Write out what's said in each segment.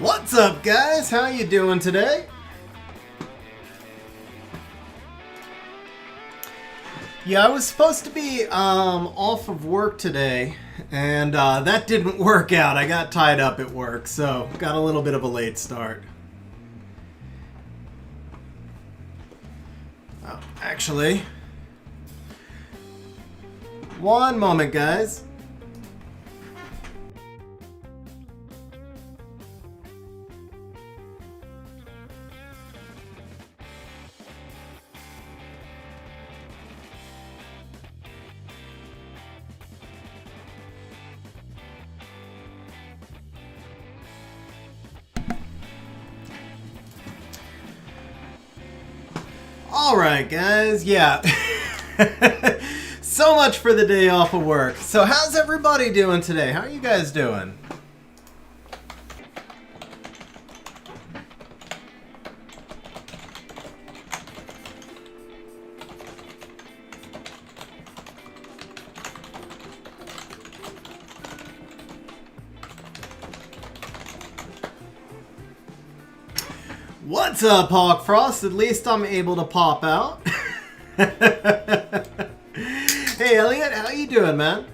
What's up, guys? How you doing today? Yeah, I was supposed to be off of work today, and that didn't work out. I got tied up at work, so got a little bit of a late start. Oh, actually, one moment, guys. Alright, guys, yeah. So much for the day off of work. So how's everybody doing today? How are you guys doing? What's up, Hawk Frost? At least I'm able to pop out. Hey, Elliot, how you doing, man?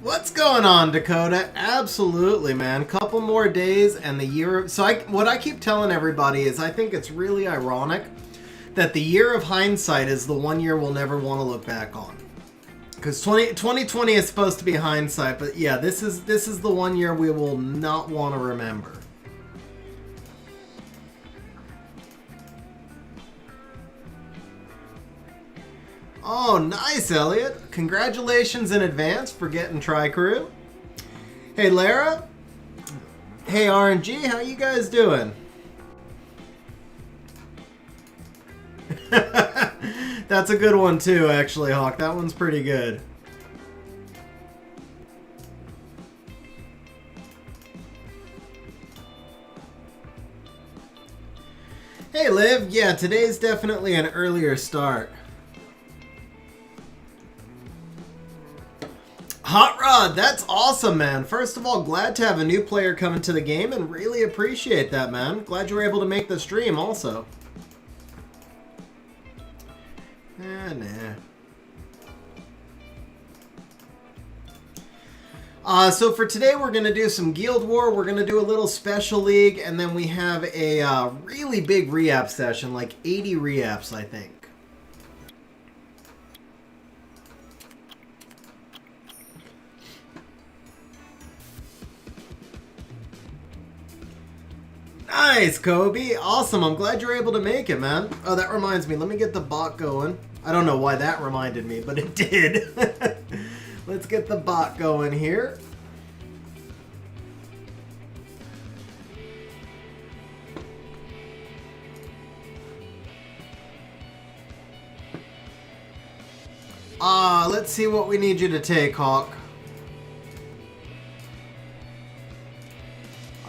What's going on, Dakota? Absolutely, man. Couple more days and the year of... So what I keep telling everybody is I think it's really ironic that the year of hindsight is the one year we'll never want to look back on. Because 2020 is supposed to be hindsight, but yeah, this is the one year we will not want to remember. Oh, nice, Elliot. Congratulations in advance for getting Tri-Crew. Hey, Lara. Hey, RNG. How you guys doing? That's a good one, too, actually, Hawk. That one's pretty good. Hey, Liv. Yeah, today's definitely an earlier start. Hot Rod, that's awesome, man. First of all, glad to have a new player come into the game and really appreciate that, man. Glad you were able to make the stream also. So for today, we're going to do some Guild War. We're going to do a little Special League, and then we have a really big re-app session, like 80 re-apps, I think. Nice, Kobe. Awesome. I'm glad you're able to make it, man. Oh, that reminds me. Let me get the bot going. I don't know why that reminded me, but it did. Let's get the bot going here. Let's see what we need you to take, Hawk.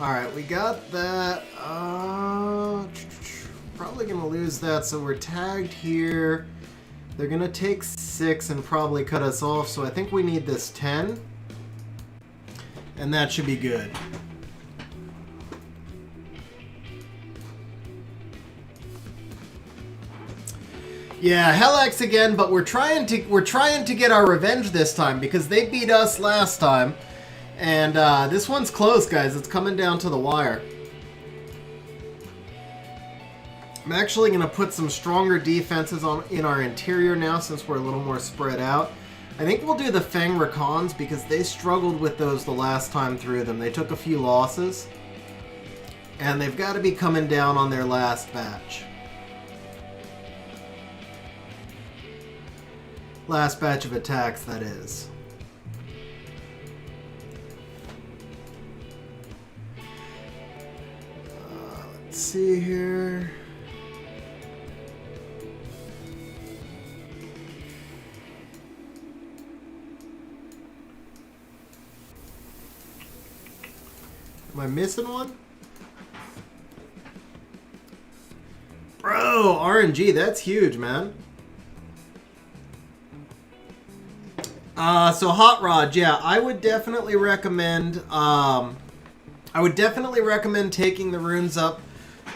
Alright, we got that. Probably going to lose that, so we're tagged here. They're going to take 6 and probably cut us off, so I think we need this 10. And that should be good. Yeah, Helex again, but we're trying to get our revenge this time because they beat us last time. And this one's close, guys. It's coming down to the wire. I'm actually going to put some stronger defenses in our interior now since we're a little more spread out. I think we'll do the Feng Rakons because they struggled with those the last time through them. They took a few losses. And they've got to be coming down on their last batch. Last batch of attacks, that is. Let's see here. Am I missing one? Bro, RNG, that's huge, man. So Hot Rod, yeah, I would definitely recommend taking the runes up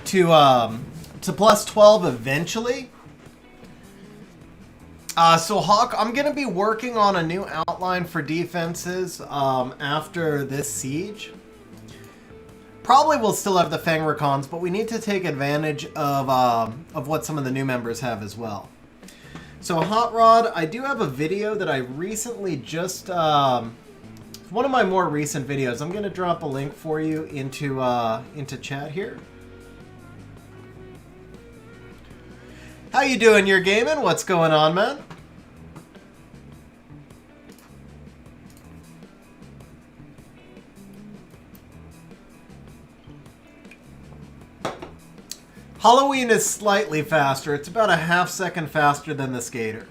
to plus 12 eventually. So Hawk, I'm gonna be working on a new outline for defenses after this siege. Probably we'll still have the Fang Recons, but we need to take advantage of what some of the new members have as well. So Hot Rod, I do have a video that I recently just, one of my more recent videos. I'm gonna drop a link for you into chat here. How you doing? You're gaming? What's going on, man? Halloween is slightly faster. It's about a half-second faster than the Skater.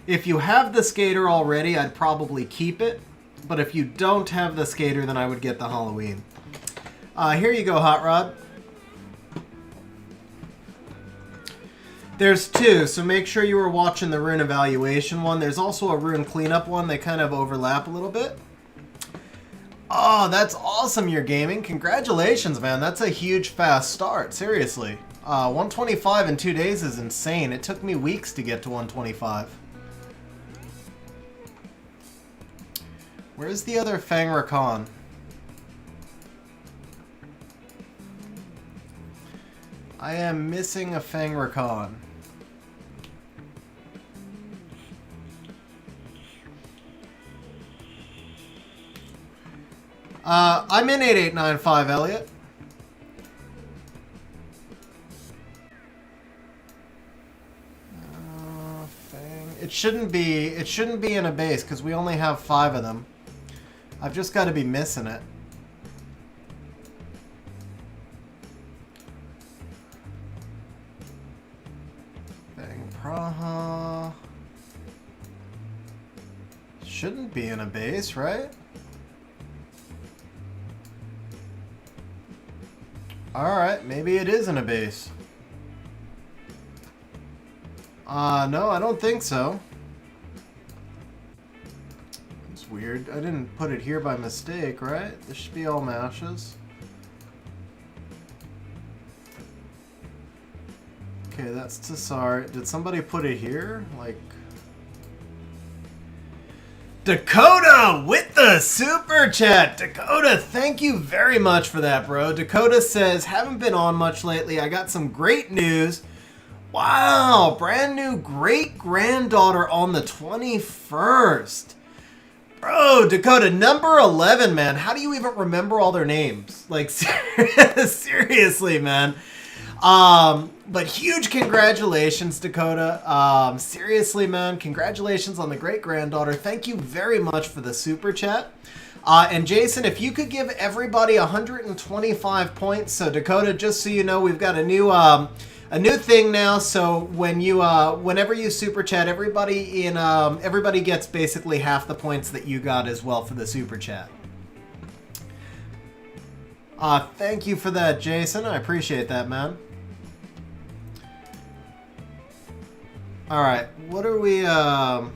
If you have the Skater already, I'd probably keep it. But if you don't have the Skater, then I would get the Halloween. Here you go, Hot Rod. There's two, so make sure you were watching the rune evaluation one. There's also a rune cleanup one. They kind of overlap a little bit. Oh, that's awesome, you're gaming. Congratulations, man. That's a huge fast start, seriously. 125 in 2 days is insane. It took me weeks to get to 125. Where's the other Fang Recon? I am missing a Fang Recon. I'm in 8895, Elliot. Fang. It shouldn't be in a base because we only have 5 of them. I've just got to be missing it. Fang Praha. Shouldn't be in a base, right? Alright, maybe it is in a base. No, I don't think so. It's weird. I didn't put it here by mistake, right? This should be all mashes. Okay, that's Tsar. Did somebody put it here? Like... Dakota with the super chat. Dakota, thank you very much for that, bro. Dakota says, haven't been on much lately. I got some great news. Wow, brand new great-granddaughter on the 21st. Bro, Dakota, number 11, man. How do you even remember all their names? Like, seriously, man. But huge congratulations, Dakota. Seriously, man, congratulations on the great-granddaughter. Thank you very much for the super chat. And Jason, if you could give everybody 125 points. So Dakota, just so you know, we've got a new thing now. So when you whenever you super chat, everybody gets basically half the points that you got as well for the super chat. Thank you for that, Jason. I appreciate that, man. Alright, what are we, Alright.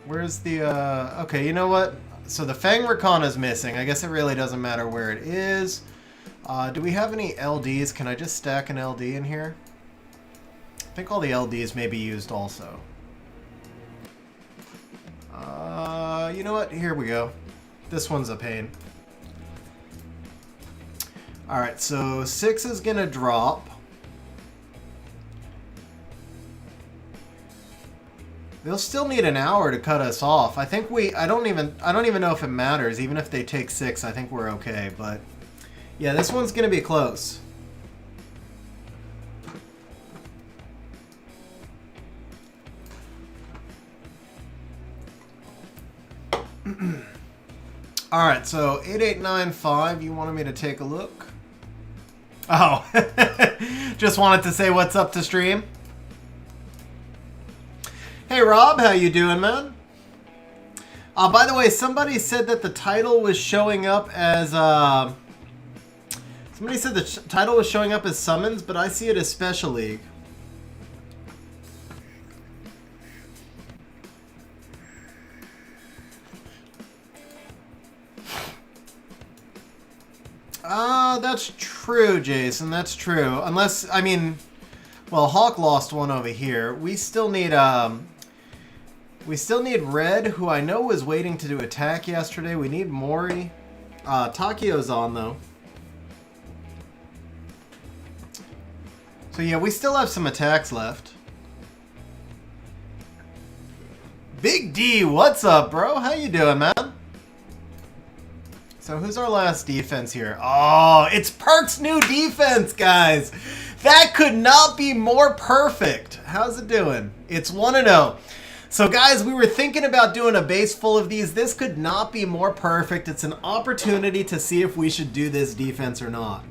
Where's the, okay, you know what? So the Fang Recon is missing. I guess it really doesn't matter where it is. Do we have any LDs? Can I just stack an LD in here? I think all the LDs may be used also. You know what? Here we go. This one's a pain. Alright, so 6 is gonna drop. They'll still need an hour to cut us off. I think I don't even know if it matters. Even if they take 6, I think we're okay. But yeah, this one's gonna be close. Alright, so 8895, you wanted me to take a look? Oh, just wanted to say what's up to stream. Hey Rob, how you doing, man? By the way, somebody said that the title was showing up as somebody said the title was showing up as summons, but I see it as Special League. That's true, Jason. That's true. Unless, I mean, well, Hawk lost one over here. We still need Red, who I know was waiting to do attack yesterday. We need Mori. Takio's on, though. So, yeah, we still have some attacks left. Big D, what's up, bro? How you doing, man? So who's our last defense here? Oh, it's Perk's new defense, guys. That could not be more perfect. How's it doing? It's 1-0. So guys, we were thinking about doing a base full of these. This could not be more perfect. It's an opportunity to see if we should do this defense or not.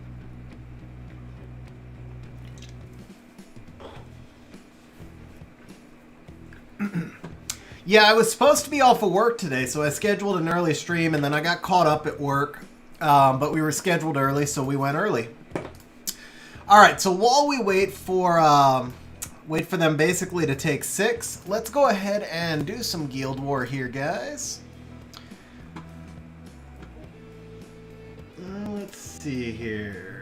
Yeah, I was supposed to be off of work today, so I scheduled an early stream, and then I got caught up at work. But we were scheduled early, so we went early. All right, so while we wait for them basically to take 6, let's go ahead and do some Guild War here, guys. Let's see here.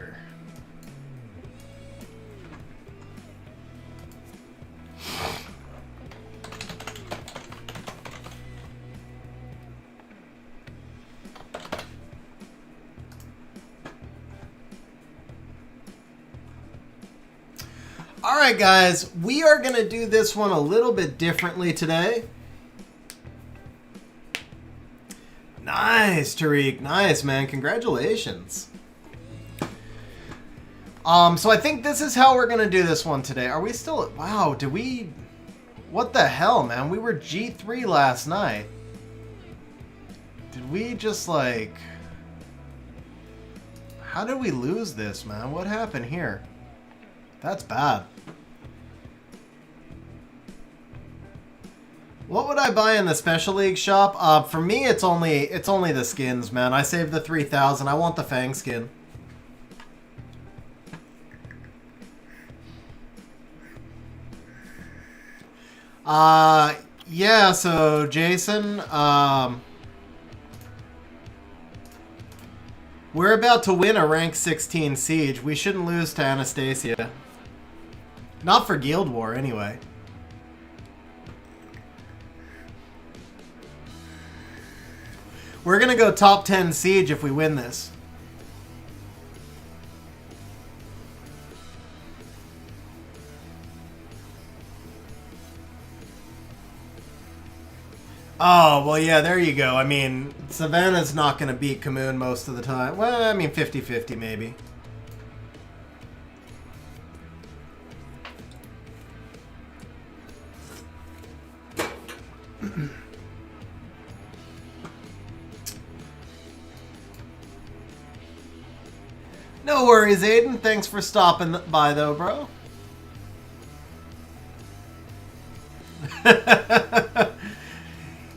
Alright guys, we are going to do this one a little bit differently today. Nice, Tariq. Nice, man. Congratulations. So I think this is how we're going to do this one today. Are we still... Wow, did we... What the hell, man? We were G3 last night. Did we just, like... How did we lose this, man? What happened here? That's bad. What would I buy in the Special League shop? For me, it's only the skins, man. I saved the 3,000. I want the Fang skin. Yeah. So Jason, we're about to win a rank 16 siege. We shouldn't lose to Anastasia. Not for Guild War, anyway. We're going to go top 10 siege if we win this. Oh, well, yeah, there you go. I mean, Savannah's not going to beat Kamoon most of the time. Well, I mean, 50-50 maybe. No worries, Aiden. Thanks for stopping by, though, bro.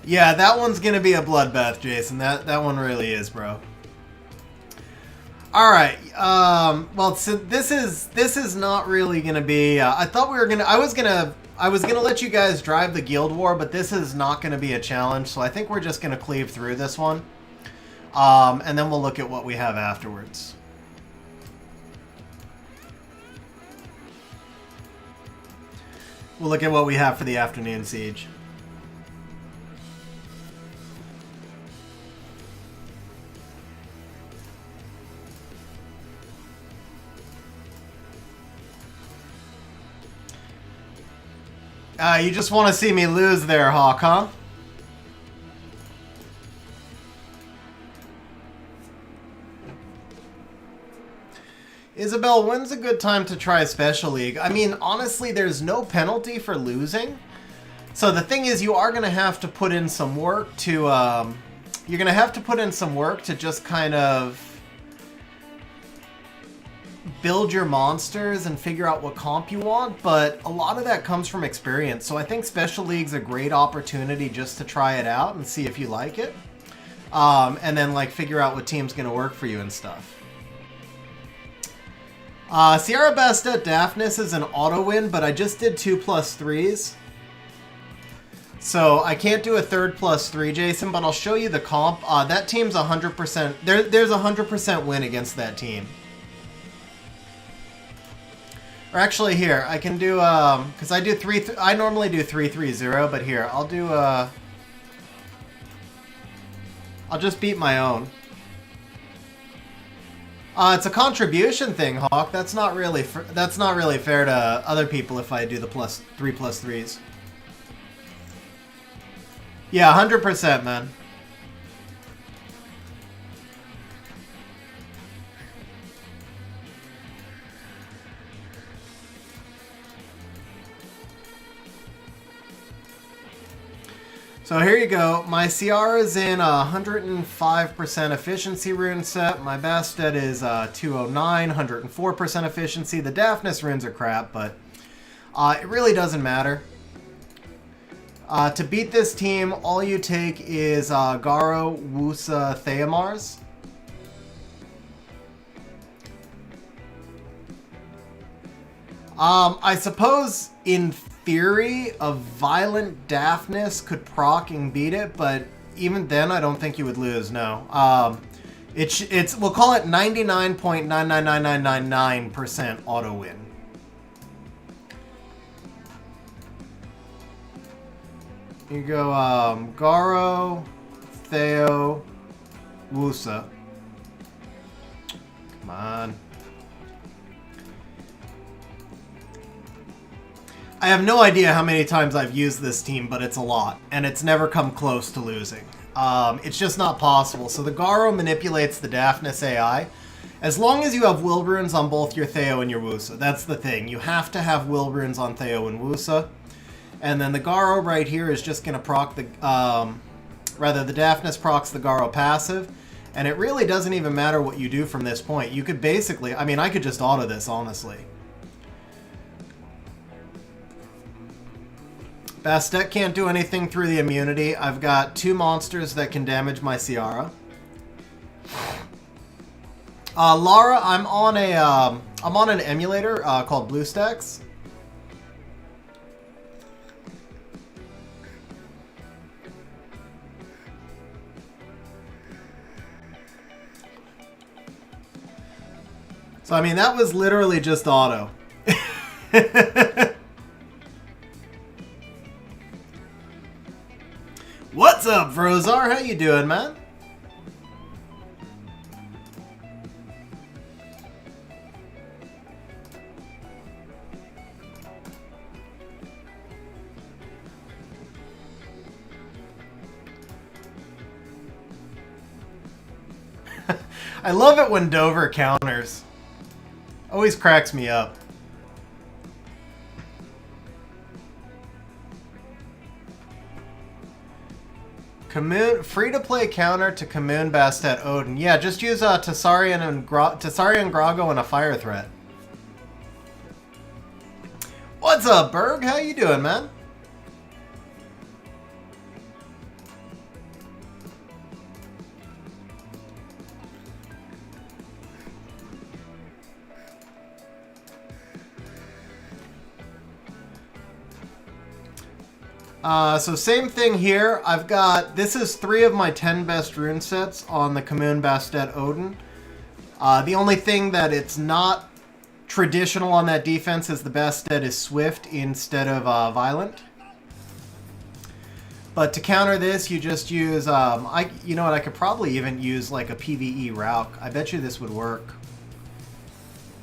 Yeah, that one's gonna be a bloodbath, Jason. That one really is, bro. All right. Well, so this is not really gonna be. I thought we were gonna. I was gonna let you guys drive the Guild War, but this is not gonna be a challenge. So I think we're just gonna cleave through this one, and then we'll look at what we have afterwards. We'll look at what we have for the afternoon siege. You just want to see me lose there, Hawk, huh? Isabel, when's a good time to try Special League? I mean, honestly, there's no penalty for losing. So the thing is, you are going to have to put in some work to... you're going to have to put in some work to just kind of build your monsters and figure out what comp you want, but a lot of that comes from experience. So I think Special League's a great opportunity just to try it out and see if you like it. And then like figure out what team's going to work for you and stuff. Sierra Bastet Daphnis is an auto win, but I just did 2+3s. So I can't do a third +3, Jason, but I'll show you the comp. That team's 100%. There's 100% win against that team. Or actually, here I can do because I do I normally do 3-3-0, but here I'll do I'll just beat my own. It's a contribution thing, Hawk. That's not really fair to other people if I do the 3+3s. Yeah, 100%, man. So here you go. My Ciara is in 105% efficiency rune set. My Bastet is 209, 104% efficiency. The Daphnis runes are crap, but it really doesn't matter. To beat this team, all you take is Garo, Wusa, Theomars. I suppose in theory, a Violent Daphnis could proc and beat it, but even then, I don't think you would lose. No, we'll call it 99.999999% auto win. You go Garo, Theo, Wusa. Come on. I have no idea how many times I've used this team, but it's a lot, and it's never come close to losing. It's just not possible. So the Garo manipulates the Daphnis AI. As long as you have will runes on both your Theo and your Wusa. That's the thing. You have to have will runes on Theo and Wusa. And then the Garo right here is just going to proc the... the Daphnis procs the Garo passive. And it really doesn't even matter what you do from this point. You could basically... I mean, I could just auto this, honestly. Bastet can't do anything through the immunity. I've got 2 monsters that can damage my Ciara. Lara, I'm on an emulator called BlueStacks. So I mean, that was literally just auto. What's up, Vrozar? How you doing, man? I love it when Dover counters. Always cracks me up. Free-to-play counter to Commune Bastet Odin. Yeah, just use Tessarian and Grago and a Fire Threat. What's up, Berg? How you doing, man? So same thing here. I've got, this is 3 of my 10 best rune sets on the Commune Bastet Odin. The only thing that it's not traditional on that defense is the Bastet is Swift instead of Violent. But to counter this, you just use, you know what, I could probably even use like a PvE Rauk. I bet you this would work.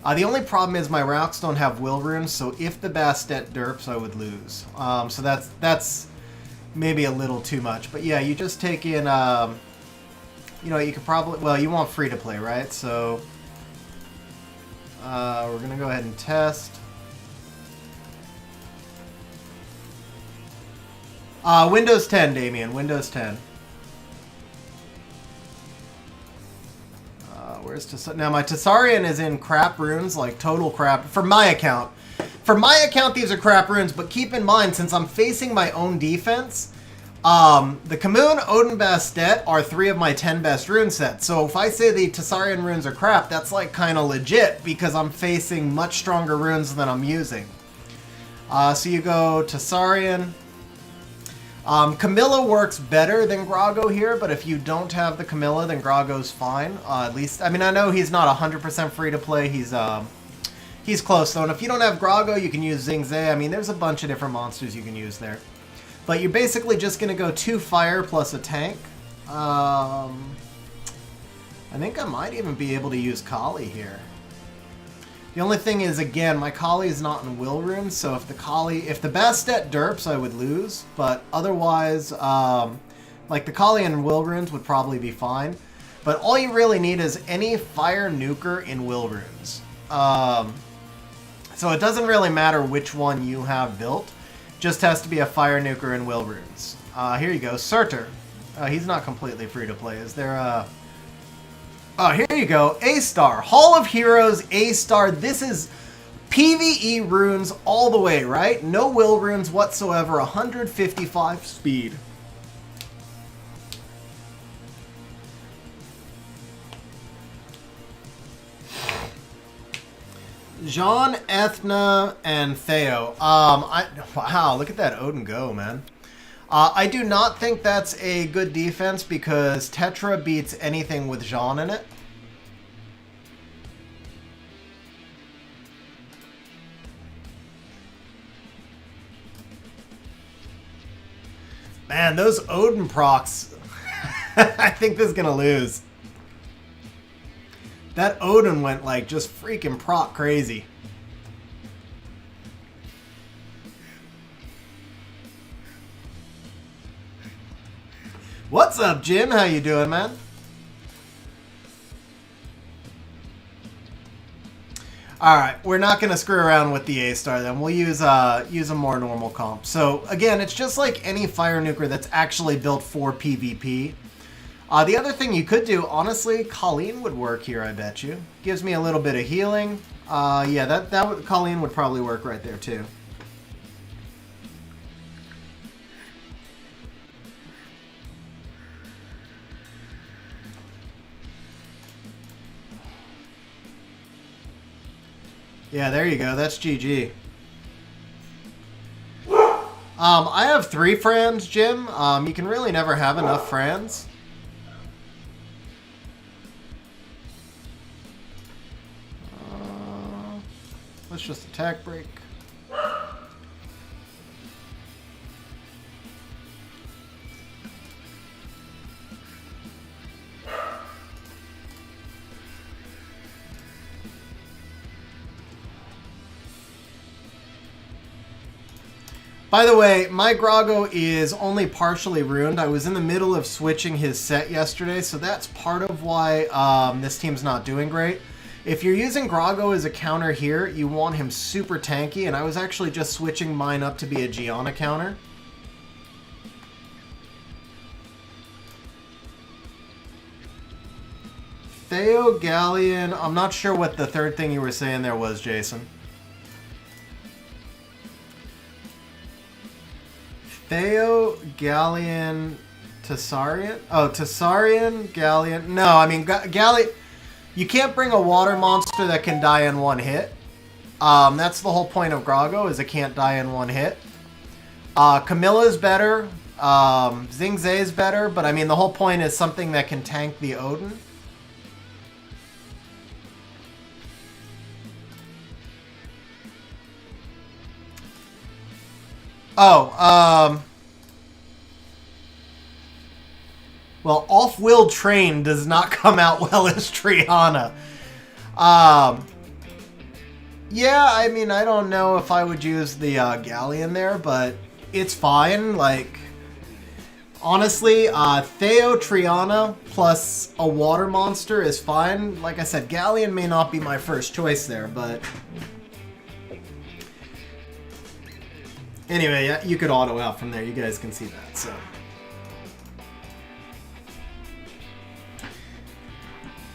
The only problem is my Rauks don't have will runes, so if the Bastet derps, I would lose. So that's maybe a little too much. But yeah, you just take in, you know, you could probably, well, you want free to play, right? So we're going to go ahead and test. Windows 10, Damien, Windows 10. Where's now my Tessarian is in crap runes, like total crap for my account. For my account, these are crap runes, but keep in mind, since I'm facing my own defense, the Kamoon, Odin, Bastet are 3 of my 10 best rune sets. So if I say the Tessarian runes are crap, that's like kind of legit because I'm facing much stronger runes than I'm using. So you go Tessarian. Camilla works better than Grago here, but if you don't have the Camilla, then Grago's fine. At least, I mean, I know he's not 100% free to play. He's close though, and if you don't have Grago, you can use Xingzai. I mean, there's a bunch of different monsters you can use there. But you're basically just going to go 2 fire plus a tank. I think I might even be able to use Kali here. The only thing is, again, my Kali is not in will runes, so if the Bastet derps, I would lose. But otherwise, like the Kali in will runes would probably be fine. But all you really need is any fire nuker in will runes. So it doesn't really matter which one you have built. Just has to be a fire nuker in will runes. Here you go, Surtur. He's not completely free to play. Is there a... Oh, here you go, A-Star. Hall of Heroes, A-Star. This is PvE runes all the way, right? No will runes whatsoever. 155 speed. Jean, Ethna, and Theo. Wow, look at that Odin go, man. I do not think that's a good defense because Tetra beats anything with Jean in it. Man, those Odin procs. I think this is going to lose. That Odin went like just freaking proc crazy. What's up, Jim? How you doing, man? Alright, we're not going to screw around with the A-Star then. We'll use a more normal comp. So, again, it's just like any fire nuker that's actually built for PvP. The other thing you could do, honestly, Colleen would work here, I bet you. Gives me a little bit of healing. Yeah, that Colleen would probably work right there, too. Yeah, there you go. That's GG. I have 3 friends, Jim. You can really never have enough friends. Let's just attack break. By the way, my Grago is only partially ruined. I was in the middle of switching his set yesterday, so that's part of why this team's not doing great. If you're using Grago as a counter here, you want him super tanky, and I was actually just switching mine up to be a Gianna counter. Theo, Galleon, I'm not sure what the third thing you were saying there was, Jason. Theo, Galleon, Tessarian? Oh, Tessarian, Galleon. No, I mean, Galleon... You can't bring a water monster that can die in one hit. That's the whole point of Grago, is it can't die in one hit. Camilla's better. Xingzai's better, but I mean, the whole point is something that can tank the Odin. Oh, well, off-will train does not come out well as Triana. Yeah, I mean, I don't know if I would use the Galleon there, but it's fine. Like, honestly, Theo, Triana plus a water monster is fine. Like I said, Galleon may not be my first choice there, but... Anyway, yeah, you could auto out from there. You guys can see that, so...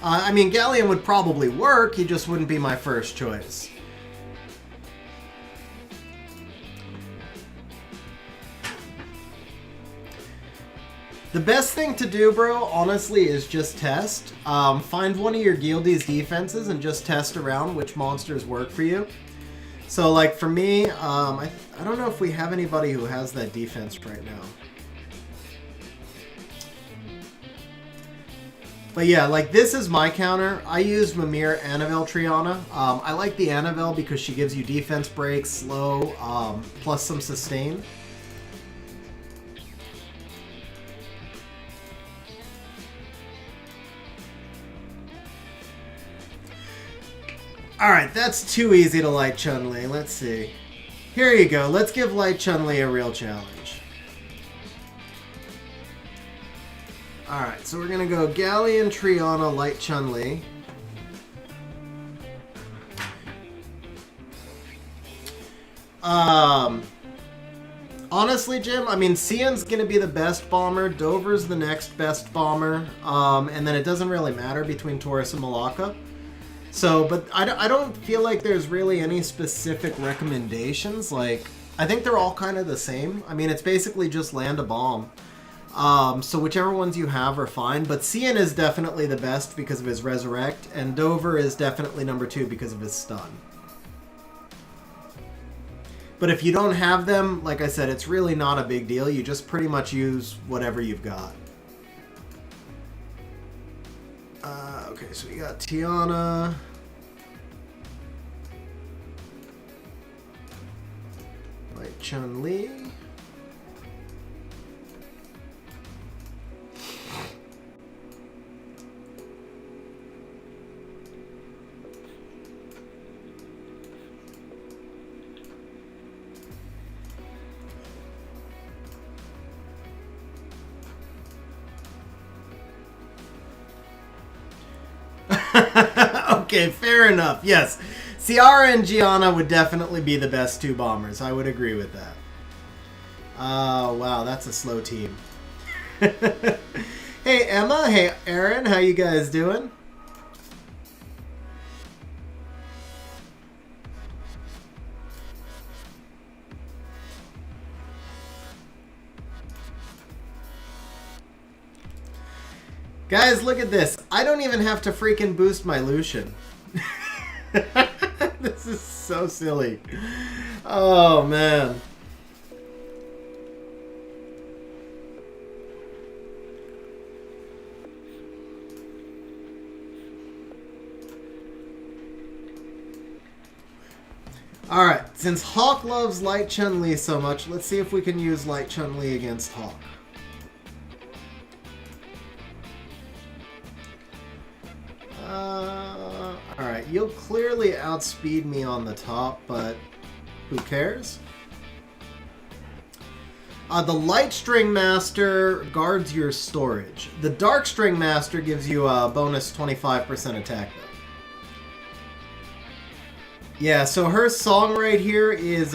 I mean, Galleon would probably work, he just wouldn't be my first choice. The best thing to do, bro, honestly, is just test. Find one of your guildy's defenses and just test around which monsters work for you. So, like, for me, I don't know if we have anybody who has that defense right now. But yeah, like, this is my counter. I used Mimir Annabelle Triana. I like the Annabelle because she gives you defense breaks, slow, plus some sustain. Alright, that's too easy to Light Chun-Li. Let's see. Here you go. Let's give Light Chun-Li a real challenge. Alright, so we're going to go Galleon, Triana, Light Chun-Li. Honestly, Jim, I mean, Xian's going to be the best bomber. Dover's the next best bomber. And then it doesn't really matter between Taurus and Malacca. So, but I don't feel like there's really any specific recommendations. Like, I think they're all kind of the same. I mean, it's basically just land a bomb. So whichever ones you have are fine. But Xian is definitely the best because of his Resurrect. And Dover is definitely number 2 because of his stun. But if you don't have them, like I said, it's really not a big deal. You just pretty much use whatever you've got. Okay, so we got Tiana. Light Chun-Li. Okay, fair enough. Yes, Ciara and Gianna would definitely be the best 2 bombers. I would agree with that. Wow, that's a slow team. Hey, Emma. Hey, Aaron. How you guys doing? Guys, look at this. I don't even have to freaking boost my Lucian. This is so silly. Oh, man. Alright, since Hawk loves Light Chun-Li so much, let's see if we can use Light Chun-Li against Hawk. Alright, you'll clearly outspeed me on the top, but who cares? The Light String Master guards your storage. The Dark String Master gives you a bonus 25% attack though. Yeah, so her song right here is,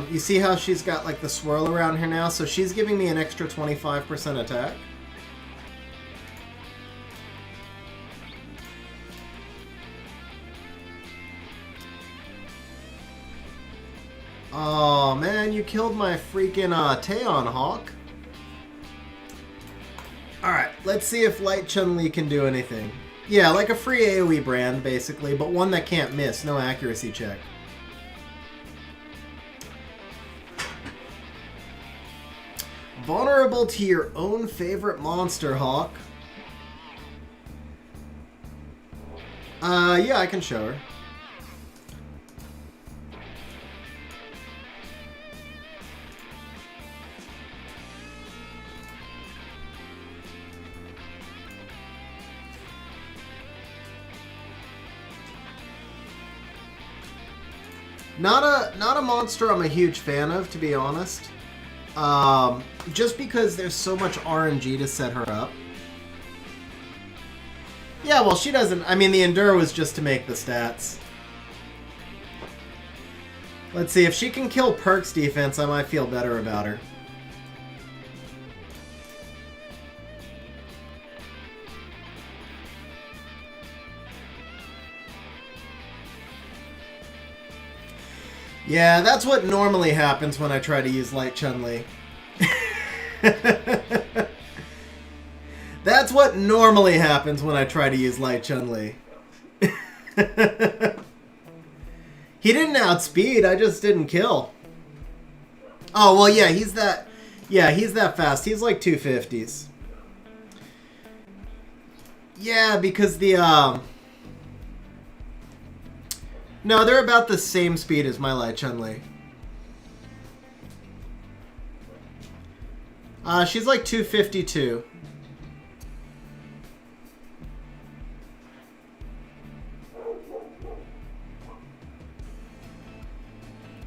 you see how she's got like the swirl around her now? So she's giving me an extra 25% attack. Oh man, you killed my freaking Taeon Hawk. Alright, let's see if Light Chun-Li can do anything. Yeah, like a free AoE brand, basically, but one that can't miss, no accuracy check. Vulnerable to your own favorite monster, Hawk. Yeah, I can show her. Not a monster I'm a huge fan of, to be honest. Just because there's so much RNG to set her up. Yeah, well, she doesn't... I mean, the Endure was just to make the stats. Let's see, if she can kill Perk's defense, I might feel better about her. Yeah, that's what normally happens when I try to use Light Chun-Li. That's what normally happens when I try to use Light Chun-Li. He didn't outspeed, I just didn't kill. Oh, well, yeah, he's that... Yeah, he's that fast. He's like 250s. Yeah, because the, No, they're about the same speed as my Light Chun-Li. She's like 252.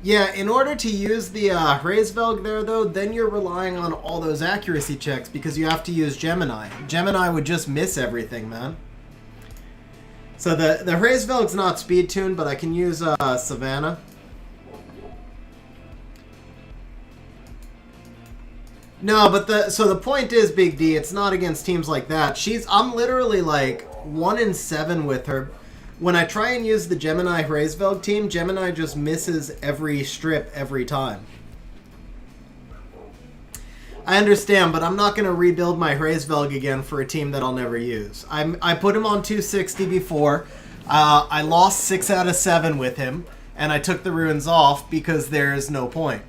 Yeah, in order to use the Hraesvelg there, though, then you're relying on all those accuracy checks because you have to use Gemini. Gemini would just miss everything, man. So the Hraesvelg's not speed tuned, but I can use Savannah. No, but the point is, Big D, it's not against teams like that. I'm literally like 1 in 7 with her. When I try and use the Gemini Hraesvelg team, Gemini just misses every strip every time. I understand, but I'm not going to rebuild my Hraesvelg again for a team that I'll never use. I put him on 260 before. I lost 6 out of 7 with him, and I took the runes off because there's no point.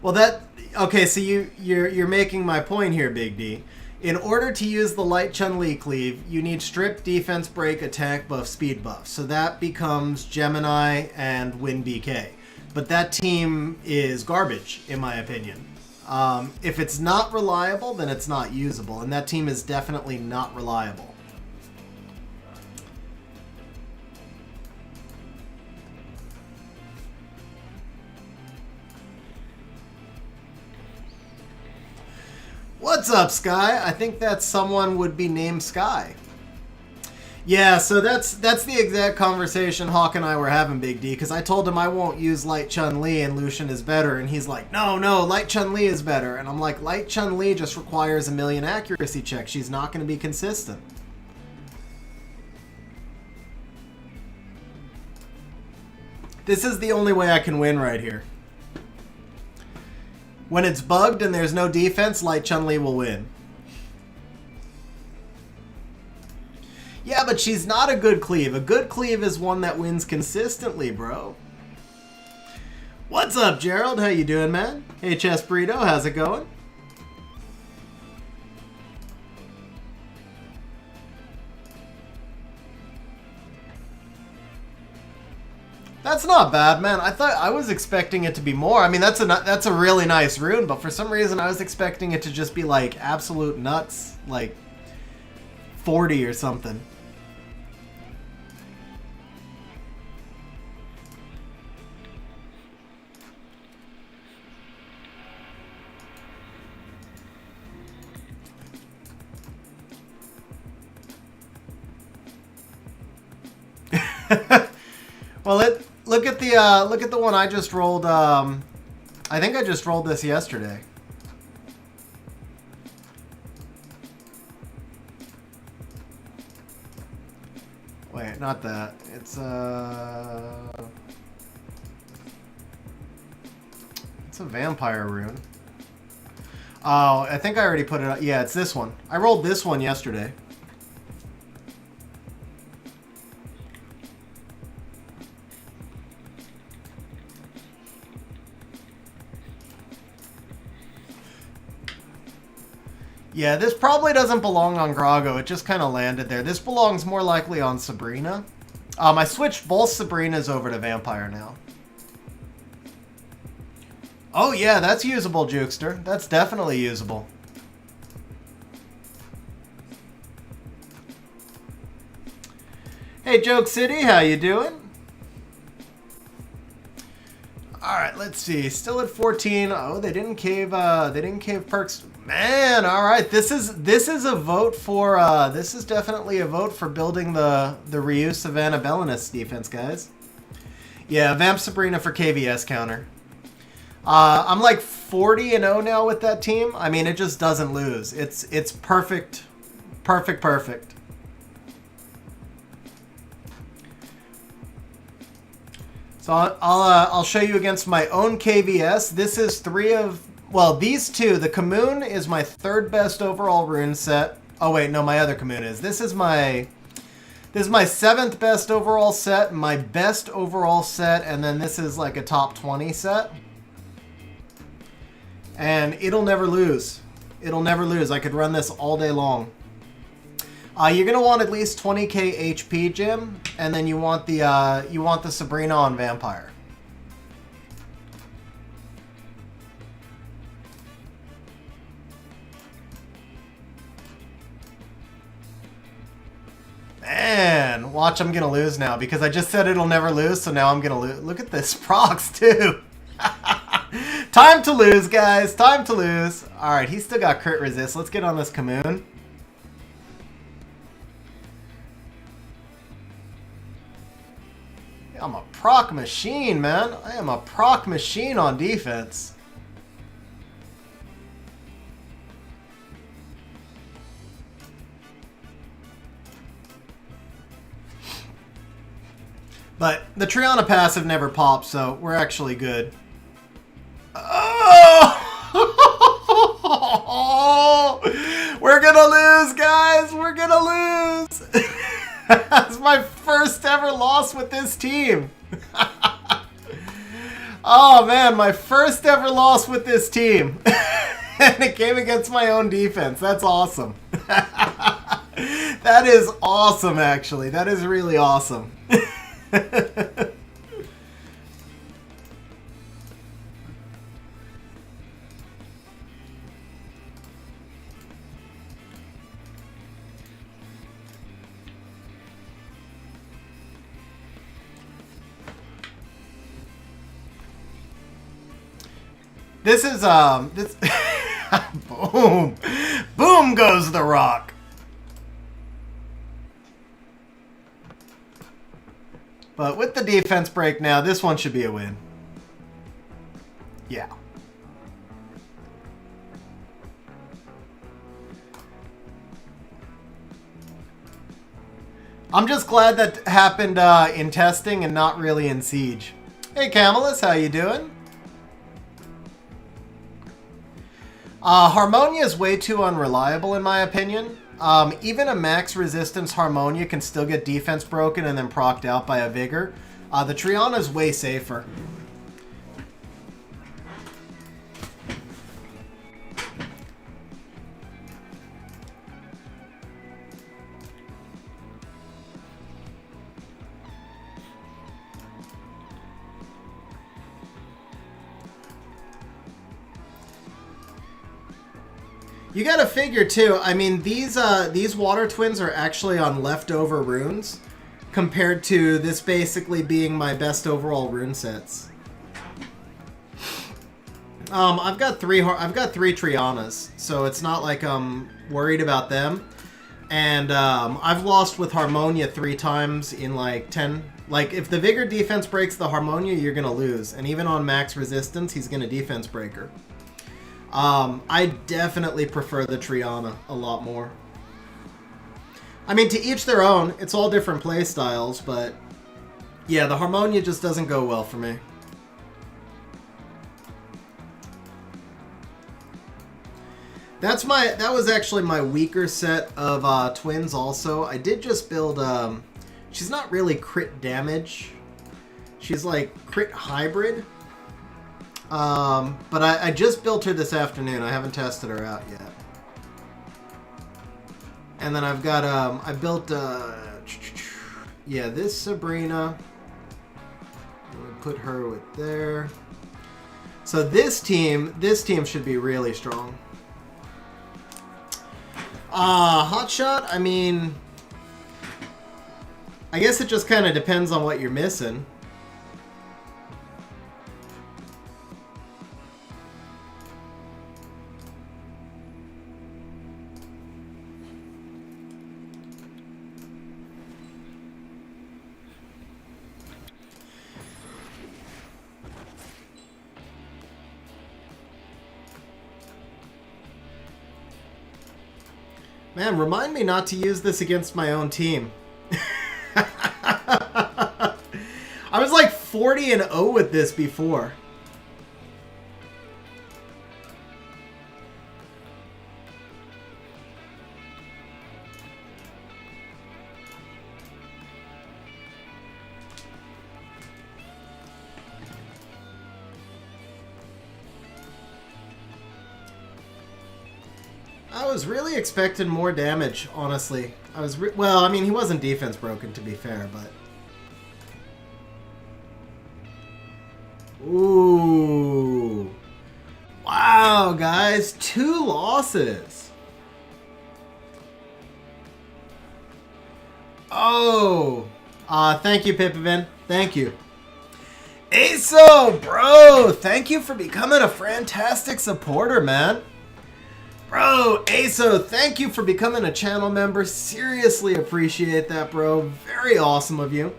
Well, okay, so you're making my point here, Big D. In order to use the Light Chun-Li cleave, you need strip, defense, break, attack buff, speed buff. So that becomes Gemini and Win BK. But that team is garbage, in my opinion. If it's not reliable, then it's not usable. And that team is definitely not reliable. What's up, Sky? I think that someone would be named Sky. Yeah, so that's the exact conversation Hawk and I were having, Big D, because I told him I won't use Light Chun-Li and Lucian is better, and he's like, no, Light Chun-Li is better. And I'm like, Light Chun-Li just requires 1,000,000 accuracy checks. She's not going to be consistent. This is the only way I can win right here. When it's bugged and there's no defense, Light Chun-Li will win. Yeah, but she's not a good cleave. A good cleave is one that wins consistently, bro. What's up, Gerald? How you doing, man? Hey, Chess Burrito, how's it going? That's not bad, man. I was expecting it to be more. I mean, that's a really nice rune, but for some reason I was expecting it to just be like absolute nuts, like 40 or something. Well, look at the one I just rolled. I think I just rolled this yesterday. Wait, not that. It's a vampire rune. Oh, I think I already put it up. Yeah, it's this one. I rolled this one yesterday. Yeah, this probably doesn't belong on Grago. It just kind of landed there. This belongs more likely on Sabrina. I switched both Sabrinas over to Vampire now. Oh yeah, that's usable, Jukester. That's definitely usable. Hey, Joke City, how you doing? All right, let's see. Still at 14. Oh, they didn't cave perks. Man, all right. This is a vote for. This is definitely a vote for building the Ryu Savannah Belinus defense, guys. Yeah, Vamp Sabrina for KVS counter. I'm like 40-0 now with that team. I mean, it just doesn't lose. It's perfect, perfect. So I'll show you against my own KVS. This is these two. The Commune is my third best overall rune set. Oh wait, no, my other Commune is. This is my seventh best overall set, my best overall set, and then this is like a top 20 set. And it'll never lose. It'll never lose. I could run this all day long. You're gonna want at least 20k HP, Jim, and then you want the Sabrina on Vampire. Man, watch, I'm gonna lose now because I just said it'll never lose, so now I'm gonna lose. Look at this procs too. Time to lose, guys. Time to lose. All right, he's still got crit resist. Let's get on this Commune. I'm a proc machine, man. I am a proc machine on defense. But the Triana passive never pops, so we're actually good. Oh! We're gonna lose, guys. We're gonna lose. That's my first ever loss with this team. Oh man, my first ever loss with this team. And it came against my own defense. That's awesome. That is awesome, actually. That is really awesome. This is this boom. Boom goes the rock. But with the defense break now, this one should be a win. Yeah. I'm just glad that happened in testing and not really in Siege. Hey Camelus, how you doing? Harmonia is way too unreliable in my opinion. Even a max resistance Harmonia can still get defense broken and then procced out by a Vigor. The Triana is way safer. You gotta figure too, I mean, these water twins are actually on leftover runes compared to this basically being my best overall rune sets. I've got three Trianas, so it's not like I'm worried about them. And I've lost with Harmonia 3 times in like 10. Like if the Vigor defense breaks the Harmonia, you're gonna lose. And even on max resistance, he's gonna defense breaker. I definitely prefer the Triana a lot more. I mean, to each their own. It's all different play styles, but yeah, the Harmonia just doesn't go well for me. That was actually my weaker set of twins also. I did just build, she's not really crit damage. She's like crit hybrid. But I just built her this afternoon. I haven't tested her out yet. And then I've got, I built, yeah, this Sabrina. I'm gonna put her with there. So this team should be really strong. Hotshot, I mean, I guess it just kind of depends on what you're missing. Man, remind me not to use this against my own team. I was like 40-0 with this before. I was really expecting more damage, honestly. Well, I mean, he wasn't defense broken, to be fair, but... Ooh. Wow, guys. 2 losses. Oh. Thank you, Pipavin. Thank you. Aso, bro. Thank you for becoming a fantastic supporter, man. Bro, Aso, thank you for becoming a channel member. Seriously appreciate that, bro. Very awesome of you.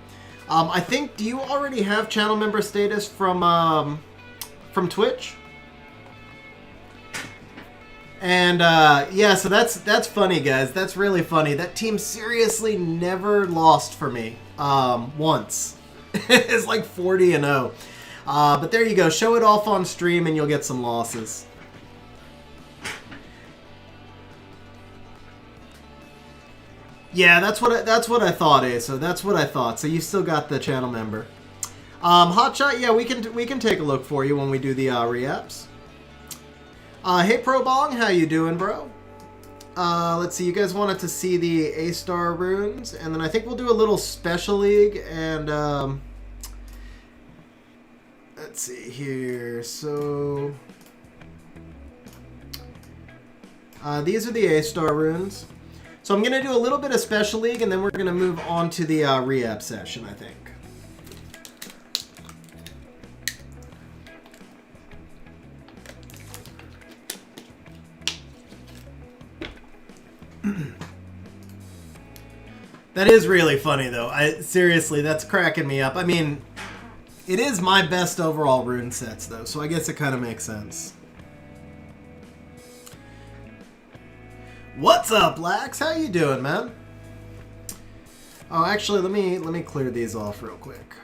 I think, do you already have channel member status from Twitch? And yeah, so that's funny, guys. That's really funny. That team seriously never lost for me once. It's like 40-0. But there you go. Show it off on stream and you'll get some losses. Yeah, that's what I thought, Aso. That's what I thought. So you still got the channel member. Hotshot, yeah, we can take a look for you when we do the re-apps. Hey Probong, how you doing, bro? Let's see, you guys wanted to see the A-star runes, and then I think we'll do a little special league, and let's see here. So these are the A-star runes. So I'm going to do a little bit of Special League, and then we're going to move on to the re-app session, I think. That is really funny, though. Seriously, that's cracking me up. I mean, it is my best overall rune sets, though, so I guess it kind of makes sense. What's up, Lax? How you doing, man? Oh, actually, let me clear these off real quick.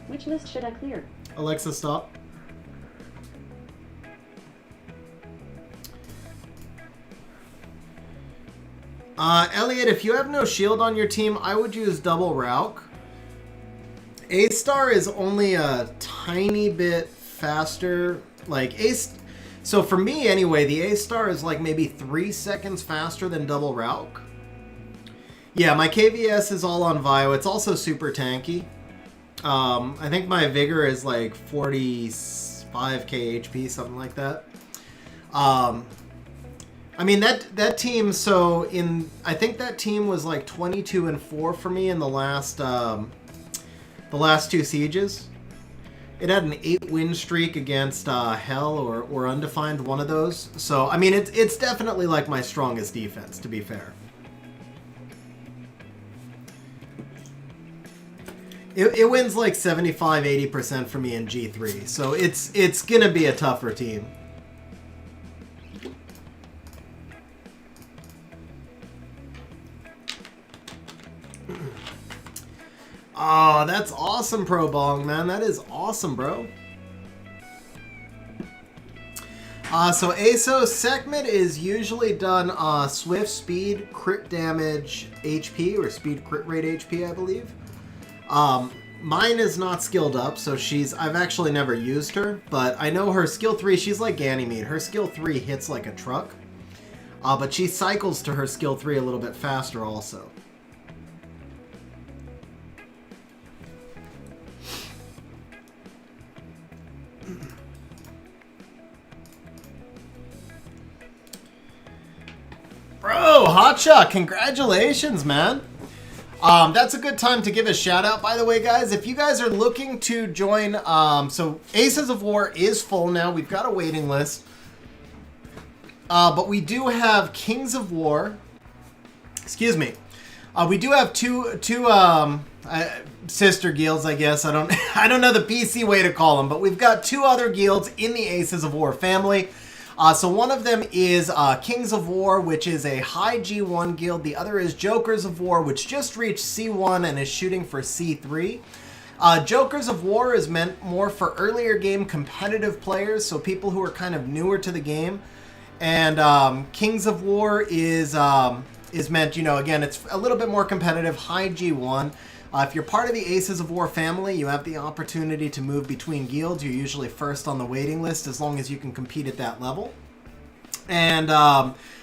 Which list should I clear? Alexa, stop. Elliot, if you have no shield on your team, I would use double Rauk. A-star is only a tiny bit faster. Like, so for me, anyway, the A-star is like maybe 3 seconds faster than double Rauk. Yeah, my KVS is all on Vio. It's also super tanky. I think my Vigor is like 45k HP, something like that. I mean, that team, so I think that team was like 22-4 for me in the last 2 sieges. It had an 8-win streak against Hell or Undefined, one of those. So, I mean, it's definitely like my strongest defense, to be fair. It wins like 75-80% for me in G3, so it's gonna be a tougher team. Oh, that's awesome, Pro Bong, man. That is awesome, bro. So ASO segment is usually done Swift, Speed, Crit Damage, HP, or Speed Crit Rate HP, I believe. Mine is not skilled up, so I've actually never used her, but I know her skill 3, she's like Ganymede. Her skill 3 hits like a truck, but she cycles to her skill 3 a little bit faster also. Bro, Hotshot, congratulations, man. That's a good time to give a shout out, by the way, guys. If you guys are looking to join, so Aces of War is full now. We've got a waiting list. But we do have Kings of War. Excuse me. We do have two sister guilds, I guess. I don't know the PC way to call them, but we've got 2 other guilds in the Aces of War family. So one of them is Kings of War, which is a high G1 guild. The other is Jokers of War, which just reached C1 and is shooting for C3. Jokers of War is meant more for earlier game competitive players, so people who are kind of newer to the game. And Kings of War is meant, you know, again, it's a little bit more competitive, high G1. If you're part of the Aces of War family, you have the opportunity to move between guilds. You're usually first on the waiting list as long as you can compete at that level. And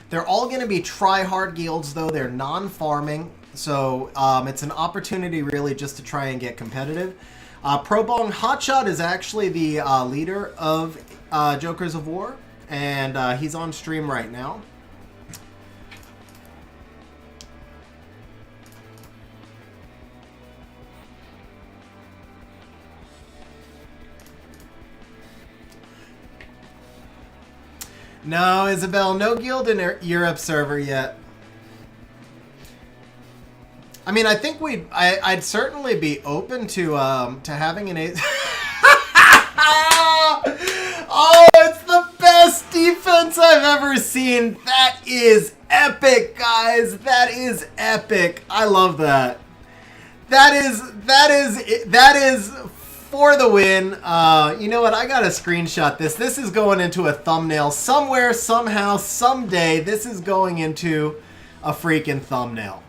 they're all going to be try-hard guilds, though. They're non-farming. So it's an opportunity really just to try and get competitive. Probong Hotshot is actually the leader of Jokers of War, and he's on stream right now. No, Isabel, no guild in Europe server yet. I mean, I think I'd certainly be open to having an ace. Oh, it's the best defense I've ever seen. That is epic, guys. That is epic. I love that. That is for the win. You know what? I gotta screenshot this. This is going into a thumbnail somewhere, somehow, someday. This is going into a freaking thumbnail.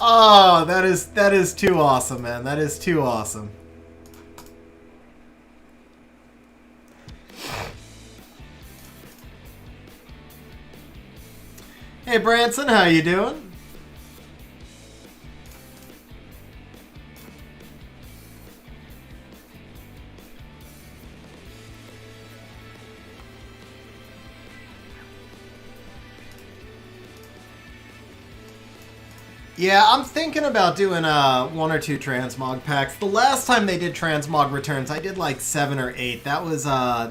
Oh, that is too awesome, man. That is too awesome. Hey Branson, how you doing? Yeah, I'm thinking about doing 1 or 2 transmog packs. The last time they did transmog returns, I did like 7 or 8. That was a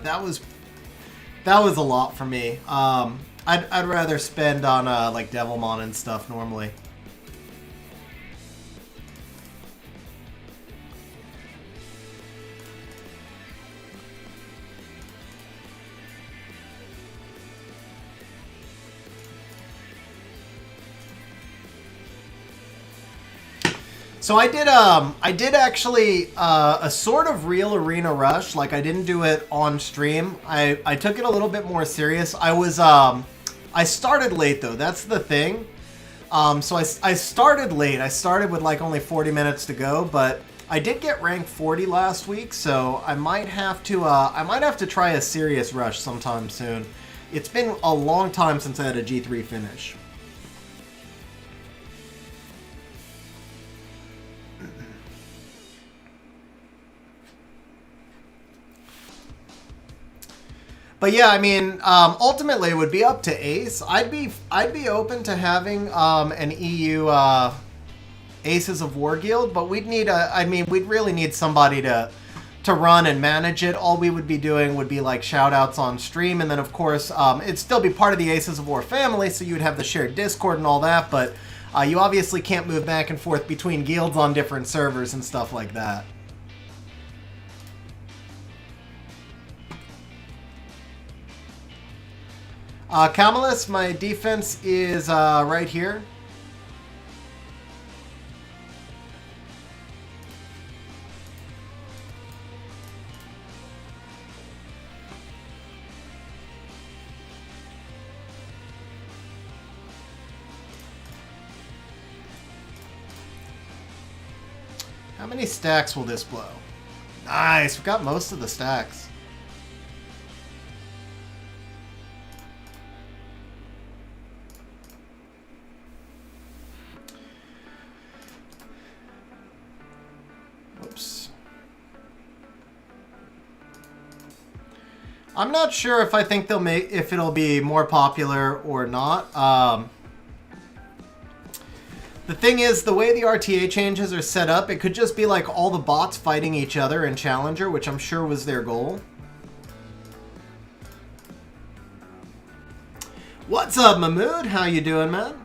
lot for me. I'd rather spend on like Devilmon and stuff normally. So I did actually a sort of real arena rush. Like, I didn't do it on stream. I took it a little bit more serious. I started late though. That's the thing. So I started late. I started with like only 40 minutes to go, but I did get rank 40 last week, so I might have to try a serious rush sometime soon. It's been a long time since I had a G3 finish. But yeah, I mean, ultimately it would be up to Ace. I'd be open to having an EU Aces of War guild, but we'd really need somebody to run and manage it. All we would be doing would be like shout outs on stream, and then of course it'd still be part of the Aces of War family, so you'd have the shared Discord and all that, but you obviously can't move back and forth between guilds on different servers and stuff like that. Camelus, my defense is right here. How many stacks will this blow? Nice, we got most of the stacks. I'm not sure if I think if it'll be more popular or not. The thing is, the way the RTA changes are set up, it could just be like all the bots fighting each other in Challenger, which I'm sure was their goal. What's up, Mahmood? How you doing, man?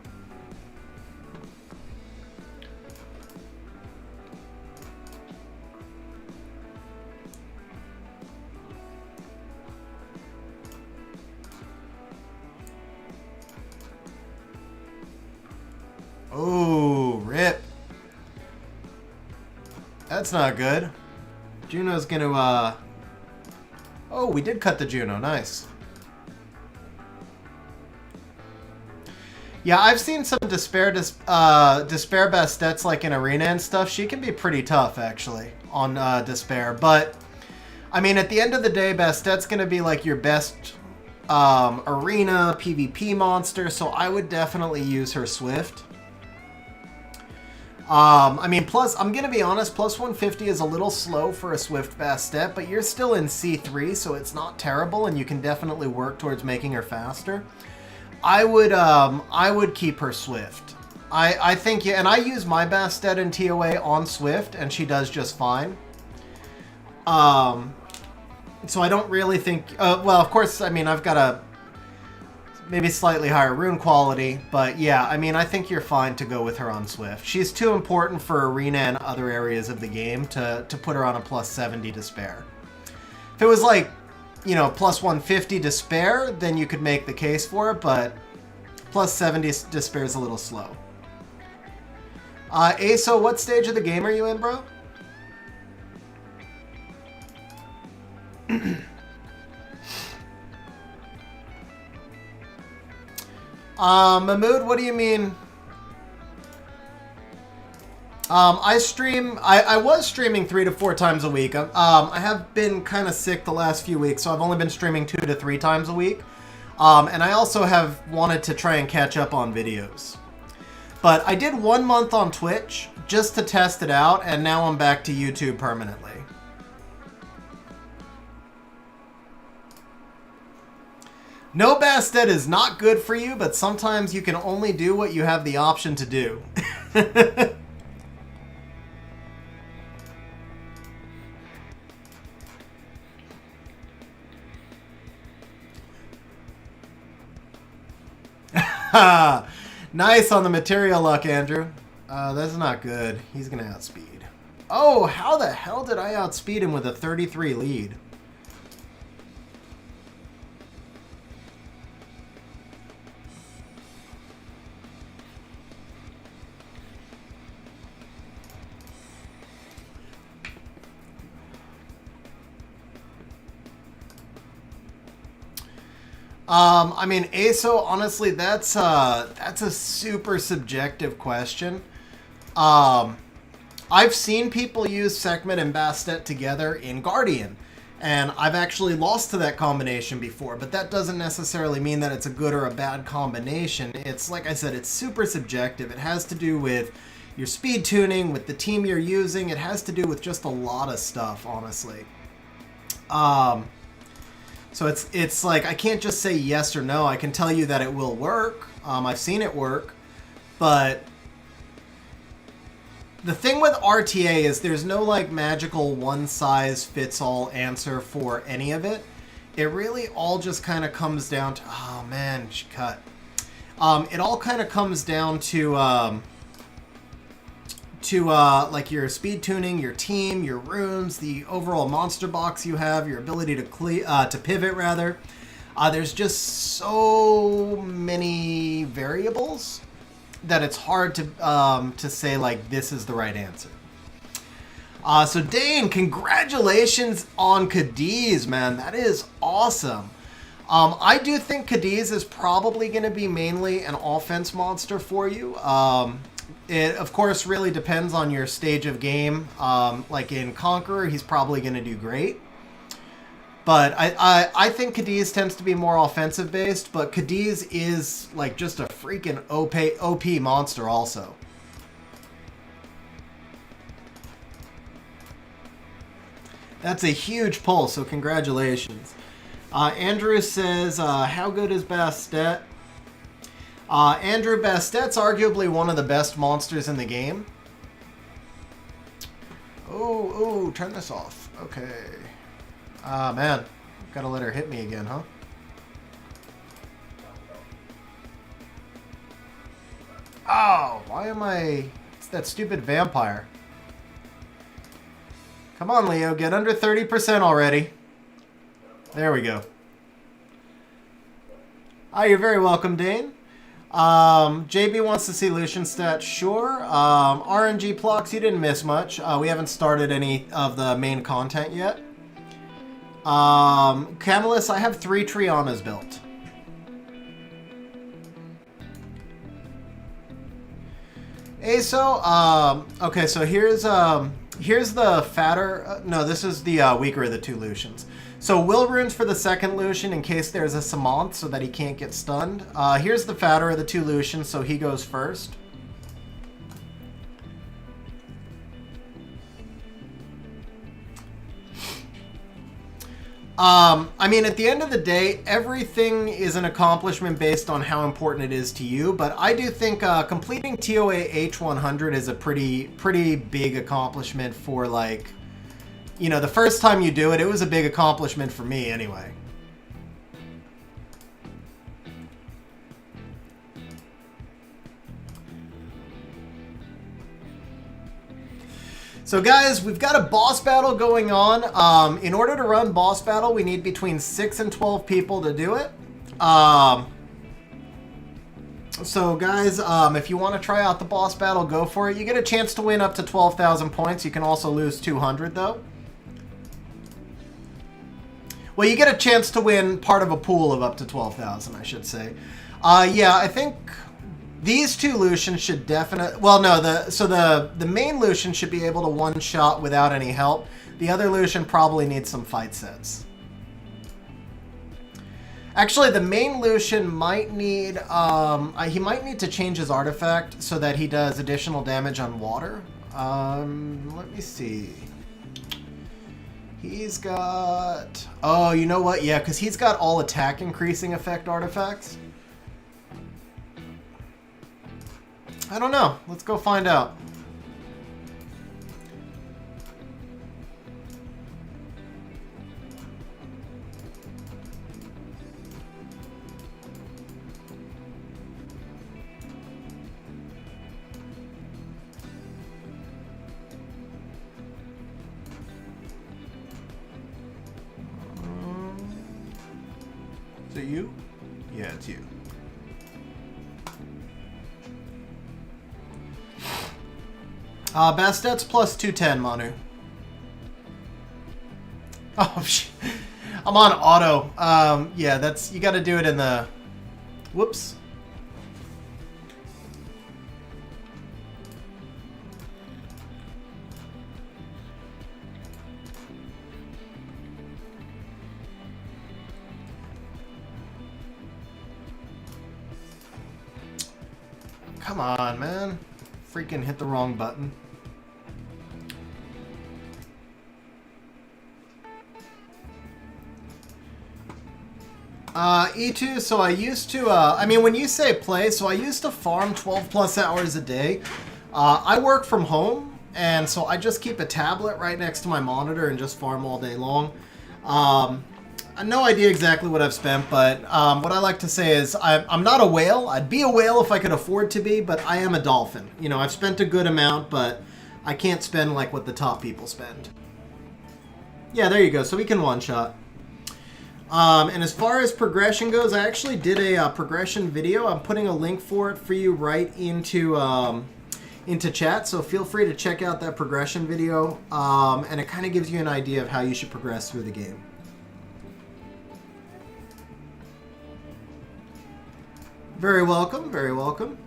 That's not good. Juno's gonna, Oh, we did cut the Juno. Nice. Yeah, I've seen some Despair Bastette's like in Arena and stuff. She can be pretty tough, actually, on Despair. But, I mean, at the end of the day, Bastette's going to be like your best Arena PvP monster, so I would definitely use her Swift. I mean, plus, I'm going to be honest, plus 150 is a little slow for a Swift Bastet, but you're still in C3, so it's not terrible, and you can definitely work towards making her faster. I would keep her Swift. I think, yeah, and I use my Bastet in TOA on Swift, and she does just fine. So I don't really think, well, of course, I mean, I've got a maybe slightly higher rune quality, but yeah, I mean, I think you're fine to go with her on Swift. She's too important for Arena and other areas of the game to put her on a plus 70 Despair. If it was like, you know, plus 150 Despair, then you could make the case for it, but plus 70 Despair is a little slow. Aso, what stage of the game are you in, bro? Mahmood, what do you mean? I was streaming 3 to 4 times a week. I have been kind of sick the last few weeks, so I've only been streaming 2 to 3 times a week. And I also have wanted to try and catch up on videos. But I did 1 month on Twitch just to test it out, and now I'm back to YouTube permanently. No Bastet is not good for you, but sometimes you can only do what you have the option to do. Nice on the material luck, Andrew. That's not good. He's going to outspeed. Oh, how the hell did I outspeed him with a 33 lead? I mean, Aso, honestly, that's a super subjective question. I've seen people use Sekhmet and Bastet together in Guardian, and I've actually lost to that combination before, but that doesn't necessarily mean that it's a good or a bad combination. It's, like I said, it's super subjective. It has to do with your speed tuning, with the team you're using. It has to do with just a lot of stuff, honestly. So it's like, I can't just say yes or no. I can tell you that it will work. I've seen it work. But the thing with RTA is there's no like magical one-size-fits-all answer for any of it. It really all just kind of comes down to, oh man, she cut. It all kind of comes down to like your speed tuning, your team, your runes, the overall monster box you have, your ability to pivot rather. There's just so many variables that it's hard to say like this is the right answer. So Dane, congratulations on Cadiz, man. That is awesome. I do think Cadiz is probably going to be mainly an offense monster for you. It, of course, really depends on your stage of game. Like in Conqueror, he's probably going to do great. But I think Cadiz tends to be more offensive-based, but Cadiz is like just a freaking OP monster also. That's a huge pull, so congratulations. Andrew says, how good is Bastet? Andrew, Bastet's arguably one of the best monsters in the game. Oh, turn this off. Okay. Man. Gotta let her hit me again, huh? Oh, why am I... It's that stupid vampire. Come on, Leo. Get under 30% already. There we go. You're very welcome, Dane. JB wants to see Lucian stats. Sure. RNG Plox, you didn't miss much. We haven't started any of the main content yet. Camelus, I have 3 Trianas built. ASO, okay, so here's the fatter, no, this is the weaker of the 2 Lucians. So will runes for the second Lucian in case there's a Samanth so that he can't get stunned. Here's the fatter of the 2 Lucians, so he goes first. I mean, at the end of the day, everything is an accomplishment based on how important it is to you, but I do think completing TOA H100 is a pretty big accomplishment for, like, you know, the first time you do it, it was a big accomplishment for me anyway. So guys, we've got a boss battle going on. In order to run boss battle, we need between 6 and 12 people to do it. So guys, if you want to try out the boss battle, go for it. You get a chance to win up to 12,000 points. You can also lose 200 though. Well, you get a chance to win part of a pool of up to 12,000, I should say. Yeah, I think these 2 Lucians should definitely... Well, no, the main Lucian should be able to one-shot without any help. The other Lucian probably needs some fight sets. Actually, the main Lucian might need... he might need to change his artifact so that he does additional damage on water. Let me see. He's got... Oh, you know what? Yeah, because he's got all attack increasing effect artifacts. I don't know. Let's go find out. Is it you? Yeah, it's you. Bastet's plus 210, Manu. Oh, I'm on auto. Yeah, that's... You gotta do it in the... Whoops. Come on, man. Freaking hit the wrong button. E2, so I used to, I mean, when you say play, so I used to farm 12 plus hours a day. I work from home, and so I just keep a tablet right next to my monitor and just farm all day long. No idea exactly what I've spent, but what I like to say is I'm not a whale. I'd be a whale if I could afford to be, but I am a dolphin. You know, I've spent a good amount, but I can't spend like what the top people spend. Yeah, there you go. So we can one-shot. And as far as progression goes, I actually did a progression video. I'm putting a link for it for you right into chat, so feel free to check out that progression video, and it kind of gives you an idea of how you should progress through the game. Very welcome, very welcome.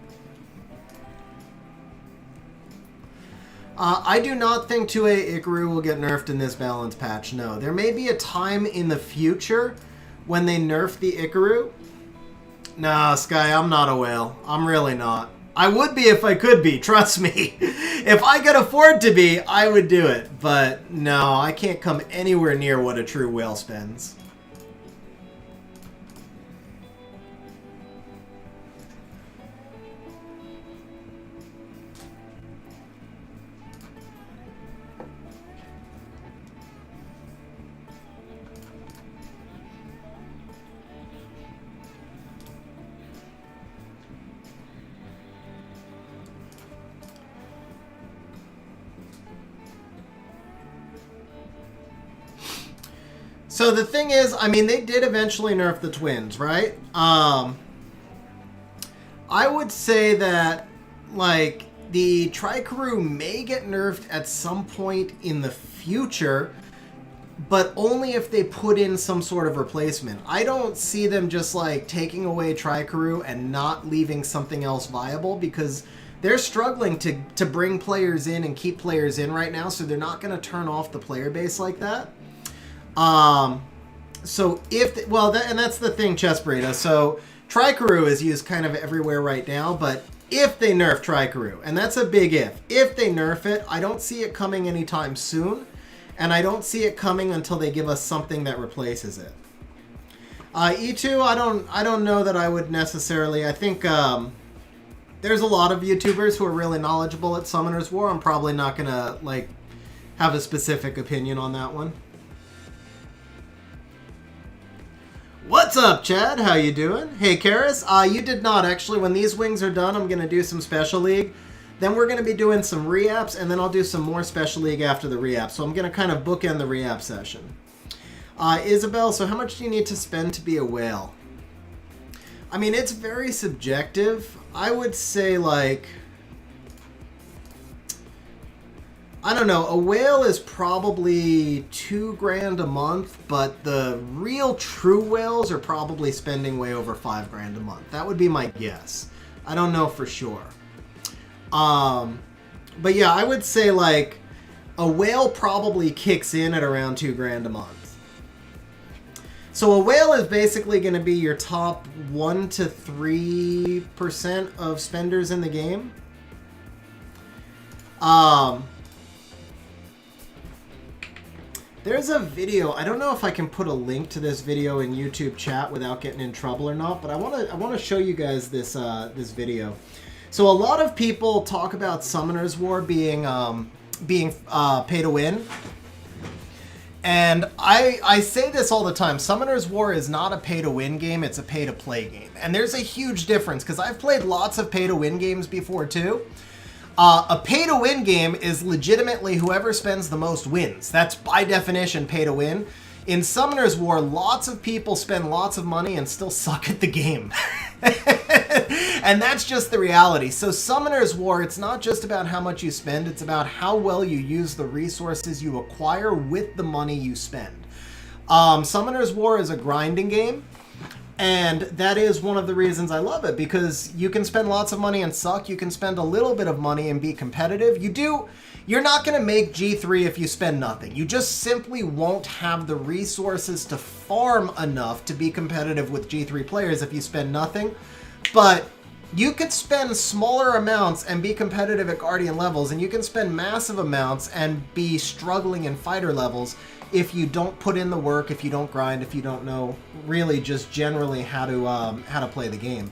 I do not think 2A Ikaru will get nerfed in this balance patch, no. There may be a time in the future when they nerf the Ikaru. Nah, Sky, I'm not a whale. I'm really not. I would be if I could be, trust me. If I could afford to be, I would do it. But no, I can't come anywhere near what a true whale spends. So the thing is, I mean, they did eventually nerf the twins, right? I would say that, like, the Tricrew may get nerfed at some point in the future, but only if they put in some sort of replacement. I don't see them just, like, taking away Tricrew and not leaving something else viable, because they're struggling to bring players in and keep players in right now, so they're not going to turn off the player base like that. So if... Well, and that's the thing, Chess Burrito. So Tricrew is used kind of everywhere right now, but if they nerf Tricrew, and that's a big if they nerf it, I don't see it coming anytime soon, and I don't see it coming until they give us something that replaces it. E2, I don't know that I would necessarily. I think there's a lot of YouTubers who are really knowledgeable at Summoner's War. I'm probably not gonna like have a specific opinion on that one. What's up, Chad? How you doing? Hey, Karis. You did not actually. When these wings are done, I'm gonna do some Special League. Then we're gonna be doing some re-apps, and then I'll do some more Special League after the re-app. So I'm gonna kind of bookend the re-app session. Isabel, so how much do you need to spend to be a whale? I mean, it's very subjective. I would say, like, I don't know, a whale is probably $2,000 a month, but the real true whales are probably spending way over $5,000 a month. That would be my guess. I don't know for sure. But yeah, I would say, like, a whale probably kicks in at around $2,000 a month. So a whale is basically going to be your top 1 to 3% of spenders in the game. There's a video. I don't know if I can put a link to this video in YouTube chat without getting in trouble or not, but I want to show you guys this this video. So a lot of people talk about Summoner's War being pay to win. And I say this all the time. Summoner's War is not a pay-to-win game, it's a pay-to-play game. And there's a huge difference, because I've played lots of pay-to-win games before, too. A pay-to-win game is legitimately whoever spends the most wins. That's, by definition, pay-to-win. In Summoner's War, lots of people spend lots of money and still suck at the game. And that's just the reality. So Summoner's War, it's not just about how much you spend, it's about how well you use the resources you acquire with the money you spend. Summoner's War is a grinding game, and that is one of the reasons I love it, because you can spend lots of money and suck, you can spend a little bit of money and be competitive. You're not going to make G3 if you spend nothing. You just simply won't have the resources to farm enough to be competitive with G3 players if you spend nothing. But you could spend smaller amounts and be competitive at Guardian levels, and you can spend massive amounts and be struggling in fighter levels if you don't put in the work, if you don't grind, if you don't know really just generally how to play the game.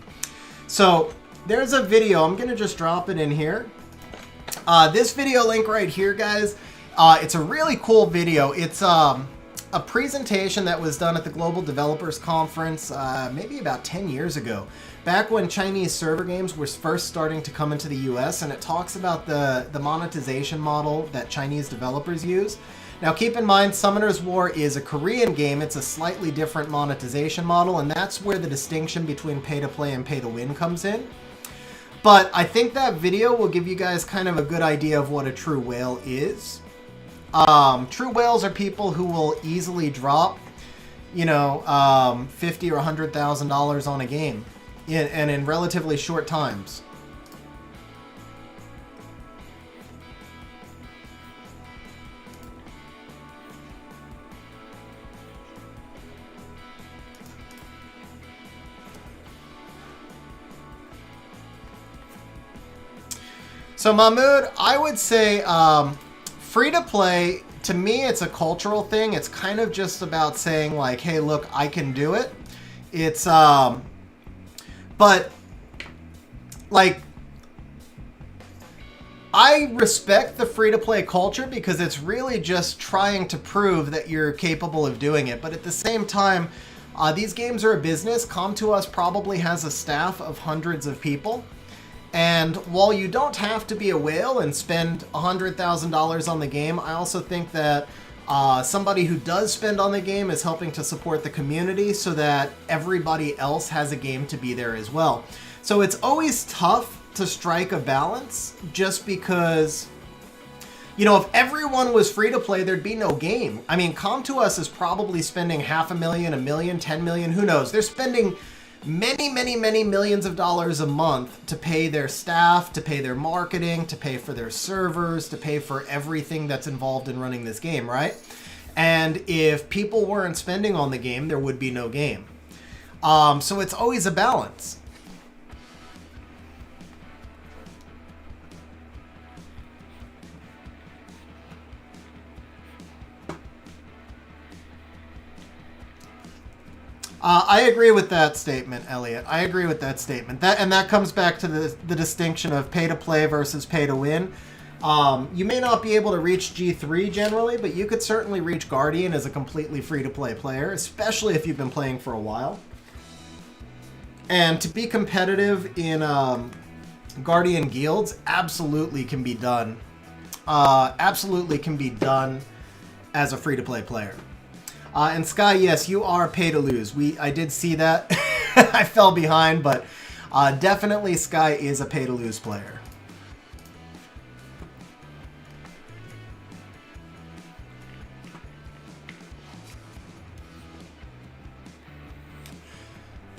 So there's a video. I'm going to just drop it in here. This video link right here, guys, it's a really cool video. It's a presentation that was done at the Global Developers Conference maybe about 10 years ago, back when Chinese server games were first starting to come into the US, and it talks about the monetization model that Chinese developers use. Now keep in mind, Summoner's War is a Korean game. It's a slightly different monetization model, and that's where the distinction between pay-to-play and pay-to-win comes in. But I think that video will give you guys kind of a good idea of what a true whale is. True whales are people who will easily drop, you know, $50,000 or $100,000 on a game, and in relatively short times. So Mahmood, I would say free-to-play, to me, it's a cultural thing. It's kind of just about saying, like, hey, look, I can do it. It's, but, like, I respect the free-to-play culture because it's really just trying to prove that you're capable of doing it. But at the same time, these games are a business. Come2Us probably has a staff of hundreds of people. And while you don't have to be a whale and spend $100,000 on the game, I also think that somebody who does spend on the game is helping to support the community so that everybody else has a game to be there as well. So it's always tough to strike a balance just because, you know, if everyone was free to play, there'd be no game. I mean, Com2Us is probably spending $500,000, $1 million, 10 million, who knows? They're spending many, many, many millions of dollars a month to pay their staff, to pay their marketing, to pay for their servers, to pay for everything that's involved in running this game, right? And if people weren't spending on the game, there would be no game. So it's always a balance. I agree with that statement, Elliot. I agree with that statement. That comes back to the distinction of pay to play versus pay to win. You may not be able to reach G3 generally, but you could certainly reach Guardian as a completely free-to-play player, especially if you've been playing for a while. And to be competitive in Guardian guilds absolutely can be done. Absolutely can be done as a free-to-play player. And Sky, yes, you are pay to lose. I did see that. I fell behind, but definitely Sky is a pay to lose player.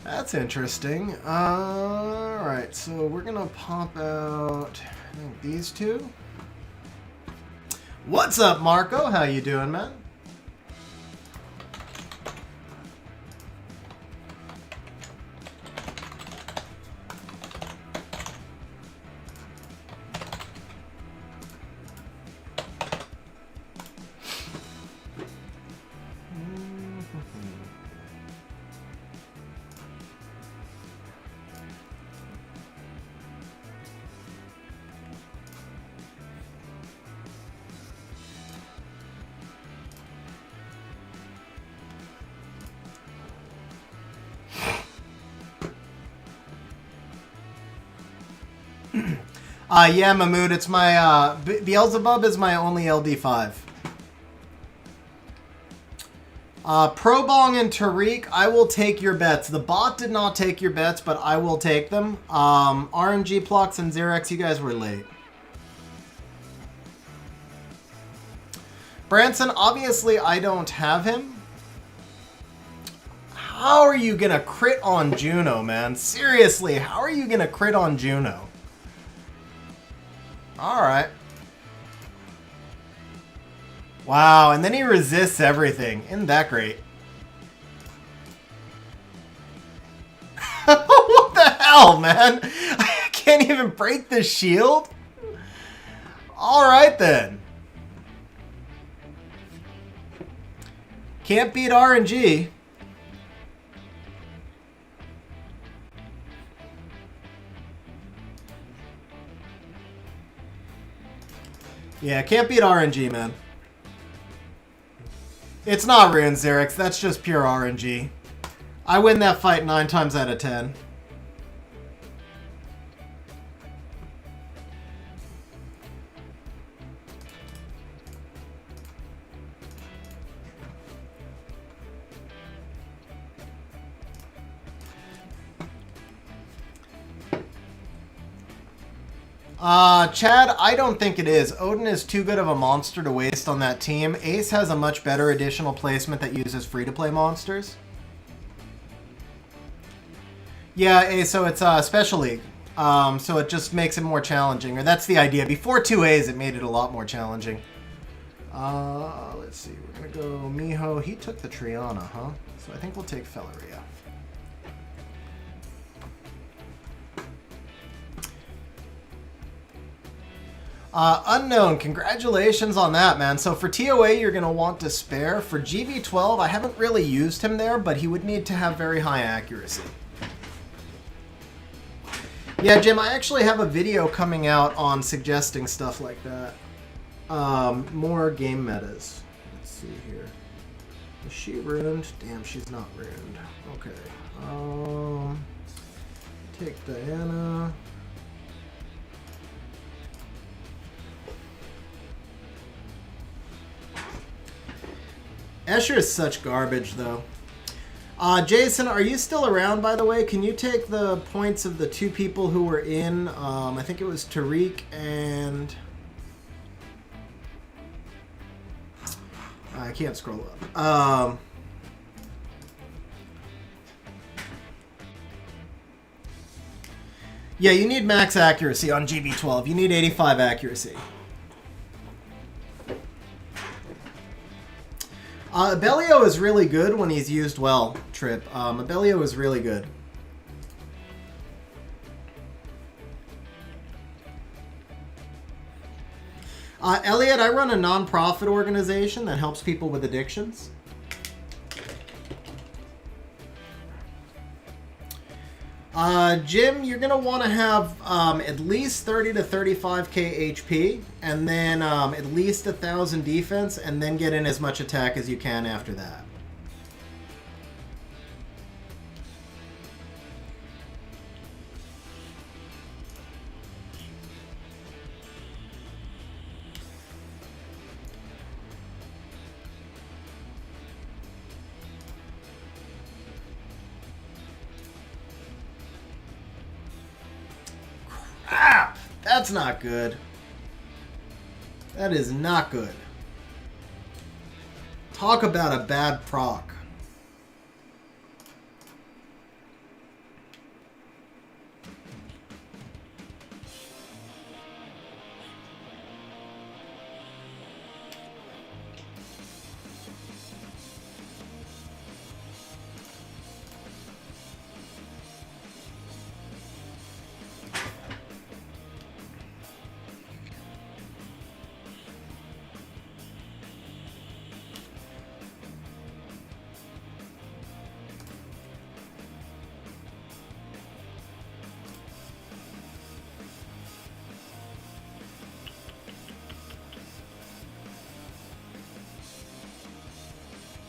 That's interesting. Alright, so we're gonna pop out, I think, these two. What's up, Marco? How you doing, man? Yeah, Mahmood, it's my, Beelzebub is my only LD5. Probong and Tariq, I will take your bets. The bot did not take your bets, but I will take them. RNG Plox and Xerex, you guys were late. Branson, obviously I don't have him. How are you gonna crit on Juno, man? Seriously, how are you gonna crit on Juno? Alright. Wow, and then he resists everything. Isn't that great? What the hell, man? I can't even break the shield? Alright then. Can't beat RNG. Yeah, can't beat RNG, man. It's not Rune, Xerex. That's just pure RNG. I win that fight 9 times out of 10. Chad, I don't think it is. Odin is too good of a monster to waste on that team. Ace has a much better additional placement that uses free-to-play monsters. Yeah, Ace, so it's Special League. So it just makes it more challenging. Or that's the idea. Before 2As, it made it a lot more challenging. Let's see. We're going to go Miho. He took the Triana, huh? So I think we'll take Felleria. Unknown, congratulations on that, man. So for TOA, you're going to want to spare. For GV12, I haven't really used him there, but he would need to have very high accuracy. Yeah, Jim, I actually have a video coming out on suggesting stuff like that. More game metas. Let's see here. Is she ruined? Damn, she's not ruined. Okay. Take Diana. Escher is such garbage, though. Jason, are you still around, by the way? Can you take the points of the two people who were in? I think it was Tariq and... I can't scroll up. Yeah, you need max accuracy on GB12. You need 85 accuracy. Abellio is really good when he's used well, Trip. Abellio is really good. Elliot, I run a non-profit organization that helps people with addictions. Jim, you're going to want to have at least 30 to 35k HP, and then at least 1,000 defense, and then get in as much attack as you can after that. That's not good. That is not good. Talk about a bad proc.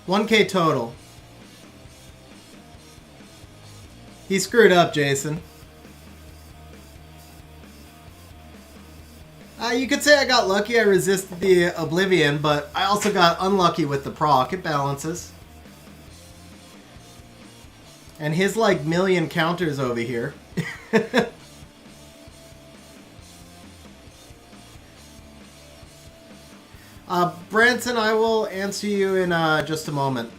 $1K total. He screwed up, Jason. You could say I got lucky, I resisted the Oblivion, but I also got unlucky with the proc. It balances. And his, like, million counters over here. Branson, I will answer you in just a moment.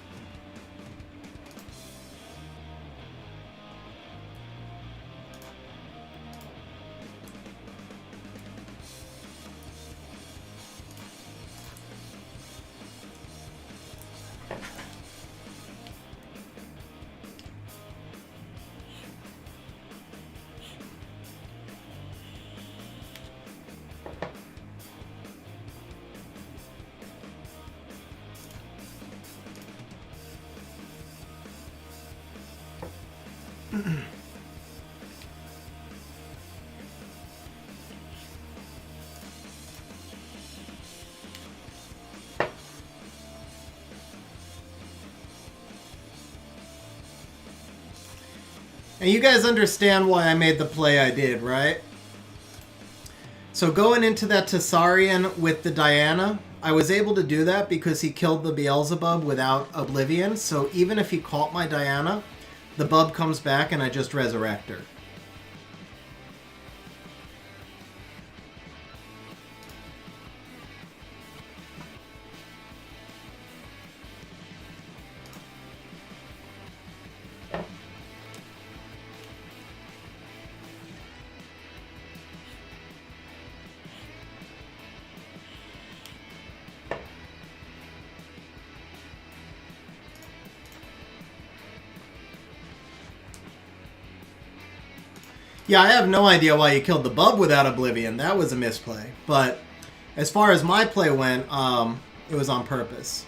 And you guys understand why I made the play I did, right? So going into that Tessarian with the Diana, I was able to do that because he killed the Beelzebub without Oblivion. So even if he caught my Diana, the bub comes back and I just resurrect her. Yeah, I have no idea why you killed the bub without Oblivion. That was a misplay. But as far as my play went, it was on purpose.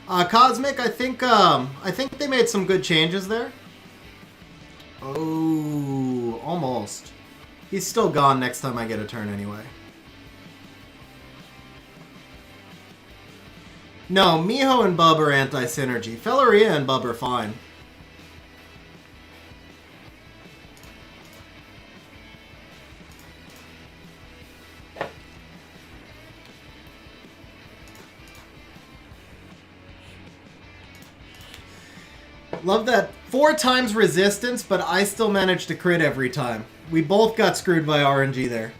Cosmic, I think they made some good changes there. Oh, almost. He's still gone next time I get a turn anyway. No, Miho and Bub are anti-synergy. Felleria and Bub are fine. Love that. 4 times resistance, but I still managed to crit every time. We both got screwed by RNG there.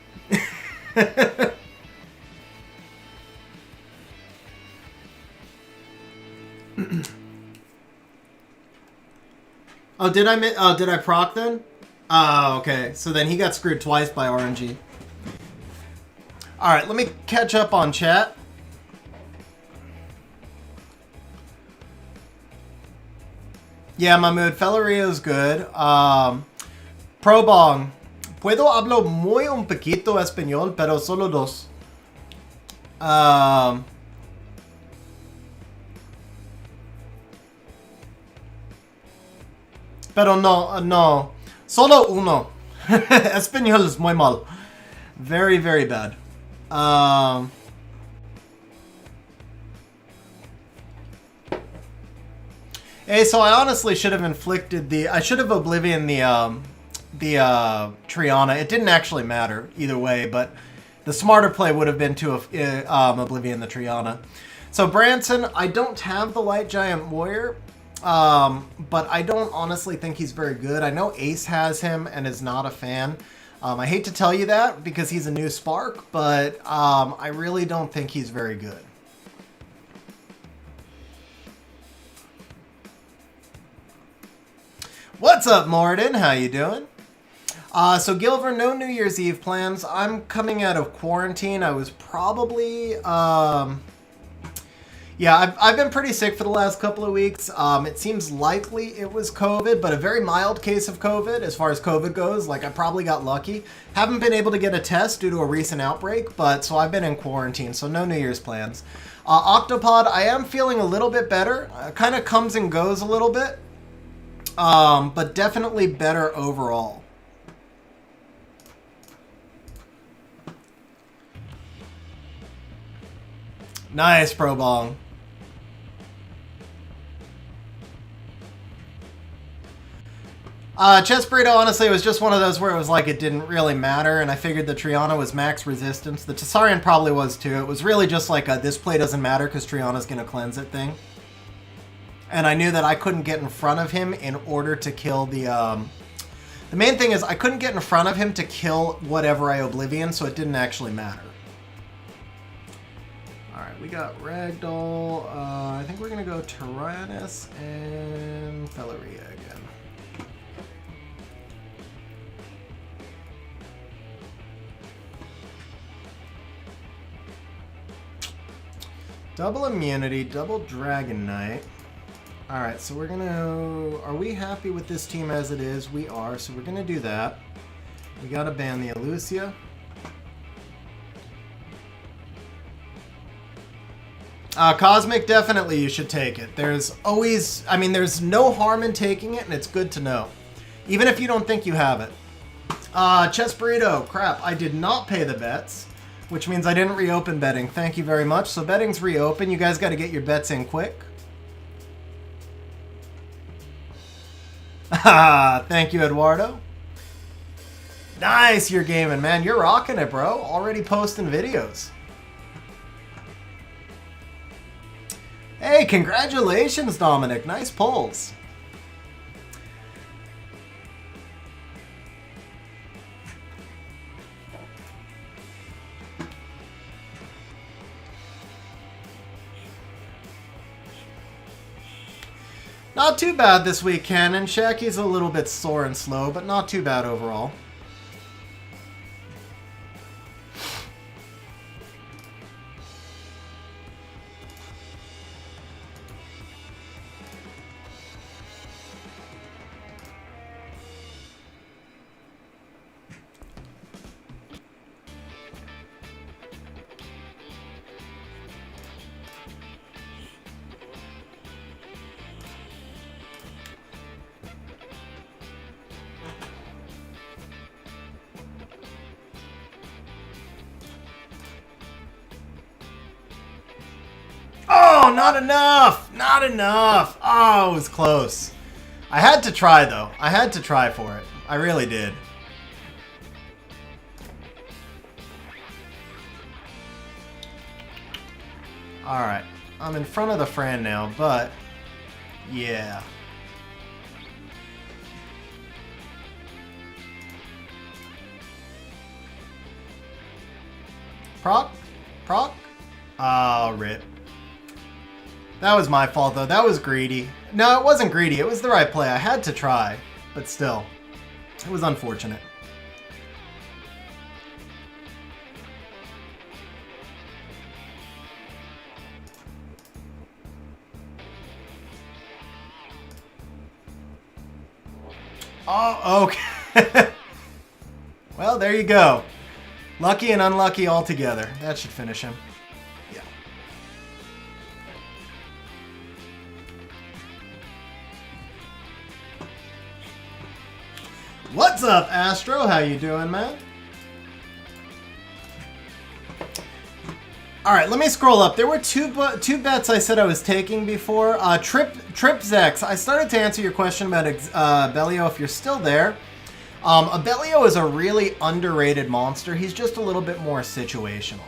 Oh, did I proc then? Oh, okay. So then he got screwed twice by RNG. Alright, let me catch up on chat. Yeah, Mahmood, Fellerio's good. Probong. Puedo hablo muy un poquito español, pero solo dos. Pero no. Solo uno. Español es muy mal. Very, very bad. Hey, so I honestly should have inflicted I should have Oblivion the Triana. It didn't actually matter either way, but the smarter play would have been to Oblivion the Triana. So Branson, I don't have the Light Giant Warrior, but I don't honestly think he's very good. I know Ace has him and is not a fan. I hate to tell you that because he's a new Spark, but I really don't think he's very good. What's up, Morden? How you doing? So Gilver, no New Year's Eve plans. I'm coming out of quarantine. I was probably, yeah, I've been pretty sick for the last couple of weeks. It seems likely it was COVID, but a very mild case of COVID as far as COVID goes. Like, I probably got lucky. Haven't been able to get a test due to a recent outbreak, but so I've been in quarantine, so no New Year's plans. Octopod, I am feeling a little bit better. Kind of comes and goes a little bit, but definitely better overall. Nice, Probong. Chess Burrito, honestly, it was just one of those where it was like it didn't really matter, and I figured the Triana was max resistance. The Tessarian probably was too. It was really just like a this play doesn't matter because Triana's going to cleanse it thing. And I knew that I couldn't get in front of him in order to kill the... The main thing is I couldn't get in front of him to kill whatever I Oblivion, so it didn't actually matter. Alright, we got Ragdoll. I think we're going to go Tyrannus and Felleria again. Double immunity, double Dragon Knight. Alright, so we're gonna... Are we happy with this team as it is? We are, so we're gonna do that. We gotta ban the Elucia. Cosmic, definitely you should take it. There's always... I mean, there's no harm in taking it, and it's good to know. Even if you don't think you have it. Chess Burrito, crap, I did not pay the bets. Which means I didn't reopen betting. Thank you very much. So betting's reopen. You guys got to get your bets in quick. Thank you, Eduardo. Nice, you're gaming, man. You're rocking it, bro. Already posting videos. Hey, congratulations, Dominic. Nice polls. Not too bad this week, Cannon. Shacky's a little bit sore and slow, but not too bad overall. Oh, not enough! Not enough! Oh, it was close. I had to try, though. I had to try for it. I really did. Alright. I'm in front of the Fran now, but... Yeah. Proc? Proc? Oh, rip. That was my fault, though. That was greedy. No, it wasn't greedy. It was the right play. I had to try. But still, it was unfortunate. Oh, okay. Well, there you go. Lucky and unlucky all together. That should finish him. Yeah. What's up, Astro? How you doing, man? All right, let me scroll up. There were two bets I said I was taking before. Trip Zex, I started to answer your question about Abellio if you're still there. Abellio is a really underrated monster. He's just a little bit more situational.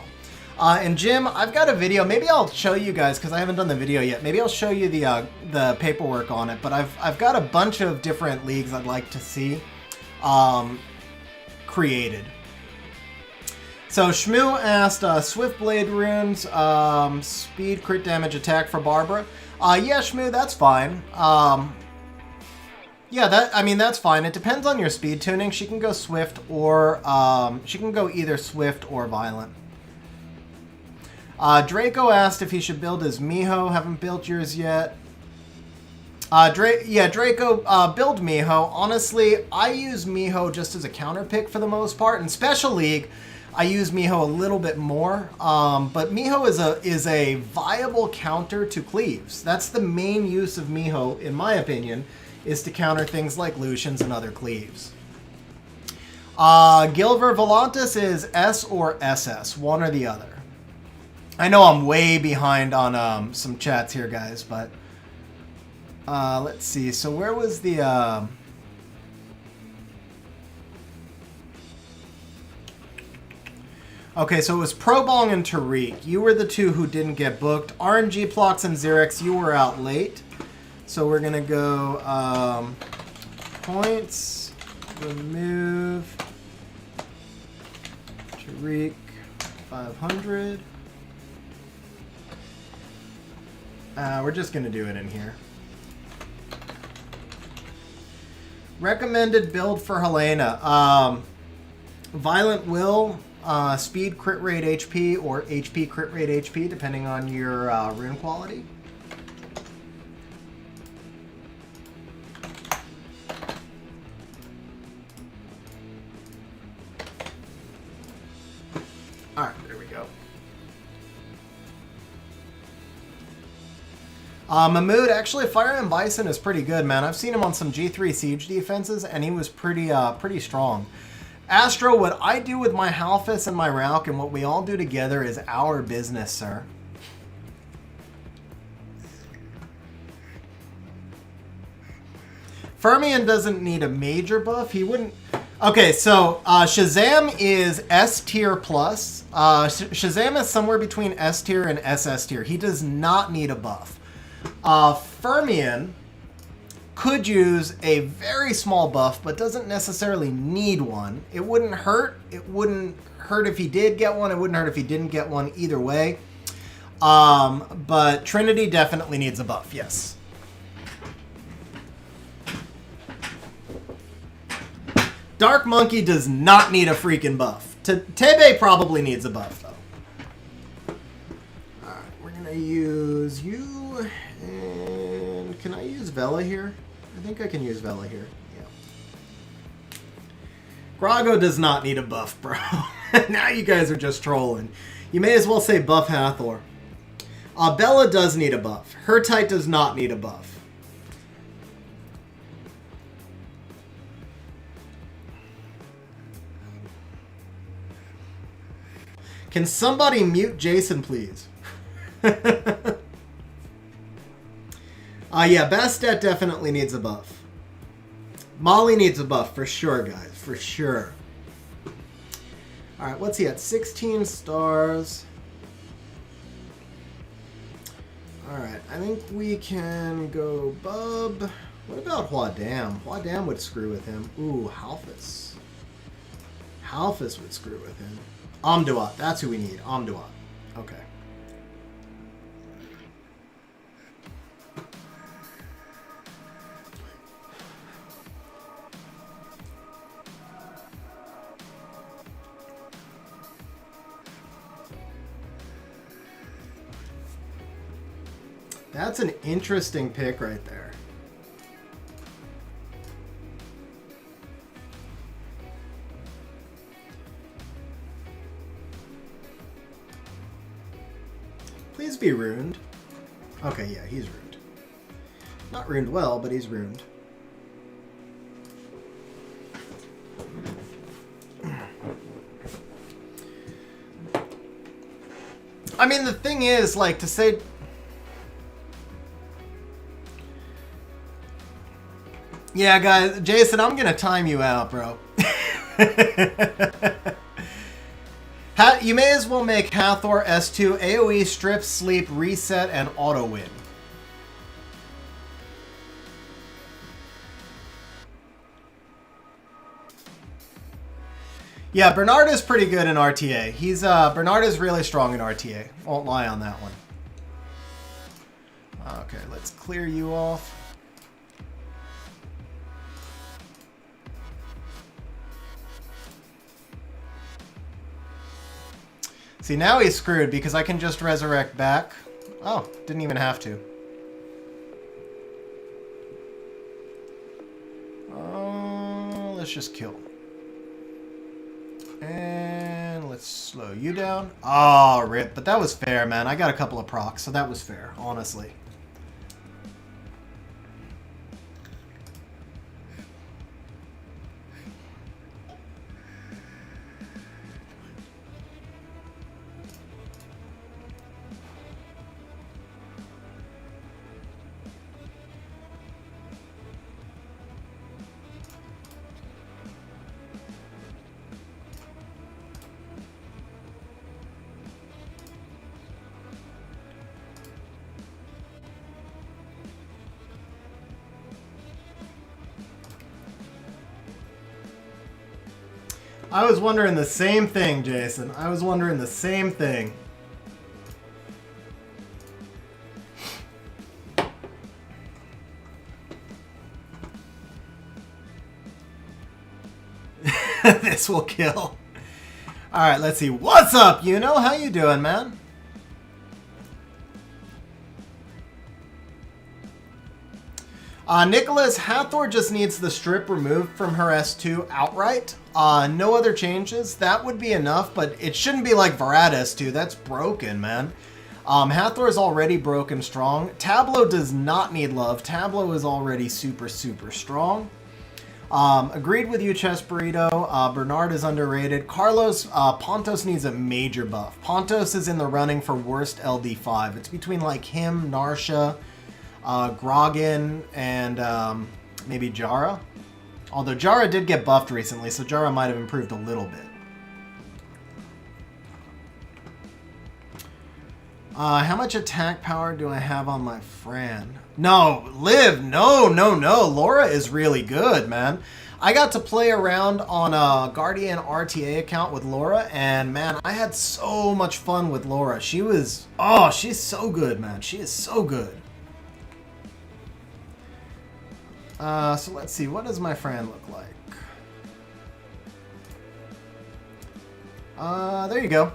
And Jim, I've got a video. Maybe I'll show you guys because I haven't done the video yet. Maybe I'll show you the paperwork on it. But I've got a bunch of different leagues I'd like to see created. So Shmoo asked Swift Blade runes, speed, crit damage, attack for Barbara. Yeah, Shmoo, that's fine. Yeah, that's fine. It depends on your speed tuning. She can go Swift or she can go either Swift or Violent. Draco asked if he should build his Miho. Haven't built yours yet. Draco, build Miho. Honestly, I use Miho just as a counter pick for the most part. In Special League, I use Miho a little bit more, but Miho is a viable counter to Cleaves. That's the main use of Miho, in my opinion, is to counter things like Lucians and other Cleaves. Gilver Volantis is S or SS, one or the other. I know I'm way behind on some chats here, guys, but let's see. So where was the... Okay, so it was Probong and Tariq. You were the two who didn't get booked. RNG, Plox, and Xerix, you were out late. So we're going to go points, remove, Tariq, 500. We're just going to do it in here. Recommended build for Helena. Violent Will, speed crit rate HP, or HP crit rate HP, depending on your rune quality. Alright, there we go. Mahmood, actually, Fire and Bison is pretty good, man. I've seen him on some G3 Siege defenses, and he was pretty strong. Astro, what I do with my Halfus and my Rauk and what we all do together is our business, sir. Fermion doesn't need a major buff. He wouldn't... Okay, so Shazam is S tier plus. Shazam is somewhere between S tier and SS tier. He does not need a buff. Fermion could use a very small buff, but doesn't necessarily need one. It wouldn't hurt. It wouldn't hurt if he did get one. It wouldn't hurt if he didn't get one either way. But Trinity definitely needs a buff, yes. Dark Monkey does not need a freaking buff. Tebe probably needs a buff, though. Alright, we're going to use you. And can I use Vela here? I think I can use Vela here. Yeah. Grago does not need a buff, bro. Now you guys are just trolling. You may as well say buff Hathor. Bella does need a buff. Hertite does not need a buff. Can somebody mute Jason, please? Yeah, Bastet definitely needs a buff. Molly needs a buff, for sure, guys. For sure. Alright, what's he at? 16 stars. Alright, I think we can go Bub. What about Huadam? Huadam would screw with him. Ooh, Halfus. Halfus would screw with him. Amduat, that's who we need. Amduat. Okay. That's an interesting pick right there. Please be ruined. Okay, yeah, he's ruined. Not ruined well, but he's ruined. I mean, the thing is, like, to say... Yeah, guys, Jason, I'm gonna time you out, bro. You may as well make Hathor S2 AoE, strip, sleep, reset, and auto win. Yeah, Bernard is pretty good in RTA. Bernard is really strong in RTA. Won't lie on that one. Okay, let's clear you off. See, now he's screwed because I can just resurrect back. Oh, didn't even have to. Let's just kill. And let's slow you down. Oh, rip. But that was fair, man. I got a couple of procs, so that was fair, honestly. I was wondering the same thing, Jason. I was wondering the same thing. This will kill. Alright, let's see. What's up, you know? How you doing, man? Nicholas, Hathor just needs the strip removed from her S2 outright. No other changes. That would be enough, but it shouldn't be like Varad S2. That's broken, man. Hathor is already broken strong. Tableau does not need love. Tableau is already super, super strong. Agreed with you, Chess Burrito. Bernard is underrated. Carlos, Pontos needs a major buff. Pontos is in the running for worst LD5. It's between like him, Narsha, Grogan, and maybe Jara. Although Jara did get buffed recently, so Jara might have improved a little bit. How much attack power do I have on my Fran? No, Liv, no. Laura is really good, man. I got to play around on a Guardian RTA account with Laura, and man, I had so much fun with Laura. She's so good, man. She is so good. So let's see, what does my Fran look like? There you go.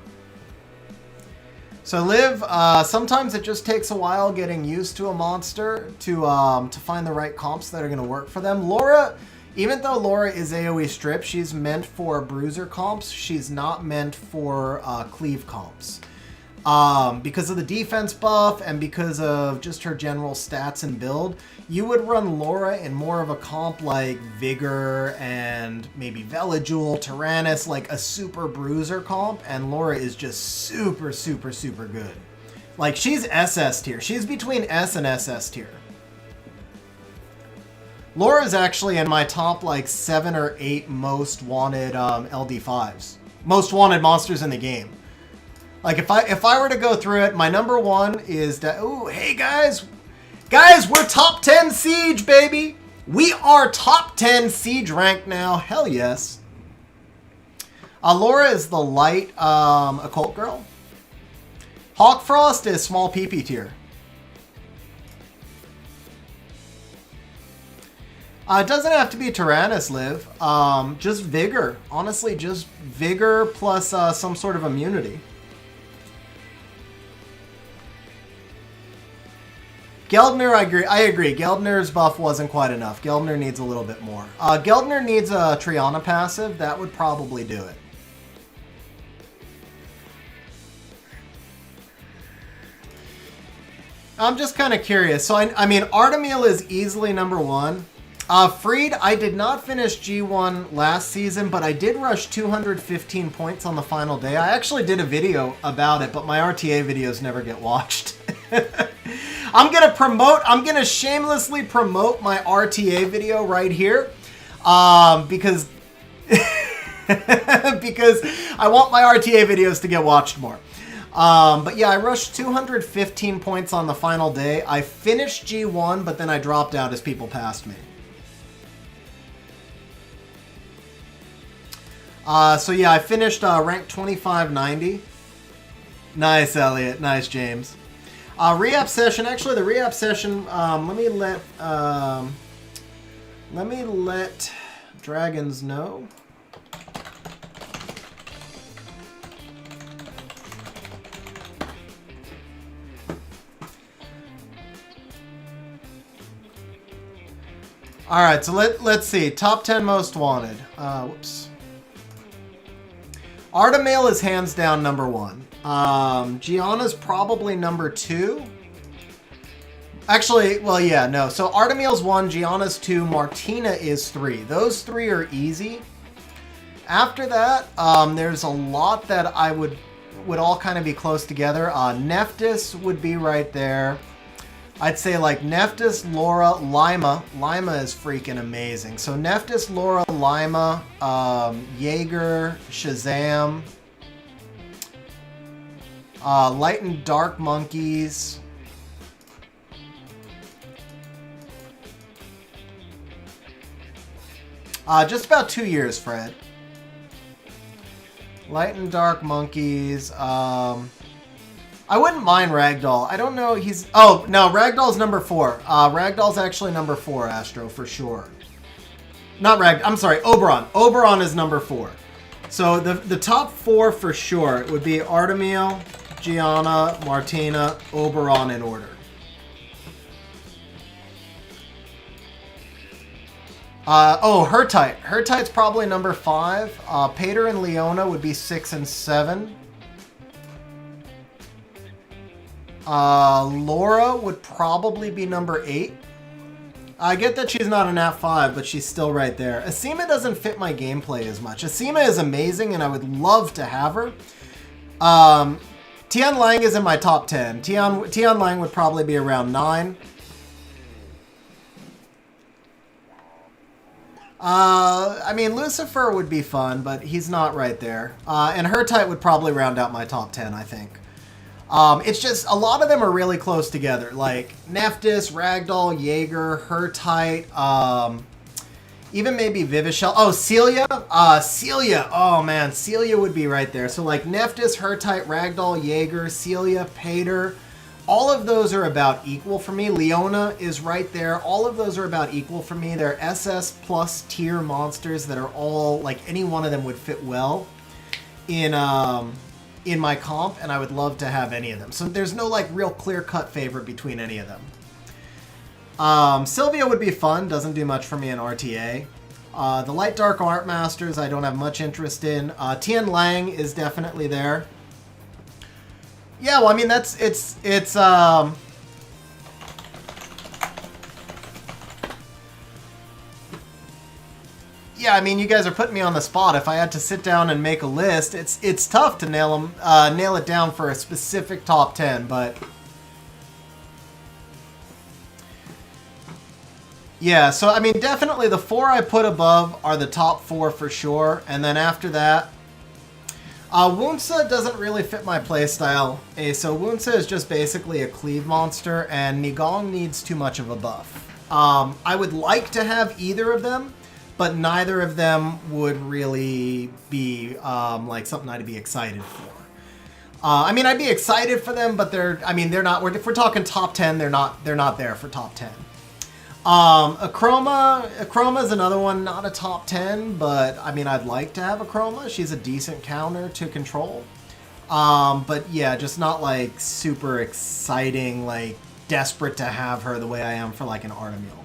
So Liv, sometimes it just takes a while getting used to a monster to find the right comps that are going to work for them. Laura, even though Laura is AoE strip, she's meant for bruiser comps. She's not meant for cleave comps. Because of the defense buff and because of just her general stats and build, you would run Laura in more of a comp like Vigor and maybe Velijule, Tyrannus, like a super bruiser comp, and Laura is just super, super, super good. Like, she's SS tier. She's between S and SS tier. Laura's actually in my top like 7 or 8 most wanted LD5s. Most wanted monsters in the game. Like, if I were to go through it, my number one is that. Ooh, hey guys, we're top 10 siege, baby. We are top 10 siege rank now. Hell yes. Laura is the light occult girl. Hawkfrost is small PP tier. It doesn't have to be Tyrannus, Liv. Just Vigor. Honestly, just Vigor plus some sort of immunity. Geldner, I agree. Geldner's buff wasn't quite enough. Geldner needs a little bit more. Geldner needs a Triana passive. That would probably do it. I'm just kind of curious. So, I mean, Artemil is easily number one. Freed, I did not finish G1 last season, but I did rush 215 points on the final day. I actually did a video about it, but my RTA videos never get watched. I'm going to shamelessly promote my RTA video right here, because, because I want my RTA videos to get watched more. But yeah, I rushed 215 points on the final day. I finished G1, but then I dropped out as people passed me. So yeah, I finished rank 2590. Nice, Elliot. Nice, James. Re-up session. Actually, the re-up session. Let me let Dragons know. All right, so let's see. Top 10 most wanted. Whoops. Artemil is hands down number one. Gianna's probably number two. Actually, well, yeah, no. So Artemil's one, Gianna's two, Martina is three. Those three are easy. After that, there's a lot that I would all kind of be close together. Nephthys would be right there. I'd say like Nephthys, Laura, Lima. Lima is freaking amazing. So Nephthys, Laura, Lima, Jaeger, Shazam, Light and Dark Monkeys. Just about 2 years, Fred. Light and Dark Monkeys. I wouldn't mind Ragdoll. I don't know. He's... Oh, no. Ragdoll's number 4. Ragdoll's actually number 4, Astro, for sure. Not Rag... I'm sorry. Oberon. Oberon is number 4. So the top 4 for sure would be Artemil, Gianna, Martina, Oberon in order. Hertite. Hertite's probably number 5. Pater and Leona would be 6 and 7. Laura would probably be number 8. I get that she's not an Nat 5, but she's still right there. Asima doesn't fit my gameplay as much. Asima is amazing, and I would love to have her. Tian Lang is in my top 10. Tian Lang would probably be around 9. I mean, Lucifer would be fun, but he's not right there. And Hertite would probably round out my top 10, I think. It's just, a lot of them are really close together. Like, Nephthys, Ragdoll, Jaeger, Hertite, even maybe Vivishel. Oh, Celia? Celia. Oh, man. Celia would be right there. So, like, Nephthys, Hertite, Ragdoll, Jaeger, Celia, Pater. All of those are about equal for me. Leona is right there. All of those are about equal for me. They're SS plus tier monsters that are all, like, any one of them would fit well in my comp, and I would love to have any of them. So there's no, like, real clear-cut favorite between any of them. Sylvia would be fun. Doesn't do much for me in RTA. The Light Dark Art Masters I don't have much interest in. Tian Lang is definitely there. Yeah, well, I mean, yeah, I mean, you guys are putting me on the spot. If I had to sit down and make a list, it's tough to nail it down for a specific top 10, but yeah, so I mean, definitely the 4 I put above are the top 4 for sure, and then after that, Wunsa doesn't really fit my playstyle. So Wunsa is just basically a cleave monster, and Nigong needs too much of a buff. I would like to have either of them, but neither of them would really be like something I'd be excited for. I mean, I'd be excited for them, but they're not. If we're talking top 10, they're not there for top 10. Achroma is another one, not a top 10, but I mean, I'd like to have Achroma. She's a decent counter to control. But yeah, just not like super exciting, like desperate to have her the way I am for like an Artemil.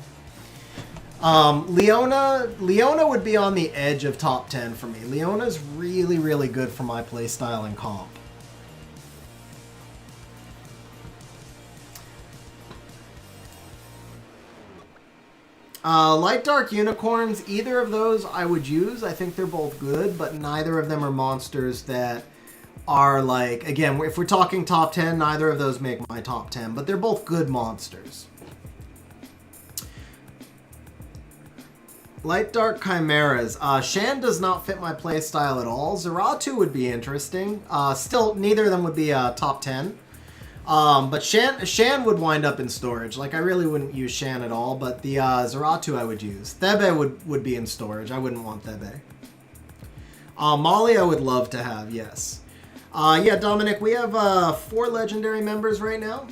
Leona would be on the edge of top 10 for me. Leona's really, really good for my playstyle and comp. Light Dark Unicorns, either of those I would use. I think they're both good, but neither of them are monsters that are like, again, if we're talking top 10, neither of those make my top 10, but they're both good monsters. Light Dark Chimeras. Shan does not fit my playstyle at all. Xeratu would be interesting. Still, neither of them would be top 10. But Shan would wind up in storage. Like, I really wouldn't use Shan at all, but the Xeratu I would use. Thebe would be in storage. I wouldn't want Thebe. Molly I would love to have, yes. Yeah, Dominic, we have 4 legendary members right now.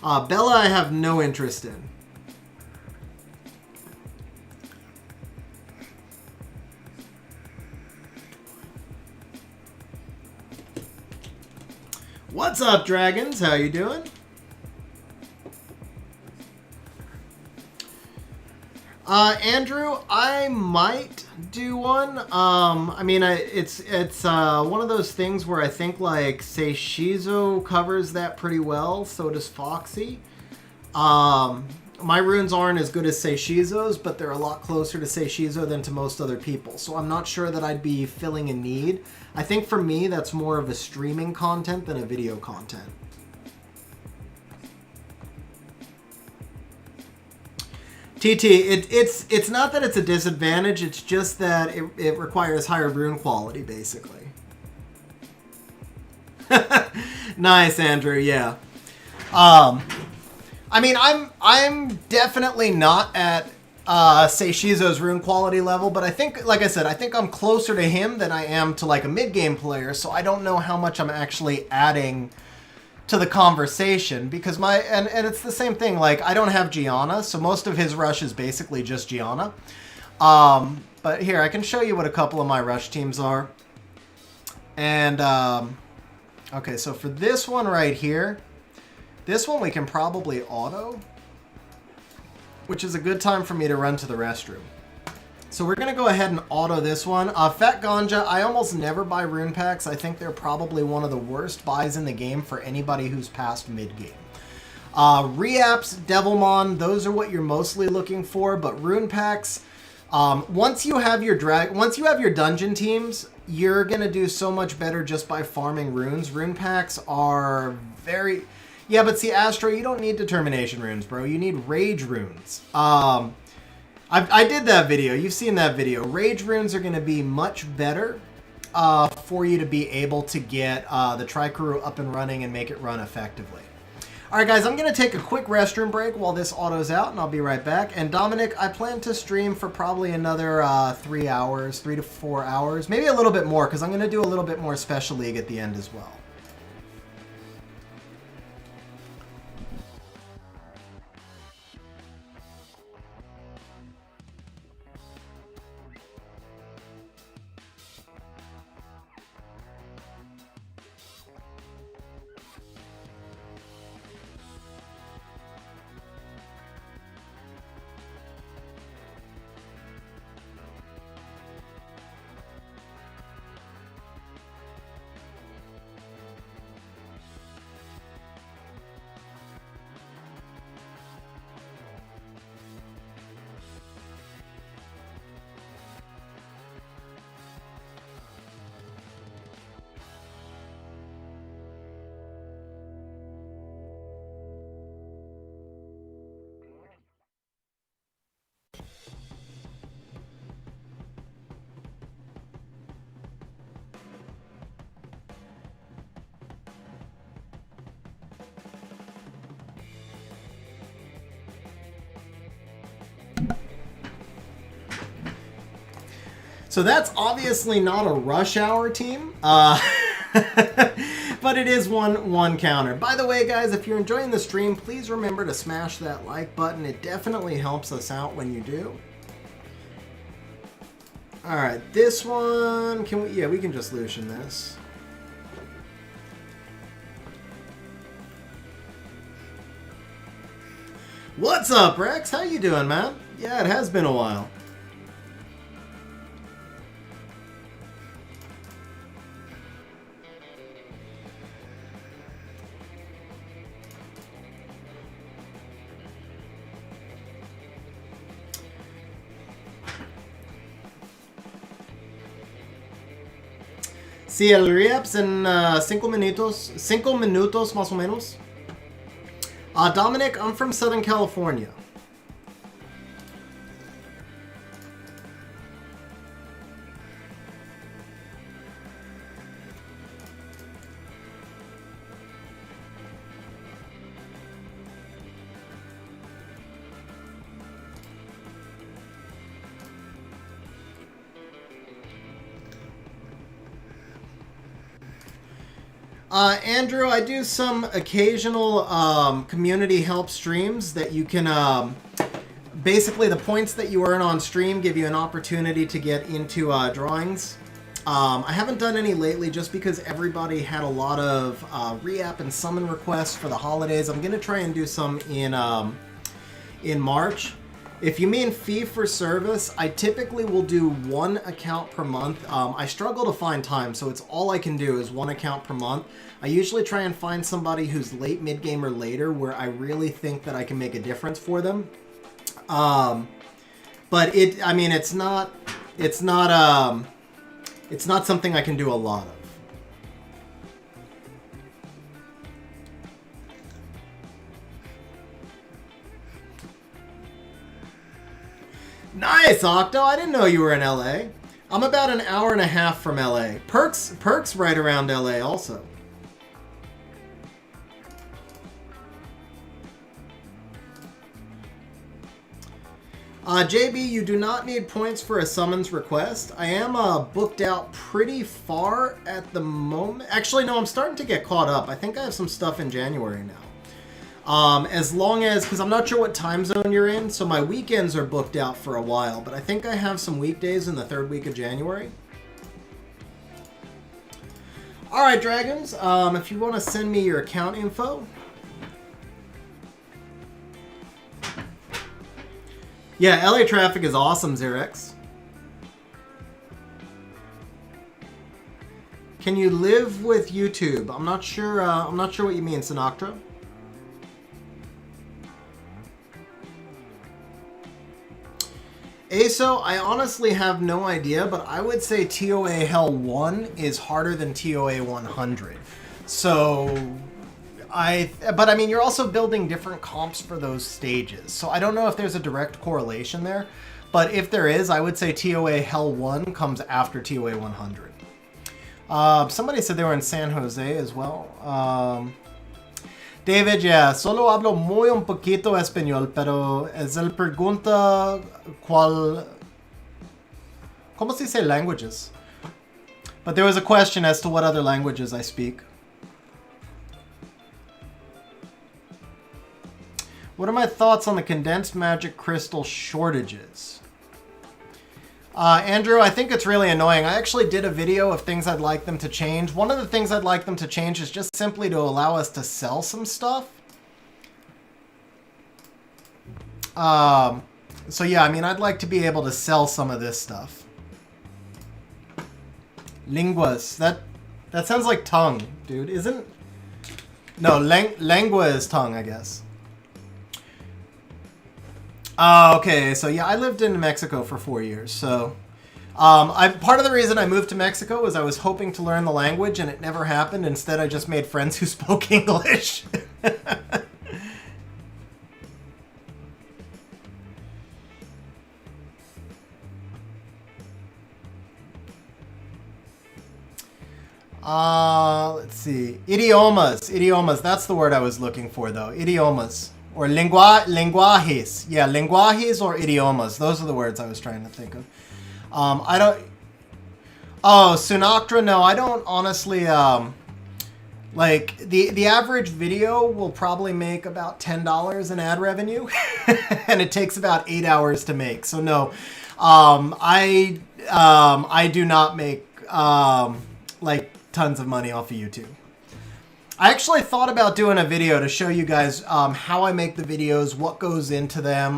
Bella I have no interest in. What's up, dragons? How you doing? Andrew, I might do one. I mean, it's one of those things where I think like Seishizo covers that pretty well. So does Foxy. My runes aren't as good as Seishizo's, but they're a lot closer to Seishizo than to most other people. So I'm not sure that I'd be filling a need. I think for me, that's more of a streaming content than a video content. TT, it's not that it's a disadvantage, it's just that it requires higher rune quality, basically. Nice, Andrew, yeah. I mean, I'm definitely not at Seishizo's rune quality level, but I think, like I said, I think I'm closer to him than I am to like a mid-game player, so I don't know how much I'm actually adding to the conversation, because and it's the same thing, like I don't have Gianna, so most of his rush is basically just Gianna. But here, I can show you what a couple of my rush teams are. And okay, so for this one right here, this one we can probably auto, which is a good time for me to run to the restroom. So we're going to go ahead and auto this one. Fat Ganja, I almost never buy rune packs. I think they're probably one of the worst buys in the game for anybody who's past mid-game. Reaps, Devilmon, those are what you're mostly looking for, but rune packs, once you have your dungeon teams, you're going to do so much better just by farming runes. Rune packs are very... Yeah, but see, Astro, you don't need determination runes, bro. You need rage runes. I did that video. You've seen that video. Rage runes are going to be much better for you to be able to get the Tricuru up and running and make it run effectively. All right, guys, I'm going to take a quick restroom break while this auto's out, and I'll be right back. And Dominic, I plan to stream for probably another 3 hours, 3 to 4 hours, maybe a little bit more, because I'm going to do a little bit more Special League at the end as well. So that's obviously not a rush hour team, but it is one counter. By the way, guys, if you're enjoying the stream, please remember to smash that like button. It definitely helps us out when you do. All right, this one, can we? Yeah, we can just Lucian this. What's up, Rex? How you doing, man? Yeah, it has been a while. Sí, el reaps en 5 minutos. 5 minutos más o menos. Dominic, I'm from Southern California. Andrew, I do some occasional community help streams that you can... basically, the points that you earn on stream give you an opportunity to get into drawings. I haven't done any lately just because everybody had a lot of re-app and summon requests for the holidays. I'm going to try and do some in March. If you mean fee for service, I typically will do 1 account per month. I struggle to find time, so it's all I can do is 1 account per month. I usually try and find somebody who's late, mid-game, or later where I really think that I can make a difference for them. But I mean, it's not something I can do a lot of. Nice, Octo. I didn't know you were in LA. I'm about an hour and a half from LA. Perk's right around LA also. JB, you do not need points for a summons request. I am booked out pretty far at the moment. Actually, no, I'm starting to get caught up. I think I have some stuff in January now. As long as, because I'm not sure what time zone you're in, so my weekends are booked out for a while, but I think I have some weekdays in the 3rd week of January. Alright, Dragons, if you want to send me your account info. Yeah, LA traffic is awesome, Xerex. Can you live with YouTube? I'm not sure what you mean, Sinatra. ASO, I honestly have no idea, but I would say TOA Hell 1 is harder than TOA 100. So, but I mean, you're also building different comps for those stages. So I don't know if there's a direct correlation there, but if there is, I would say TOA Hell 1 comes after TOA 100. Somebody said they were in San Jose as well. David, yeah, solo hablo muy un poquito español, pero es el pregunta cuál... ¿Cómo se dice languages? But there was a question as to what other languages I speak. What are my thoughts on the condensed magic crystal shortages? Andrew, I think it's really annoying. I actually did a video of things I'd like them to change. One of the things I'd like them to change is just simply to allow us to sell some stuff. So yeah, I mean, I'd like to be able to sell some of this stuff. Linguas. That sounds like tongue, dude. Isn't... No, lengua is tongue, I guess. Okay, so yeah, I lived in Mexico for 4 years, so part of the reason I moved to Mexico was I was hoping to learn the language, and it never happened. Instead, I just made friends who spoke English. Let's see. Idiomas. That's the word I was looking for, though. Idiomas. Or lenguajes. Yeah, lenguajes or idiomas. Those are the words I was trying to think of. I don't... Oh, Sinatra, no, I don't honestly, like, the average video will probably make about $10 in ad revenue, and it takes about 8 hours to make. So no, I do not make, like, tons of money off of YouTube. I actually thought about doing a video to show you guys how I make the videos, what goes into them,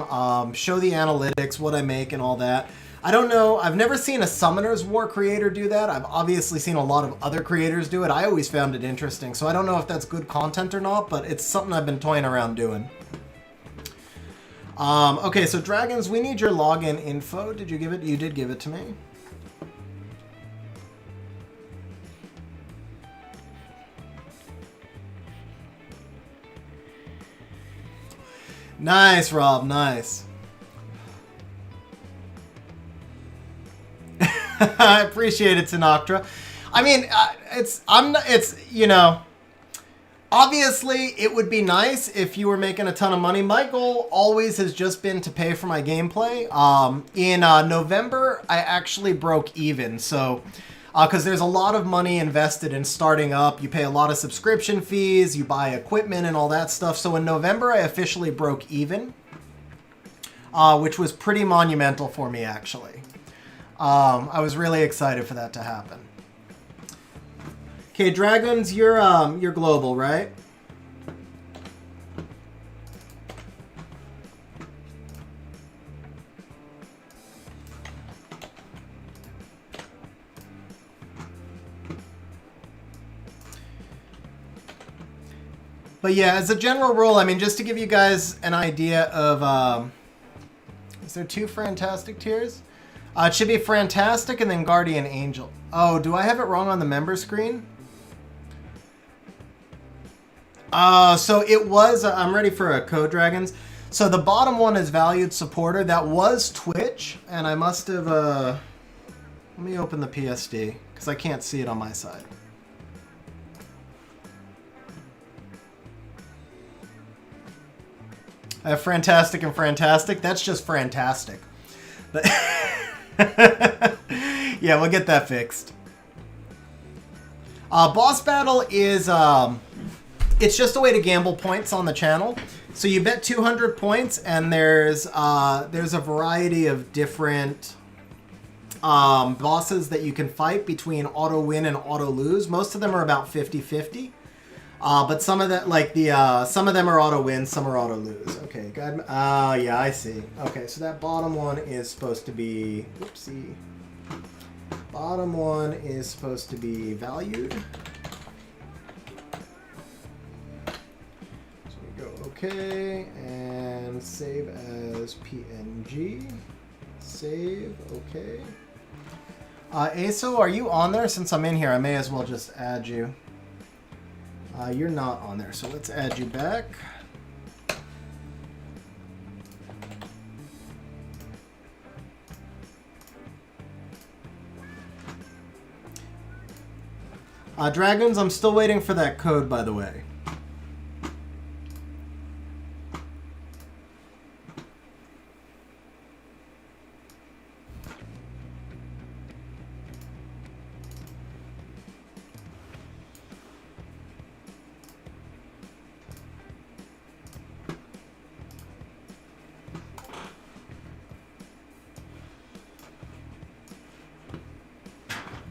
show the analytics, what I make and all that. I don't know. I've never seen a Summoner's War creator do that. I've obviously seen a lot of other creators do it. I always found it interesting. So I don't know if that's good content or not, but it's something I've been toying around doing. Okay, so Dragons, we need your login info. Did you give it? You did give it to me. Nice, Rob. Nice. I appreciate it, Sinatra. I mean, you know, obviously it would be nice if you were making a ton of money. My goal always has just been to pay for my gameplay. In November, I actually broke even. So, because there's a lot of money invested in starting up. You pay a lot of subscription fees, you buy equipment and all that stuff. So in November, I officially broke even, which was pretty monumental for me, actually. I was really excited for that to happen. Okay, Dragons, you're global, right? But yeah, as a general rule, I mean, just to give you guys an idea of, is there 2 Fantastic tiers? It should be Fantastic and then Guardian Angel. Oh, do I have it wrong on the member screen? So it was, I'm ready for a code, Dragons. So the bottom one is Valued Supporter. That was Twitch, and I must have, let me open the PSD, because I can't see it on my side. I have Fantastic and Fantastic. That's just Fantastic. Yeah, we'll get that fixed. Boss Battle is, it's just a way to gamble points on the channel. So you bet 200 points, and there's a variety of different bosses that you can fight between auto win and auto lose. Most of them are about 50-50. But some of that, like some of them are auto win, some are auto lose. Okay, God. Yeah, I see. Okay, so that bottom one is supposed to be. Whoopsie. Bottom one is supposed to be valued. So we go okay and save as PNG. Save. Okay. Aso, are you on there? Since I'm in here, I may as well just add you. You're not on there, so let's add you back. Dragons, I'm still waiting for that code, by the way.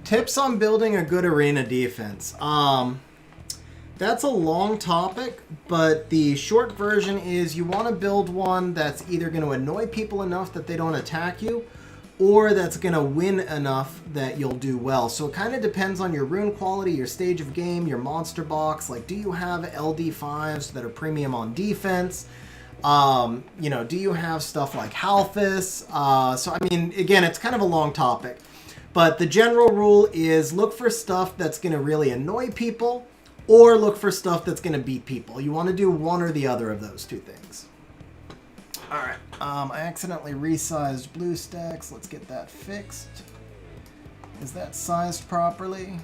Tips on building a good arena defense. That's a long topic, but the short version is you want to build one that's either going to annoy people enough that they don't attack you, or that's going to win enough that you'll do well. So it kind of depends on your rune quality, your stage of game, your monster box. Like, do you have LD5s that are premium on defense? You know, do you have stuff like Halphus? So, I mean, again, it's kind of a long topic. But the general rule is look for stuff that's going to really annoy people, or look for stuff that's going to beat people. You want to do one or the other of those two things. All right. I accidentally resized BlueStacks. Let's get that fixed. Is that sized properly?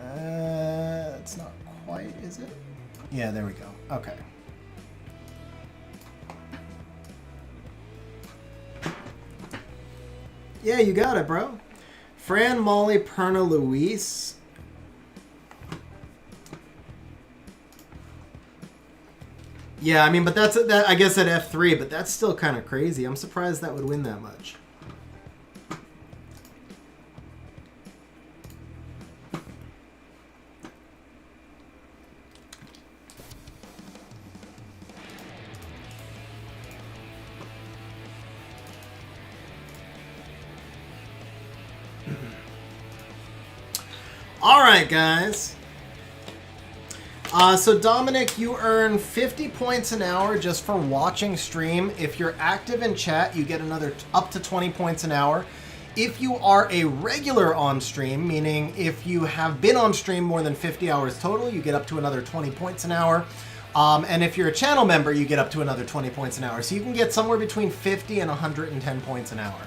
It's not quite, is it? Yeah, there we go. Okay. Yeah, you got it, bro. Fran, Molly, Perna, Luis. Yeah, I mean, but that's that. I guess at F3, but that's still kind of crazy. I'm surprised that would win that much. All right, guys. So Dominic, you earn 50 points an hour just for watching stream. If you're active in chat, you get another up to 20 points an hour. If you are a regular on stream, meaning if you have been on stream more than 50 hours total, you get up to another 20 points an hour. And if you're a channel member, you get up to another 20 points an hour. So you can get somewhere between 50 and 110 points an hour.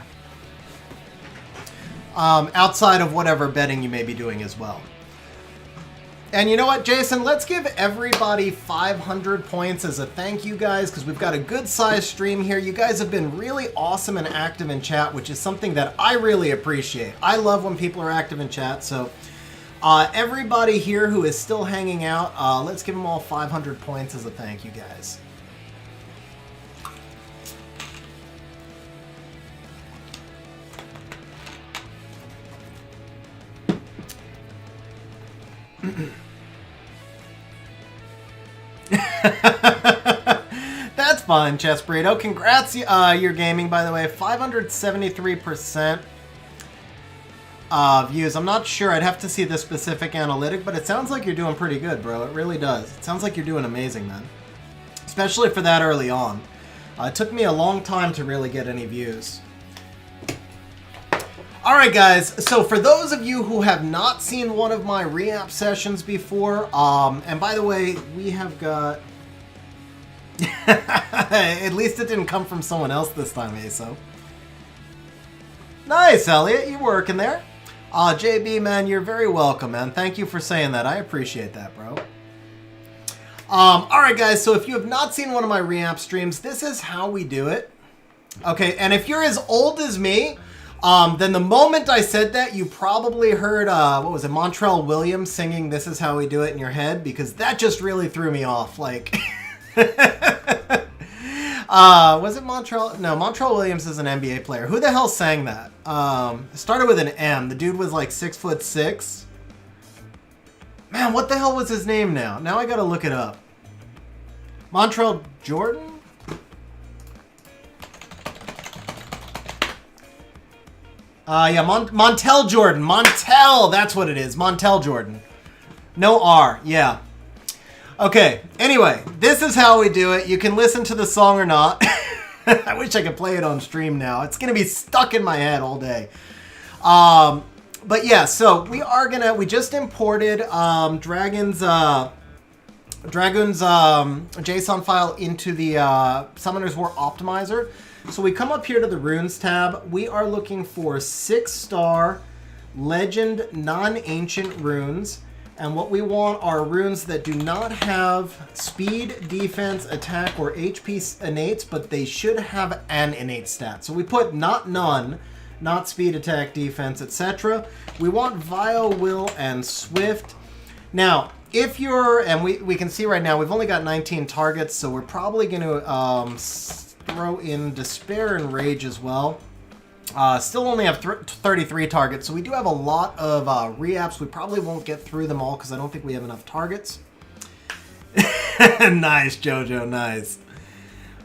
Outside of whatever betting you may be doing as well. And you know what, Jason? Let's give everybody 500 points as a thank you, guys, because we've got a good-sized stream here. You guys have been really awesome and active in chat, which is something that I really appreciate. I love when people are active in chat, so everybody here who is still hanging out, let's give them all 500 points as a thank you, guys. That's fine, Chess Burrito. Congrats, your gaming, by the way. 573% views. I'm not sure. I'd have to see the specific analytic, but it sounds like you're doing pretty good, bro. It really does. It sounds like you're doing amazing, man. Especially for that early on. It took me a long time to really get any views. Alright guys, so for those of you who have not seen one of my re-app sessions before, and by the way, we have got... At least it didn't come from someone else this time, Aso. Nice, Elliot, you working there. JB, man, you're very welcome, man. Thank you for saying that. I appreciate that, bro. Alright guys, so if you have not seen one of my re-app streams, this is how we do it. Okay, and if you're as old as me... then the moment I said that, you probably heard, what was it, Montrell Williams singing This Is How We Do It in your head, because that just really threw me off, like... was it Montrell? No, Montrell Williams is an NBA player. Who the hell sang that? It started with an M. The dude was like 6'6". Man, what the hell was his name now? Now I gotta look it up. Montrell Jordan? Yeah, Montel Jordan. Montel, that's what it is. Montel Jordan. No R, yeah. Okay, anyway, this is how we do it. You can listen to the song or not. I wish I could play it on stream now. It's going to be stuck in my head all day. But yeah, so we just imported Dragon's JSON file into the Summoner's War Optimizer. So we come up here to the Runes tab. We are looking for 6-star Legend non-ancient runes. And what we want are runes that do not have speed, defense, attack, or HP innates, but they should have an innate stat. So we put not none, not speed, attack, defense, etc. We want Vile, Will, and Swift. Now, if you're, and we can see right now, we've only got 19 targets, so we're probably going to throw in Despair and Rage as well. Still only have 33 targets, so we do have a lot of re-apps. We probably won't get through them all because I don't think we have enough targets. Nice, Jojo, nice.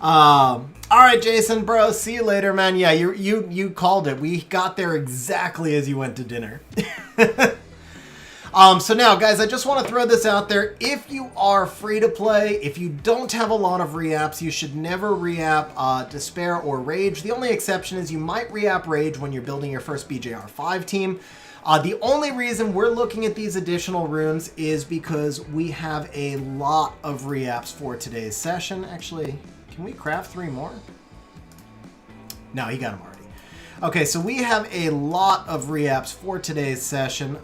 All right, Jason, bro, see you later, man. Yeah, you called it. We got there exactly as you went to dinner. So now, guys, I just want to throw this out there. If you are free to play, if you don't have a lot of re-apps, you should never re-app Despair or Rage. The only exception is you might re-app Rage when you're building your first BJR5 team. The only reason we're looking at these additional runes is because we have a lot of re-apps for today's session. Actually, can we craft 3 more? No, he got them already. Okay, so we have a lot of re-apps for today's session.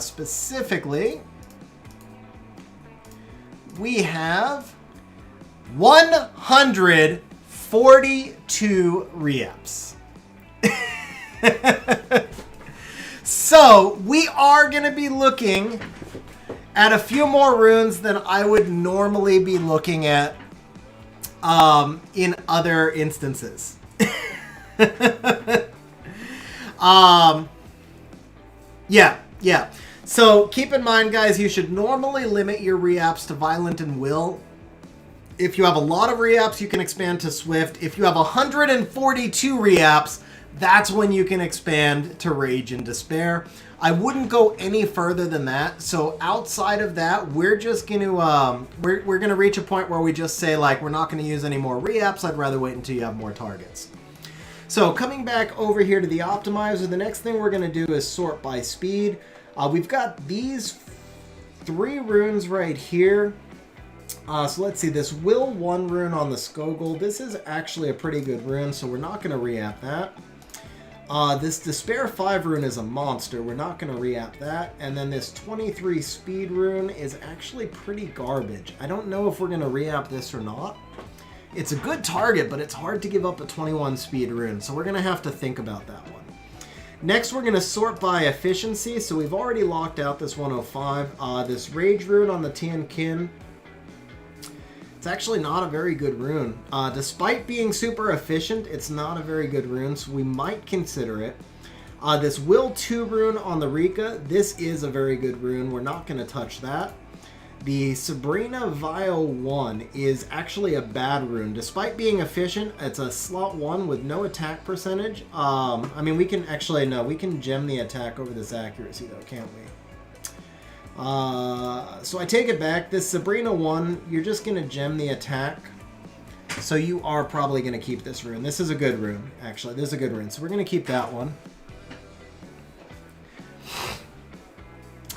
Specifically, we have 142 re-apps. So we are going to be looking at a few more runes than I would normally be looking at in other instances. Yeah. So keep in mind, guys, you should normally limit your reapps to Violent and Will. If you have a lot of reapps, you can expand to Swift. If you have 142 reapps, that's when you can expand to Rage and Despair. I wouldn't go any further than that. So outside of that, we're just going to we're going to reach a point where we just say, like, we're not going to use any more reapps. I'd rather wait until you have more targets. So coming back over here to the optimizer, the next thing we're going to do is sort by speed. We've got these 3 runes right here. So let's see, this Will 1 rune on the Skogul. This is actually a pretty good rune, so we're not going to re-app that. This Despair 5 rune is a monster. We're not going to re-app that. And then this 23 speed rune is actually pretty garbage. I don't know if we're going to re-app this or not. It's a good target, but it's hard to give up a 21 speed rune, so we're going to have to think about that one. Next, we're going to sort by efficiency. So we've already locked out this 105. This Rage rune on the Tian Kin. It's actually not a very good rune. Despite being super efficient, it's not a very good rune, so we might consider it. This Will 2 rune on the Rika. This is a very good rune. We're not going to touch that. The Sabrina Vial 1 is actually a bad rune. Despite being efficient, it's a slot 1 with no attack percentage. I mean, we can actually, no, we can gem the attack over this accuracy though, can't we? So I take it back. This Sabrina 1, you're just going to gem the attack. So you are probably going to keep this rune. This is a good rune, actually. This is a good rune. So we're going to keep that one.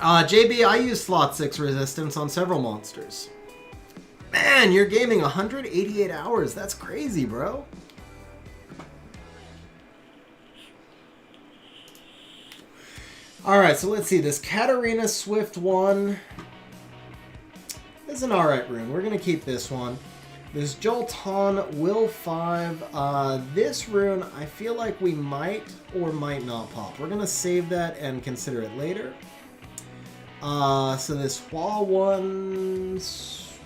JB, I use slot 6 resistance on several monsters. Man, you're gaming 188 hours. That's crazy, bro. Alright, so let's see. This Katarina Swift 1 is an alright rune. We're going to keep this one. This Jolton Will 5. This rune, I feel like we might or might not pop. We're going to save that and consider it later. So this Hua 1, this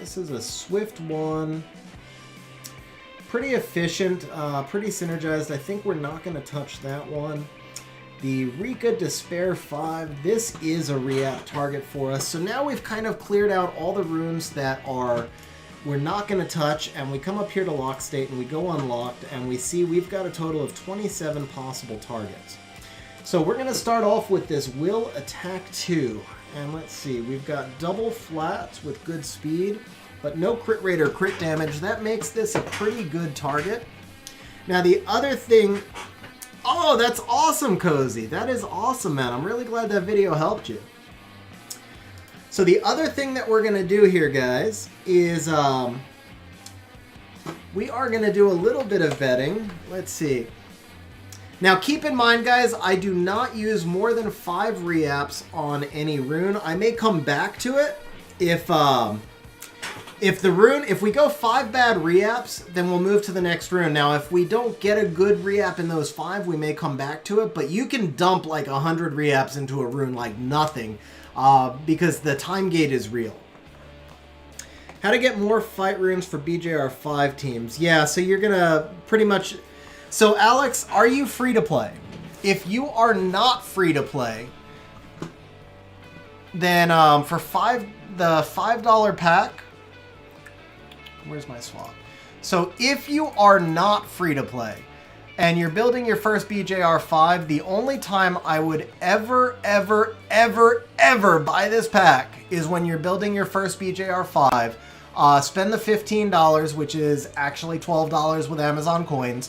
is a Swift 1. Pretty efficient, pretty synergized. I think we're not going to touch that one. The Rika Despair 5, this is a re-app target for us. So now we've kind of cleared out all the runes that we're not going to touch, and we come up here to lock state and we go unlocked, and we see we've got a total of 27 possible targets. So we're going to start off with this Will Attack 2. And let's see, we've got double flats with good speed, but no crit rate or crit damage. That makes this a pretty good target. Now the other thing... Oh, that's awesome, Cozy. That is awesome, man. I'm really glad that video helped you. So the other thing that we're going to do here, guys, is we are going to do a little bit of vetting. Let's see. Now, keep in mind, guys, I do not use more than 5 re-apps on any rune. I may come back to it if we go 5 bad re-apps, then we'll move to the next rune. Now, if we don't get a good re-app in those 5, we may come back to it, but you can dump like 100 re-apps into a rune like nothing, because the time gate is real. How to get more fight runes for BJR5 teams. Yeah, so you're gonna pretty much... So, Alex, are you free to play? If you are not free to play, then for the $5 pack, where's my swap? So, if you are not free to play and you're building your first BJR5, the only time I would ever buy this pack is when you're building your first BJR5. Spend the $15, which is actually $12 with Amazon coins,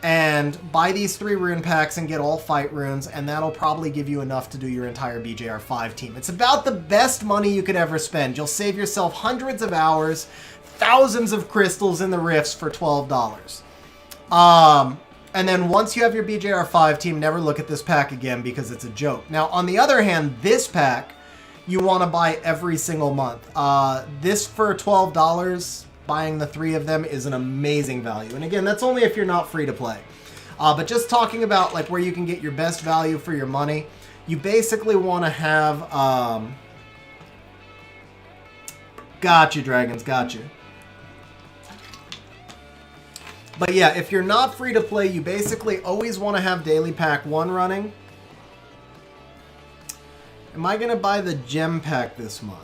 and buy these 3 rune packs and get all fight runes, and that'll probably give you enough to do your entire BJR5 team. It's about the best money you could ever spend. You'll save yourself hundreds of hours, thousands of crystals in the rifts for $12. And then once you have your BJR5 team, never look at this pack again because it's a joke. Now, on the other hand, this pack, you want to buy every single month. This for $12, buying the 3 of them is an amazing value. And again, that's only if you're not free to play. But just talking about like where you can get your best value for your money, you basically want to have... got you, Dragons, got you. But yeah, if you're not free to play, you basically always want to have Daily Pack 1 running. Am I going to buy the Gem Pack this month?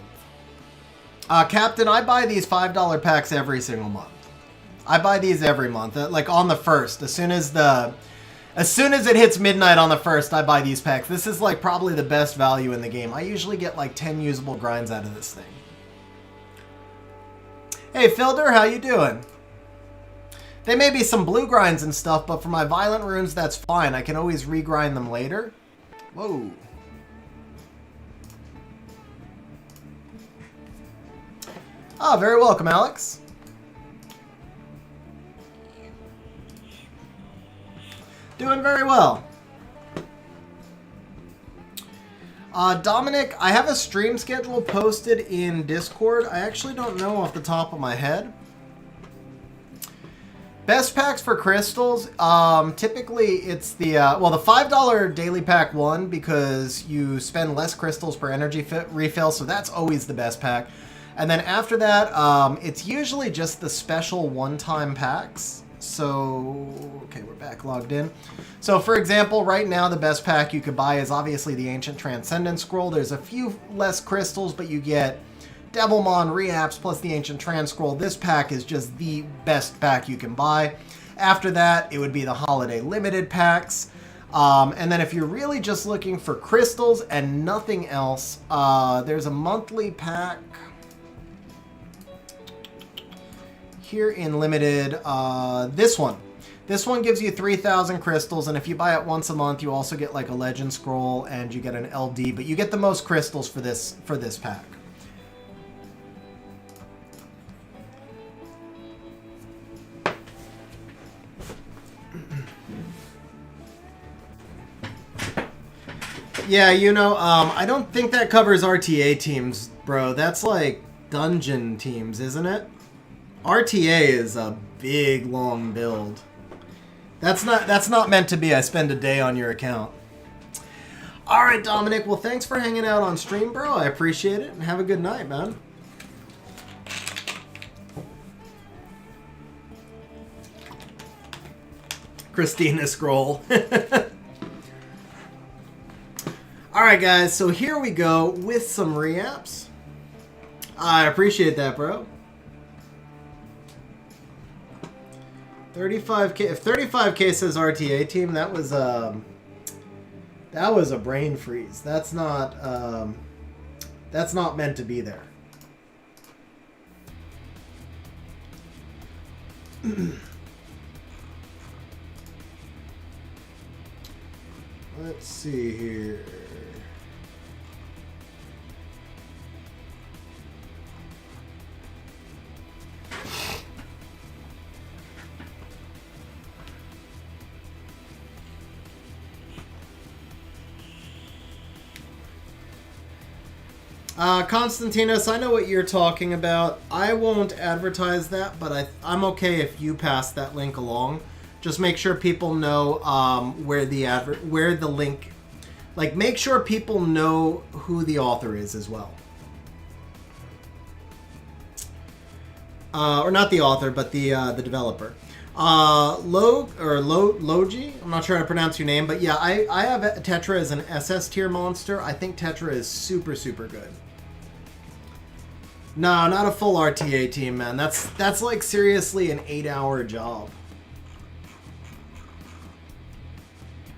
Captain, I buy these $5 packs every single month. I buy these every month, like on the 1st. As soon as it hits midnight on the 1st, I buy these packs. This is like probably the best value in the game. I usually get like 10 usable grinds out of this thing. Hey, Filder, how you doing? They may be some blue grinds and stuff, but for my violent runes, that's fine. I can always regrind them later. Whoa. Ah, very welcome, Alex. Doing very well. Dominic, I have a stream schedule posted in Discord. I actually don't know off the top of my head. Best packs for crystals, typically it's the, well, the $5 daily pack 1 because you spend less crystals per energy refill, so that's always the best pack. And then after that, it's usually just the special one-time packs. So, okay, we're back logged in. So, for example, right now the best pack you could buy is obviously the Ancient Transcendence Scroll. There's a few less crystals, but you get Devilmon Reapps plus the Ancient Trans Scroll. This pack is just the best pack you can buy. After that, it would be the Holiday Limited packs. And then if you're really just looking for crystals and nothing else, there's a monthly pack here in Limited. This one. This one gives you 3,000 crystals, and if you buy it once a month, you also get like a Legend Scroll and you get an LD, but you get the most crystals for this pack. Yeah, you know, I don't think that covers RTA teams, bro. That's like dungeon teams, isn't it? RTA is a big, long build. That's not meant to be I spend a day on your account. All right, Dominic. Well, thanks for hanging out on stream, bro. I appreciate it, and have a good night, man. Christina Scroll. All right, guys. So here we go with some reapps. I appreciate that, bro. 35K. If 35K says RTA team, that was a brain freeze. That's not meant to be there. Let's see here. Constantinos, I know what you're talking about. I won't advertise that, but I'm okay if you pass that link along. Just make sure people know where the link, like make sure people know who the author is as well. Or not the author, but the developer. Logi, I'm not sure how to pronounce your name, but yeah, I have Tetra as an SS tier monster. I think Tetra is super, super good. No, not a full RTA team, man. That's like seriously an 8-hour job.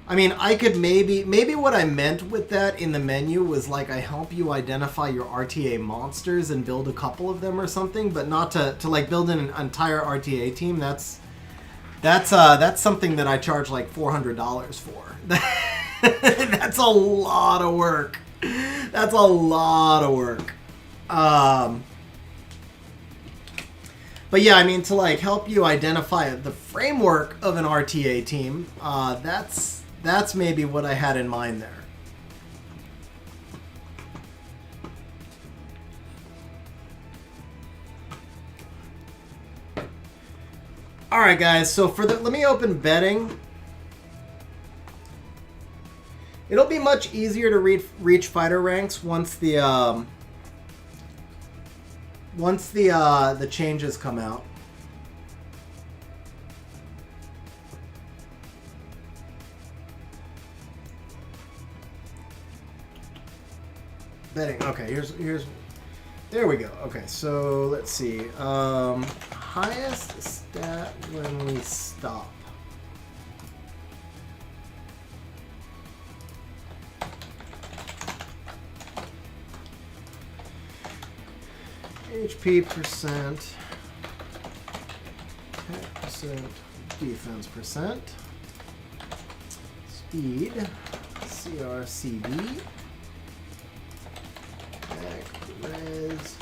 I mean, I could maybe what I meant with that in the menu was like I help you identify your RTA monsters and build a couple of them or something, but not to like build an entire RTA team. That's something that I charge like $400 for. That's a lot of work. That's a lot of work. But yeah, I mean, to like help you identify the framework of an RTA team, that's maybe what I had in mind there. All right, guys. So let me open betting. It'll be much easier to reach fighter ranks once the changes come out. Betting. Okay, here's. There we go. Okay, so let's see. Highest stat when we stop. HP percent, attack percent, defense percent, speed, CRCD, attack, res,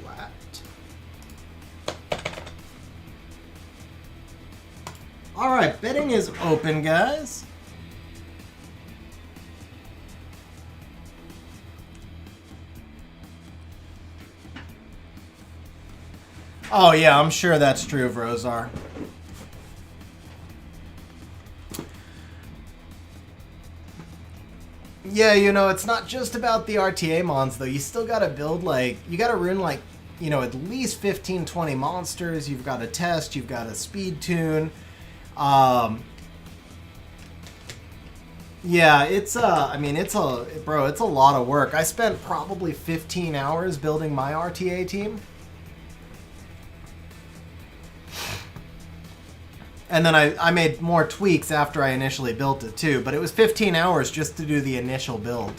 flat. Alright, betting is open, guys. Oh yeah, I'm sure that's true of Rosar. Yeah, you know, it's not just about the RTA mons, though. You still gotta build, like, you gotta run, like, you know, at least 15, 20 monsters. You've got to test, you've got to speed tune. Yeah, it's, I mean, it's a lot of work. I spent probably 15 hours building my RTA team. And then I made more tweaks after I initially built it too, but it was 15 hours just to do the initial build.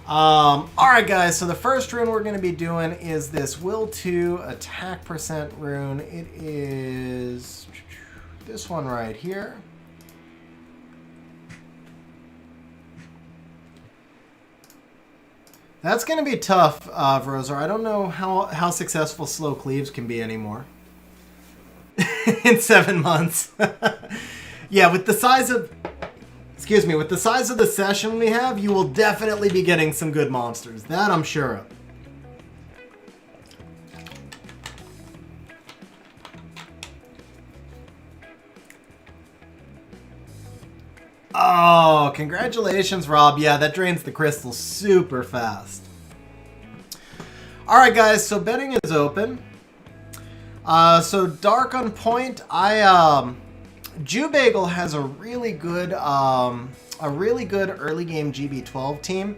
Alright guys, so the first rune we're going to be doing is this Will 2 attack percent rune. It is this one right here. That's going to be tough, Rosar. I don't know how successful slow cleaves can be anymore. In 7 months. Yeah, with the size of... Excuse me, with the size of the session we have, you will definitely be getting some good monsters. That I'm sure of. Oh, congratulations, Rob. Yeah, that drains the crystal super fast. Alright, guys, so betting is open. So Dark on point, Jubagel has a really good early game GB12 team.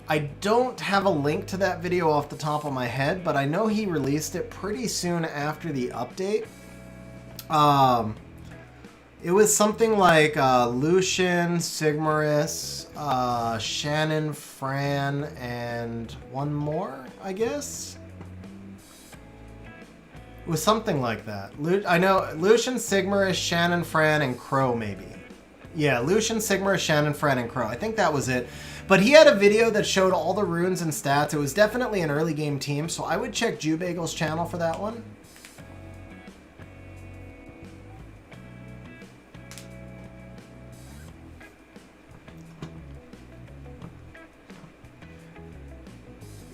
I don't have a link to that video off the top of my head, but I know he released it pretty soon after the update. It was something like Lucian, Sigmarus, Shannon, Fran, and one more, I guess. It was something like that. I know Lucian, Sigmarus, Shannon, Fran, and Crow, maybe. Yeah, Lucian, Sigmarus, Shannon, Fran, and Crow. I think that was it. But he had a video that showed all the runes and stats. It was definitely an early game team, so I would check Jubagel's channel for that one.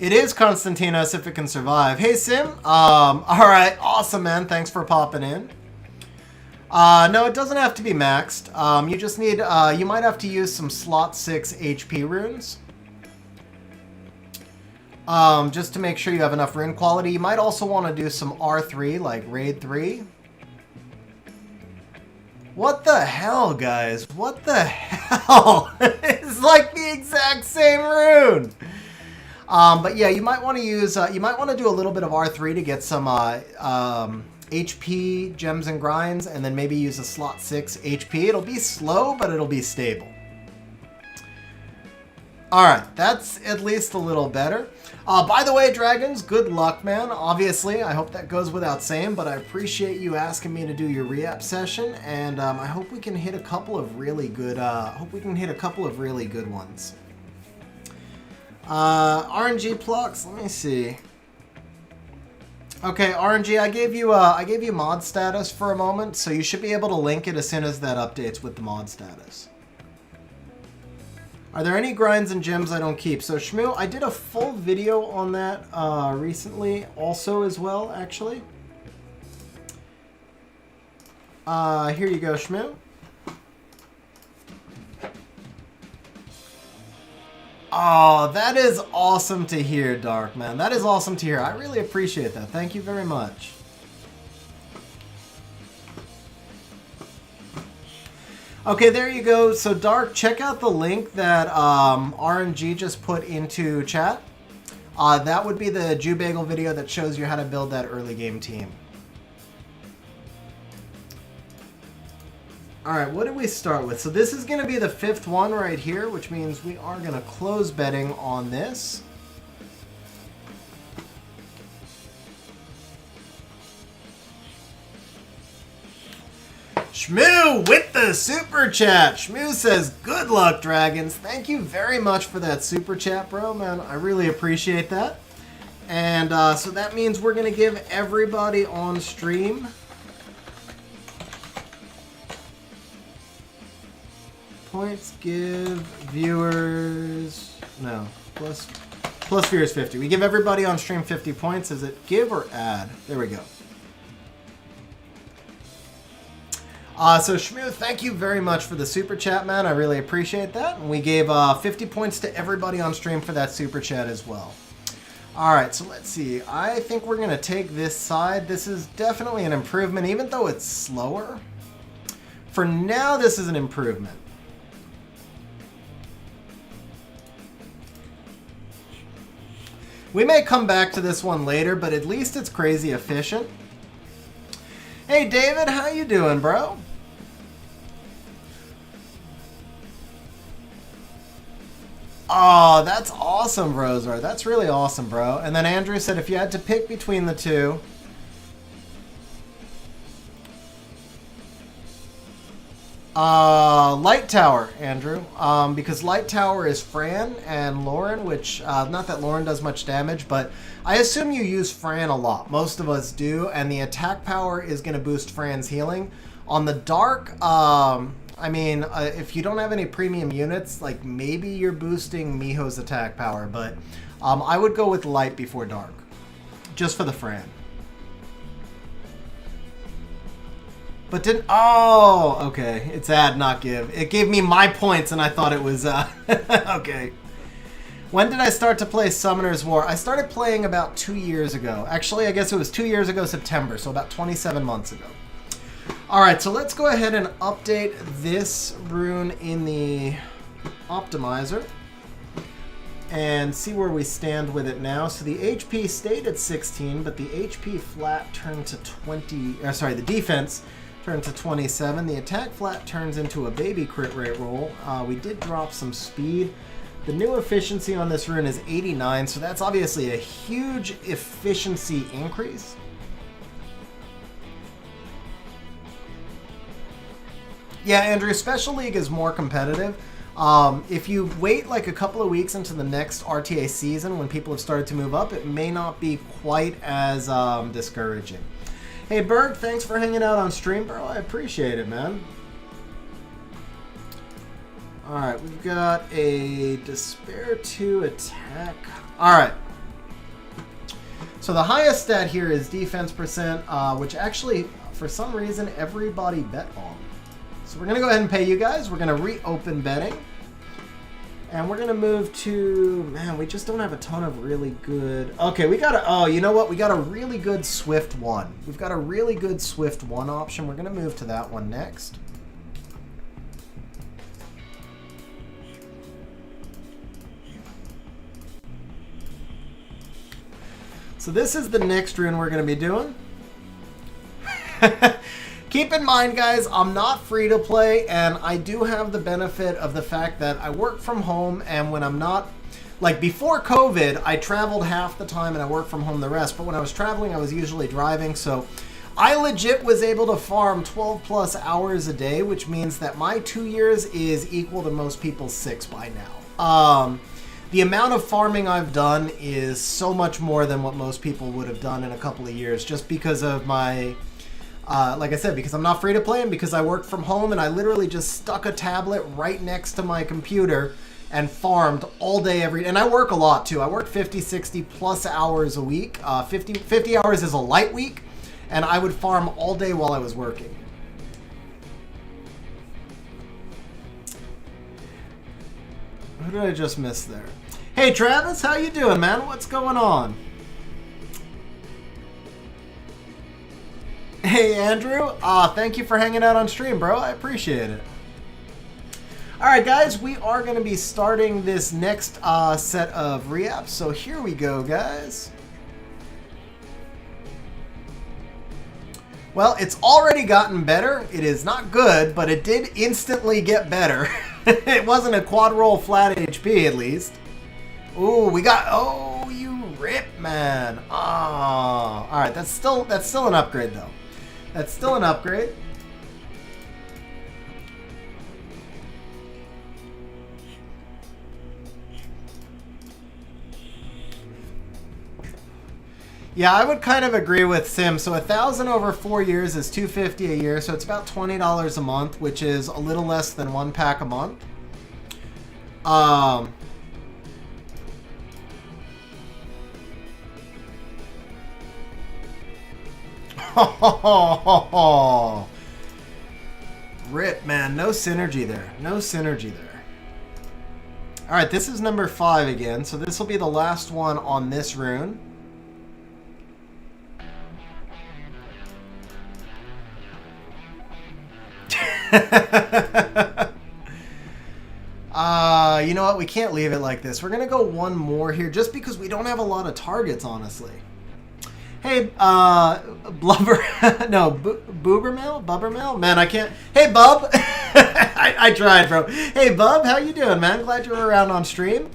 It is Konstantinos if it can survive. Hey, Sim. Alright, awesome, man. Thanks for popping in. No, it doesn't have to be maxed. You just need, you might have to use some slot 6 HP runes. Just to make sure you have enough rune quality. You might also want to do some R3, like Raid 3. What the hell, guys? What the hell? It's like the exact same rune. But yeah, you might want to use, you might want to do a little bit of R3 to get some HP, gems and grinds, and then maybe use a slot 6 HP. It'll be slow, but it'll be stable. Alright, that's at least a little better. By the way, Dragons, good luck, man. Obviously, I hope that goes without saying, but I appreciate you asking me to do your re-app session, and I hope we can hit a couple of really good, ones. RNG Plux, let me see. Okay, RNG, I gave you mod status for a moment, so you should be able to link it as soon as that updates with the mod status. Are there any grinds and gems I don't keep? So Shmoo, I did a full video on that recently, also as well, actually. Here you go, Shmoo. Oh, that is awesome to hear, Dark, man. That is awesome to hear. I really appreciate that. Thank you very much. Okay, there you go. So, Dark, check out the link that RNG just put into chat. That would be the Jew Bagel video that shows you how to build that early game team. All right, what did we start with? So this is going to be the 5th one right here, which means we are going to close betting on this. Shmoo with the super chat. Shmoo says, good luck, Dragons. Thank you very much for that super chat, bro, man. I really appreciate that. And so that means we're going to give everybody on stream points, give viewers, no, plus viewers 50. We give everybody on stream 50 points. Is it give or add? There we go. So Shmoo, thank you very much for the super chat, man. I really appreciate that. And we gave 50 points to everybody on stream for that super chat as well. All right, so let's see. I think we're going to take this side. This is definitely an improvement, even though it's slower. For now, this is an improvement. We may come back to this one later, but at least it's crazy efficient. Hey, David, how you doing, bro? Oh, that's awesome, Rosar. That's really awesome, bro. And then Andrew said if you had to pick between the two... Light Tower, Andrew. Because Light Tower is Fran and Lauren, which, not that Lauren does much damage, but I assume you use Fran a lot. Most of us do, and the attack power is going to boost Fran's healing. On the Dark, I mean, if you don't have any premium units, like maybe you're boosting Miho's attack power, but I would go with Light before Dark, just for the Fran. But didn't... Oh, okay. It's add, not give. It gave me my points, and I thought it was... okay. When did I start to play Summoner's War? I started playing about 2 years ago. Actually, I guess it was 2 years ago, September, so about 27 months ago. Alright, so let's go ahead and update this rune in the optimizer and see where we stand with it now. So the HP stayed at 16, but the HP flat turned to 20... sorry, the defense... turned to 27. The attack flat turns into a baby crit rate roll. We did drop some speed. The new efficiency on this rune is 89, so that's obviously a huge efficiency increase. Yeah, Andrew, Special League is more competitive. If you wait like a couple of weeks into the next RTA season when people have started to move up, it may not be quite as discouraging. Hey, Berg, thanks for hanging out on stream, bro. I appreciate it, man. Alright, we've got a Despair 2 attack. Alright. So the highest stat here is defense percent, which actually, for some reason, everybody bet on. So we're going to go ahead and pay you guys. We're going to reopen betting. And we're going to move to... Man, we just don't have a ton of really good... Okay, we got a... Oh, you know what? We got a really good Swift 1. We've got a really good Swift 1 option. We're going to move to that one next. So this is the next rune we're going to be doing. Keep in mind, guys, I'm not free to play, and I do have the benefit of the fact that I work from home, and when I'm not... Like, before COVID, I traveled half the time, and I worked from home the rest, but when I was traveling, I was usually driving, so I legit was able to farm 12-plus hours a day, which means that my 2 years is equal to most people's 6 by now. The amount of farming I've done is so much more than what most people would have done in a couple of years, just because of my... like I said, because I'm not free to play and because I work from home, and I literally just stuck a tablet right next to my computer and farmed all day and I work a lot too. I work 50, 60 plus hours a week. 50 hours is a light week, and I would farm all day while I was working. Who did I just miss there? Hey Travis, how you doing, man? What's going on? Hey Andrew, thank you for hanging out on stream, bro. I appreciate it. Alright guys, we are going to be starting this next set of re-apps. So here we go, guys. Well, it's already gotten better. It is not good, but it did instantly get better. It wasn't a quad roll flat HP at least. Ooh, we got, oh, you rip, man. Ah, all right, that's still an upgrade though. That's still an upgrade. Yeah, I would kind of agree with Sim. So 1,000 over 4 years is $250 a year, so it's about $20 a month, which is a little less than 1 pack a month. Rip, man. No synergy there. No synergy there. All right, this is number 5 again, so this will be the last one on this rune. You know what? We can't leave it like this. We're going to go one more here just because we don't have a lot of targets, honestly. Hey, Blubber, no, Boobermail? Bubbermail? Man, I can't. Hey, Bub. I tried, bro. Hey, Bub, how you doing, man? Glad you were around on stream.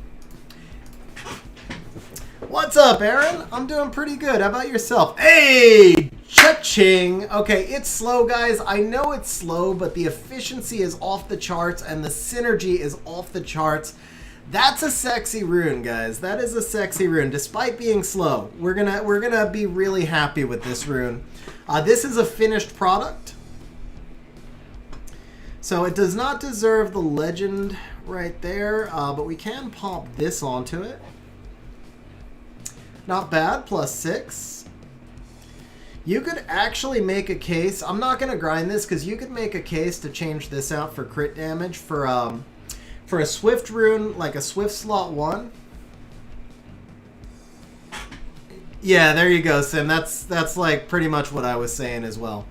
What's up, Aaron? I'm doing pretty good. How about yourself? Hey, cha-ching. Okay, it's slow, guys. I know it's slow, but the efficiency is off the charts and the synergy is off the charts. That's a sexy rune, guys. That is a sexy rune, despite being slow. We're gonna be really happy with this rune. This is a finished product, so it does not deserve the legend right there, but we can pop this onto it. Not bad, +6. You could actually make a case. I'm not gonna grind this because you could make a case to change this out for crit damage for a Swift rune, like a Swift slot 1. Yeah, there you go, Sim. That's like pretty much what I was saying as well.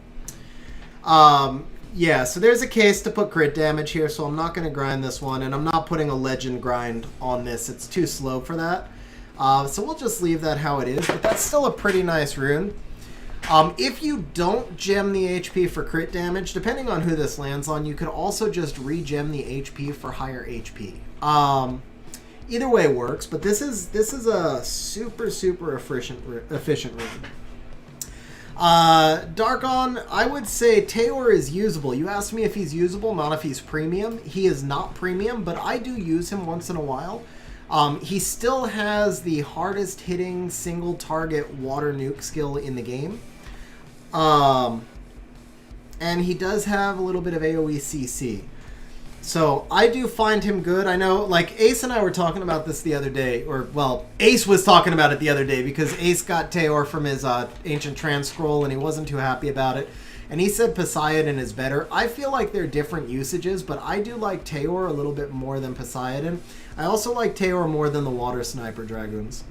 Yeah, so there's a case to put crit damage here, so I'm not going to grind this one, and I'm not putting a legend grind on this. It's too slow for that. So we'll just leave that how it is, but that's still a pretty nice rune. If you don't gem the HP for crit damage, depending on who this lands on, you could also just re-gem the HP for higher HP. Either way works, but this is a super efficient rune. Darkon, I would say Taor is usable. You asked me if he's usable, not if he's premium. He is not premium, but I do use him once in a while. He still has the hardest hitting single target water nuke skill in the game. And he does have a little bit of AoE CC. So I do find him good. I know, like, Ace and I were talking about this the other day, or, well, Ace was talking about it the other day because Ace got Taor from his Ancient Trans Scroll and he wasn't too happy about it. And he said Poseidon is better. I feel like they're different usages, but I do like Taor a little bit more than Poseidon. I also like Taor more than the Water Sniper Dragoons.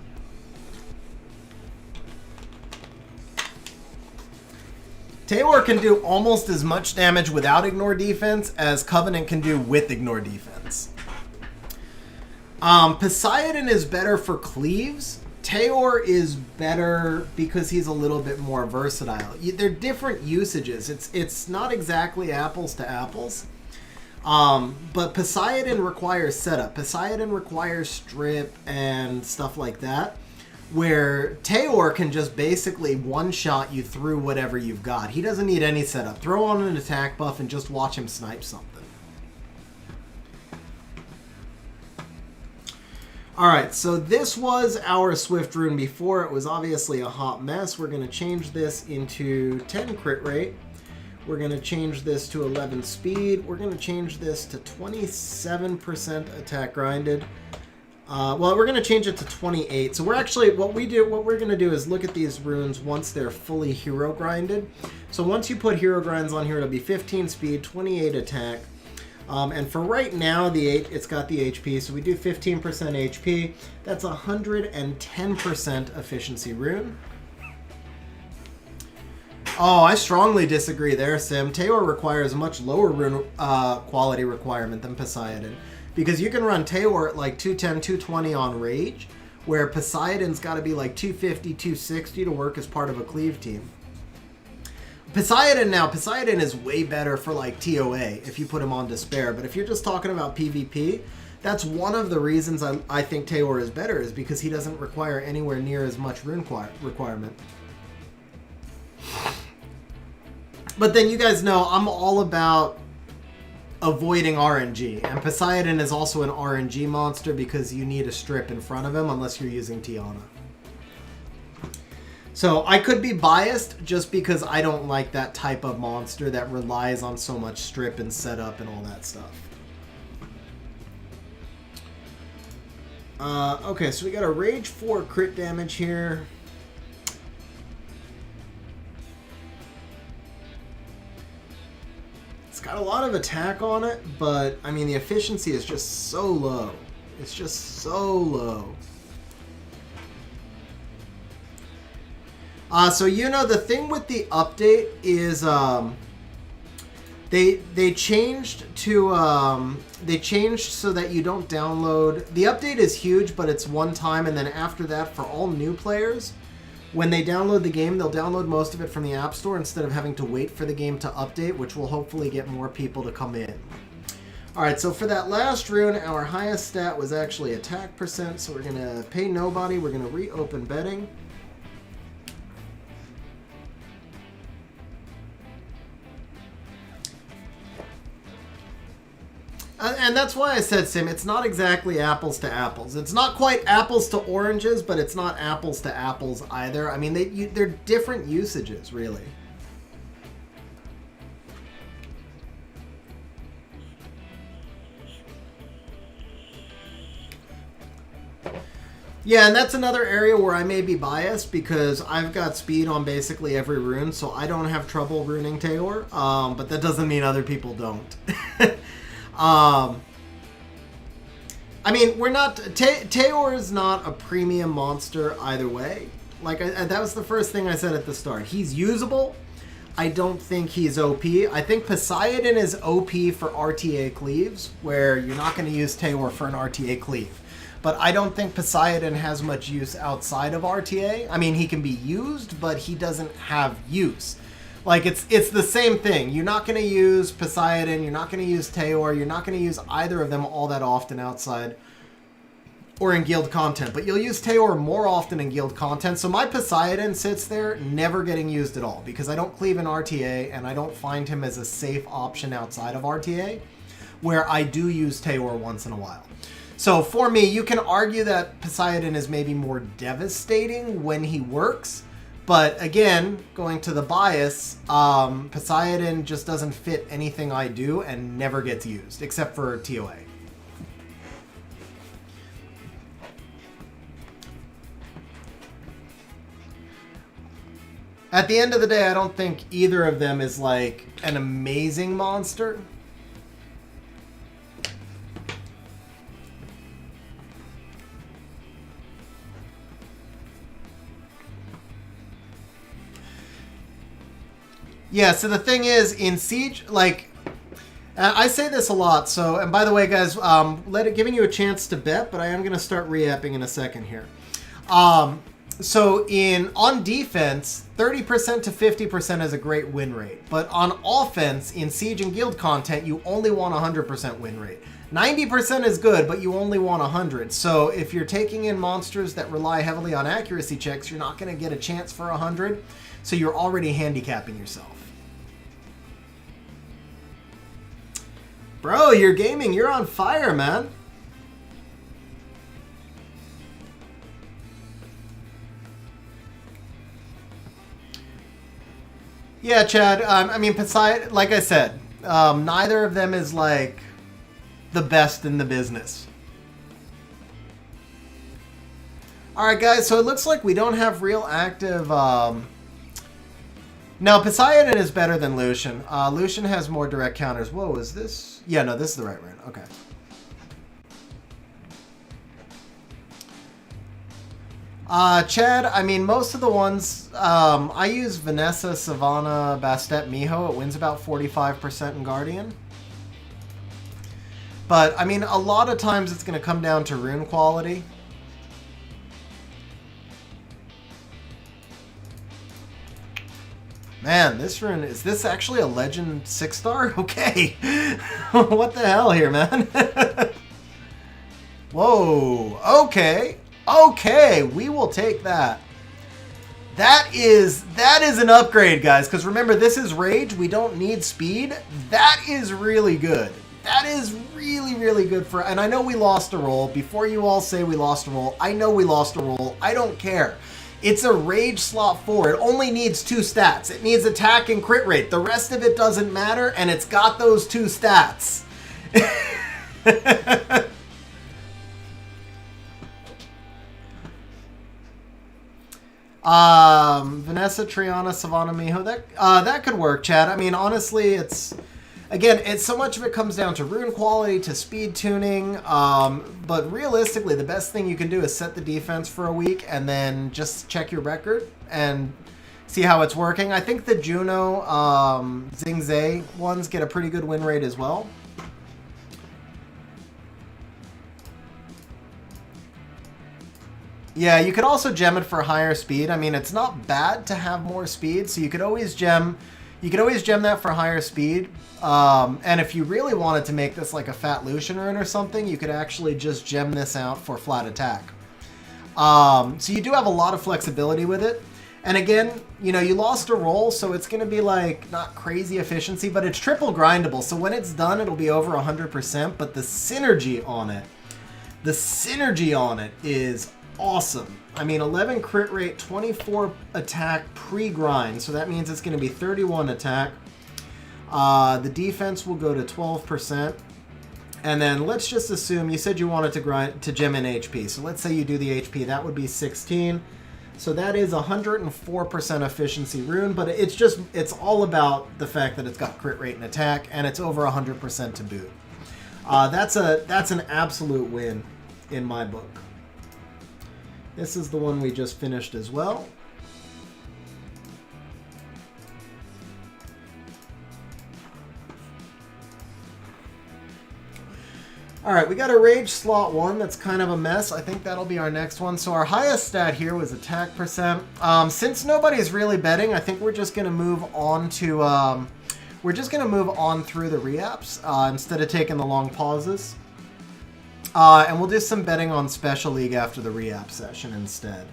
Taor can do almost as much damage without Ignore Defense as Covenant can do with Ignore Defense. Poseidon is better for cleaves. Taor is better because he's a little bit more versatile. They're different usages. It's not exactly apples to apples. But Poseidon requires setup. Poseidon requires strip and stuff like that. Where Taor can just basically one-shot you through whatever you've got. He doesn't need any setup. Throw on an attack buff and just watch him snipe something. Alright, so this was our Swift rune before. It was obviously a hot mess. We're going to change this into 10 crit rate. We're going to change this to 11 speed. We're going to change this to 27% attack grinded. Well, we're going to change it to 28. So we're actually, what we're going to do is look at these runes once they're fully hero grinded. So once you put hero grinds on here, it'll be 15 speed, 28 attack. And for right now, it's got the HP, so we do 15% HP. That's 110% efficiency rune. Oh, I strongly disagree there, Sim. Teor requires a much lower rune quality requirement than Poseidon. Because you can run Teor at like 210, 220 on Rage, where Poseidon's got to be like 250, 260 to work as part of a cleave team. Poseidon is way better for like TOA if you put him on Despair, but if you're just talking about PvP, that's one of the reasons I think Teor is better, is because he doesn't require anywhere near as much rune requirement. But then you guys know I'm all about avoiding RNG, and Poseidon is also an RNG monster because you need a strip in front of him unless you're using Tiana. So I could be biased just because I don't like that type of monster that relies on so much strip and setup and all that stuff. Okay, so we got a Rage 4 crit damage here. It's got a lot of attack on it, but I mean the efficiency is just so low. It's just so low. So you know the thing with the update is they changed so that you don't download. The update is huge, but it's one time, and then after that, for all new players, when they download the game, they'll download most of it from the App Store instead of having to wait for the game to update, which will hopefully get more people to come in. Alright, so for that last rune, our highest stat was actually attack percent, so we're going to pay nobody. We're going to reopen betting. And that's why I said, Sim, it's not exactly apples to apples. It's not quite apples to oranges, but it's not apples to apples either. I mean, they're different usages, really. Yeah, and that's another area where I may be biased because I've got speed on basically every rune, so I don't have trouble runing Teor, but that doesn't mean other people don't. I mean, we're not... Teor is not a premium monster either way. Like, that was the first thing I said at the start. He's usable. I don't think he's OP. I think Poseidon is OP for RTA cleaves, where you're not going to use Teor for an RTA cleave. But I don't think Poseidon has much use outside of RTA. I mean, he can be used, but he doesn't have use. Like, it's the same thing. You're not going to use Poseidon, you're not going to use Teor, you're not going to use either of them all that often outside or in guild content. But you'll use Teor more often in guild content. So my Poseidon sits there never getting used at all because I don't cleave in RTA and I don't find him as a safe option outside of RTA, where I do use Teor once in a while. So for me, you can argue that Poseidon is maybe more devastating when he works. But again, going to the bias, Poseidon just doesn't fit anything I do and never gets used, except for TOA. At the end of the day, I don't think either of them is like an amazing monster. Yeah, so the thing is, in Siege, like, I say this a lot, so, and by the way, guys, giving you a chance to bet, but I am going to start re-apping in a second here. So on defense, 30% to 50% is a great win rate, but on offense, in Siege and Guild content, you only want 100% win rate. 90% is good, but you only want 100. So if you're taking in monsters that rely heavily on accuracy checks, you're not going to get a chance for 100, so you're already handicapping yourself. Bro, you're gaming. You're on fire, man. Yeah, Chad. I mean, Poseidon, like I said, neither of them is like the best in the business. All right, guys. So it looks like we don't have real active No, Poseidon is better than Lucian. Lucian has more direct counters. Whoa, is this? Yeah, no, this is the right rune. Okay. Chad, I mean, most of the ones, I use Vanessa, Savannah, Bastet, Miho. It wins about 45% in Guardian. But, I mean, a lot of times it's going to come down to rune quality. Man, this rune, is this actually a legend 6-star? Okay. What the hell here, man? Whoa. Okay. Okay, we will take that. That is an upgrade, guys, because remember, this is Rage. We don't need speed. That is really good. That is really, really good for... And I know we lost a roll. Before you all say we lost a roll, I know we lost a roll. I don't care. It's a Rage slot 4. It only needs 2 stats. It needs attack and crit rate. The rest of it doesn't matter, and it's got those 2 stats. Vanessa, Triana, Savannah, Miho, that could work, Chad. I mean, honestly, it's so much of it comes down to rune quality, to speed tuning, but realistically, the best thing you can do is set the defense for a week and then just check your record and see how it's working. I think the Juno, Xingzhe ones get a pretty good win rate as well. Yeah, you could also gem it for higher speed. I mean, it's not bad to have more speed, so you could always gem that for higher speed. And if you really wanted to make this like a fat Lucian rune or something, you could actually just gem this out for flat attack. So you do have a lot of flexibility with it. And again, you know, you lost a roll, so it's going to be like not crazy efficiency, but it's triple grindable. So when it's done, it'll be over 100%, but the synergy on it is awesome. I mean, 11 crit rate, 24 attack pre-grind, so that means it's going to be 31 attack. The defense will go to 12%. And then let's just assume you said you wanted to gem in HP. So let's say you do the HP, that would be 16. So that is 104% efficiency rune, but it's all about the fact that it's got crit rate and attack, and it's over 100% to boot. That's an absolute win in my book. This is the one we just finished as well. Alright, we got a Rage slot 1 that's kind of a mess. I think that'll be our next one. So our highest stat here was attack percent. Since nobody's really betting, I think we're just going to move on to... we're just going to move on through the re-apps instead of taking the long pauses. And we'll do some betting on Special League after the re-app session instead.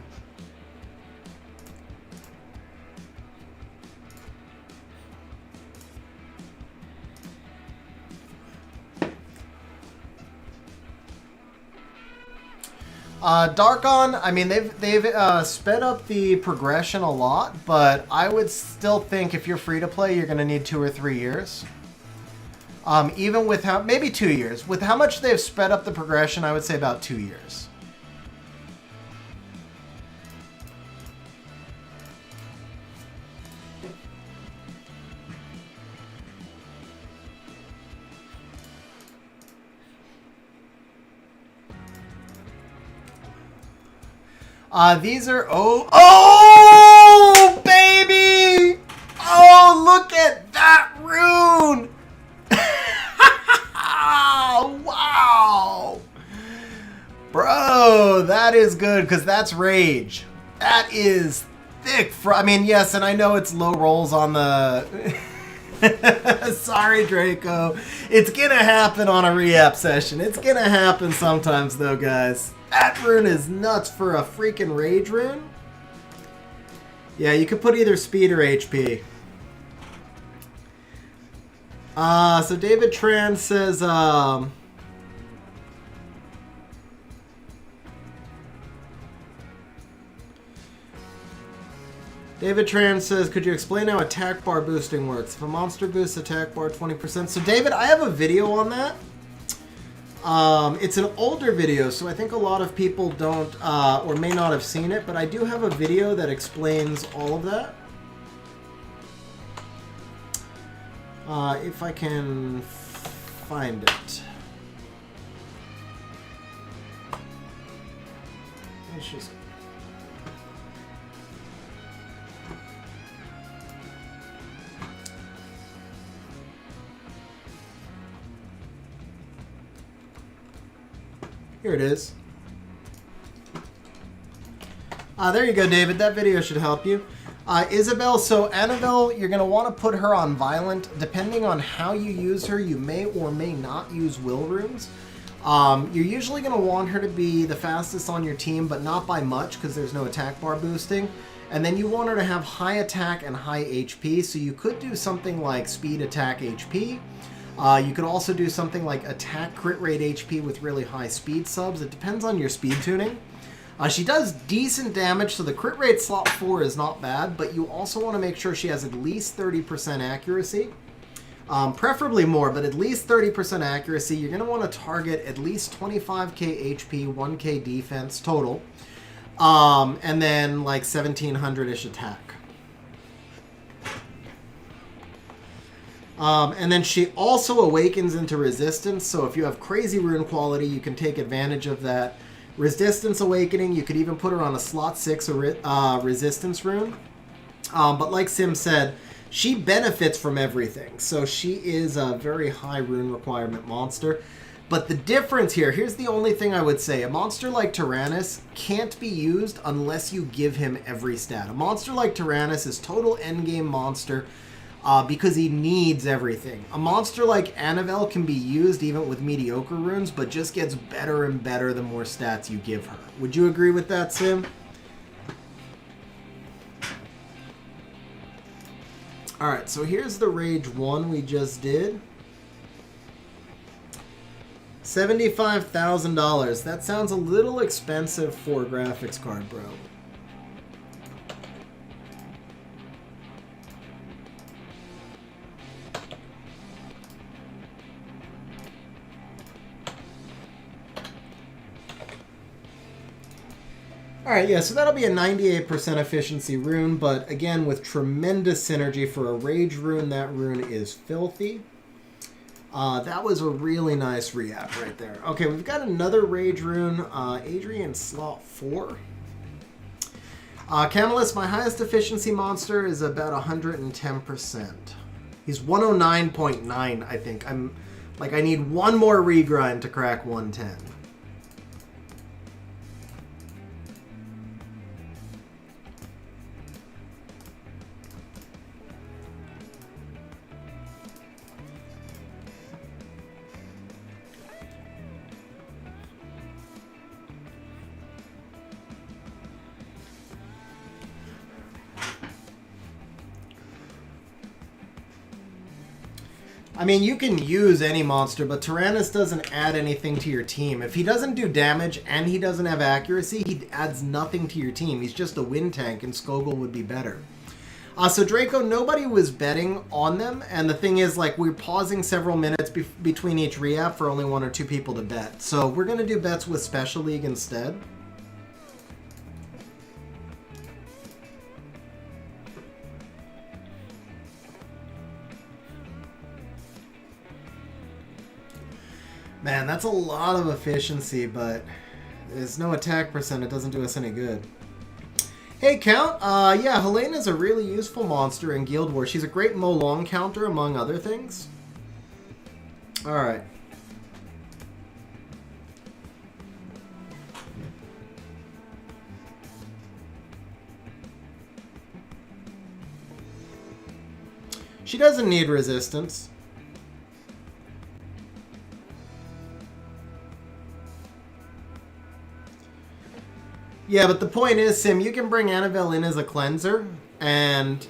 Darkon, I mean, they've sped up the progression a lot, but I would still think if you're free to play, you're going to need 2 or 3 years. Even with maybe 2 years. With how much they've sped up the progression, I would say about 2 years. These are, oh, baby! Oh, look at that rune! Wow! Bro, that is good, because that's Rage. That is thick. I mean, yes, and I know it's low rolls on the... Sorry, Draco. It's gonna happen on a re-app session. It's gonna happen sometimes, though, guys. That rune is nuts for a freaking Rage rune. Yeah, you could put either speed or HP. So David Tran says, David Tran says, could you explain how attack bar boosting works? If a monster boosts attack bar 20%. So David, I have a video on that. It's an older video, so I think a lot of people don't, or may not have seen it, but I do have a video that explains all of that. If I can find it. Let's just... Here it is. There you go, David. That video should help you. Isabel, so Annabelle, you're going to want to put her on violent. Depending on how you use her, you may or may not use will runes. You're usually going to want her to be the fastest on your team, but not by much because there's no attack bar boosting. And then you want her to have high attack and high HP, so you could do something like speed attack HP. You could also do something like attack crit rate HP with really high speed subs. It depends on your speed tuning. She does decent damage, so the crit rate slot 4 is not bad, but you also want to make sure she has at least 30% accuracy. Preferably more, but at least 30% accuracy. You're going to want to target at least 25k HP, 1k defense total, and then like 1700-ish attack. And then she also awakens into resistance, so if you have crazy rune quality, you can take advantage of that. Resistance Awakening, you could even put her on a slot 6 resistance rune. But like Sim said, she benefits from everything. So she is a very high rune requirement monster. But the difference here, here's the only thing I would say. A monster like Tyrannus can't be used unless you give him every stat. A monster like Tyrannus is total endgame monster. Because he needs everything. A monster like Annabelle can be used even with mediocre runes, but just gets better and better the more stats you give her. Would you agree with that, Sim? Alright, so here's the Rage 1 we just did. $75,000. That sounds a little expensive for a graphics card, bro. Alright, yeah, so that'll be a 98% efficiency rune, but again, with tremendous synergy for a Rage rune, that rune is filthy. That was a really nice re-app right there. Okay, we've got another Rage rune, Adrian slot 4. Camelus, my highest efficiency monster is about 110%. He's 109.9, I think. I need one more regrind to crack 110. I mean, you can use any monster, but Tyrannus doesn't add anything to your team. If he doesn't do damage and he doesn't have accuracy, he adds nothing to your team. He's just a wind tank, and Skogul would be better. So Draco, nobody was betting on them, and the thing is, like, we're pausing several minutes between each re-app for only 1 or 2 people to bet. So we're going to do bets with Special League instead. Man, that's a lot of efficiency, but there's no attack percent. It doesn't do us any good. Hey, Count. Yeah, Helena's a really useful monster in Guild Wars. She's a great Molong counter, among other things. Alright. She doesn't need resistance. Yeah, but the point is, Sim, you can bring Annabelle in as a cleanser and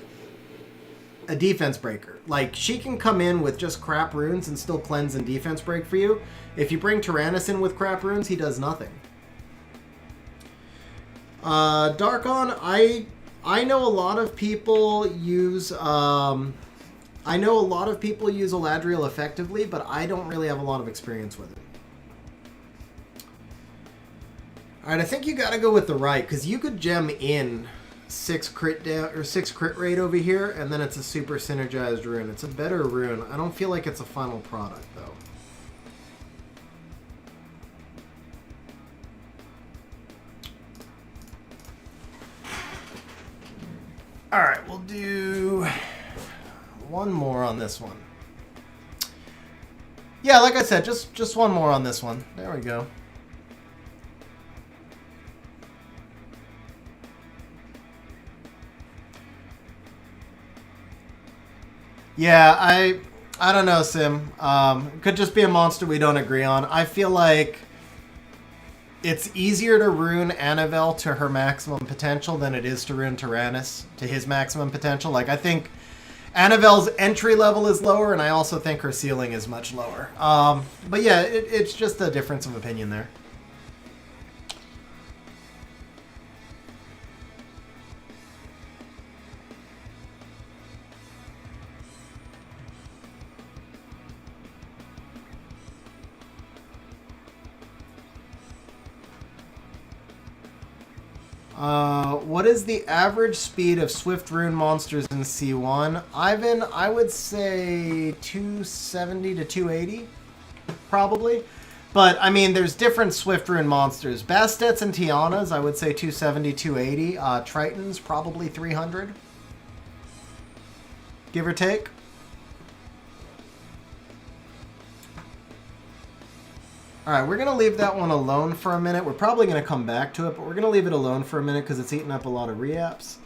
a defense breaker. Like, she can come in with just crap runes and still cleanse and defense break for you. If you bring Tyrannus in with crap runes, he does nothing. Darkon, I know a lot of people use Eladriel effectively, but I don't really have a lot of experience with it. Alright, I think you gotta go with the right, because you could gem in 6 crit down or 6 crit rate over here, and then it's a super synergized rune. It's a better rune. I don't feel like it's a final product though. All right, we'll do one more on this one. Yeah, like I said, just one more on this one. There we go. Yeah, I don't know, Sim. Could just be a monster we don't agree on. I feel like it's easier to rune Annabelle to her maximum potential than it is to rune Tyrannus to his maximum potential. Like, I think Annabelle's entry level is lower, and I also think her ceiling is much lower. But yeah, it's just a difference of opinion there. What is the average speed of Swift Rune monsters in C1? Ivan, I would say 270 to 280, probably. But, I mean, there's different Swift Rune monsters. Bastets and Tianas, I would say 270, 280. Tritons, probably 300. Give or take. Alright, we're going to leave that one alone for a minute. We're probably going to come back to it, but we're going to leave it alone for a minute because it's eating up a lot of reaps.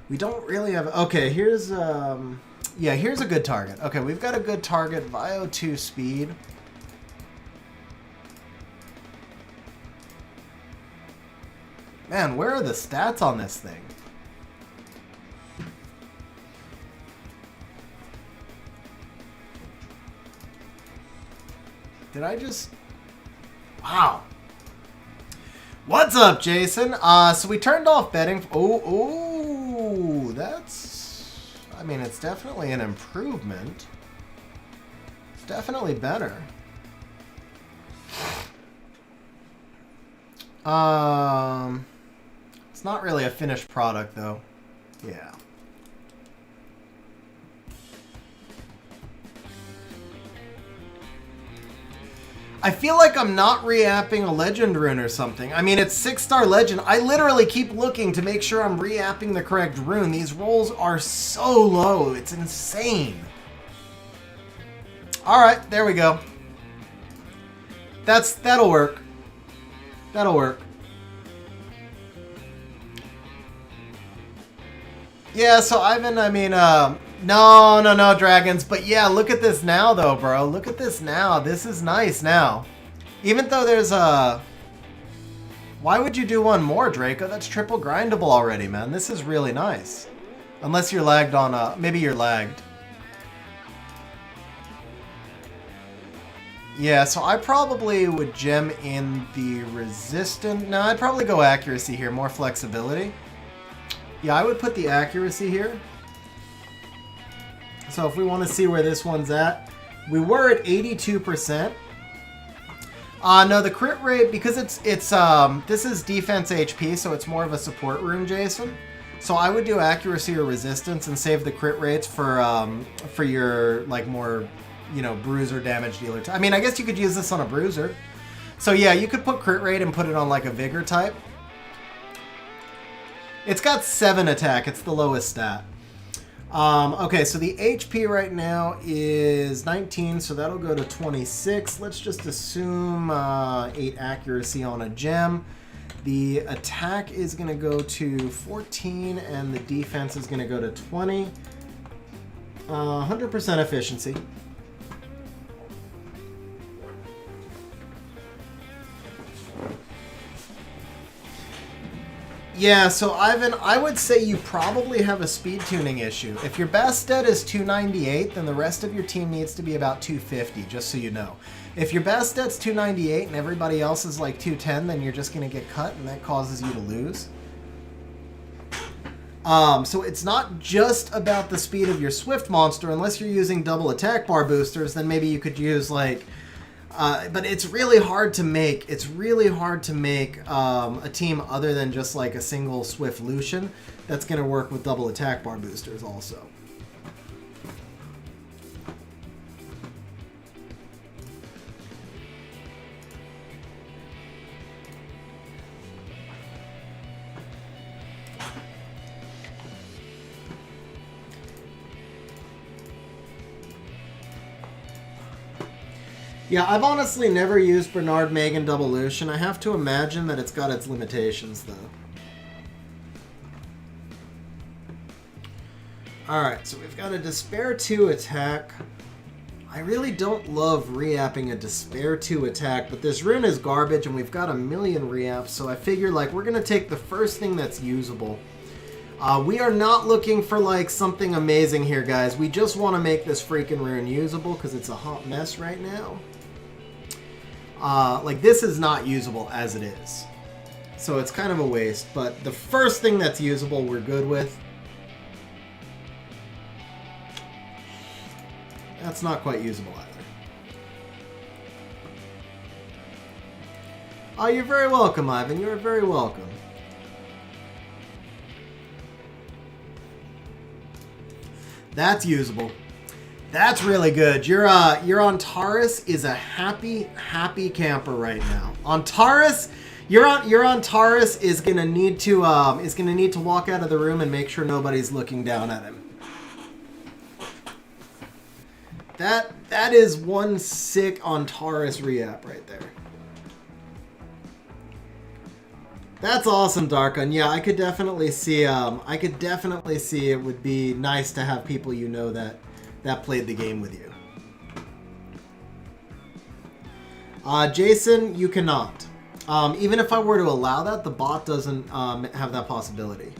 We don't really have... Okay, here's... Yeah, here's a good target. Okay, we've got a good target. Vio 2 speed. Man, where are the stats on this thing? Did I just... Wow. What's up, Jason? So we turned off betting. Oh, that's... I mean, it's definitely an improvement. It's definitely better. It's not really a finished product, though. Yeah. I feel like I'm not re-apping a legend rune or something. I mean, it's 6-star legend. I literally keep looking to make sure I'm re-apping the correct rune. These rolls are so low. It's insane. All right, there we go. That'll work. That'll work. Yeah, so Ivan, I mean, no, dragons. But yeah, look at this now, though, bro. Look at this now. This is nice now. Even though there's a... Why would you do one more, Draco? That's triple grindable already, man. This is really nice. Unless you're lagged on... Maybe you're lagged. Yeah, so I probably would gem in the resistant... No, I'd probably go accuracy here. More flexibility. Yeah, I would put the accuracy here. So if we want to see where this one's at, we were at 82%. No, the crit rate, because it's this is defense HP, so it's more of a support rune, Jason. So I would do accuracy or resistance and save the crit rates for your like more, you know, bruiser damage dealer. I mean, I guess you could use this on a bruiser. So yeah, you could put crit rate and put it on like a vigor type. It's got 7 attack. It's the lowest stat. Okay, so the HP right now is 19, so that'll go to 26. Let's just assume 8 accuracy on a gem. The attack is going to go to 14, and the defense is going to go to 20. 100% efficiency. Yeah, so Ivan, I would say you probably have a speed tuning issue. If your best stat is 298, then the rest of your team needs to be about 250, just so you know. If your best stat's 298 and everybody else is like 210, then you're just going to get cut, and that causes you to lose. So it's not just about the speed of your Swift monster. Unless you're using double attack bar boosters, then maybe you could use like But it's really hard to make. It's really hard to make a team other than just like a single Swift Lucian that's going to work with double attack bar boosters also. Yeah, I've honestly never used Bernard Megan Double Lucian. I have to imagine that it's got its limitations, though. Alright, so we've got a Despair 2 attack. I really don't love re-apping a Despair 2 attack, but this rune is garbage and we've got a million re-apps, so I figure like we're going to take the first thing that's usable. We are not looking for like something amazing here, guys. We just want to make this freaking rune usable because it's a hot mess right now. Like this is not usable as it is. So it's kind of a waste, but the first thing that's usable we're good with. That's not quite usable either. Oh, you're very welcome, Ivan. You're very welcome. That's usable. That's really good. Your Antares is a happy camper right now. Antares, your Antares is gonna need to walk out of the room and make sure nobody's looking down at him. That is one sick Antares re-app right there. That's awesome, Darkun. Yeah, I could definitely see it would be nice to have people you know that played the game with you. Jason, you cannot. Even if I were to allow that, the bot doesn't have that possibility.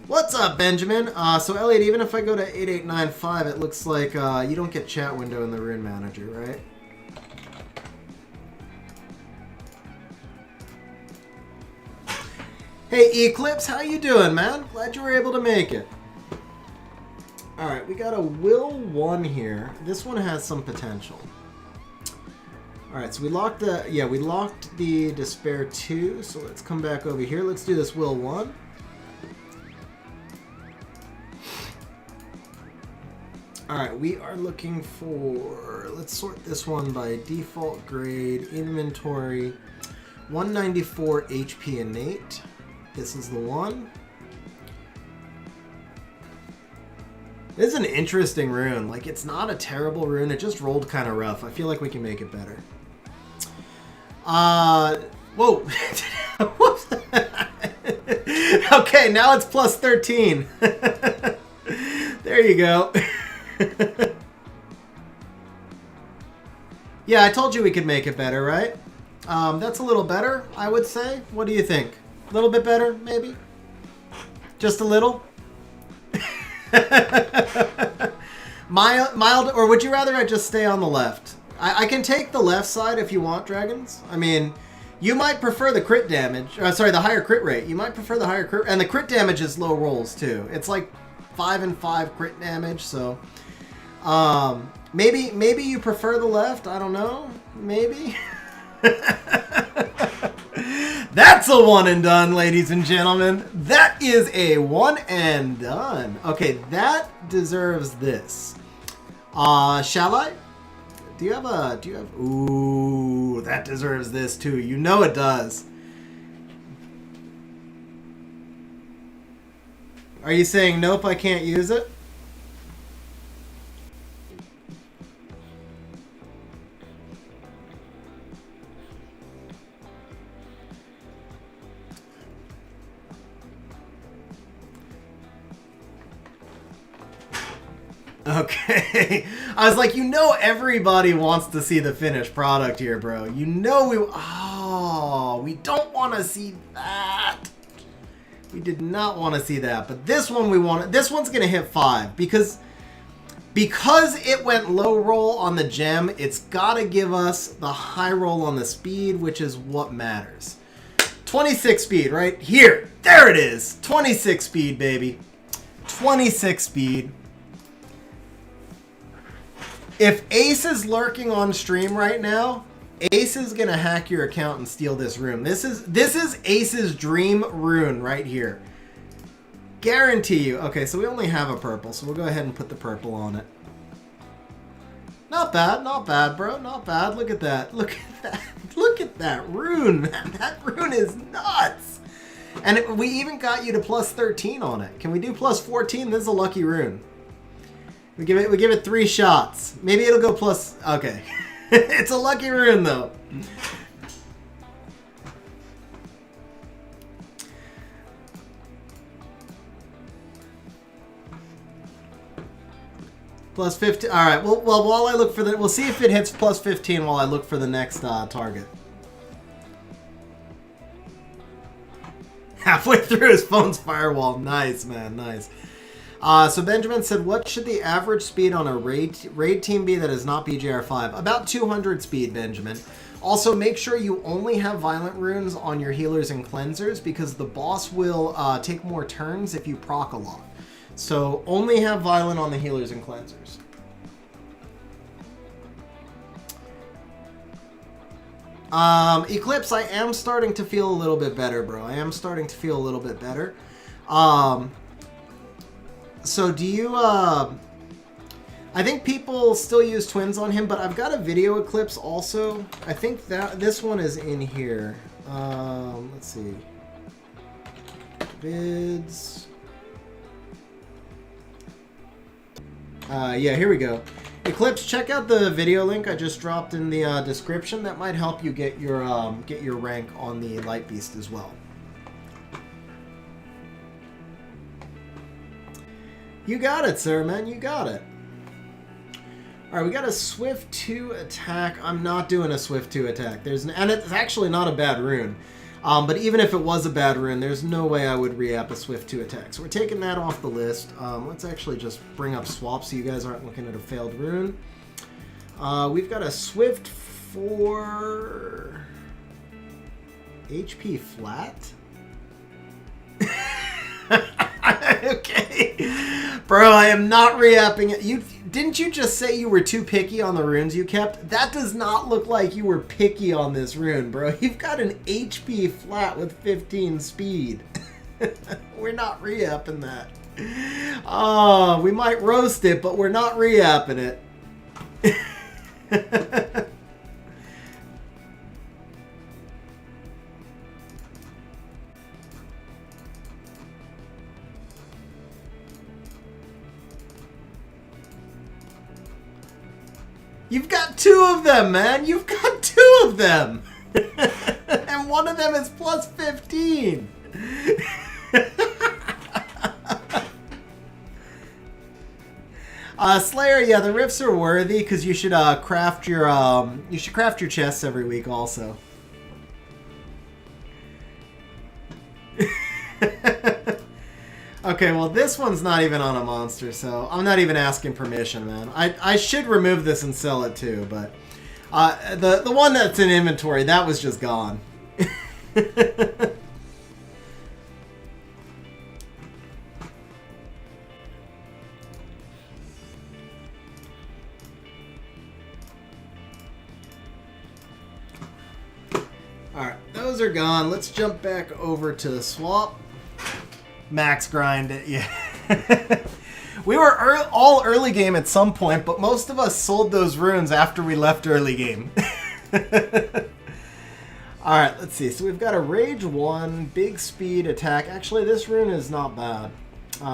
What's up, Benjamin? So Elliot, even if I go to 8895, it looks like you don't get chat window in the Rune Manager, right? Hey, Eclipse, how you doing, man? Glad you were able to make it. All right, we got a Will 1 here. This one has some potential. All right, so we locked the Despair 2. So let's come back over here. Let's do this Will 1. All right, we are looking for, let's sort this one by default grade, inventory, 194 HP innate. This is the one. This is an interesting rune. Like, it's not a terrible rune. It just rolled kind of rough. I feel like we can make it better. Whoa. Whoops. Okay, now it's plus 13. There you go. Yeah, I told you we could make it better, right? That's a little better, I would say. What do you think? A little bit better, maybe? Just a little? Mild, or would you rather I just stay on the left? I can take the left side if you want, Dragons. I mean, you might prefer the crit damage. Sorry, the higher crit rate. You might prefer the higher crit, and the crit damage is low rolls too. It's like 5 and 5 crit damage, so maybe you prefer the left. I don't know. Maybe. That's a one and done, ladies and gentlemen. That is a one and done. Okay, that deserves this. Shall I? Do you have? Ooh, that deserves this too. You know it does. Are you saying nope, I can't use it? Okay. I was like, you know everybody wants to see the finished product here, bro. You know we don't want to see that. We did not want to see that. But this one we want. This one's going to hit 5 because it went low roll on the gem, it's got to give us the high roll on the speed, which is what matters. 26 speed right here. There it is. 26 speed, baby. 26 speed. If Ace is lurking on stream right now, Ace is gonna hack your account and steal this rune. This is Ace's dream rune right here. Guarantee you. Okay, so we only have a purple, so we'll go ahead and put the purple on it. Not bad, bro. Not bad. Look at that. Look at that. Look at that rune, man. That rune is nuts. And we even got you to plus 13 on it. Can we do plus 14? This is a lucky rune. We give it 3 shots. Maybe it'll go plus. Okay, it's a lucky rune though. Plus 15. All right. Well, while I look for we'll see if it hits plus 15 while I look for the next target. Halfway through his phone's firewall. Nice, man. Nice. So Benjamin said, what should the average speed on a raid team be that is not BGR5? About 200 speed, Benjamin. Also, make sure you only have violent runes on your healers and cleansers because the boss will take more turns if you proc a lot. So only have violent on the healers and cleansers. Eclipse, I am starting to feel a little bit better, bro. I am starting to feel a little bit better. So do you, I think people still use twins on him, but I've got a video Eclipse also. I think that this one is in here. Let's see. Vids. Yeah, here we go. Eclipse, check out the video link I just dropped in the description. That might help you get your rank on the Light Beast as well. You got it, sir, man. You got it. All right, we got a Swift 2 attack. I'm not doing a Swift 2 attack. And it's actually not a bad rune. But even if it was a bad rune, there's no way I would re-app a Swift 2 attack. So we're taking that off the list. Let's actually just bring up swap so you guys aren't looking at a failed rune. We've got a Swift 4 HP flat. Okay. Bro, I am not re-apping it. Didn't you just say you were too picky on the runes you kept? That does not look like you were picky on this rune, bro. You've got an HP flat with 15 speed. We're not re-apping that. Oh, we might roast it, but we're not re-apping it. You've got 2 of them, man. You've got 2 of them. And one of them is plus 15. Slayer, yeah, the rifts are worthy because you should craft your chests every week also. Okay, well, this one's not even on a monster, so I'm not even asking permission, man. I should remove this and sell it too, but the one that's in inventory, that was just gone. Alright, those are gone. Let's jump back over to the swap. Max grind it, yeah. We were all early game at some point, but most of us sold those runes after we left early game. Alright, let's see. So we've got a Rage 1, big speed attack. Actually, this rune is not bad.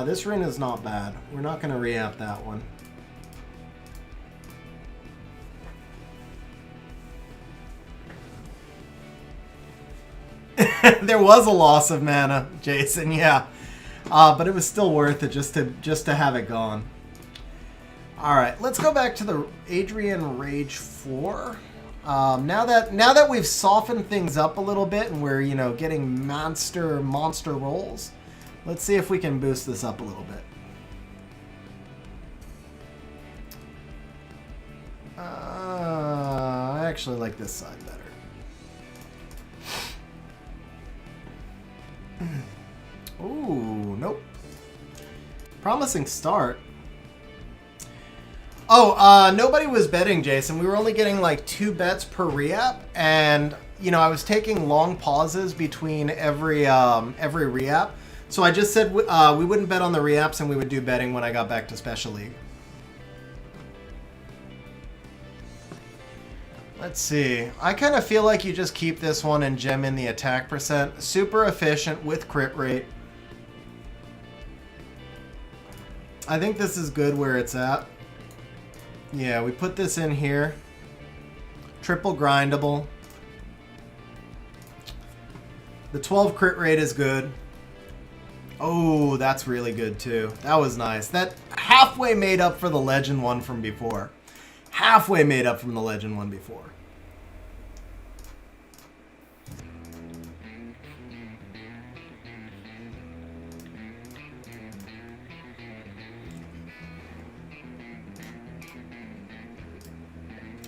This rune is not bad. We're not going to re-app that one. There was a loss of mana, Jason, yeah. But it was still worth it just to have it gone. Alright, let's go back to the Adrian Rage 4. Now that we've softened things up a little bit and we're, you know, getting monster rolls, let's see if we can boost this up a little bit. I actually like this side better. Ooh, nope. Promising start. Nobody was betting, Jason. We were only getting like 2 bets per re-app, and you know I was taking long pauses between every re-app. So I just said we wouldn't bet on the re-apps, and we would do betting when I got back to Special League. Let's see. I kind of feel like you just keep this one and gem in the attack percent. Super efficient with crit rate. I think this is good where it's at. Yeah, we put this in here. Triple grindable. The 12 crit rate is good. Oh, that's really good too. That was nice. That halfway made up for the legend one from before. Halfway made up from the legend one before.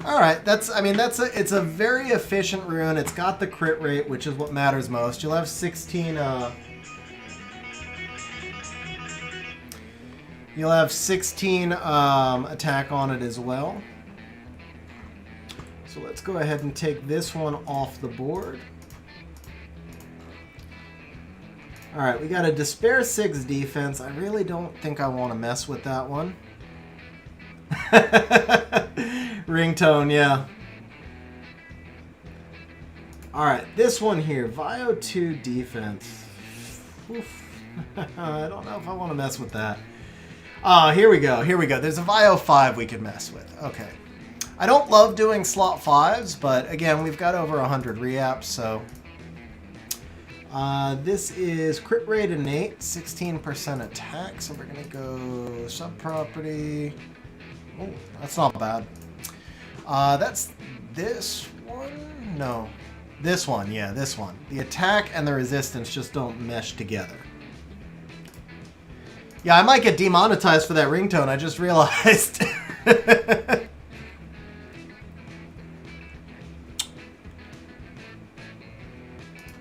All right, it's a very efficient rune. It's got the crit rate, which is what matters most. You'll have 16 you'll have 16 attack on it as well. So let's go ahead and take this one off the board. All right, we got a Despair 6 defense. I really don't think I want to mess with that one. Ringtone, yeah. All right, this one here, Vio 2 defense. Oof. I don't know if I want to mess with that. Here we go. There's a Vio 5 we could mess with. Okay. I don't love doing slot 5s, but again, we've got over 100 re-apps, so. This is crit rate innate, 16% attack, so we're going to go sub-property. Oh, that's not bad. That's this one? No. This one, yeah, this one. The attack and the resistance just don't mesh together. Yeah, I might get demonetized for that ringtone, I just realized.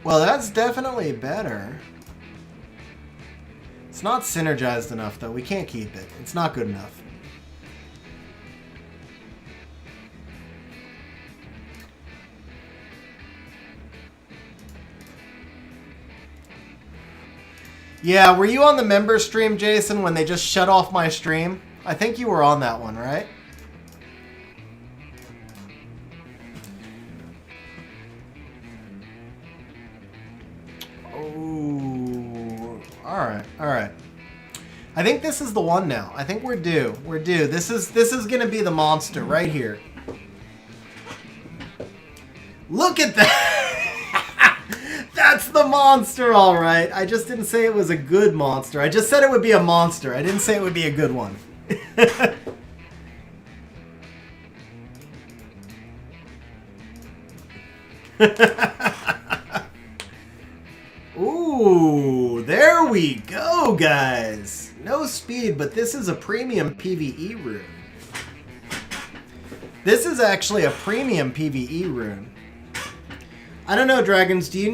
Well, that's definitely better. It's not synergized enough, though. We can't keep it. It's not good enough. Yeah, were you on the member stream, Jason, when they just shut off my stream? I think you were on that one, right? Oh, all right. I think this is the one now. I think we're due. We're due. This is gonna be the monster right here. Look at that! That's the monster, all right. I just didn't say it was a good monster. I just said it would be a monster. I didn't say it would be a good one. Ooh, there we go, guys. No speed, but this is a premium PvE rune. This is actually a premium PvE rune. I don't know, Dragons. Do you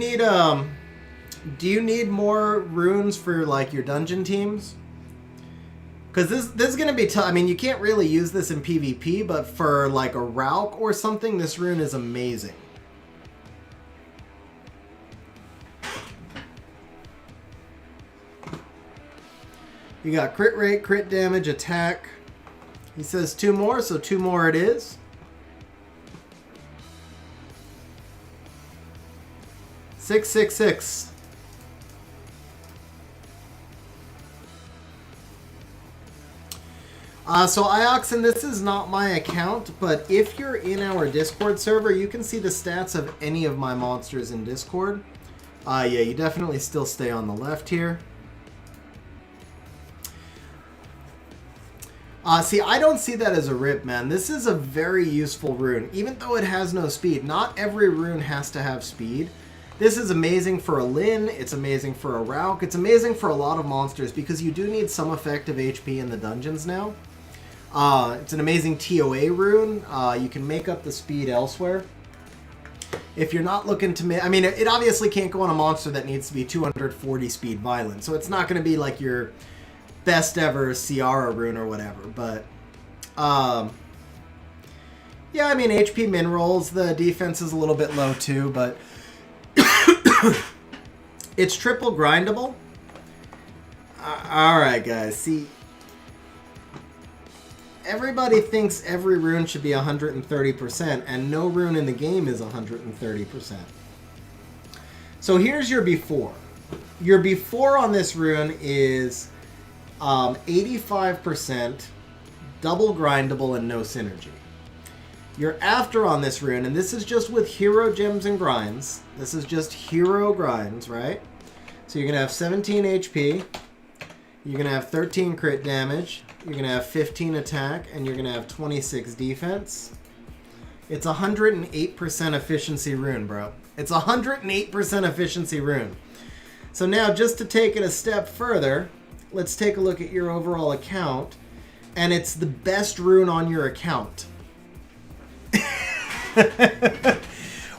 need more runes for like your dungeon teams? Because this is gonna be tough. I mean, you can't really use this in PvP, but for like a Rauk or something, this rune is amazing. You got crit rate, crit damage, attack. He says 2 more, so 2 more it is. Six, 6, 6. So Ioxen, this is not my account, but if you're in our Discord server, you can see the stats of any of my monsters in Discord. Yeah, you definitely still stay on the left here. See, I don't see that as a rip, man. This is a very useful rune, even though it has no speed. Not every rune has to have speed. This is amazing for a Lin, it's amazing for a Rauk, it's amazing for a lot of monsters because you do need some effective HP in the dungeons now. It's an amazing TOA rune. You can make up the speed elsewhere. If you're not looking to... I mean, it obviously can't go on a monster that needs to be 240 speed violent, so it's not going to be like your best ever Ciara rune or whatever, but yeah, I mean HP min rolls, the defense is a little bit low too, but it's triple grindable. Alright guys, see, everybody thinks every rune should be 130%, and no rune in the game is 130%. So here's your before. Your before on this rune is 85%, double grindable, and no synergy. Your after on this rune, and this is just with hero gems and grinds. This is just hero grinds, right? So you're going to have 17 HP. You're going to have 13 crit damage. You're going to have 15 attack. And you're going to have 26 defense. It's 108% efficiency rune, bro. It's 108% efficiency rune. So now, just to take it a step further, let's take a look at your overall account. And it's the best rune on your account.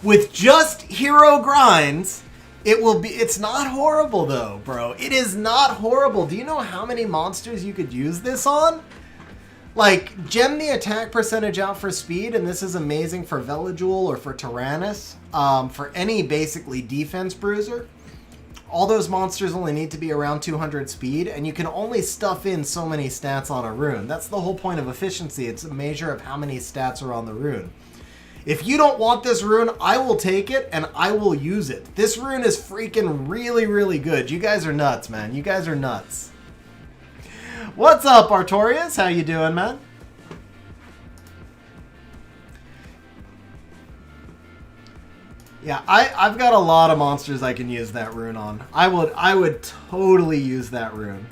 With just hero grinds, it's not horrible though, bro. It is not horrible. Do you know how many monsters you could use this on? Like, gem the attack percentage out for speed, and this is amazing for Veligul or for Tyrannus. For any, basically, defense bruiser. All those monsters only need to be around 200 speed, and you can only stuff in so many stats on a rune. That's the whole point of efficiency. It's a measure of how many stats are on the rune. If you don't want this rune, I will take it, and I will use it. This rune is freaking really, really good. You guys are nuts, man. You guys are nuts. What's up, Artorias? How you doing, man? Yeah, I've got a lot of monsters I can use that rune on. I would totally use that rune.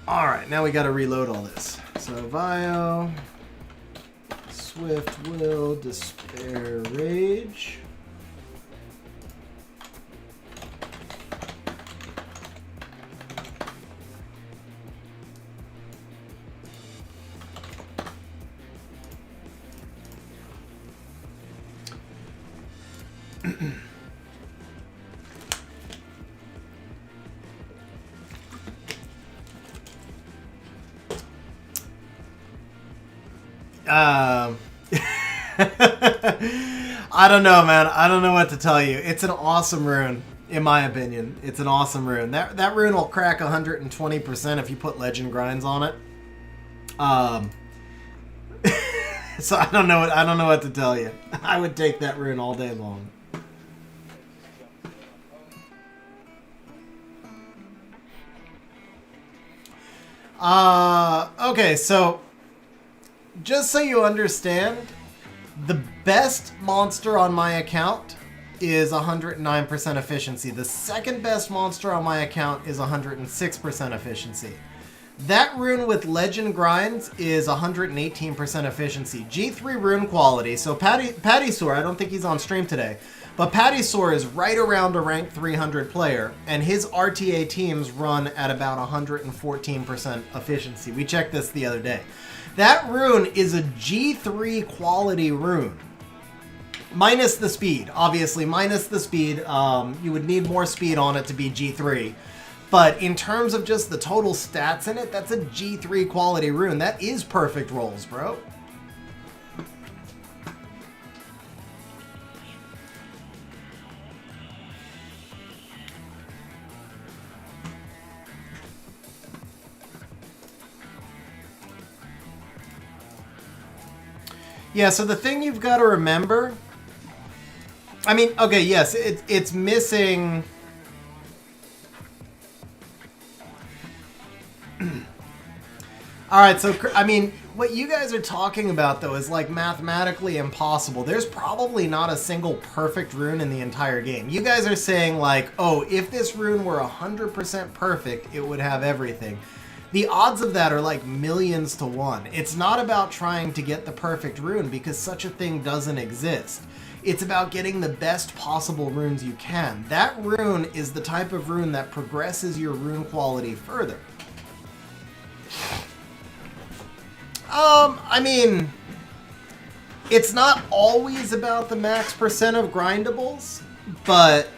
Alright, now we gotta reload all this. So, Vio, Swift Will, Despair, Rage. I don't know, man. I don't know what to tell you. It's an awesome rune, in my opinion. It's an awesome rune. That rune will crack 120% if you put legend grinds on it. So I don't know what to tell you. I would take that rune all day long. Okay, so just so you understand, the best monster on my account is 109% efficiency. The second best monster on my account is 106% efficiency. That rune with legend grinds is 118% efficiency. G3 rune quality. So Patty Soar, I don't think he's on stream today, but Patty Soar is right around a rank 300 player, and his RTA teams run at about 114% efficiency. We checked this the other day. That rune is a G3 quality rune. Minus the speed, obviously, minus the speed. You would need more speed on it to be G3. But in terms of just the total stats in it, that's a G3 quality rune. That is perfect rolls, bro. Yeah, so the thing you've got to remember, I mean, okay, yes, it's missing. All right, so, I mean, what you guys are talking about, though, is, like, mathematically impossible. There's probably not a single perfect rune in the entire game. You guys are saying, like, oh, if this rune were 100% perfect, it would have everything. The odds of that are, like, millions to one. It's not about trying to get the perfect rune, because such a thing doesn't exist. It's about getting the best possible runes you can. That rune is the type of rune that progresses your rune quality further. I mean, it's not always about the max percent of grindables. But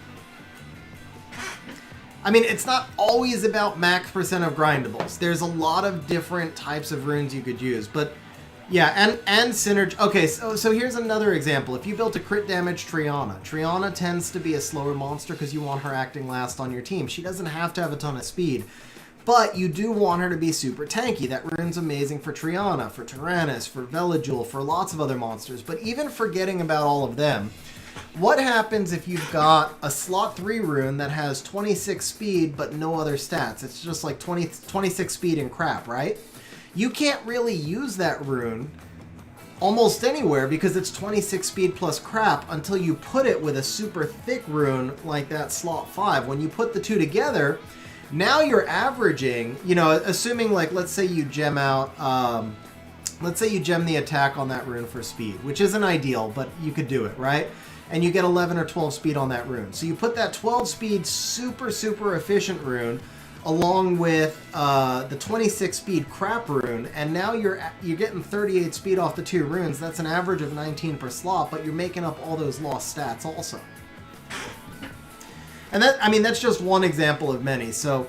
I mean, it's not always about max percent of grindables. There's a lot of different types of runes you could use, but yeah, and synergy. Okay, so here's another example. If you built a crit damage Triana tends to be a slower monster because you want her acting last on your team. She doesn't have to have a ton of speed, but you do want her to be super tanky. That rune's amazing for Triana, for Tyrannus, for Veligil, for lots of other monsters. But even forgetting about all of them, what happens if you've got a slot 3 rune that has 26 speed but no other stats? It's just like 26 speed and crap, right? You can't really use that rune almost anywhere because it's 26 speed plus crap until you put it with a super thick rune like that slot 5. When you put the two together, now you're averaging, you know, assuming like, let's say you gem out, let's say you gem the attack on that rune for speed, which isn't ideal, but you could do it, right? And you get 11 or 12 speed on that rune. So you put that 12 speed super efficient rune along with the 26 speed crap rune, and now you're getting 38 speed off the 2 runes. That's an average of 19 per slot, but you're making up all those lost stats also. And that, I mean, that's just one example of many. So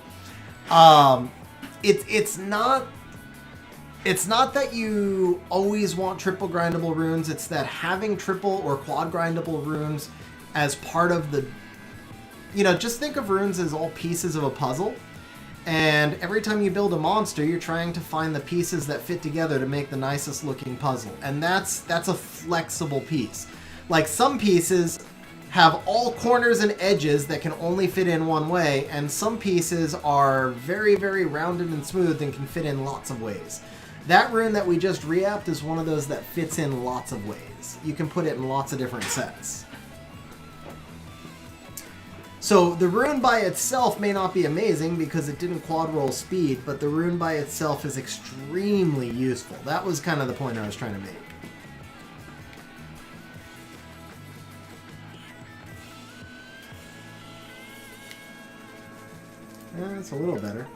it's not that you always want triple grindable runes. It's that having triple or quad grindable runes as part of the, you know, just think of runes as all pieces of a puzzle. And every time you build a monster, you're trying to find the pieces that fit together to make the nicest looking puzzle. And that's a flexible piece. Like some pieces have all corners and edges that can only fit in one way, and some pieces are very rounded and smooth and can fit in lots of ways. That rune that we just re-apped is one of those that fits in lots of ways. You can put it in lots of different sets. So the rune by itself may not be amazing because it didn't quad roll speed, but the rune by itself is extremely useful. That was kind of the point I was trying to make. Yeah, it's a little better.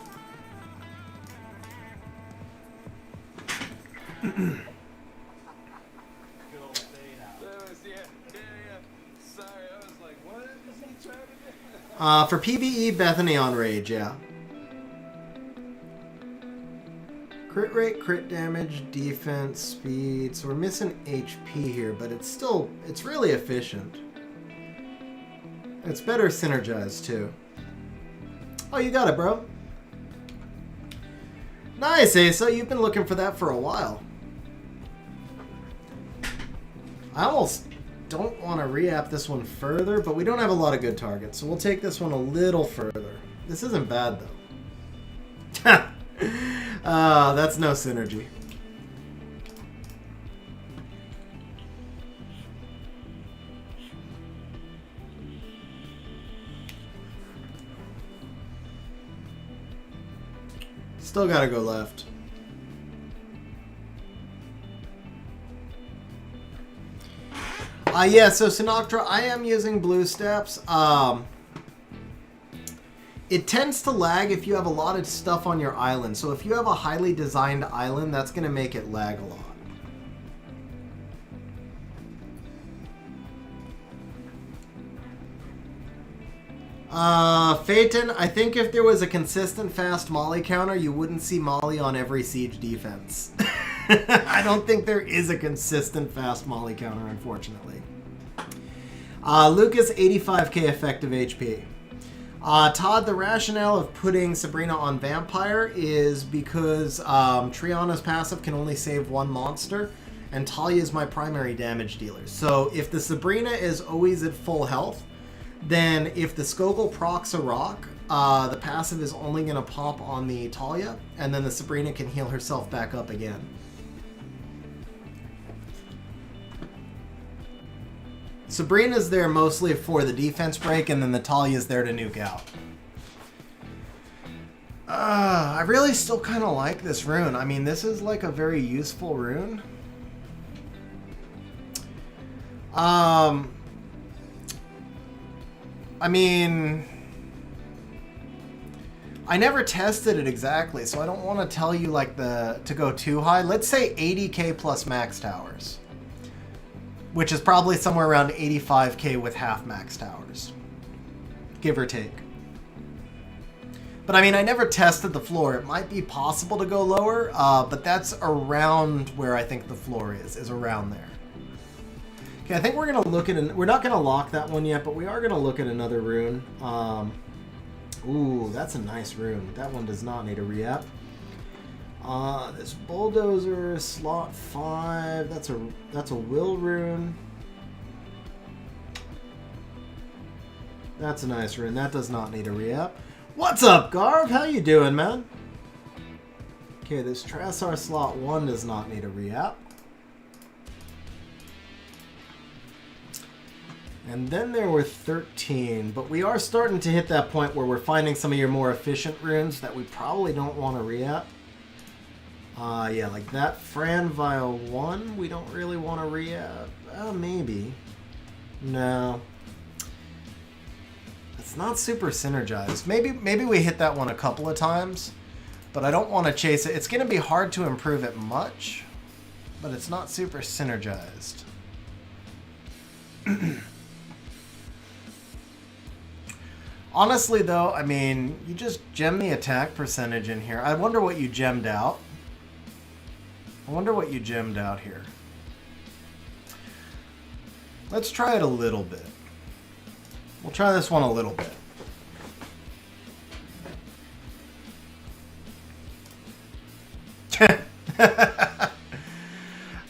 For PvE, Bethany on Rage, yeah. Crit rate, crit damage, defense, speed. So we're missing HP here, but it's really efficient. It's better synergized too. Oh, you got it, bro. Nice, Asa. You've been looking for that for a while. I almost don't want to re-app this one further, but we don't have a lot of good targets, so we'll take this one a little further. This isn't bad, though. That's no synergy. Still gotta go left. Yeah, so Sinatra, I am using blue steps. It tends to lag if you have a lot of stuff on your island. So if you have a highly designed island, that's going to make it lag a lot. Phaeton, I think if there was a consistent fast Molly counter, you wouldn't see Molly on every siege defense. I don't think there is a consistent fast Molly counter, unfortunately. Lucas, 85k effective HP. Todd, the rationale of putting Sabrina on Vampire is because Triana's passive can only save one monster, and Talia is my primary damage dealer. So if the Sabrina is always at full health, then if the Skogul procs a rock, the passive is only going to pop on the Talia, and then the Sabrina can heal herself back up again. Sabrina's there mostly for the defense break, and then the Talia's there to nuke out. I really still kind of like this rune. I mean, this is like a very useful rune. I mean, I never tested it exactly, so I don't want to tell you like to go too high. Let's say 80k plus max towers. which is probably somewhere around 85k with half max towers, give or take. But I mean, I never tested the floor. It might be possible to go lower, but that's around where I think the floor is around there. Okay, I think we're gonna look at we're not gonna lock that one yet, but we are gonna look at another rune. Ooh, that's a nice rune. That one does not need a re-up. This bulldozer, slot 5. That's a will rune. That's a nice rune. That does not need a re-up. What's up, Garv? How you doing, man? Okay, this Trasar slot 1 does not need a re-up. And then there were 13, but we are starting to hit that point where we're finding some of your more efficient runes that we probably don't want to re-up. Yeah, like that Fran Vial 1, we don't really want to re-up. Maybe. No. It's not super synergized. Maybe we hit that one a couple of times, but I don't want to chase it. It's going to be hard to improve it much, but it's not super synergized. Honestly, though, I mean, you just gem the attack percentage in here. I wonder what you gemmed out. I wonder what you gemmed out here. Let's try it a little bit. We'll try this one a little bit.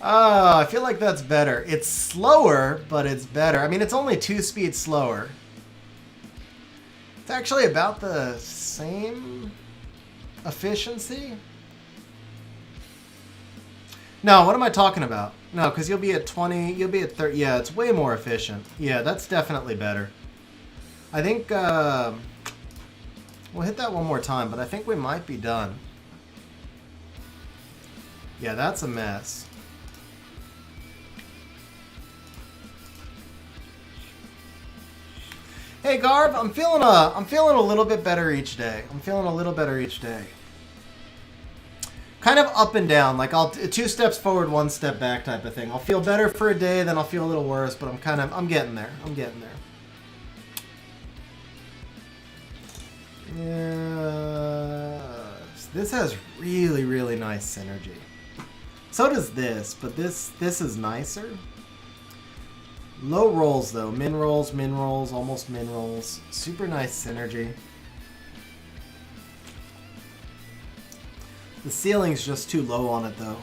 I feel like that's better. It's slower, but it's better. I mean, it's only 2 speeds slower. It's actually about the same efficiency. No, what am I talking about? No, because you'll be at 20, you'll be at 30. Yeah, it's way more efficient. Yeah, that's definitely better. I think we'll hit that one more time, but I think we might be done. Yeah, that's a mess. Hey Garb, I'm feeling a little bit better each day. I'm feeling a little better each day. Kind of up and down, like I'll 2 steps forward, 1 step back type of thing. I'll feel better for a day, then I'll feel a little worse, but I'm getting there. I'm getting there. Yeah, this has really, really nice synergy. So does this, but this is nicer. Low rolls though, min rolls, almost min rolls. Super nice synergy. The ceiling's just too low on it though.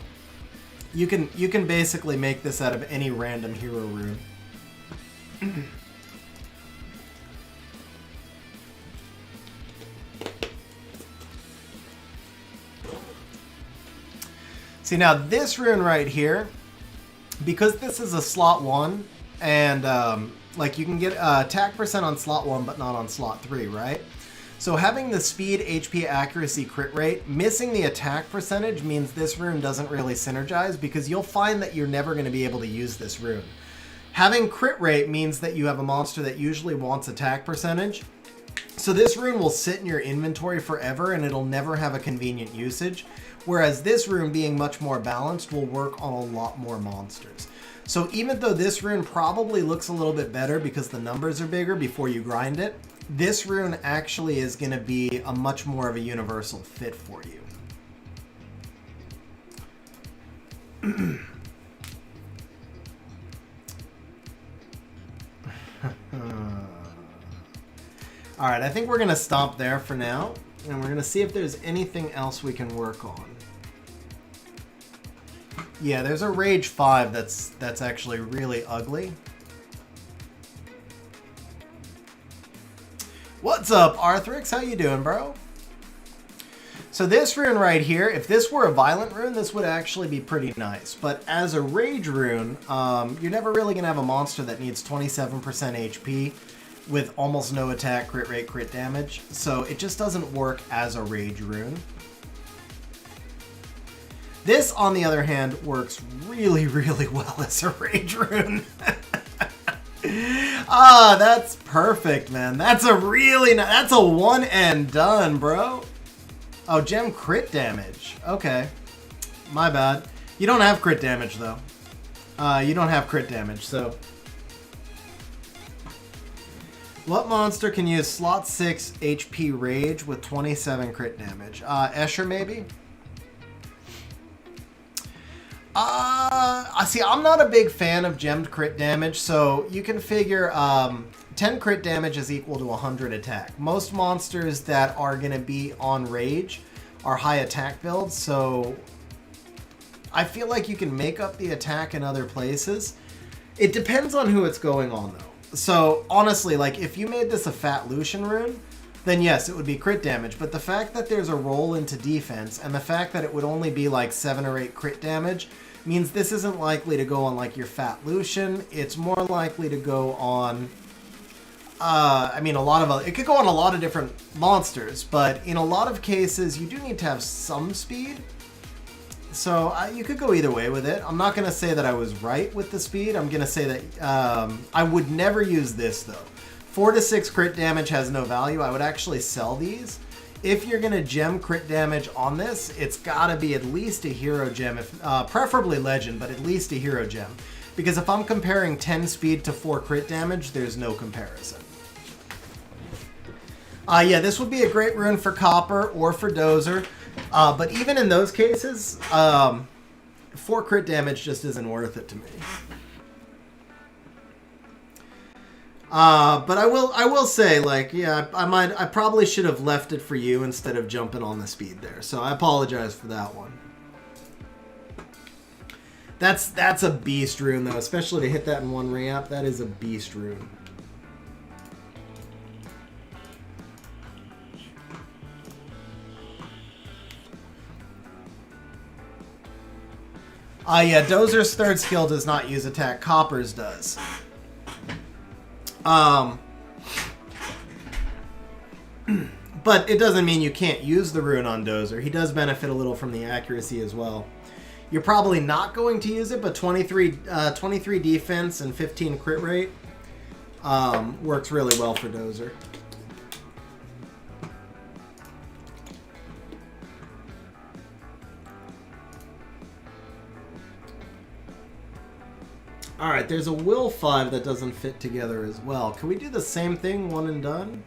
You can basically make this out of any random hero rune. See now this rune right here, because this is a slot 1, and like you can get attack percent on slot 1 but not on slot 3, right? So having the speed, HP, accuracy, crit rate, missing the attack percentage means this rune doesn't really synergize, because you'll find that you're never going to be able to use this rune. Having crit rate means that you have a monster that usually wants attack percentage. So this rune will sit in your inventory forever and it'll never have a convenient usage. Whereas this rune, being much more balanced, will work on a lot more monsters. So even though this rune probably looks a little bit better because the numbers are bigger before you grind it, this rune actually is going to be a much more of a universal fit for you. Alright, I think we're going to stop there for now, and we're going to see if there's anything else we can work on. Yeah, there's a Rage 5 that's actually really ugly. What's up, Arthrix? How you doing, bro? So this rune right here, if this were a violent rune, this would actually be pretty nice. But as a rage rune, you're never really going to have a monster that needs 27% HP with almost no attack, crit rate, crit damage. So it just doesn't work as a rage rune. This, on the other hand, works really, really well as a rage rune. Ah, that's perfect, man. That's a really nice, that's a one and done, bro. Oh, gem crit damage. Okay. My bad. You don't have crit damage, though. You don't have crit damage, so... What monster can use slot 6 HP Rage with 27 crit damage? Escher, maybe? See, I'm not a big fan of gemmed crit damage, so you can figure 10 crit damage is equal to 100 attack. Most monsters that are going to be on Rage are high attack builds, so I feel like you can make up the attack in other places. It depends on who it's going on, though. So, honestly, like, if you made this a Fat Lucian rune, then yes, it would be crit damage. But the fact that there's a roll into defense, and the fact that it would only be like 7 or 8 crit damage, means this isn't likely to go on, like, your Fat Lucian. It's more likely to go on... I mean, it could go on a lot of different monsters, but in a lot of cases, you do need to have some speed. So you could go either way with it. I'm not going to say that I was right with the speed. I'm going to say that I would never use this, though. 4 to 6 crit damage has no value. I would actually sell these. If you're going to gem crit damage on this, it's got to be at least a hero gem, preferably legend, but at least a hero gem. Because if I'm comparing 10 speed to 4 crit damage, there's no comparison. Yeah, this would be a great rune for Copper or for Dozer. But even in those cases, 4 crit damage just isn't worth it to me. But I will say, like, yeah, I probably should have left it for you instead of jumping on the speed there. So I apologize for that one. That's a beast rune, though, especially to hit that in one re-up. That is a beast rune. Yeah, Dozer's third skill does not use attack. Copper's does. But it doesn't mean you can't use the rune on Dozer. He does benefit a little from the accuracy as well. You're probably not going to use it, but 23 defense and 15 crit rate works really well for Dozer. Alright, there's a Will 5 that doesn't fit together as well. Can we do the same thing, one and done?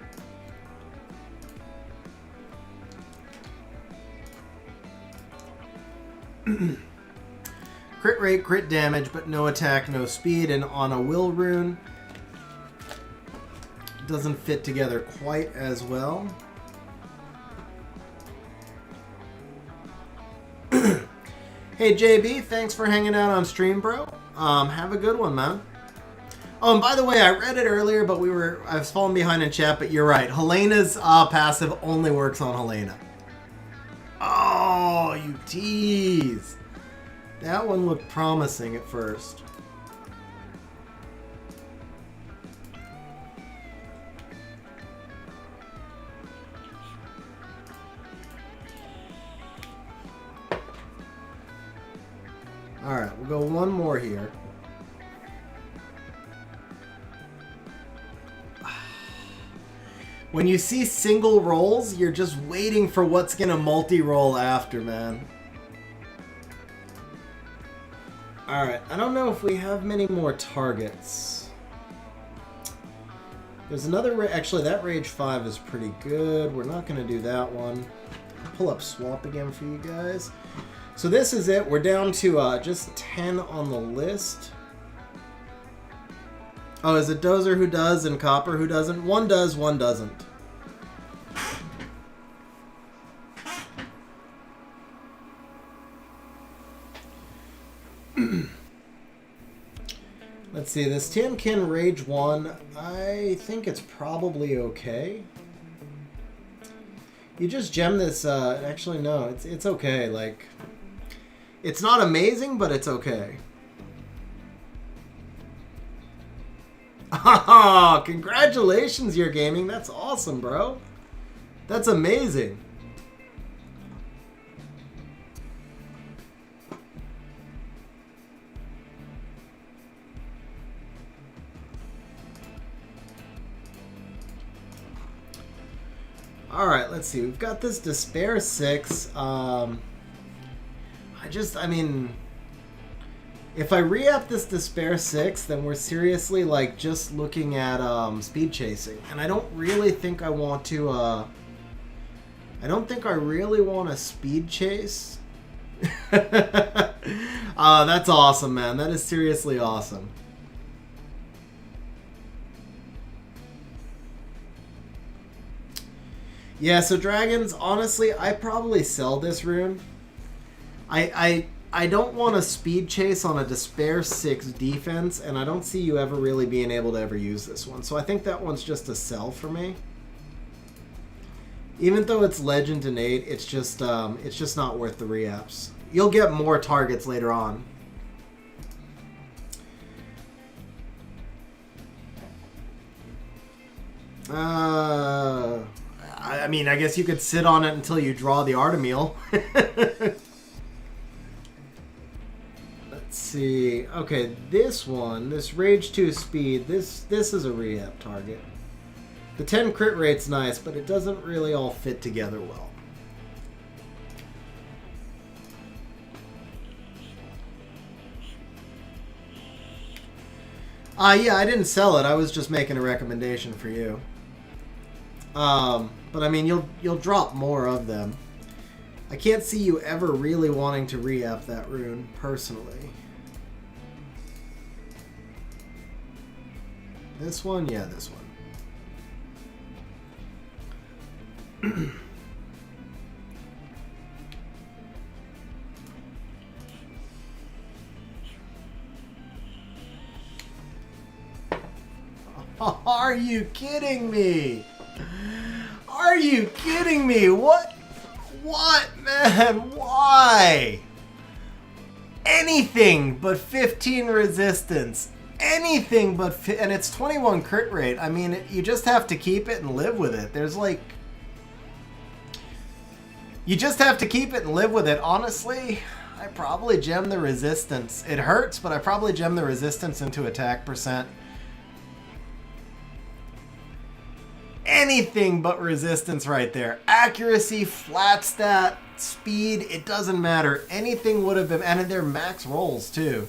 Crit rate, crit damage, but no attack, no speed. And on a Will rune, doesn't fit together quite as well. Hey JB, thanks for hanging out on stream, bro. Have a good one, man. Oh, and by the way, I read it earlier, but I was falling behind in chat, but you're right. Helena's passive only works on Helena. Oh, you tease. That one looked promising at first. Alright, we'll go one more here. When you see single rolls, you're just waiting for what's gonna multi-roll after, man. Alright, I don't know if we have many more targets. There's another... Actually, that Rage 5 is pretty good. We're not gonna do that one. Pull up Swamp again for you guys. So this is it. We're down to just 10 on the list. Oh, is it Dozer who does and Copper who doesn't? One does, one doesn't. Let's see, this Tiankin Rage 1, I think it's probably okay. You just gem this, actually no, it's okay, like... It's not amazing, but it's okay. Oh, congratulations, Your Gaming. That's awesome, bro. That's amazing. All right, let's see. We've got this Despair 6. I mean, If I re-up this Despair 6, then we're seriously, like, just looking at speed chasing. And I don't really think I want to, I don't think I really want to speed chase. That's awesome, man. That is seriously awesome. Yeah, so dragons, honestly, I probably sell this rune. I don't want to speed chase on a Despair 6 defense, and I don't see you ever really being able to ever use this one. So I think that one's just a sell for me. Even though it's Legend innate, it's just not worth the re-ups. You'll get more targets later on. I mean, I guess you could sit on it until you draw the Artemil. Let's see. Okay, this one, this Rage 2 speed, this is a re-up target. The 10 crit rate's nice, but it doesn't really all fit together well. Yeah, I didn't sell it. I was just making a recommendation for you. But I mean, you'll drop more of them. I can't see you ever really wanting to re-up that rune, personally. This one? Yeah, this one. Are you kidding me? Are you kidding me? What? What, man? Why? Anything but 15 resistance. Anything but... And it's 21 crit rate. I mean, you just have to keep it and live with it. There's like... You just have to keep it and live with it. Honestly, I probably gem the resistance. It hurts, but I probably gem the resistance into attack percent. Anything but resistance right there. Accuracy, flat stat, speed, it doesn't matter. Anything would have been... And they're max rolls, too.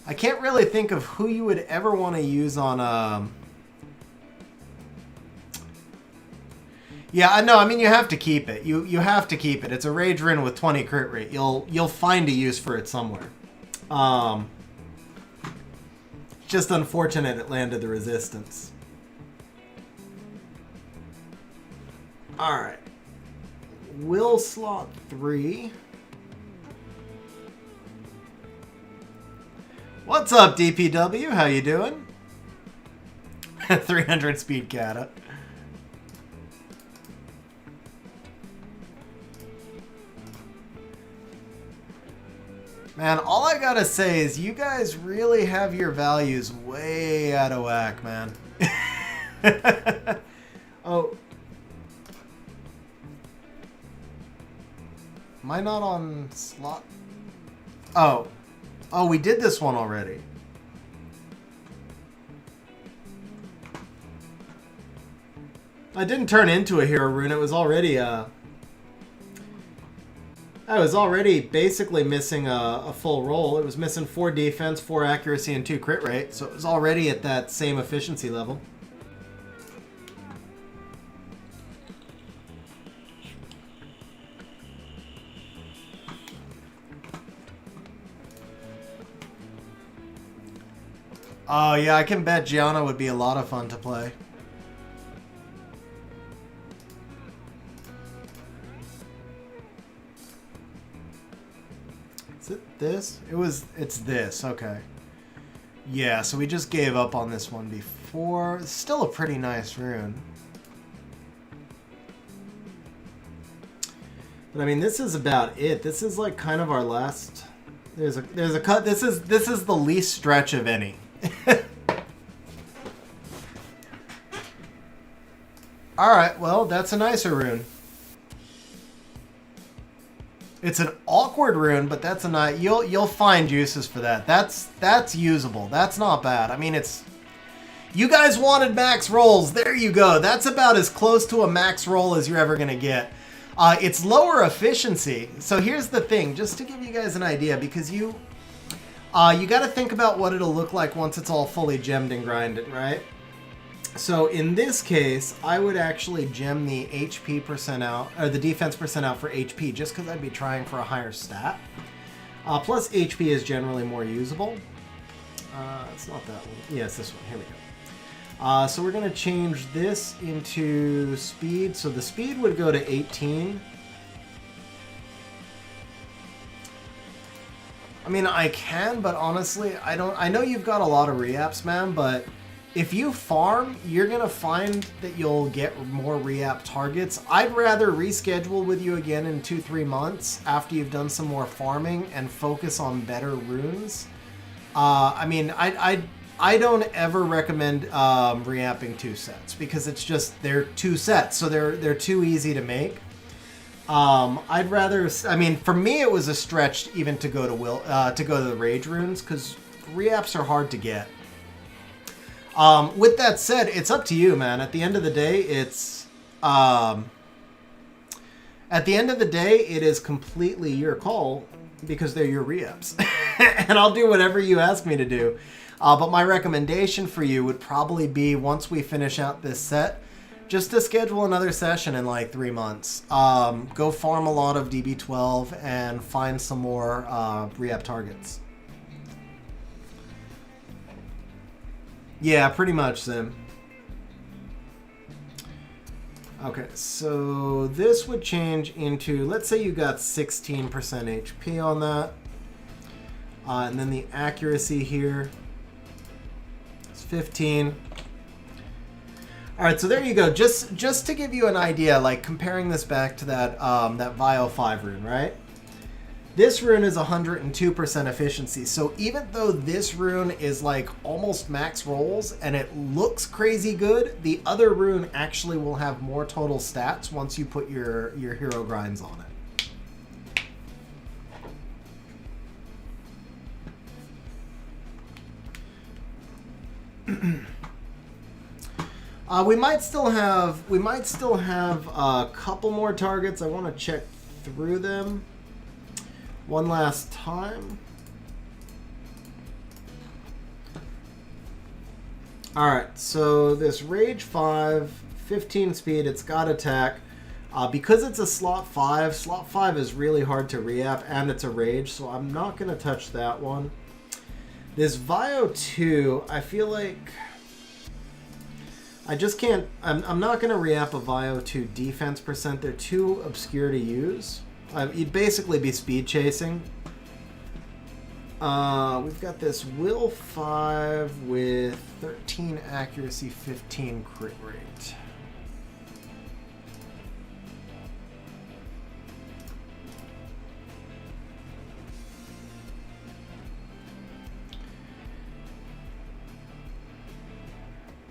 I can't really think of who you would ever want to use on... Yeah, no, I mean, you have to keep it. You have to keep it. It's a Rage Rune with 20 crit rate. You'll find a use for it somewhere. Just unfortunate it landed the resistance. Alright. Will slot 3. What's up, DPW? How you doing? 300 speed cata. Man, all I gotta say is you guys really have your values way out of whack, man. Oh. Am I not on slot? Oh. Oh, we did this one already. I didn't turn into a hero rune. It was already I was already basically missing a full roll. It was missing 4 defense, 4 accuracy, and 2 crit rate. So it was already at that same efficiency level. Oh, yeah, I can bet Gianna would be a lot of fun to play. Is it this? It's this, okay. Yeah, so we just gave up on this one before. It's still a pretty nice rune. But I mean, this is about it. This is like kind of our last... There's a cut. This is the least stretch of any. Alright, well, that's a nicer rune. It's an awkward rune, but that's a nice... You'll find uses for that. That's usable. That's not bad. I mean, it's... You guys wanted max rolls. There you go. That's about as close to a max roll as you're ever going to get. It's lower efficiency. So here's the thing, just to give you guys an idea, because You got to think about what it'll look like once it's all fully gemmed and grinded, right? So in this case, I would actually gem the HP percent out, or the defense percent out for HP, just because I'd be trying for a higher stat. Plus HP is generally more usable. It's not that one. Yes, this one. Here we go. So we're going to change this into speed. So the speed would go to 18. I mean, I can, but honestly, I don't. I know you've got a lot of re-apps, man, but if you farm, you're going to find that you'll get more re-app targets. I'd rather reschedule with you again in 2-3 months after you've done some more farming and focus on better runes. I mean, I don't ever recommend re-apping 2 sets because it's just, they're 2 sets, so they're too easy to make. I'd rather, I mean, for me it was a stretch even to go to the Rage runes because re-apps are hard to get. With that said, it's up to you, man. At the end of the day, it is completely your call because they're your re-ups. And I'll do whatever you ask me to do. But my recommendation for you would probably be, once we finish out this set, just to schedule another session in like 3 months. Go farm a lot of DB12 and find some more re-up targets. Yeah, pretty much, Sim. Okay, so this would change into, let's say you got 16% HP on that. And then the accuracy here is 15. All right, so there you go. Just to give you an idea, like comparing this back to that that Vio 5 rune, right? This rune is 102% efficiency. So even though this rune is like almost max rolls and it looks crazy good, the other rune actually will have more total stats once you put your hero grinds on it. We might still have a couple more targets. I want to check through them one last time. Alright, so this Rage 5, 15 speed, it's got attack. Because it's a slot 5 is really hard to re-app, and it's a Rage, so I'm not going to touch that one. This Vio 2, I feel like I just can't, I'm not going to re-app a Vio 2 defense percent. They're too obscure to use. You'd basically be speed chasing. We've got this Will 5 with 13 accuracy, 15 crit rate.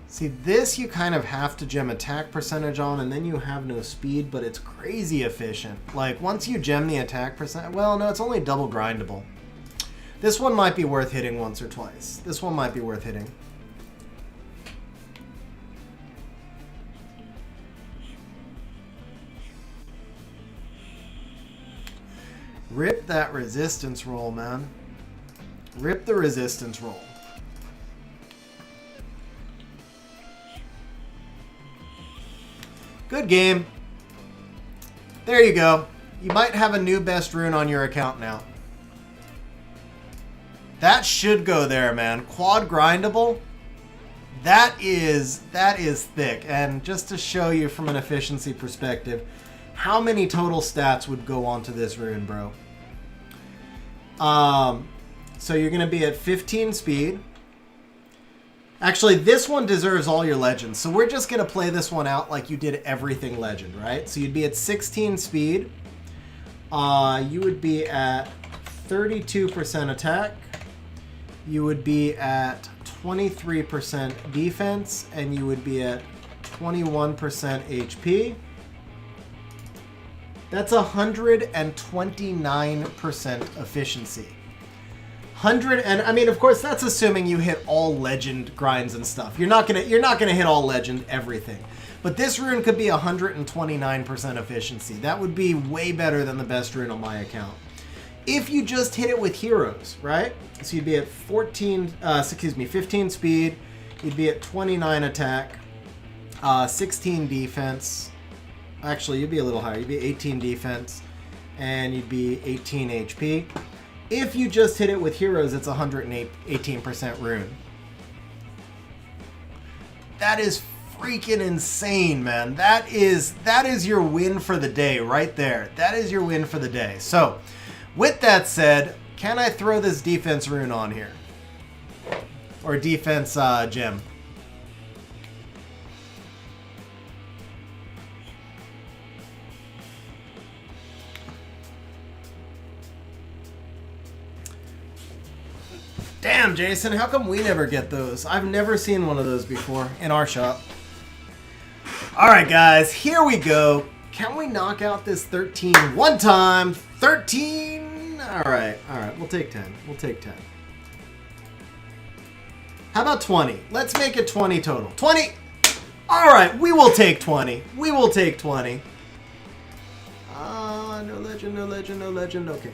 See, this you kind of have to gem attack percentage on, and then you have no speed, but it's crazy efficient. Like, once you gem the attack percent, well, no, it's only double grindable. This one might be worth hitting once or twice. This one might be worth hitting. Rip that resistance roll, man. Rip the resistance roll. Good game. There you go. You might have a new best rune on your account now. That should go there, man. Quad grindable. That is thick. And just to show you from an efficiency perspective, how many total stats would go onto this rune, bro? So you're going to be at 15 speed. Actually, this one deserves all your legends. So we're just going to play this one out like you did everything legend, right? So you'd be at 16 speed. You would be at 32% attack. You would be at 23% defense. And you would be at 21% HP. That's 129% efficiency. And I mean, of course, that's assuming you hit all legend grinds and stuff. You're not gonna hit all legend everything. But this rune could be 129% efficiency. That would be way better than the best rune on my account. If you just hit it with heroes, right? So you'd be at 15 speed. You'd be at 29 attack, 16 defense. Actually, you'd be a little higher. You'd be 18 defense, and you'd be 18 HP. If you just hit it with heroes, it's 118% rune. That is freaking insane, man. That is your win for the day right there. That is your win for the day. So, with that said, can I throw this defense rune on here? Or defense gem? Damn, Jason, how come we never get those? I've never seen one of those before in our shop. Alright, guys, here we go. Can we knock out this 13 one time? 13? Alright, we'll take 10. We'll take 10. How about 20? Let's make it 20 total. 20! Alright, we will take 20. We will take 20. No legend, no legend, no legend. Okay.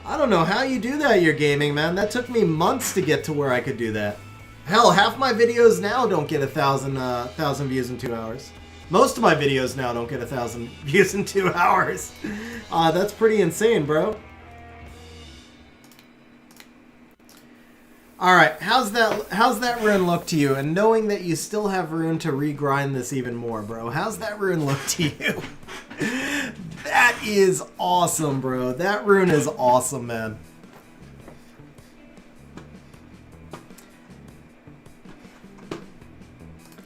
I don't know how you do that, your gaming, man. That took me months to get to where I could do that. Hell, half my videos now don't get 1,000 views in 2 hours. Most of my videos now don't get 1,000 views in 2 hours. That's pretty insane, bro. All right, how's that rune look to you? And knowing that you still have rune to regrind this even more, bro. How's that rune look to you? That is awesome, bro. That rune is awesome, man.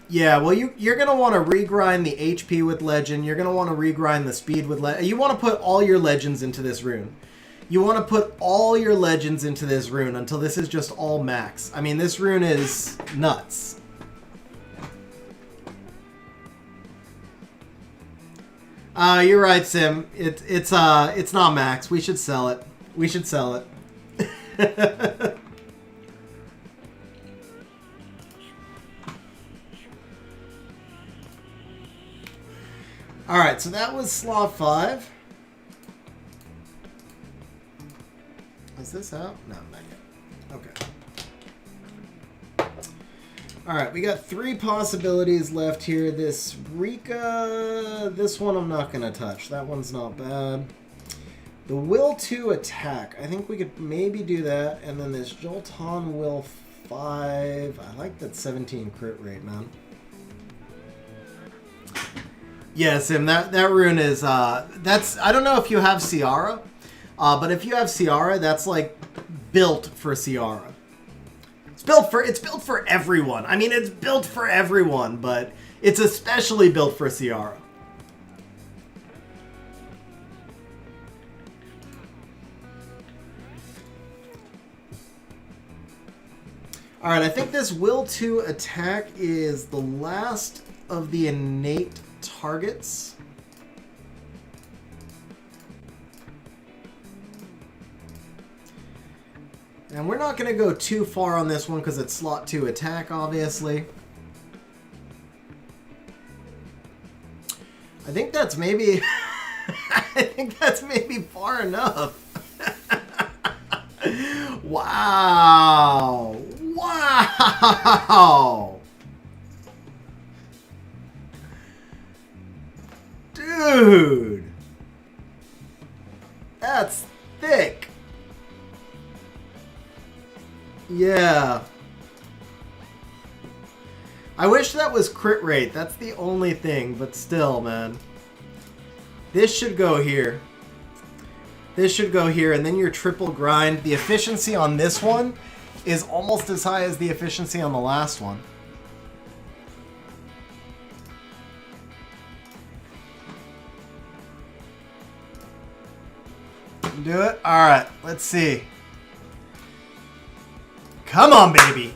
Yeah, well, you're going to want to regrind the HP with legend. You're going to want to regrind the speed with legend. You want to put all your legends into this rune. You want to put all your legends into this rune until this is just all max. I mean, this rune is nuts. You're right, Sim. It's not max. We should sell it. We should sell it. All right, so that was slot 5. Is this out? No, not yet. Okay. All right, we got 3 possibilities left here. This Rika, this one I'm not going to touch. That one's not bad. The Will 2 attack. I think we could maybe do that. And then this Jolton Will 5. I like that 17 crit rate, man. Yeah, Sim, that rune is, that's, I don't know if you have Ciara, but if you have Ciara, that's like built for Ciara. It's built for everyone. I mean, it's built for everyone, but it's especially built for Ciara. All right, I think this Will 2 attack is the last of the innate targets. And we're not going to go too far on this one because it's slot 2 attack, obviously. I think that's maybe I think that's maybe far enough. Wow. Wow. Dude. That's thick. Yeah. I wish that was crit rate. That's the only thing, but still, man. This should go here. This should go here, and then your triple grind. The efficiency on this one is almost as high as the efficiency on the last one. Do it? Alright, let's see. Come on, baby.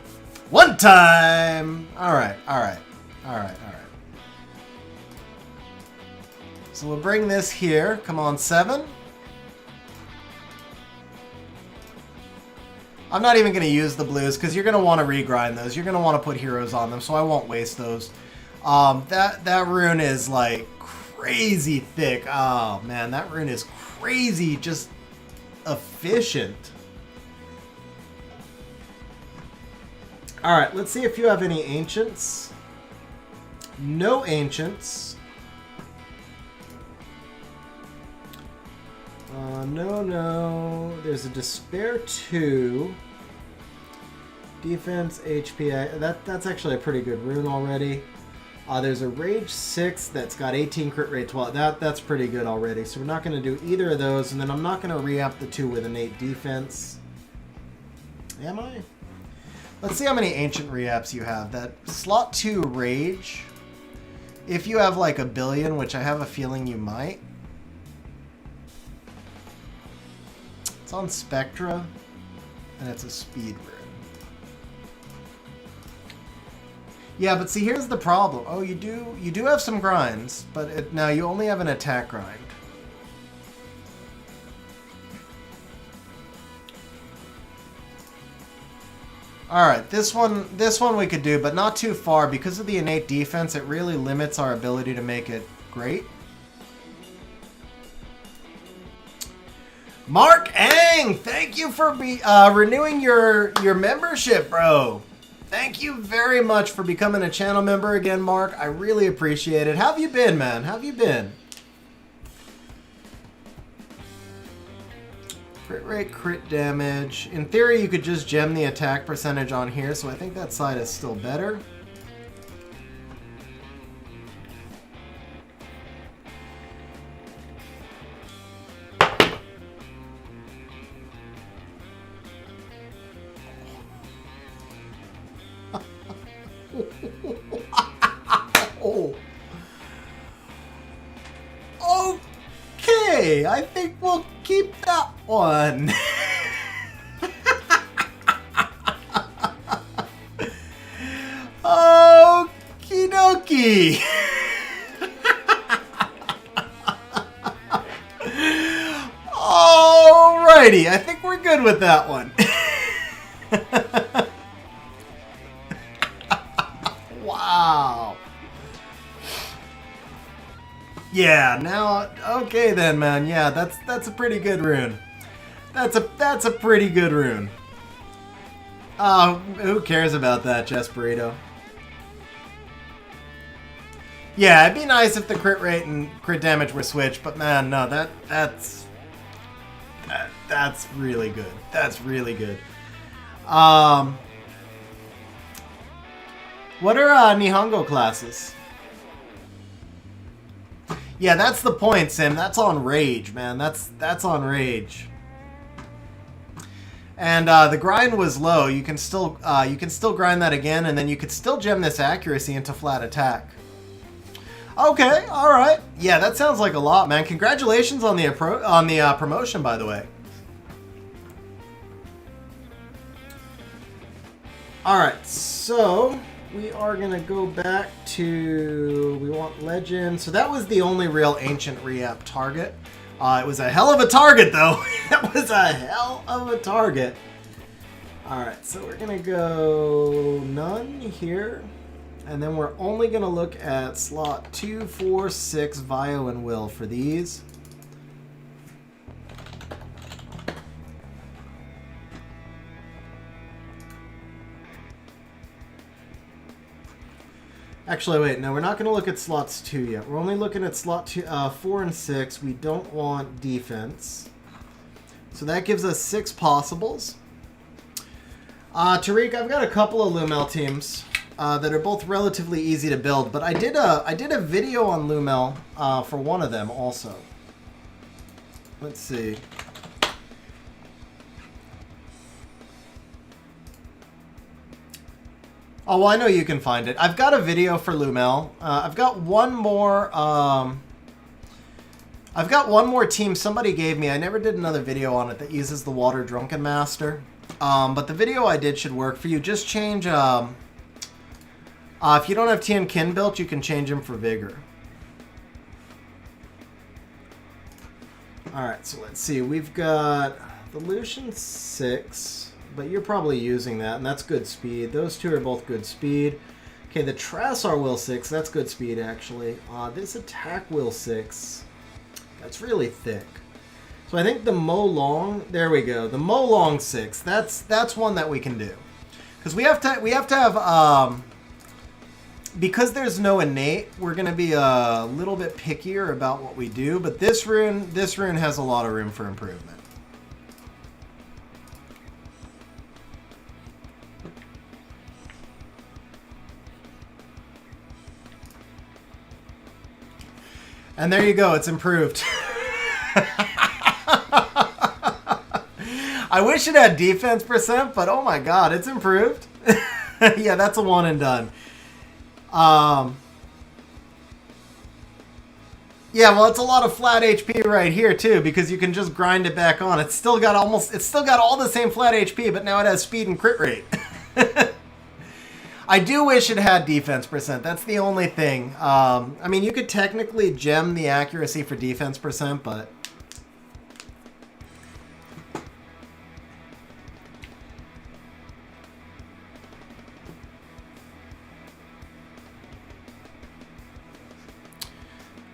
One time. Alright, alright. Alright, alright. So we'll bring this here. Come on, 7. I'm not even going to use the blues because you're going to want to regrind those. You're going to want to put heroes on them, so I won't waste those. That rune is like crazy thick. Oh man, that rune is crazy, just efficient. Alright, let's see if you have any ancients. No ancients. No. There's a Despair 2. Defense, HP. That's actually a pretty good rune already. There's a Rage 6 that's got 18 crit rate 12. That's pretty good already. So we're not going to do either of those. And then I'm not going to re-up the 2 with innate defense. Am I? Let's see how many ancient re-ups you have. That slot 2 Rage. If you have like a billion, which I have a feeling you might. It's on Spectra, and it's a speed rune. Yeah, but see, here's the problem. Oh, you do have some grinds, but now you only have an attack grind. All right, this one we could do, but not too far because of the innate defense. It really limits our ability to make it great. Mark Ang, thank you for renewing your membership, bro. Thank you very much for becoming a channel member again, Mark. I really appreciate it. How have you been, man? How have you been? Crit rate, crit damage. In theory, you could just gem the attack percentage on here, so I think that side is still better. Okay, I think we'll keep that one. Okie dokie. Alrighty, I think we're good with that one. Wow. Yeah, now, okay then, man. Yeah, that's a pretty good rune. That's a pretty good rune. Who cares about that, Jess Burrito? Yeah, it'd be nice if the crit rate and crit damage were switched, but man, no, that's really good. That's really good. What are Nihongo classes? Yeah, that's the point, Sim. That's on Rage, man. That's on Rage. And the grind was low. You can still grind that again, and then you could still gem this accuracy into flat attack. Okay, all right. Yeah, that sounds like a lot, man. Congratulations on the promotion, by the way. All right, so we are going to go back to, we want Legend. So that was the only real Ancient Re-Up target. It was a hell of a target, though. That was a hell of a target. All right, so we're going to go none here. And then we're only going to look at slot 2, 4, 6, Vio, and Will for these. Actually, wait, no, we're not going to look at slots 2 yet. We're only looking at slot 4 and 6. We don't want defense. So that gives us 6 possibles. Tariq, I've got a couple of Lumel teams that are both relatively easy to build, but I did a video on Lumel for one of them also. Let's see. Oh, well, I know you can find it. I've got a video for Lumel. I've got one more. I've got one more team somebody gave me. I never did another video on it that uses the Water Drunken Master. But the video I did should work for you. Just change. If you don't have Tian Kin built, you can change him for Vigor. All right, so let's see. We've got the Lucian 6. But you're probably using that, and that's good speed. Those two are both good speed. Okay, the Trasar will 6. That's good speed, actually. This attack will 6. That's really thick. So I think the Mo Long... There we go. The Mo Long 6. That's one that we can do. Because we have to have... because there's no innate, we're going to be a little bit pickier about what we do. But this rune has a lot of room for improvement. And there you go, it's improved. I wish it had defense percent, but oh my god, it's improved. Yeah, that's a one and done. Yeah, well, it's a lot of flat HP right here too, because you can just grind it back on. It's still got all the same flat HP, but now it has speed and crit rate. I do wish it had defense percent. That's the only thing. I mean, you could technically gem the accuracy for defense percent, but...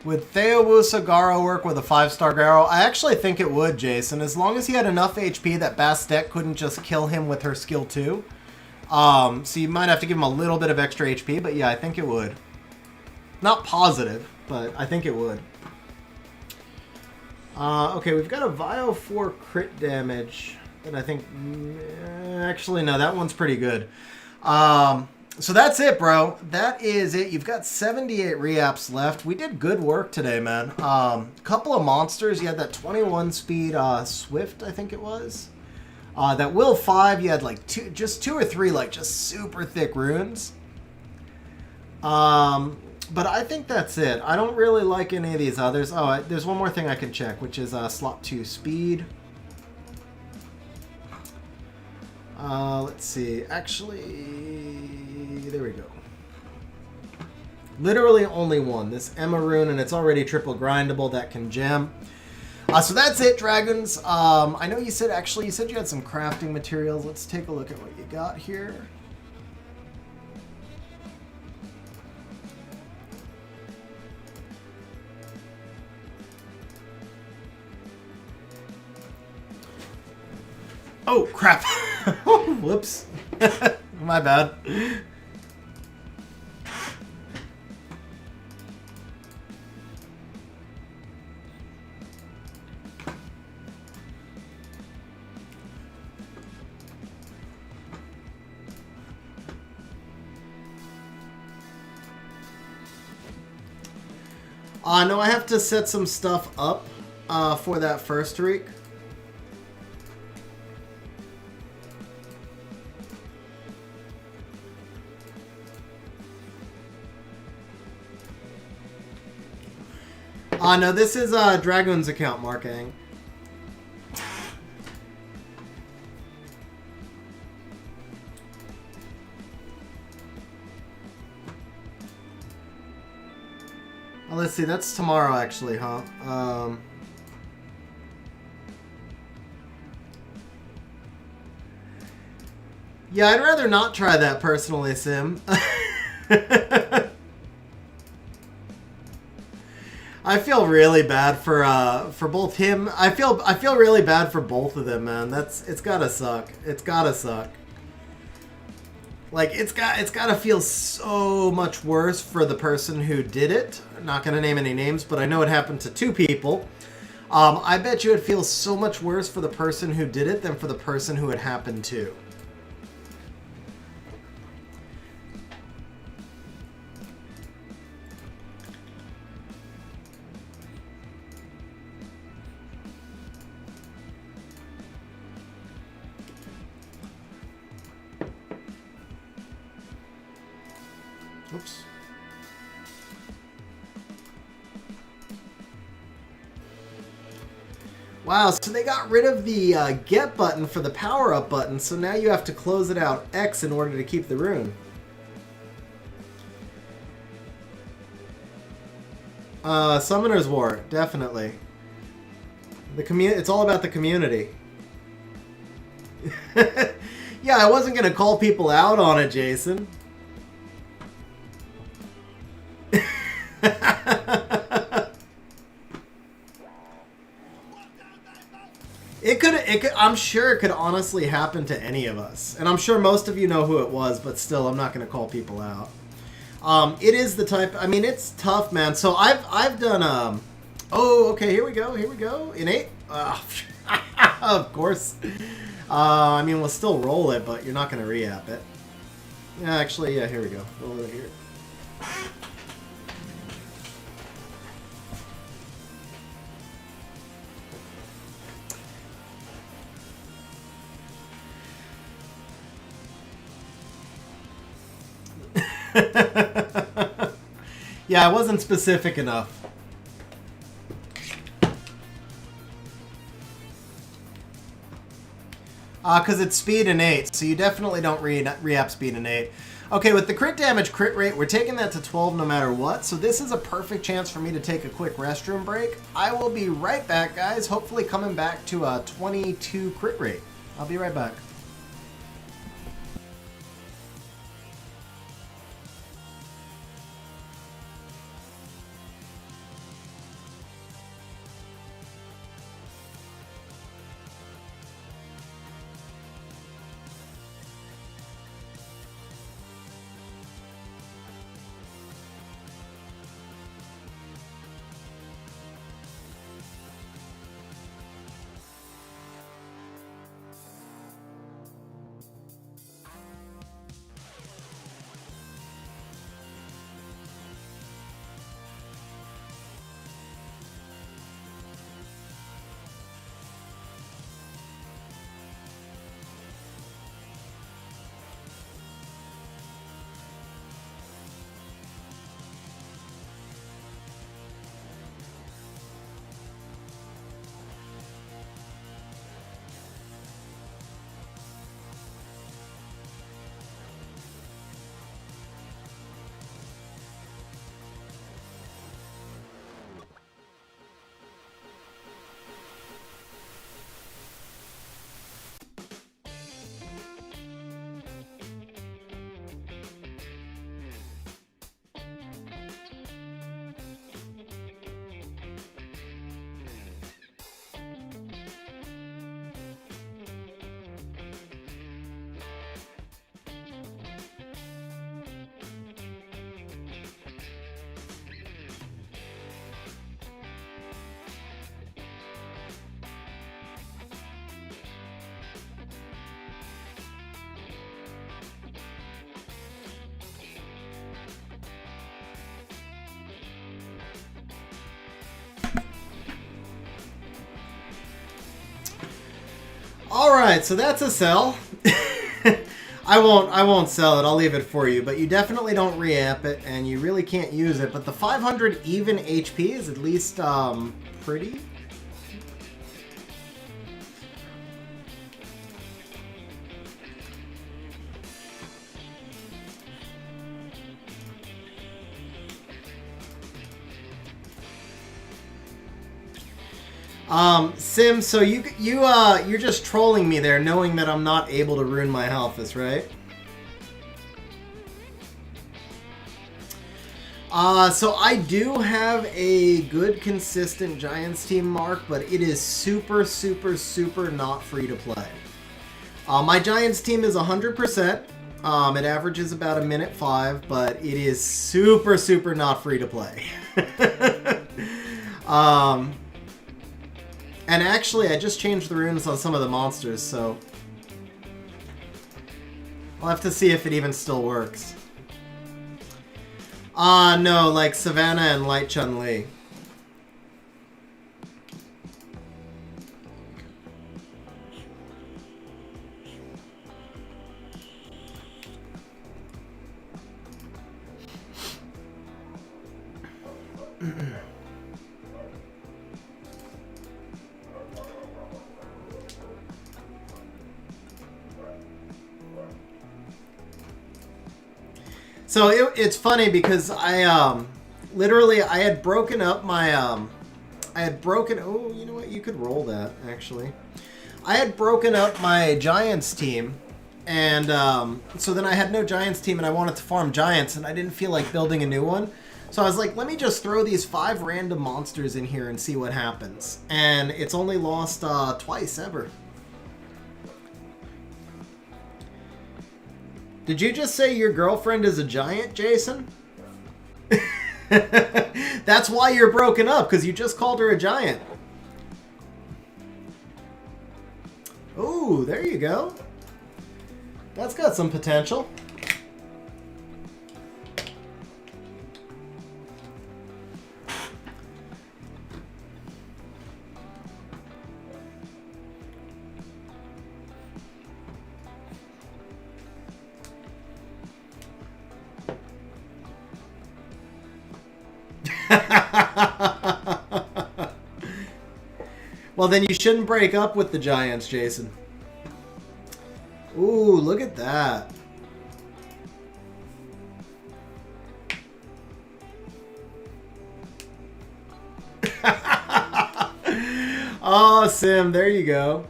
Would Theowusa Garo work with a 5-star Garo? I actually think it would, Jason. As long as he had enough HP that Bastet couldn't just kill him with her skill 2. So you might have to give him a little bit of extra HP, but yeah, I think it would. Not positive, but I think it would. Okay, we've got a Vio 4 crit damage that I think... Actually, no, that one's pretty good. So that's it, bro. That is it. You've got 78 reaps left. We did good work today, man. Couple of monsters. You had that 21 speed Swift, I think it was. That will 5, you had like just two or three like just super thick runes. But I think that's it. I don't really like any of these others. Oh, there's one more thing I can check, which is slot 2 speed. Let's see. Actually, there we go. Literally only one. This Emma rune, and it's already triple grindable. That can gem. So that's it, Dragons. I know you said you had some crafting materials. Let's take a look at what you got here. Oh, crap. Whoops. My bad. No, I have to set some stuff up for that first week. No, this is Dragoon's account marketing. Oh, let's see, that's tomorrow actually, huh? Yeah, I'd rather not try that personally, Sim. I feel really bad for both him. I feel really bad for both of them, man. It's gotta suck. It's gotta suck. Like it's gotta feel so much worse for the person who did it. I'm not gonna name any names, but I know it happened to 2 people. I bet you it feels so much worse for the person who did it than for the person who it happened to. Oops. Wow, so they got rid of the get button for the power-up button, so now you have to close it out X in order to keep the rune. Summoner's War, definitely. It's all about the community. Yeah, I wasn't going to call people out on it, Jason. I'm sure it could honestly happen to any of us. And I'm sure most of you know who it was, but still, I'm not going to call people out. It is the type... I mean, it's tough, man. So I've done... oh, okay, here we go. Innate? Of course. I mean, we'll still roll it, but you're not going to re-app it. Yeah, actually, yeah, here we go. Roll it here. Yeah, I wasn't specific enough. Because it's speed innate, so you definitely don't re-app speed innate. Okay, with the crit damage crit rate, we're taking that to 12 no matter what, so this is a perfect chance for me to take a quick restroom break. I will be right back, guys, hopefully coming back to a 22 crit rate. I'll be right back. All right, so that's a sell. I won't sell it. I'll leave it for you, but you definitely don't re-amp it, and you really can't use it. But the 500 even HP is at least pretty. Sim, so you're just trolling me there, knowing that I'm not able to ruin my Halphus, right? So I do have a good, consistent Giants team, Mark, but it is super, super, super not free to play. My Giants team is 100%. It averages about 1:05, but it is super, super not free to play. And actually, I just changed the runes on some of the monsters, so I'll have to see if it even still works. No, like Savannah and Light Chun-Li. So it's funny because I literally I had broken up my oh, you know what, you could roll that actually. I had broken up my Giants team, and so then I had no Giants team and I wanted to farm Giants and I didn't feel like building a new one. So I was like, let me just throw these 5 random monsters in here and see what happens. And it's only lost twice ever. Did you just say your girlfriend is a giant, Jason? That's why you're broken up, because you just called her a giant. Ooh, there you go. That's got some potential. Well, then you shouldn't break up with the Giants, Jason. Ooh, look at that. Oh, Sim, there you go.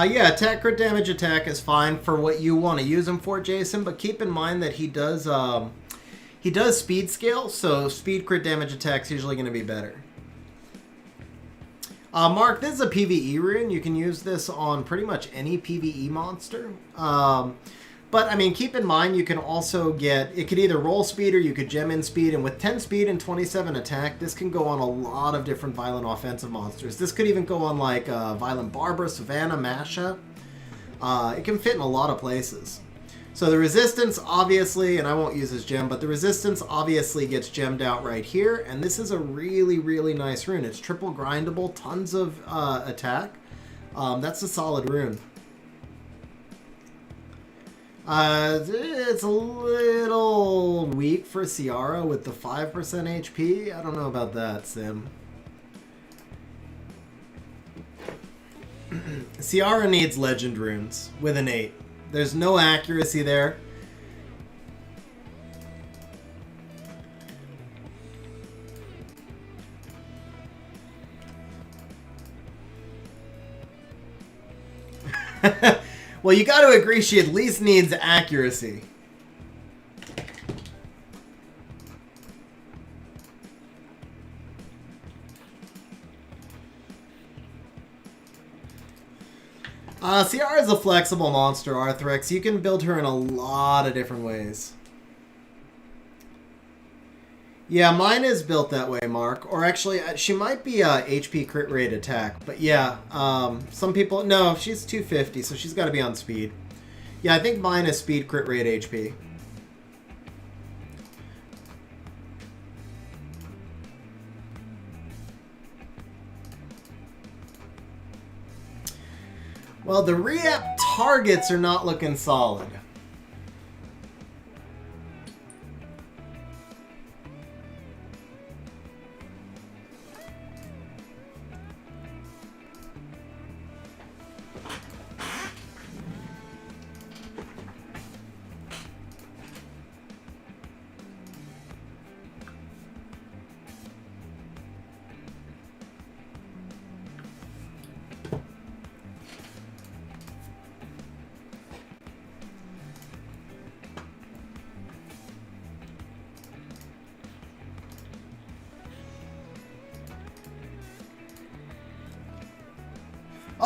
Yeah, attack crit damage attack is fine for what you want to use him for, Jason, but keep in mind that he does speed scale, so speed crit damage attack is usually going to be better. Mark, this is a PvE rune. You can use this on pretty much any PvE monster. But, I mean, keep in mind you can also get... It could either roll speed or you could gem in speed. And with 10 speed and 27 attack, this can go on a lot of different violent offensive monsters. This could even go on, like, Violent Barbara, Savannah, Masha. It can fit in a lot of places. So the resistance, obviously, and I won't use this gem, but the resistance obviously gets gemmed out right here. And this is a really, really nice rune. It's triple grindable, tons of attack. That's a solid rune. It's a little weak for Ciara with the 5% HP. I don't know about that, Sim. Ciara needs legend runes with an 8. There's no accuracy there. Well, you got to agree she at least needs accuracy. Ciara is a flexible monster, Arthrex. You can build her in a lot of different ways. Yeah, mine is built that way, Mark. Or actually, she might be HP crit rate attack. But yeah, some people... No, she's 250, so she's got to be on speed. Yeah, I think mine is speed crit rate HP. Well, the re-app targets are not looking solid.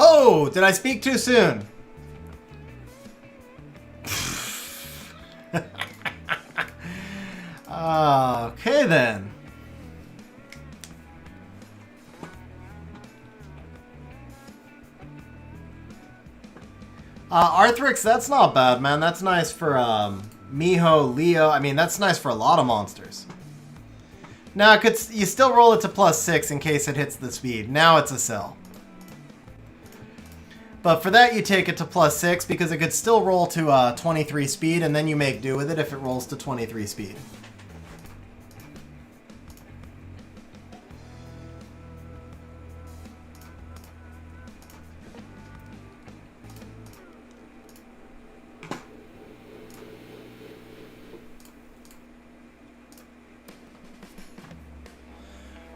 Oh, did I speak too soon? Okay then. Arthrix, that's not bad, man. That's nice for Miho, Leo. I mean, that's nice for a lot of monsters. Now, you still roll it to +6 in case it hits the speed. Now it's a sell. But for that, you take it to +6 because it could still roll to 23 speed, and then you make do with it if it rolls to 23 speed.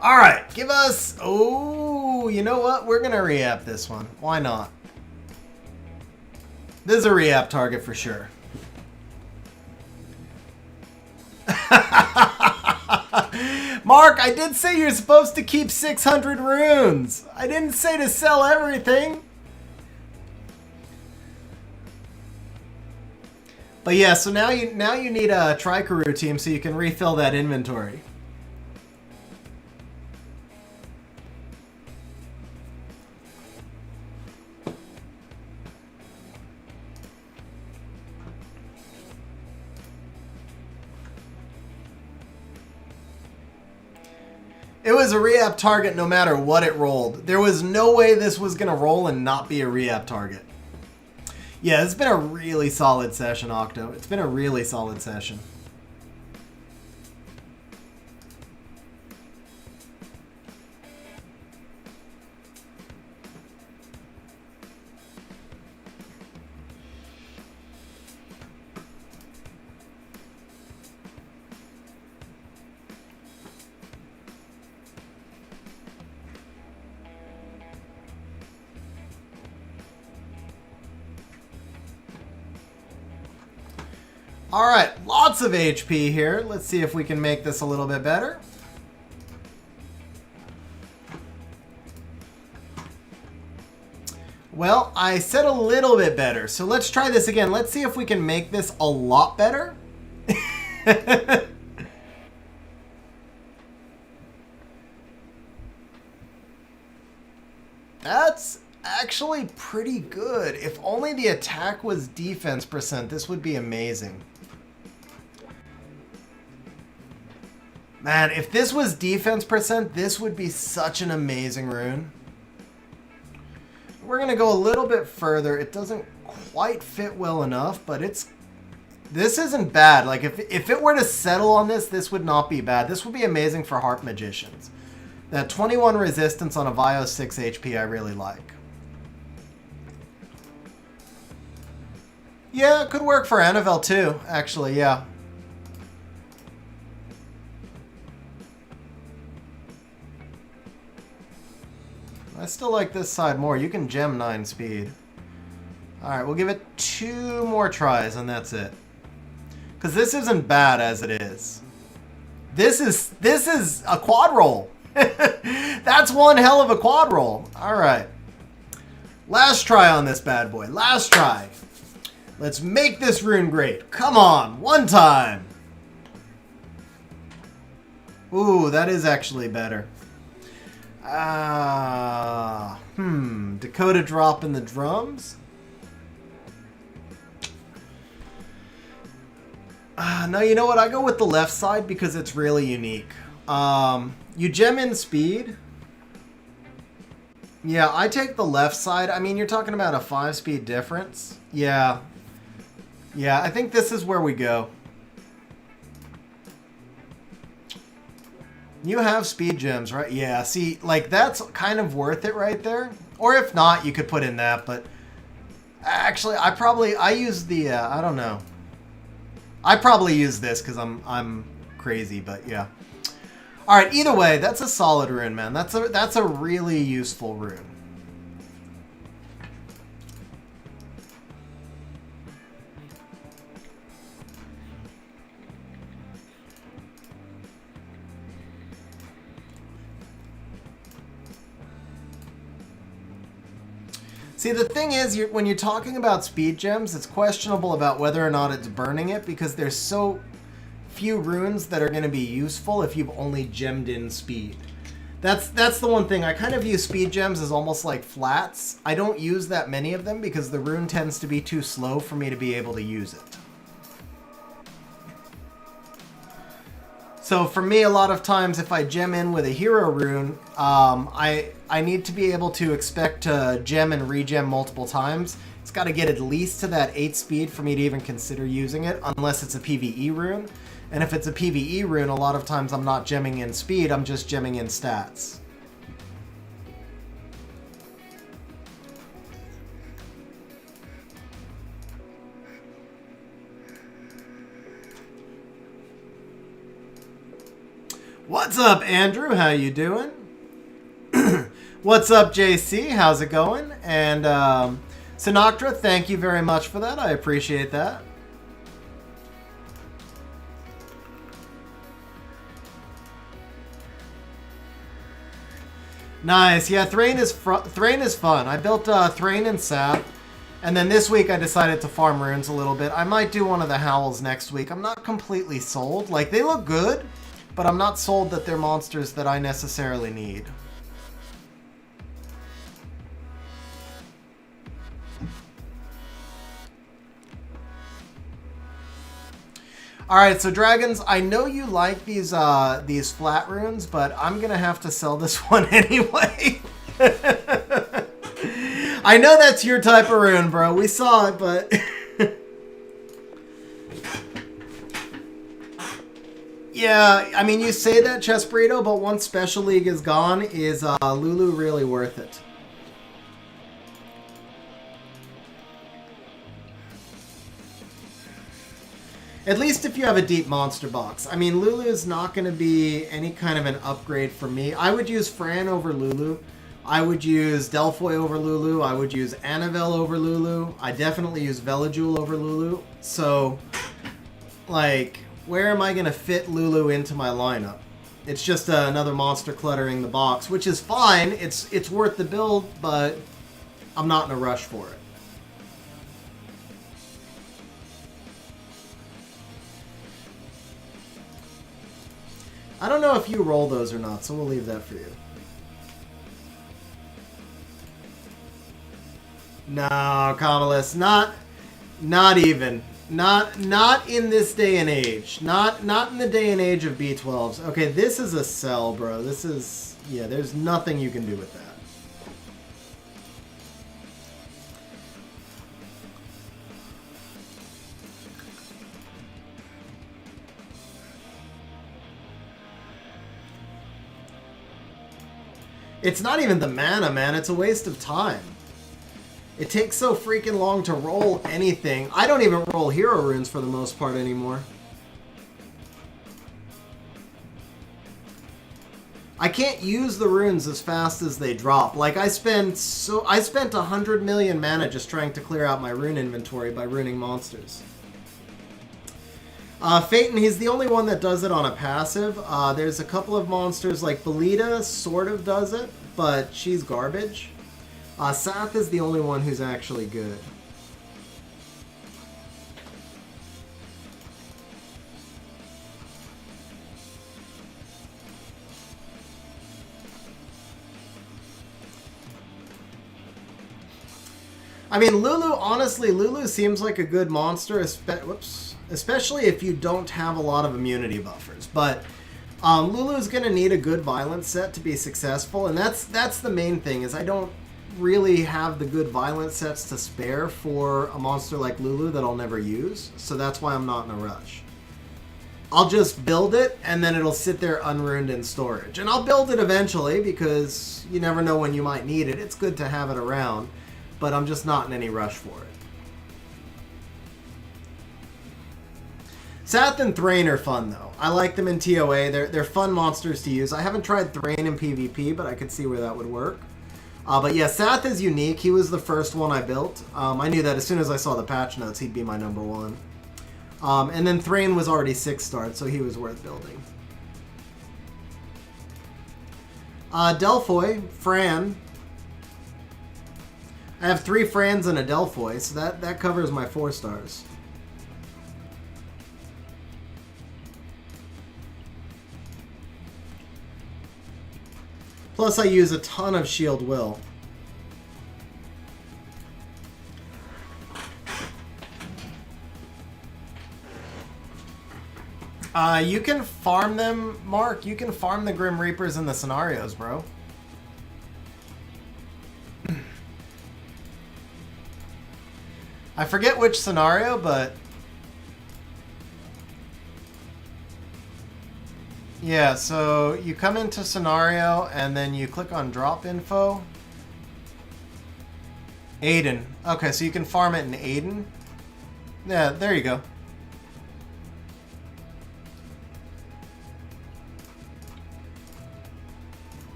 All right, give us... Oh, you know what? We're going to re-app this one. Why not? This is a re-app target for sure. Mark, I did say you're supposed to keep 600 runes. I didn't say to sell everything. But yeah, so now you need a Trikaru team so you can refill that inventory. It was a re-app target no matter what it rolled. There was no way this was going to roll and not be a re-app target. Yeah, it's been a really solid session, Octo. It's been a really solid session. All right, lots of HP here. Let's see if we can make this a little bit better. Well, I said a little bit better, so let's try this again. Let's see if we can make this a lot better. That's actually pretty good. If only the attack was defense %, this would be amazing. Man, if this was defense %, this would be such an amazing rune. We're going to go a little bit further. It doesn't quite fit well enough, but this isn't bad. Like, if it were to settle on this, this would not be bad. This would be amazing for Harp Magicians. That 21 resistance on a Vio 6 HP I really like. Yeah, it could work for Anavel too, actually, yeah. I still like this side more. You can gem 9 speed. Alright, we'll give it 2 more tries and that's it. Because this isn't bad as it is. This is a quad roll. That's one hell of a quad roll. Alright. Last try on this bad boy. Last try. Let's make this rune great. Come on, one time. Ooh, that is actually better. Dakota drop in the drums. No, you know what? I go with the left side because it's really unique. You gem in speed. Yeah, I take the left side. I mean, you're talking about a 5-speed difference. Yeah. Yeah, I think this is where we go. You have speed gems, right? Yeah, see, like, that's kind of worth it right there. Or if not, you could put in that, but... Actually, I use the, I don't know. I probably use this because I'm crazy, but yeah. Alright, either way, that's a solid rune, man. That's a really useful rune. See, the thing is, when you're talking about speed gems, it's questionable about whether or not it's burning it because there's so few runes that are going to be useful if you've only gemmed in speed. That's the one thing. I kind of view speed gems as almost like flats. I don't use that many of them because the rune tends to be too slow for me to be able to use it. So for me, a lot of times if I gem in with a hero rune, I need to be able to expect to gem and regem multiple times. It's got to get at least to that 8 speed for me to even consider using it, unless it's a PvE rune. And if it's a PvE rune, a lot of times I'm not gemming in speed, I'm just gemming in stats. What's up, Andrew? How you doing? What's up, JC? How's it going? And Sinatra, thank you very much for that. I appreciate that. Nice. Yeah, Thrain is fun. I built Thrain and Sap, and then this week I decided to farm runes a little bit. I might do one of the Howls next week. I'm not completely sold. Like, they look good, but I'm not sold that they're monsters that I necessarily need. Alright, so Dragons, I know you like these flat runes, but I'm gonna have to sell this one anyway. I know that's your type of rune, bro. We saw it, but... Yeah, I mean, you say that, Chess Burrito, but once Special League is gone, is Lulu really worth it? At least if you have a deep monster box. I mean, Lulu is not going to be any kind of an upgrade for me. I would use Fran over Lulu. I would use Delphoy over Lulu. I would use Annabelle over Lulu. I definitely use Velajule over Lulu. So, like, where am I going to fit Lulu into my lineup? It's just another monster cluttering the box, which is fine. It's worth the build, but I'm not in a rush for it. I don't know if you roll those or not, so we'll leave that for you. No, Kamalis, not even. Not in this day and age. Not in the day and age of B12s. Okay, this is a sell, bro. This is, yeah, there's nothing you can do with that. It's not even the mana, man. It's a waste of time. It takes so freaking long to roll anything. I don't even roll hero runes for the most part anymore. I can't use the runes as fast as they drop. Like, I spent 100 million mana just trying to clear out my rune inventory by runing monsters. Phaeton, he's the only one that does it on a passive. There's a couple of monsters, like Belita sort of does it, but she's garbage. Sath is the only one who's actually good. I mean, Lulu, honestly, Lulu seems like a good monster, especially if you don't have a lot of immunity buffers. But Lulu's going to need a good violence set to be successful, and that's the main thing, is I don't really have the good violence sets to spare for a monster like Lulu that I'll never use, so that's why I'm not in a rush. I'll just build it, and then it'll sit there unruined in storage. And I'll build it eventually, because you never know when you might need it. It's good to have it around, but I'm just not in any rush for it. Sath and Thrain are fun, though. I like them in TOA. They're fun monsters to use. I haven't tried Thrain in PvP, but I could see where that would work. But yeah, Sath is unique. He was the first one I built. I knew that as soon as I saw the patch notes, he'd be my number one. And then Thrain was already 6-starred, so he was worth building. Delphoy, Fran. I have 3 Frans and a Delphoy, so that covers my 4 stars. Plus I use a ton of Shield Will. You can farm them, Mark. You can farm the Grim Reapers in the scenarios, bro. I forget which scenario, but... yeah, so you come into scenario, and then you click on drop info. Aiden. Okay, so you can farm it in Aiden. Yeah, there you go.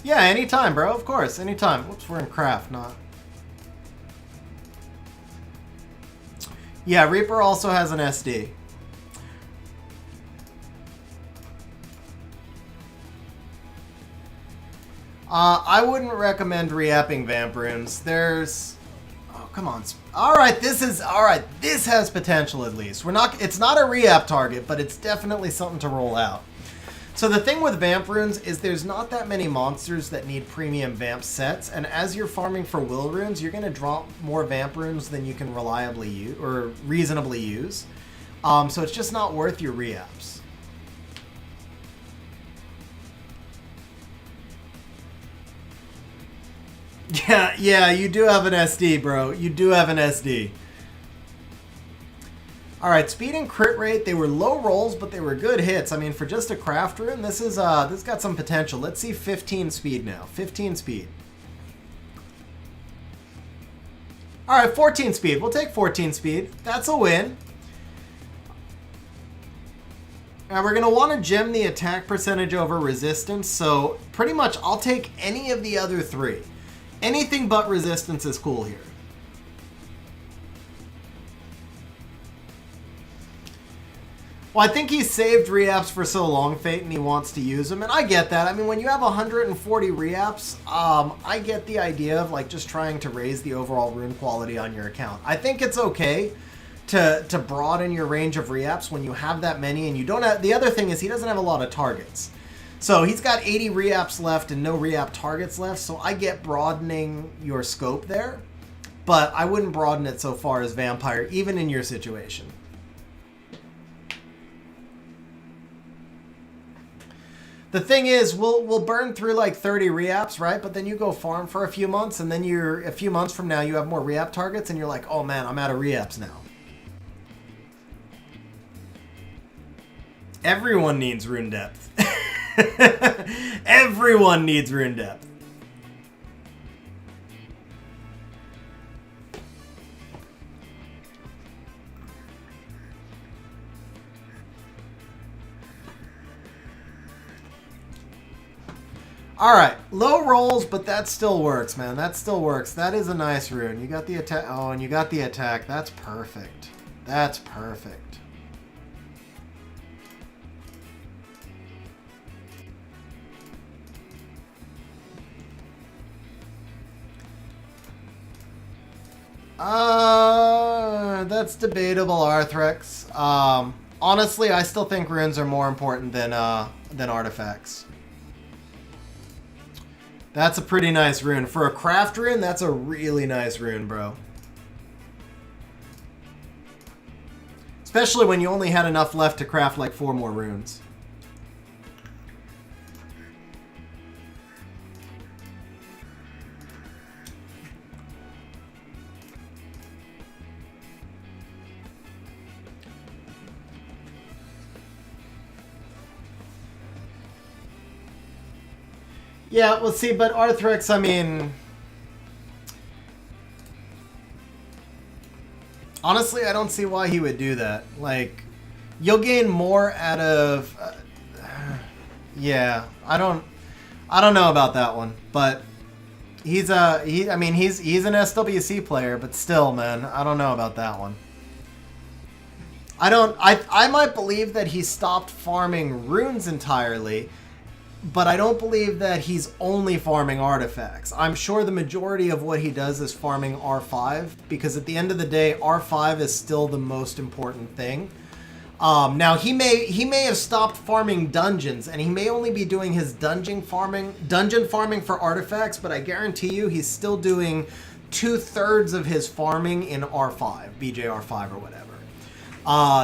Yeah, anytime, bro. Of course, anytime. Whoops, we're in craft, not... yeah, Reaper also has an SD. I wouldn't recommend re-apping Vamp Runes. There's... oh, come on. Alright, this is... alright, this has potential at least. We're not... it's not a re-app target, but it's definitely something to roll out. So the thing with Vamp Runes is there's not that many monsters that need premium Vamp sets, and as you're farming for Will Runes, you're going to drop more Vamp Runes than you can reliably use, or reasonably use. So it's just not worth your re-apps. Yeah, you do have an SD, bro. You do have an SD. Alright, speed and crit rate, they were low rolls, but they were good hits. I mean, for just a craft rune, this got some potential. Let's see 15 speed now. 15 speed. Alright, 14 speed. We'll take 14 speed. That's a win. Now, we're going to want to gem the attack percentage over resistance, so pretty much I'll take any of the other three. Anything but resistance is cool here. Well, I think he saved re-apps for so long, Fate, and he wants to use them, and I get that. I mean, when you have 140 re-apps, I get the idea of like just trying to raise the overall rune quality on your account. I think it's okay to broaden your range of re-apps when you have that many, and you don't have... the other thing is he doesn't have a lot of targets. So he's got 80 re-apps left and no re-app targets left, so I get broadening your scope there, but I wouldn't broaden it so far as Vampire, even in your situation. The thing is, we'll burn through like 30 re-apps, right? But then you go farm for a few months, and then a few months from now you have more re-app targets, and you're like, oh man, I'm out of re-apps now. Everyone needs rune depth. Everyone needs rune depth. Alright, low rolls, but that still works, man. That still works. That is a nice rune. You got the attack. Oh, and you got the attack. That's perfect. That's perfect. That's debatable, Arthrex. Honestly, I still think runes are more important than artifacts. That's a pretty nice rune. For a craft rune, that's a really nice rune, bro. Especially when you only had enough left to craft like 4 more runes. Yeah, well, see, but Arthrex, I mean... honestly, I don't see why he would do that. Like, you'll gain more out of... yeah, I don't know about that one, but he's an SWC player, but still, man, I don't know about that one. I might believe that he stopped farming runes entirely, but I don't believe that he's only farming artifacts. I'm sure the majority of what he does is farming R5, because at the end of the day, R5 is still the most important thing. Now, he may have stopped farming dungeons, and he may only be doing his dungeon farming for artifacts, but I guarantee you he's still doing 2/3 of his farming in R5, BJR5 or whatever.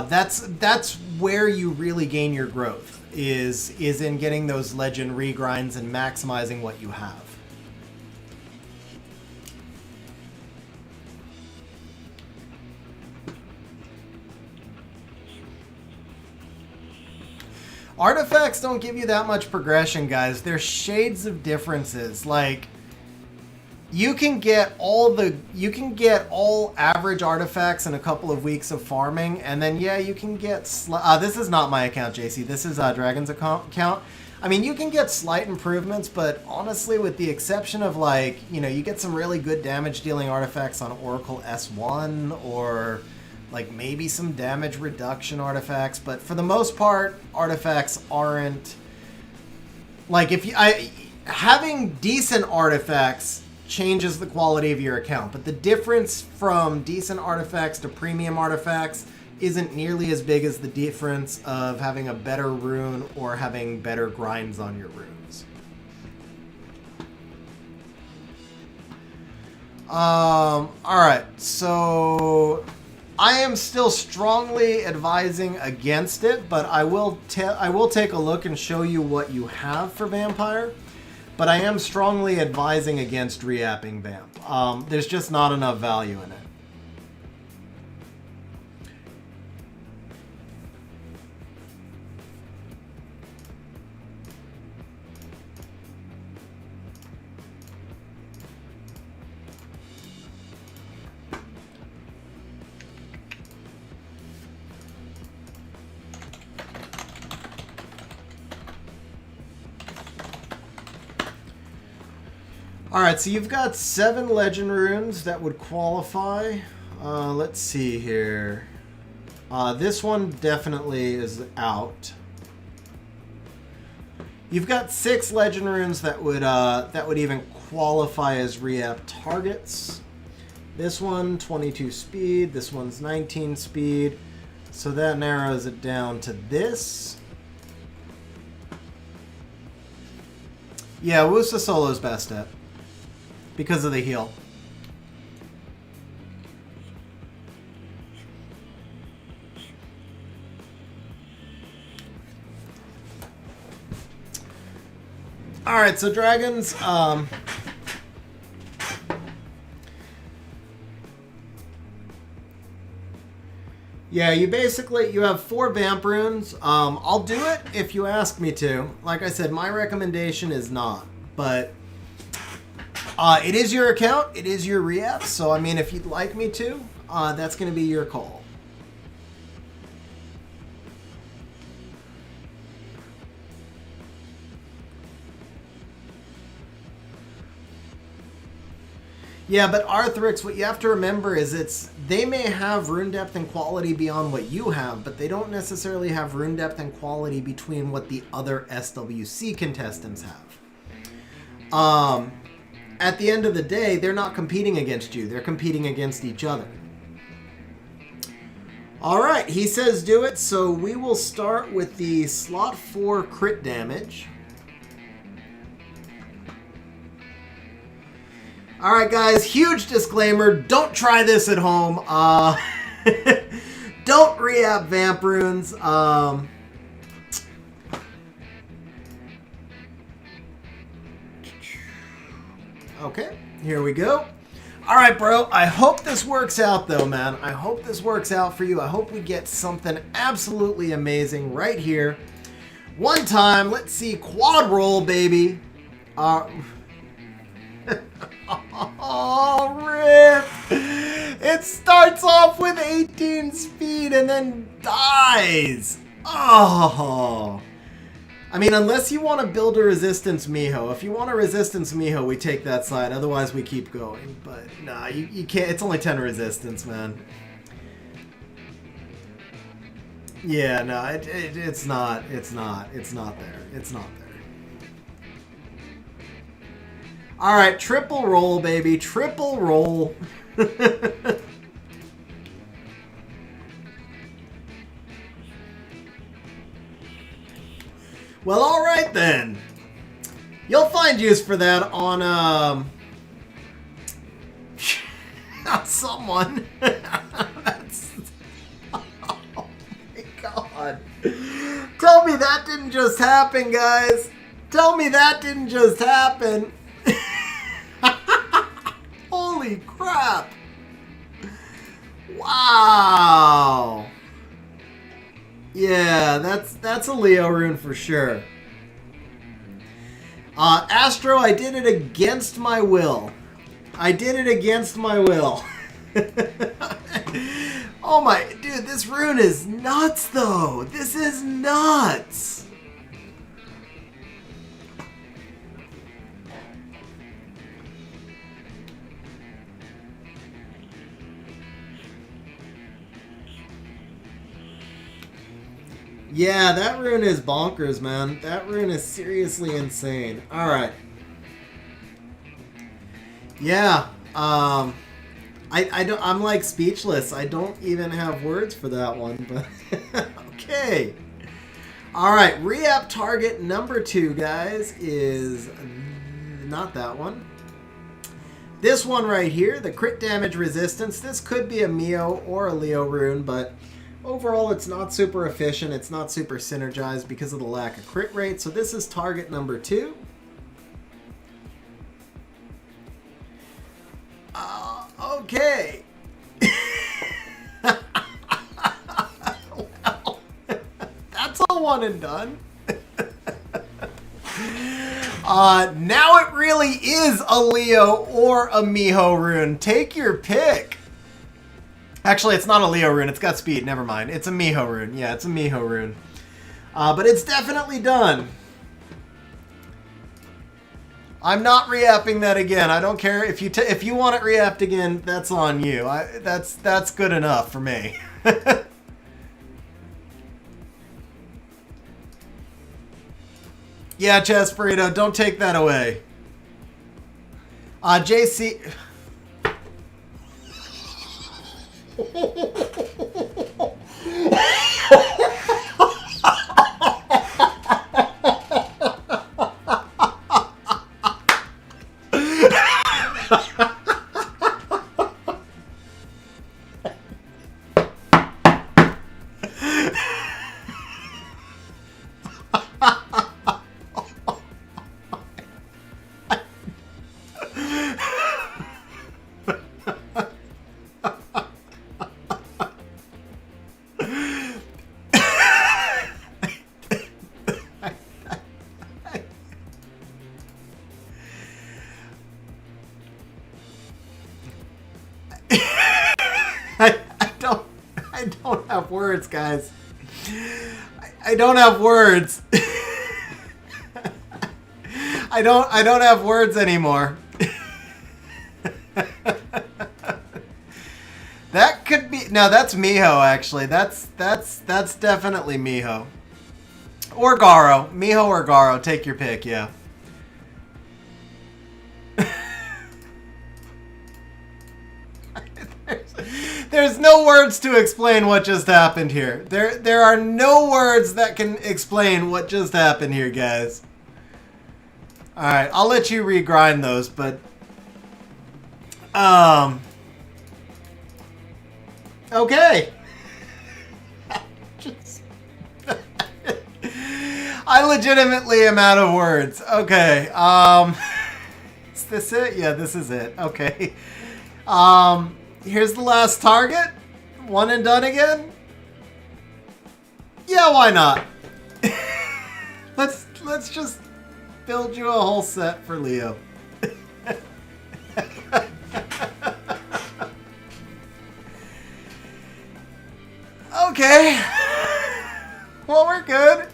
That's where you really gain your growth, is in getting those legend regrinds and maximizing what you have. Artifacts don't give you that much progression, guys. They're shades of differences. Like, you can get all average artifacts in a couple of weeks of farming, and then yeah, you can get this is not my account, JC. This is Dragon's account. I mean, you can get slight improvements, but honestly, with the exception of, like, you know, you get some really good damage dealing artifacts on Oracle S1, or like maybe some damage reduction artifacts, but for the most part, artifacts aren't like, having decent artifacts changes the quality of your account, but the difference from decent artifacts to premium artifacts isn't nearly as big as the difference of having a better rune or having better grinds on your runes. All right, so I am still strongly advising against it, but I will take a look and show you what you have for Vampire. But I am strongly advising against re-apping Vamp. There's just not enough value in it. Alright, so you've got 7 legend runes that would qualify. Let's see here. This one definitely is out. You've got 6 legend runes that would even qualify as re-app targets. This one, 22 speed. This one's 19 speed. So that narrows it down to this. Yeah, Wusa Solo's best at, because of the heal. Alright, so dragons, yeah, you have 4 vamp runes. I'll do it if you ask me to. Like I said, my recommendation is not, but it is your account, it is your re-app, so I mean, if you'd like me to, that's going to be your call. Yeah, but Arthrix, what you have to remember is they may have rune depth and quality beyond what you have, but they don't necessarily have rune depth and quality between what the other SWC contestants have. At the end of the day, they're not competing against you. They're competing against each other. All right, he says do it, so we will start with the slot 4 crit damage. All right, guys, huge disclaimer. Don't try this at home. Don't re-app Vamp runes. Okay, here we go. All right, bro. I hope this works out, though, man. I hope this works out for you. I hope we get something absolutely amazing right here. One time. Let's see. Quad roll, baby. Oh, rip. It starts off with 18 speed and then dies. Oh. I mean, unless you want to build a resistance Miho. If you want a resistance Miho, we take that side. Otherwise, we keep going. But, nah, you can't. It's only 10 resistance, man. Yeah, no, it's not. It's not there. It's not there. All right, triple roll, baby. Triple roll. Well, all right then. You'll find use for that on Someone. That's... Oh my god. Tell me that didn't just happen, guys. Tell me that didn't just happen. Holy crap. Wow. Yeah, that's a Leo rune for sure. Astro, I did it against my will. I did it against my will. Oh my, dude, this rune is nuts though. This is nuts. Yeah, that rune is bonkers, man. That rune is seriously insane. All right. Yeah. I'm like speechless. I don't even have words for that one, but okay. All right, re-up target number 2, guys, is not that one. This one right here, the crit damage resistance. This could be a Mio or a Leo rune, but overall it's not super efficient. It's not super synergized because of the lack of crit rate. So this is target number 2. Okay. Well, that's a one and done. Now it really is a Leo or a Miho rune. Take your pick. Actually, it's not a Leo rune. It's got speed. Never mind. It's a Miho rune. Yeah, it's a Miho rune. But it's definitely done. I'm not re-upping that again. I don't care if you want it re-upped again. That's on you. That's good enough for me. Yeah, Chess Burrito, don't take that away. JC. I don't have words, guys. I don't have words. I don't have words anymore. That could be no. That's Miho actually. That's definitely Miho or Garo. Miho or Garo. Take your pick. Yeah. There's no words to explain what just happened here. There are no words that can explain what just happened here, guys. Alright, I'll let you regrind those, but... Okay. I legitimately am out of words. Okay, is this it? Yeah, this is it. Okay. Here's the last target. One and done again? Yeah, why not? Let's just build you a whole set for Leo. Okay. Well, we're good.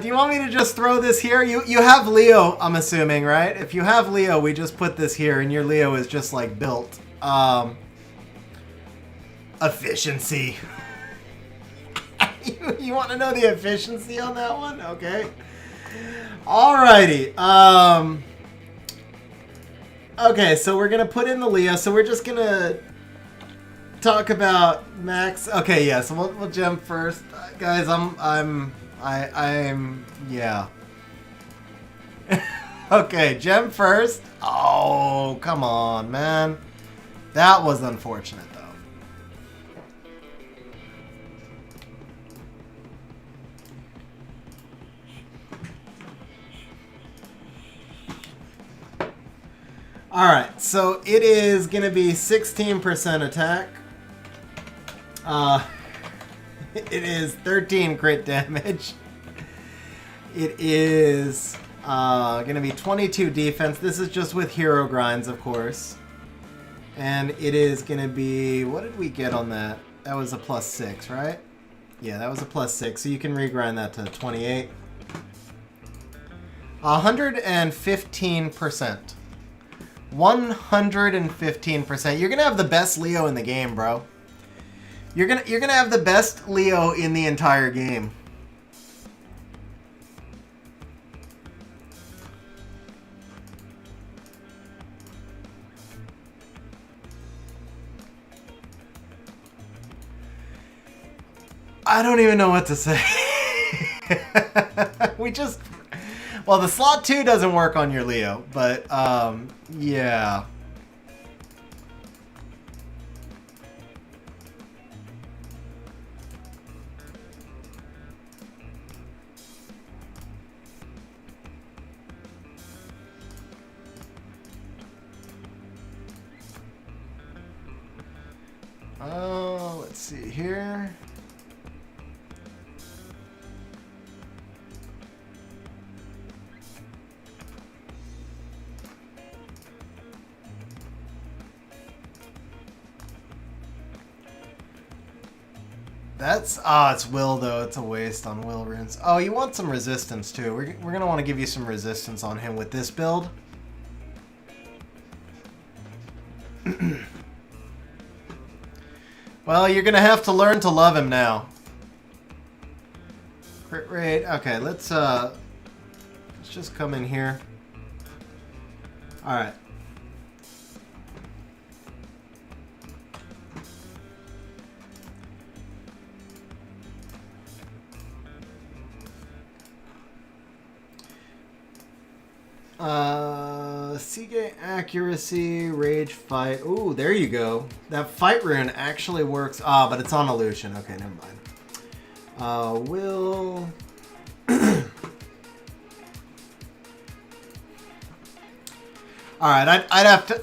Do you want me to just throw this here? You have Leo, I'm assuming, right? If you have Leo, we just put this here, and your Leo is just, like, built. Efficiency. You want to know the efficiency on that one? Okay. Alrighty. Okay, so we're going to put in the Leo, so we're just going to talk about max. Okay, yeah, so we'll jump first. Guys, I'm yeah. Okay, gem first. Oh, come on, man. That was unfortunate, though. Alright, so it is going to be 16% attack. It is 13 crit damage. It is going to be 22 defense. This is just with hero grinds, of course. And it is going to be... What did we get on that? That was a +6, right? Yeah, that was a +6. So you can regrind that to 28. 115%. 115%. You're gonna have the best Leo in the game, bro. You're gonna have the best Leo in the entire game. I don't even know what to say. We just... Well, the slot 2 doesn't work on your Leo, but, yeah. Oh, let's see here. That's, it's will though, it's a waste on will runes. Oh, you want some resistance too. We're gonna want to give you some resistance on him with this build. Well, you're gonna have to learn to love him now. Crit rate, okay, let's just come in here. Alright. Seagate accuracy, rage fight. Ooh, there you go. That fight rune actually works. Ah, but it's on illusion. Okay, never mind. Will. All right, I'd have to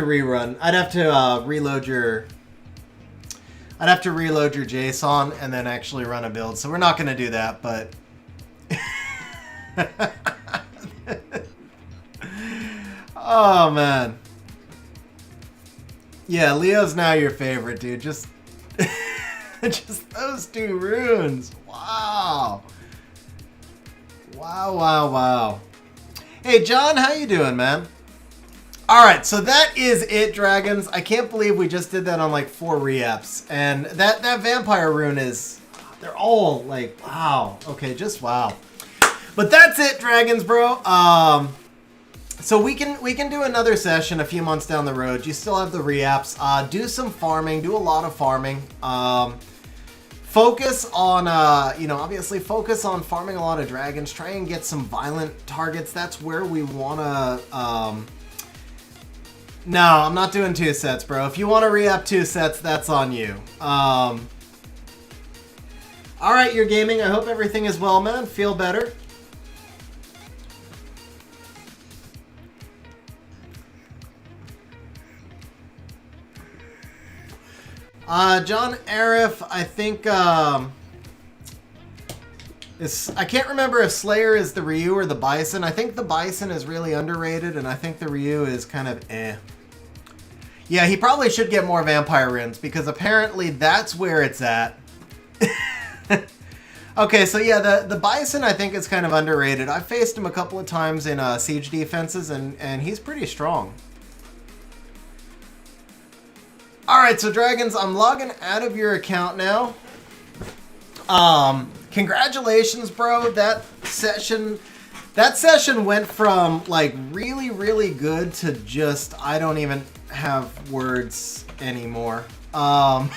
rerun. I'd have to reload your. I'd have to reload your JSON and then actually run a build. So we're not going to do that, but. Oh man. Yeah, Leo's now your favorite, dude. Just just those 2 runes. Wow. Wow. Hey John, how you doing, man? Alright, so that is it, dragons. I can't believe we just did that on like 4 re-apps. And that vampire rune is... They're all like, wow. Okay, just wow. But that's it, dragons, bro. So we can do another session a few months down the road. You still have the re-apps. Do some farming. Do a lot of farming. Focus on, obviously focus on farming a lot of dragons. Try and get some violent targets. That's where we want to... No, I'm not doing 2 sets, bro. If you want to re-up 2 sets, that's on you. Alright, you're gaming. I hope everything is well, man. Feel better. John Arif, I think, I can't remember if Slayer is the Ryu or the Bison. I think the Bison is really underrated, and I think the Ryu is kind of eh. Yeah, he probably should get more Vampire Runes, because apparently that's where it's at. Okay, so yeah, the Bison I think is kind of underrated. I've faced him a couple of times in siege defenses, and he's pretty strong. Alright, so dragons, I'm logging out of your account now. Congratulations, bro. That session went from like really, really good to just, I don't even have words anymore. But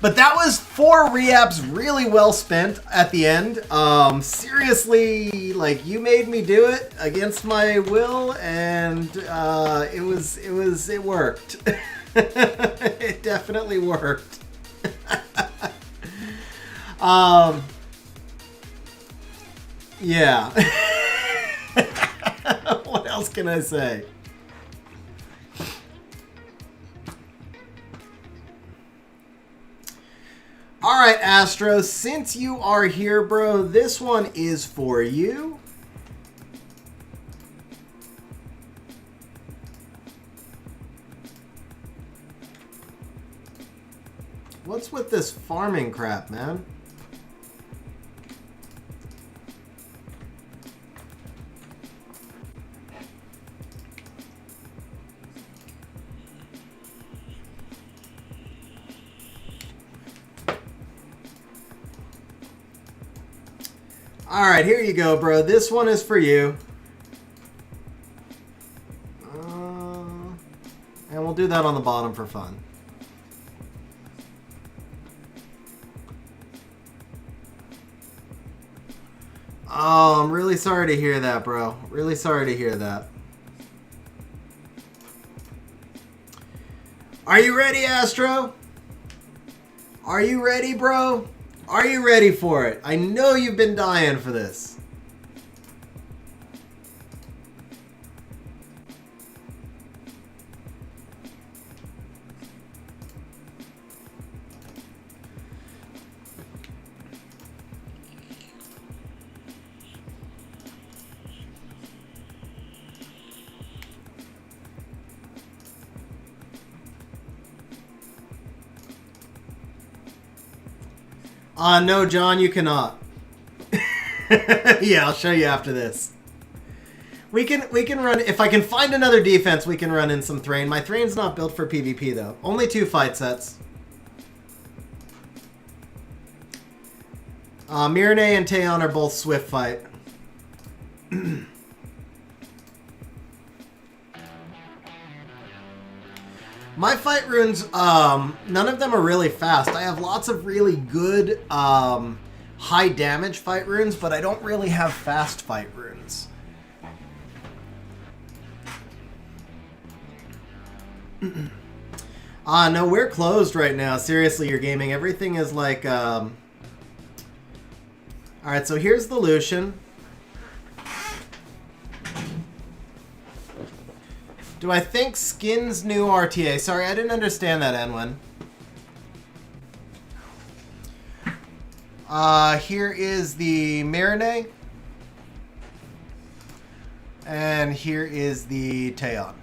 But that was 4 reaps really well spent at the end. Seriously, like, you made me do it against my will, and it worked. It definitely worked. Yeah. What else can I say? All right, Astro, since you are here, bro, this one is for you. What's with this farming crap, man? All right, here you go, bro. This one is for you. And we'll do that on the bottom for fun. Oh, I'm really sorry to hear that, bro. Really sorry to hear that. Are you ready, Astro? Are you ready, bro? Are you ready for it? I know you've been dying for this. No, John, you cannot. Yeah, I'll show you after this. We can run, if I can find another defense, we can run in some Thrain. My Thrain's not built for PvP, though. Only 2 fight sets. Mirne and Taeon are both Swift fight. My fight runes, none of them are really fast. I have lots of really good high damage fight runes, but I don't really have fast fight runes. No, we're closed right now. Seriously, you're gaming. Everything is like... Alright, so here's the Lucian. Do I think Skin's new RTA? Sorry, I didn't understand that, Enwin. Here is the Mirne. And here is the Taeon.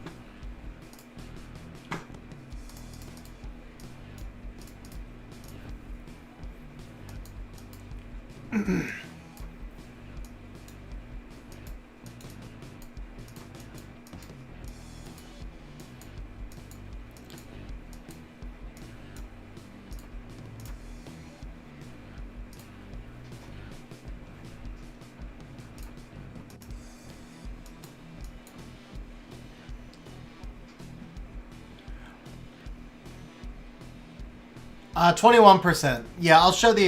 Uh, 21%. Yeah, I'll show the,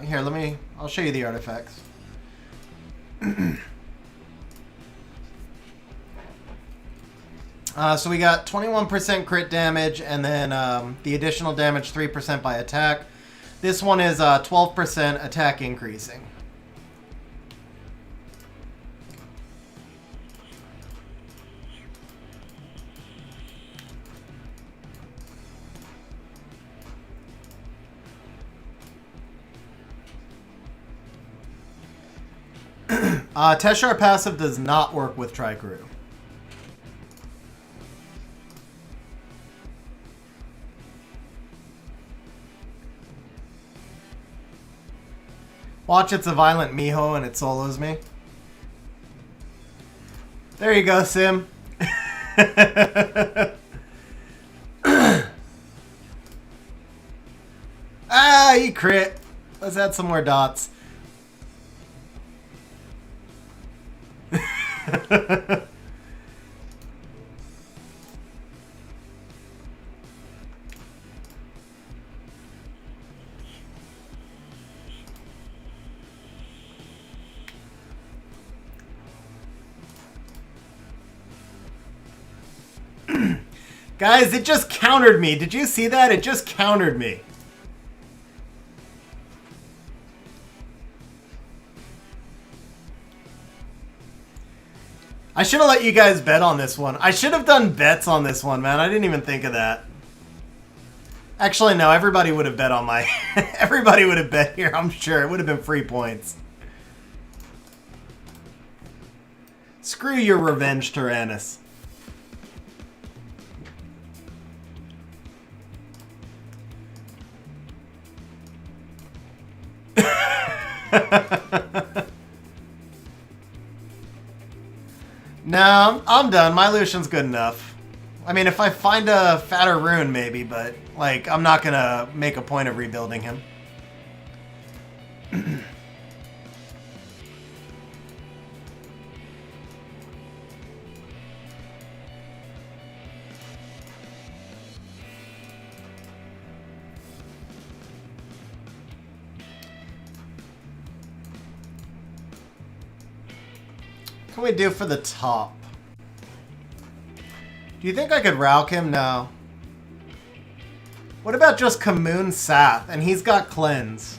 here, I'll show you the artifacts. So we got 21% crit damage, and then the additional damage 3% by attack. This one is 12% attack increasing. Teshar passive does not work with Tricrew. Watch, it's a violent Miho and it solos me. There you go, Sim. Ah, he crit. Let's add some more dots. Guys, it just countered me. Did you see that? It just countered me. I should have let you guys bet on this one. I should have done bets on this one, man. I didn't even think of that. Actually, no. Everybody would have bet on my... Everybody would have bet here, I'm sure. It would have been free points. Screw your revenge, Tyrannus. No, I'm done. My Lucian's good enough. I mean, if I find a fatter rune, maybe, but, like, I'm not gonna make a point of rebuilding him. What can we do for the top? Do you think I could Rauk him? No. What about just Kamoon Sath? And he's got Cleanse.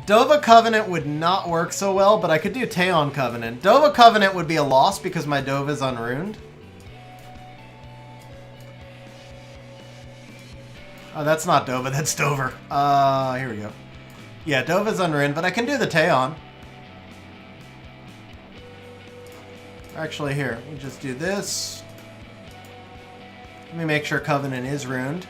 Dova Covenant would not work so well, but I could do Taeon Covenant. Dova Covenant would be a loss because my Dova's unruned. Oh, that's not Dova, that's Dover. Here we go. Yeah, Dova's unruned, but I can do the Taeon. Actually, here, we just do this. Let me make sure Covenant is ruined.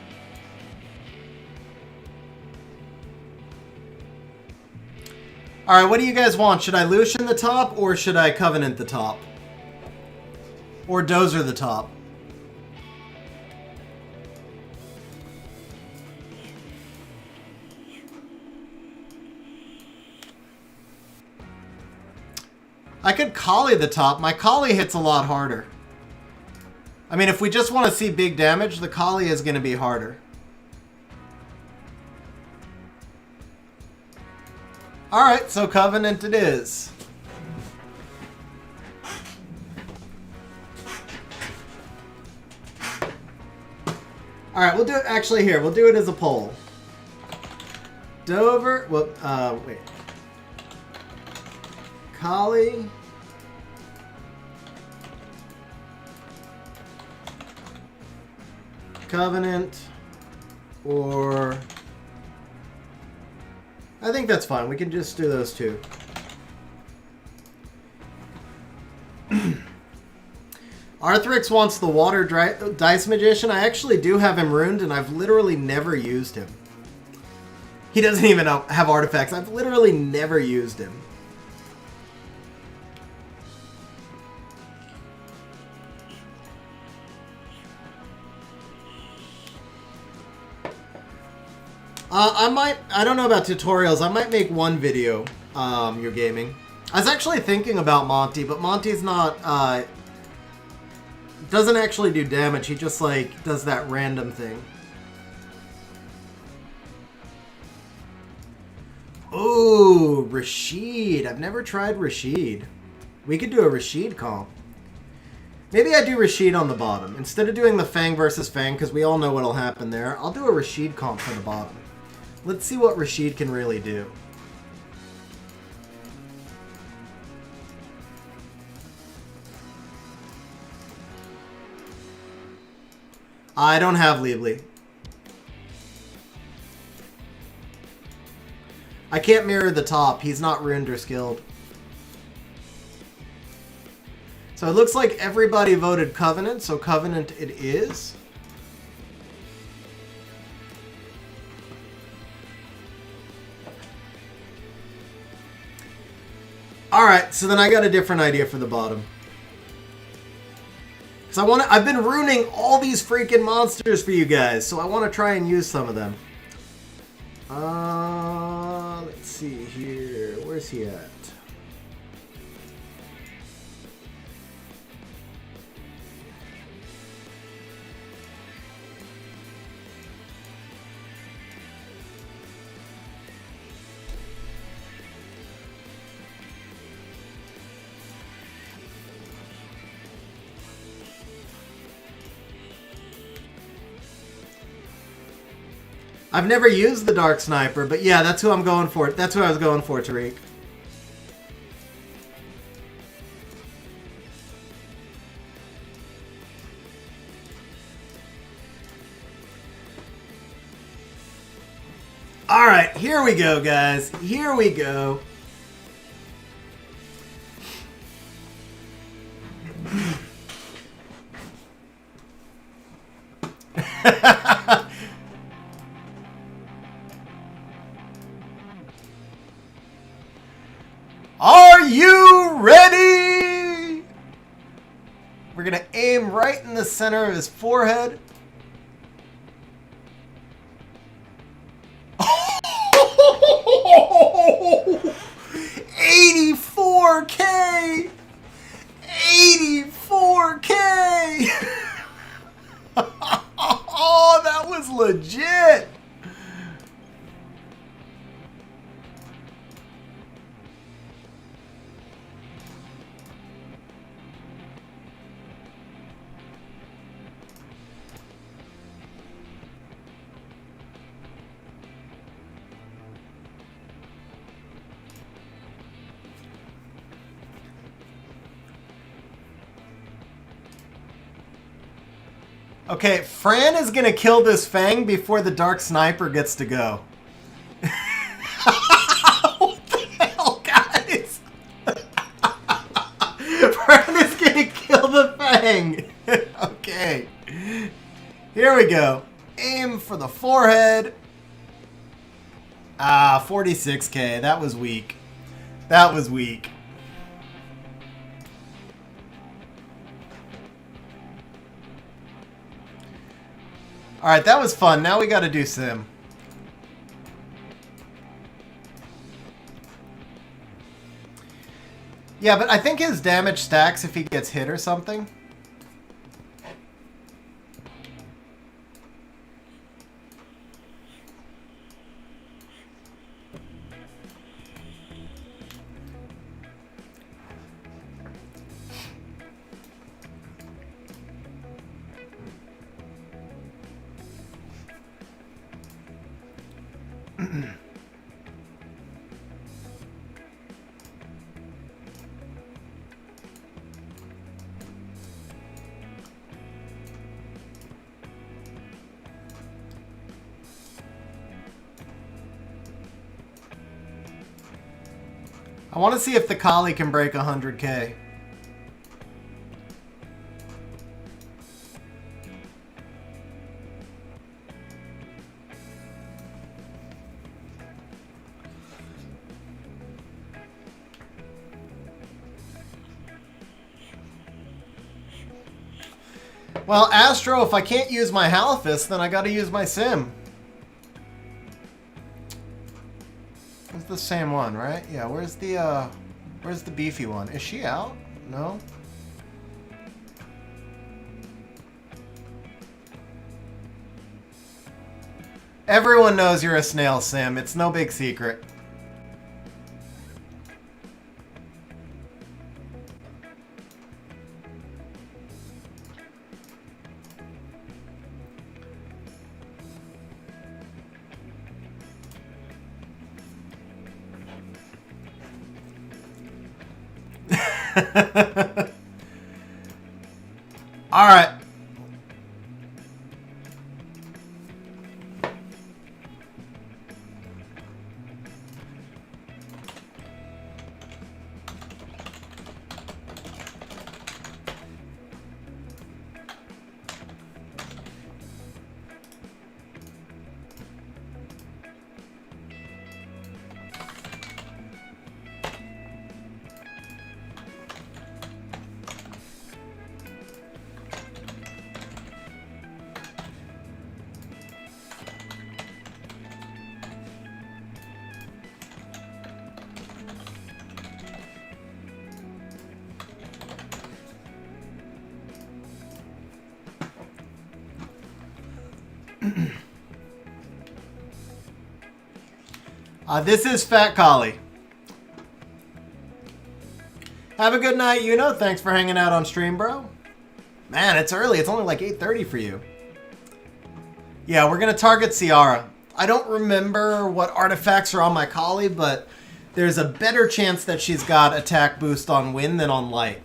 Alright, what do you guys want? Should I Lucian the top, or should I Covenant the top? Or Dozer the top? I could Kali the top. My Kali hits a lot harder. I mean, if we just want to see big damage, the Kali is going to be harder. Alright, so Covenant it is. Alright, we'll do it actually here. We'll do it as a poll. Dover, well, wait. Kali. Covenant. Or... I think that's fine. We can just do those two. Arthrix wants the Water Dice Magician. I actually do have him ruined, and I've literally never used him. He doesn't even have artifacts. I've literally never used him. I don't know about tutorials. I might make one video, your gaming. I was actually thinking about Monty, but Monty's not, doesn't actually do damage. He just, like, does that random thing. Ooh, Rashid. I've never tried Rashid. We could do a Rashid comp. Maybe I do Rashid on the bottom. Instead of doing the Fang versus Fang, because we all know what'll happen there, I'll do a Rashid comp for the bottom. Let's see what Rashid can really do. I don't have Liebly. I can't mirror the top. He's not ruined or skilled. So it looks like everybody voted Covenant, so Covenant it is. Alright, so then I got a different idea for the bottom. Because I've been ruining all these freaking monsters for you guys, so I want to try and use some of them. Let's see here. Where's he at? I've never used the Dark Sniper, but yeah, that's who I'm going for. That's who I was going for, Tariq. All right, here we go, guys. Here we go. Are you ready? We're going to aim right in the center of his forehead. 84K! 84K! Oh, that was legit! Okay, Fran is gonna kill this Fang before the Dark Sniper gets to go. What the hell, guys? Fran is gonna kill the Fang. Okay. Here we go. Aim for the forehead. Ah, 46K. That was weak. That was weak. Alright, that was fun. Now we gotta do sim. Yeah, but I think his damage stacks if he gets hit or something. I want to see if the Kali can break 100K. Well, Astro, if I can't use my Halifist, then I gotta use my Sim. It's the same one, right? Yeah, where's the beefy one? Is she out? No? Everyone knows you're a snail, Sim. It's no big secret. All right. This is Fat Collie. Have a good night, Yuno. Thanks for hanging out on stream, bro. Man, it's early. It's only like 8:30 for you. Yeah, we're going to target Ciara. I don't remember what artifacts are on my Kali, but there's a better chance that she's got attack boost on wind than on light.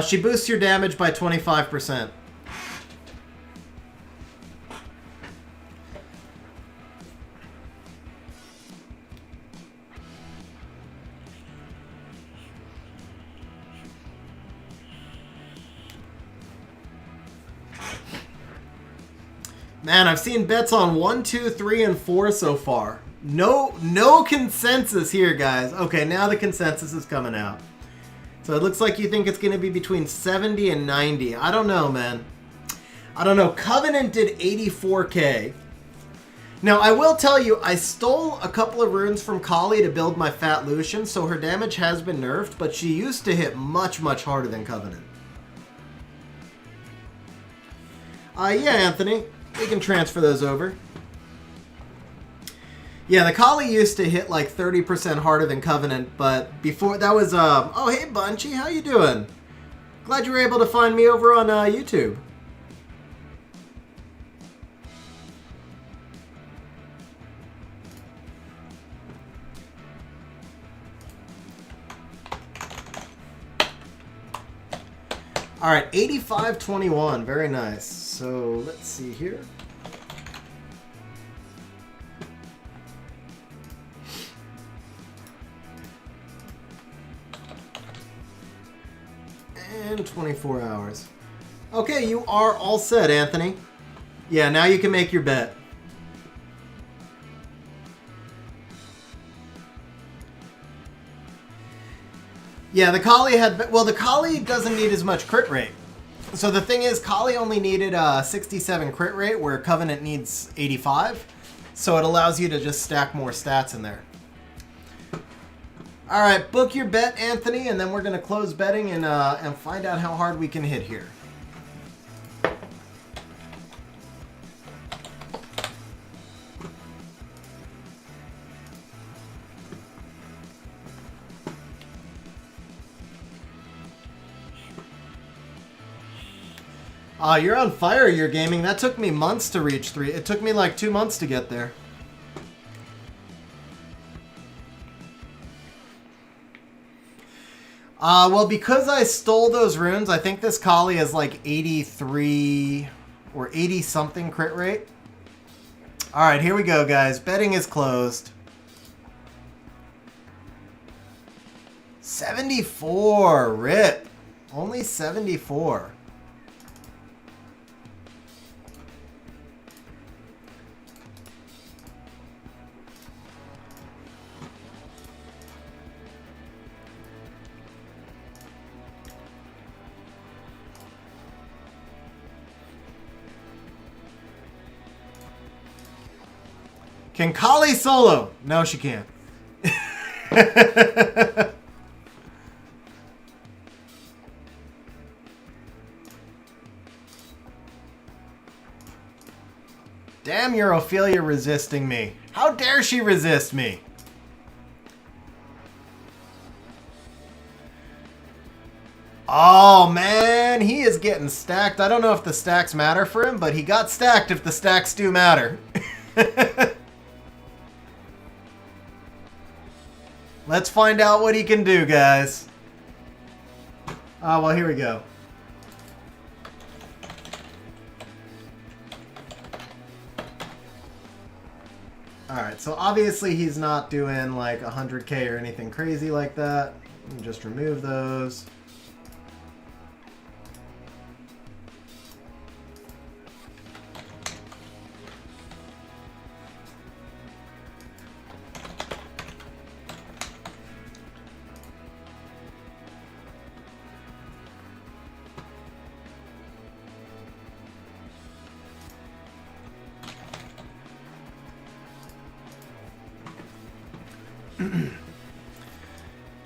She boosts your damage by 25%. Man, I've seen bets on 1, 2, 3, and 4 so far. No consensus here, guys. Okay, now the consensus is coming out. So it looks like you think it's going to be between 70 and 90. I don't know, man. I don't know. Covenant did 84k. Now, I will tell you, I stole a couple of runes from Kali to build my Fat Lucian, so her damage has been nerfed, but she used to hit much, much harder than Covenant. Yeah, Anthony. We can transfer those over. Yeah, the Kali used to hit like 30% harder than Covenant, but before that was, oh, hey, Bunchy, how you doing? Glad you were able to find me over on YouTube. All right, 85-21, very nice. So let's see here. And 24 hours. Okay, you are all set, Anthony. Yeah, now you can make your bet. Yeah, the Kali had... Well, the Kali doesn't need as much crit rate. So the thing is, Kali only needed 67 crit rate, where Covenant needs 85. So it allows you to just stack more stats in there. All right, book your bet, Anthony, and then we're going to close betting and find out how hard we can hit here. You're on fire, you're gaming. That took me months to reach 3. It took me like 2 months to get there. Well, because I stole those runes, I think this Kali is like 83 or 80 something crit rate. All right, here we go, guys. Betting is closed. 74, rip. Only 74. Can Kali solo? No, she can't. Damn, Ophelia resisting me. How dare she resist me? Oh, man, he is getting stacked. I don't know if the stacks matter for him, but he got stacked if the stacks do matter. Let's find out what he can do, guys. Well, here we go. Alright, so obviously he's not doing like 100k or anything crazy like that. Just remove those.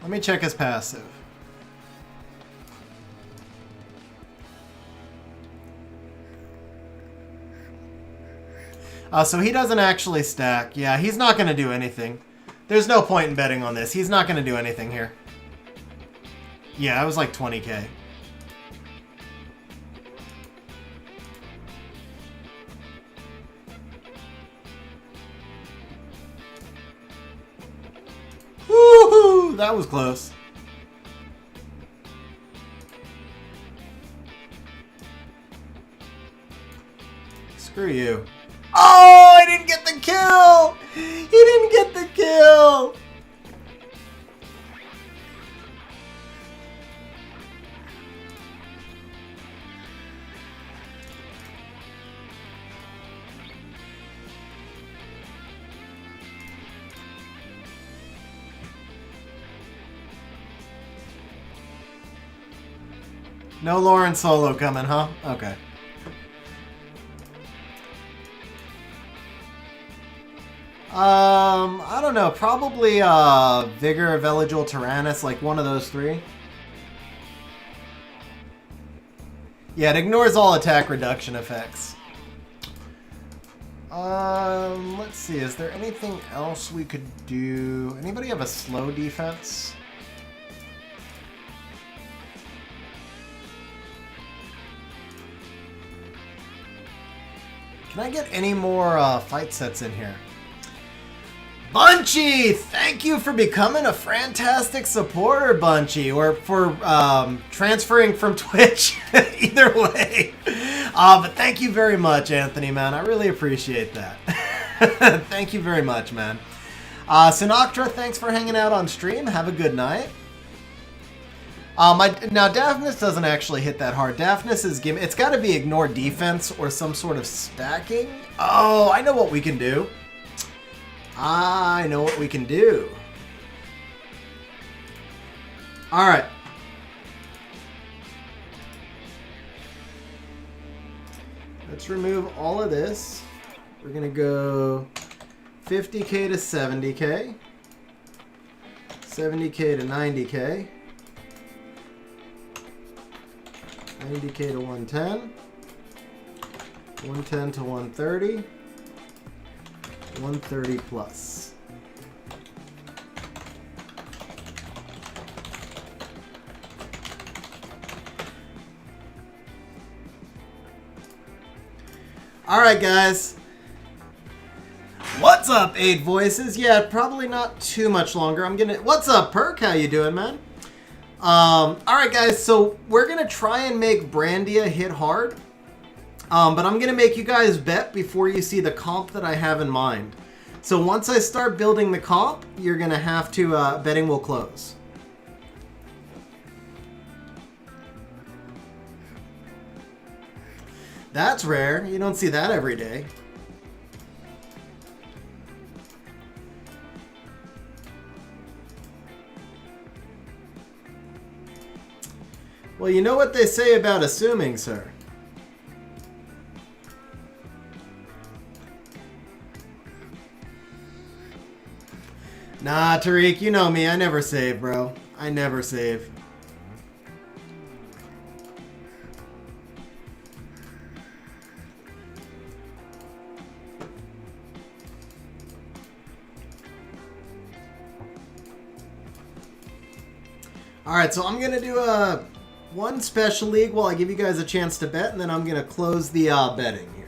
Let me check his passive. So he doesn't actually stack. Yeah, he's not going to do anything. There's no point in betting on this. He's not going to do anything here. Yeah, I was like 20K. Woohoo! That was close. Screw you. Oh, I didn't get the kill! He didn't get the kill! No Lauren solo coming, huh? Okay. I don't know. Probably Vigor, Veligil, Tyrannus, like one of those three. Yeah, it ignores all attack reduction effects. Let's see. Is there anything else we could do? Anybody have a slow defense? Can I get any more fight sets in here? Bunchy! Thank you for becoming a fantastic supporter, Bunchy, or for transferring from Twitch. Either way. But thank you very much, Anthony, man. I really appreciate that. Thank you very much, man. Sinatra, thanks for hanging out on stream. Have a good night. Now, Daphnis doesn't actually hit that hard. Daphnis is giving... It's got to be ignore defense or some sort of stacking. Oh, I know what we can do. I know what we can do. All right. Let's remove all of this. We're going to go 50K to 70K. 70K to 90K. 90K to 110. 110 to 130. 130 plus. All right, guys. What's up, 8 Voices? Yeah, probably not too much longer. What's up, Perk? How you doing, man? All right, guys. So we're gonna try and make Brandia hit hard. But I'm going to make you guys bet before you see the comp that I have in mind. So once I start building the comp, you're going to have to, betting will close. That's rare. You don't see that every day. Well, you know what they say about assuming, sir. Nah, Tariq, you know me. I never save, bro. I never save. Alright, so I'm going to do one special league while I give you guys a chance to bet, and then I'm going to close the betting here.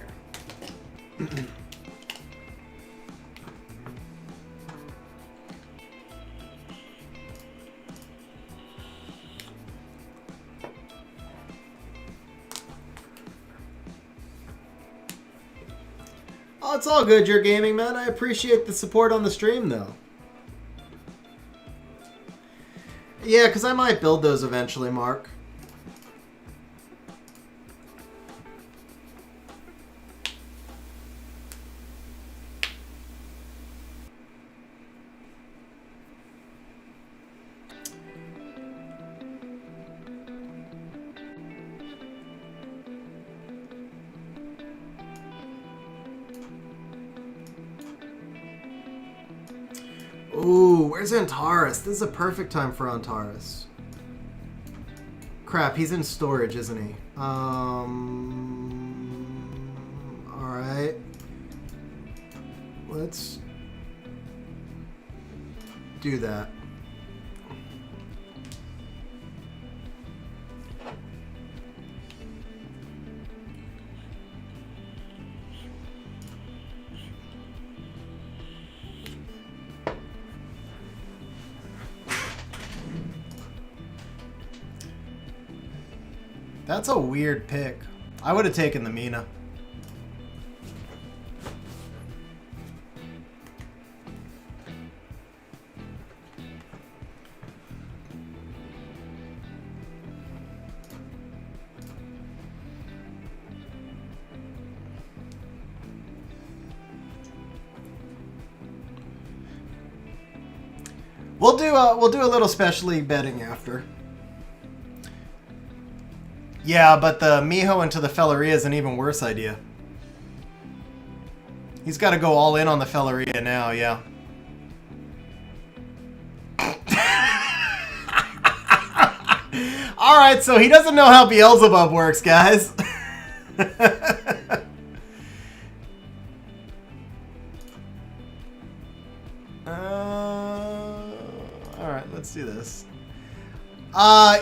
Oh, it's all good, Your Gaming, man. I appreciate the support on the stream, though. Yeah, because I might build those eventually, Mark. Ooh, where's Antares? This is a perfect time for Antares. Crap, he's in storage, isn't he? Alright. Let's do that. That's a weird pick. I would have taken the Mina. We'll do a little special league betting after. Yeah, but the Miho into the Felleria is an even worse idea. He's got to go all in on the Felleria now, yeah. Alright, so he doesn't know how Beelzebub works, guys. Alright, let's do this.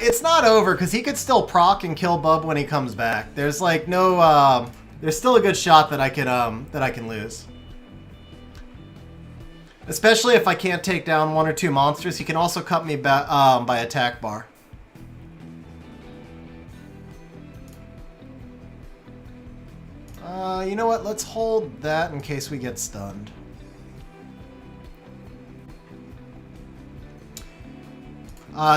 It's not over, because he could still proc and kill Bub when he comes back. There's like no, there's still a good shot that I can lose. Especially if I can't take down 1 or 2 monsters. He can also cut me back by attack bar. You know what? Let's hold that in case we get stunned.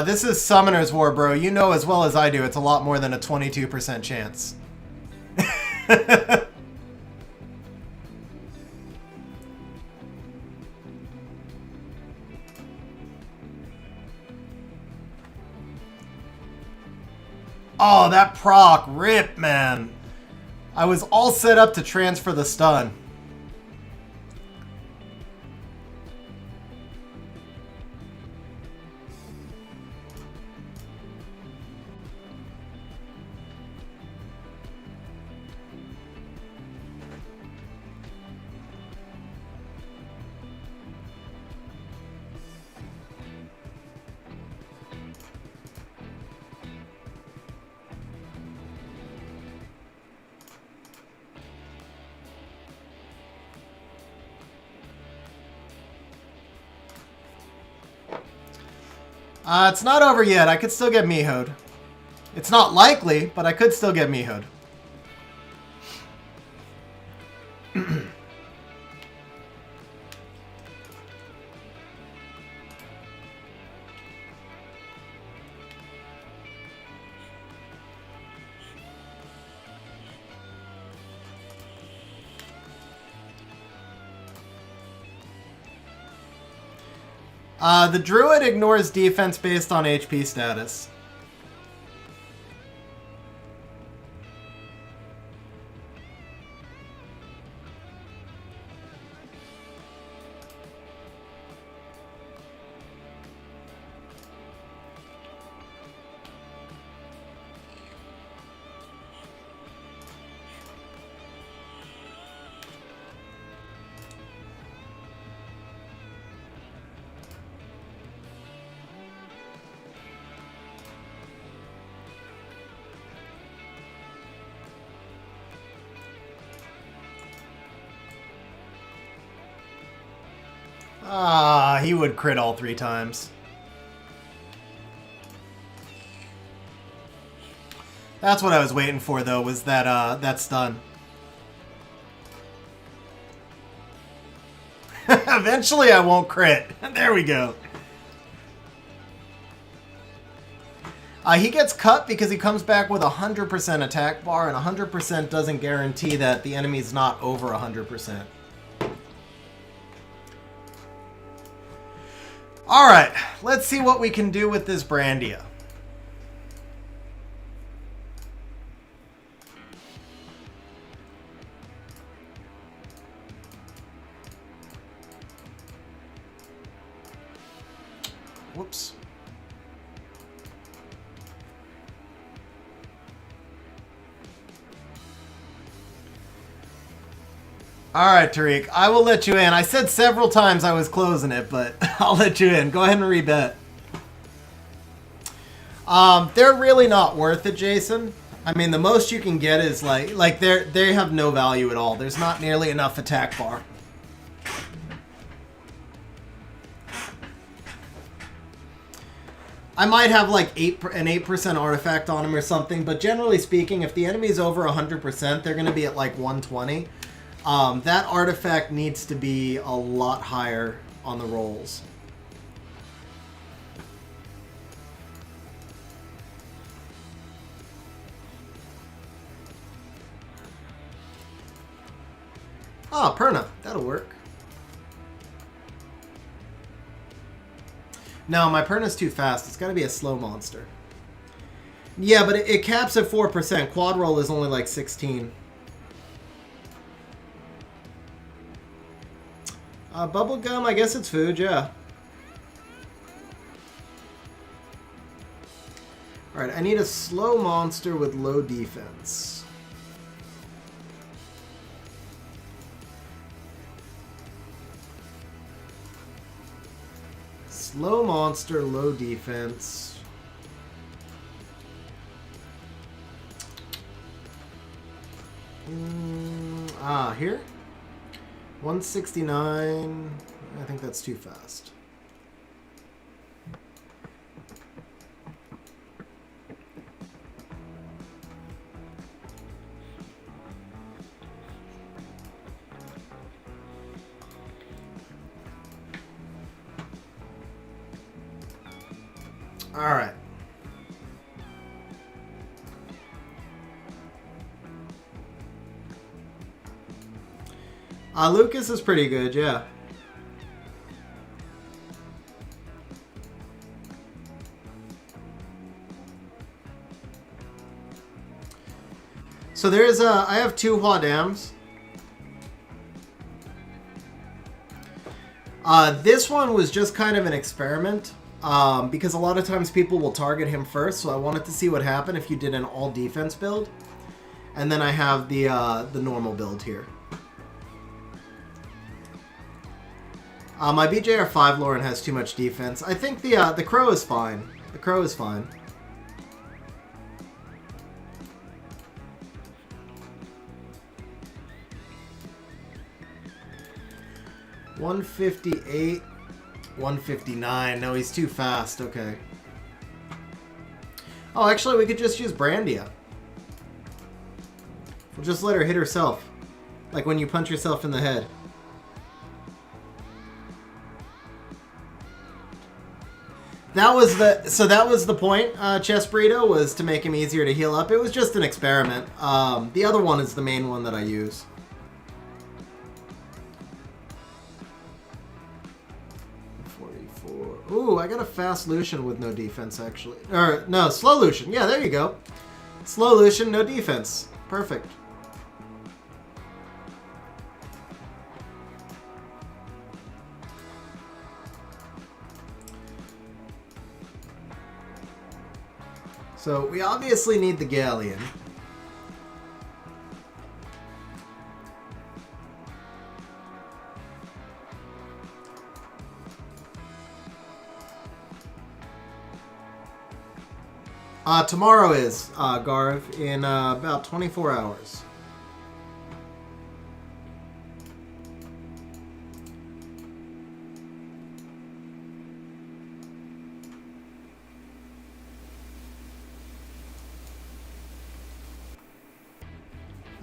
This is Summoner's War, bro. You know as well as I do, it's a lot more than a 22% chance. Oh, that proc rip, man. I was all set up to transfer the stun. It's not over yet. I could still get Miho'd. It's not likely, but I could still get Miho'd. The Druid ignores defense based on HP status. Ah, he would crit all 3 times. That's what I was waiting for, though, was that that stun. Eventually I won't crit. There we go. He gets cut because he comes back with 100% attack bar, and 100% doesn't guarantee that the enemy's not over 100%. Alright, let's see what we can do with this Brandia. Whoops. Alright, Tariq, I will let you in. I said several times I was closing it, but I'll let you in. Go ahead and rebet. They're really not worth it, Jason. I mean, the most you can get is like they have no value at all. There's not nearly enough attack bar. I might have like an 8% artifact on him or something, but generally speaking, if the enemy's over 100%, they're going to be at like 120. That artifact needs to be a lot higher on the rolls. Ah, Perna. That'll work. No, my Perna's too fast. It's got to be a slow monster. Yeah, but it caps at 4%. Quad roll is only like 16. Bubblegum, I guess it's food, yeah. Alright, I need a slow monster with low defense. Slow monster, low defense. Here? 169. I think that's too fast. All right. Lucas is pretty good, yeah. So there's I have 2 Huadams. This one was just kind of an experiment. Because a lot of times people will target him first, so I wanted to see what happened if you did an all defense build. And then I have the normal build here. My BJR5 Lauren has too much defense. I think the Crow is fine. The Crow is fine. $158. 159. No, he's too fast. Okay. Oh, actually, we could just use Brandia. We'll just let her hit herself. Like when you punch yourself in the head. That was the point, Chess Burrito, was to make him easier to heal up. It was just an experiment. The other one is the main one that I use. Ooh, I got a fast Lucian with no defense, actually. Or, no, slow Lucian. Yeah, there you go. Slow Lucian, no defense. Perfect. So, we obviously need the Galleon. Tomorrow is, Garv, in about 24 hours.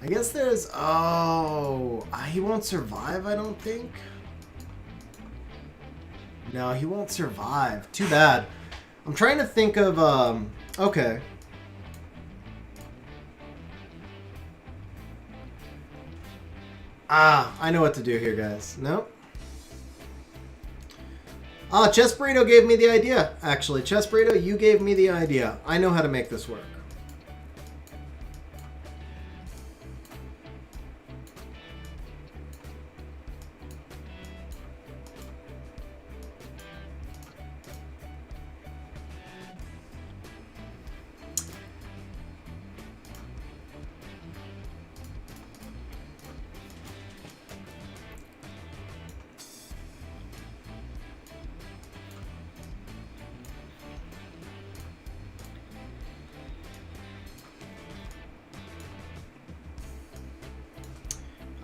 I guess there's... Oh, he won't survive, I don't think. No, he won't survive. Too bad. I'm trying to think of... Okay. I know what to do here, guys. Nope. Chess Burrito gave me the idea, actually. Chess Burrito, you gave me the idea. I know how to make this work.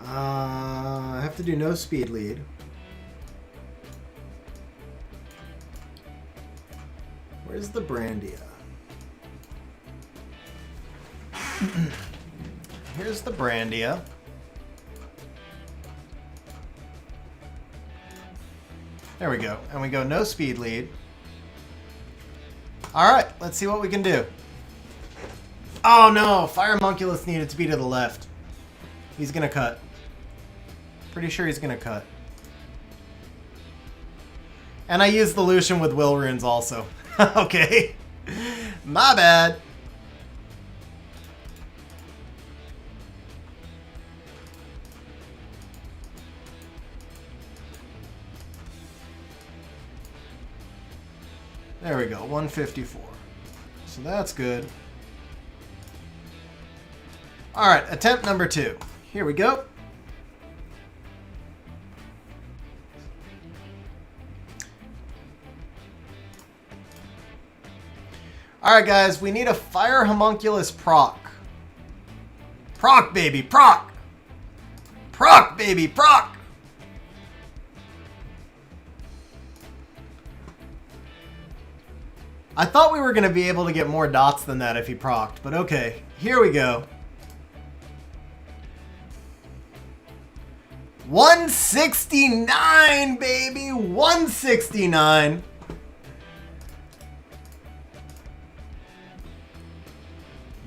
I have to do no speed lead. Where's the Brandia? Here's the Brandia. There we go. And we go no speed lead. Alright, let's see what we can do. Oh no! Fire Homunculus needed to be to the left. He's gonna cut. Pretty sure he's gonna cut. And I used the Lucian with Will Runes also. Okay. My bad. There we go, 154. So that's good. Alright, attempt number 2. Here we go. Alright guys, we need a Fire Homunculus proc. Proc, baby, proc! Proc, baby, proc! I thought we were going to be able to get more dots than that if he procced, but okay. Here we go. 169, baby! 169!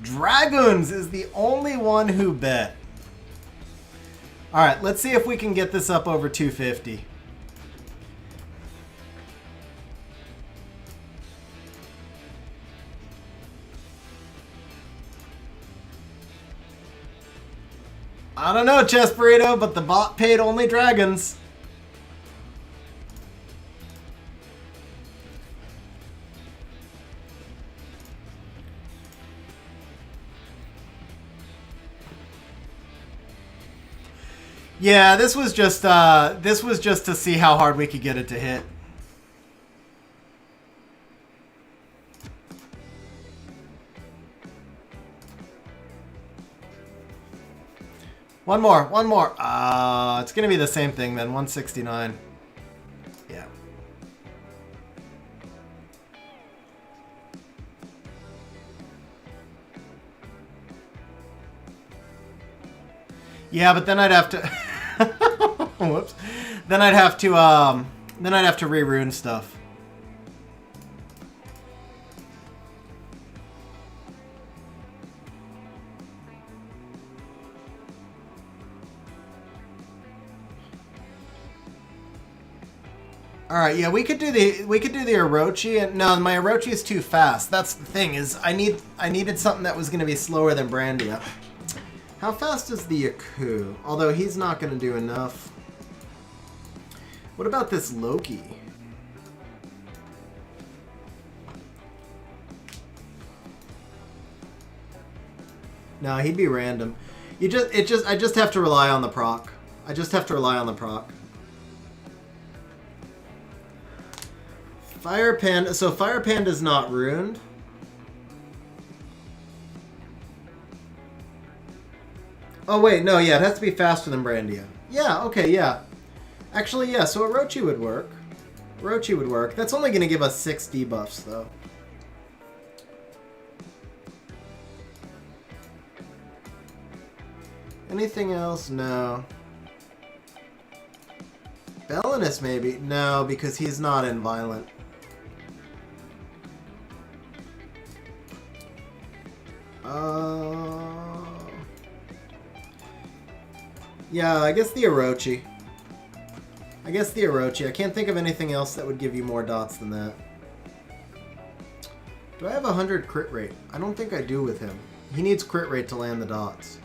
Dragoons is the only one who bet. Alright, let's see if we can get this up over 250. I don't know, Chess Burrito, but the bot paid only dragons. Yeah, this was just to see how hard we could get it to hit. One more. It's gonna be the same thing then, 169. Yeah. Yeah, but then I'd have to whoops. Then I'd have to re-rune stuff. All right, yeah, we could do the Orochi, and no, my Orochi is too fast. That's the thing, is I needed something that was going to be slower than Brandia. How fast is the Yaku? Although he's not going to do enough. What about this Loki? No, he'd be random. I just have to rely on the proc. Fire Panda. So Fire Panda's not ruined. Oh wait, no, yeah, it has to be faster than Brandia. Yeah, okay, yeah. Actually, yeah, so Orochi would work. That's only going to give us 6 debuffs, though. Anything else? No. Belinus, maybe? No, because he's not in Violent. Yeah, I guess the Orochi. I can't think of anything else that would give you more dots than that. Do I have 100 crit rate? I don't think I do with him. He needs crit rate to land the dots.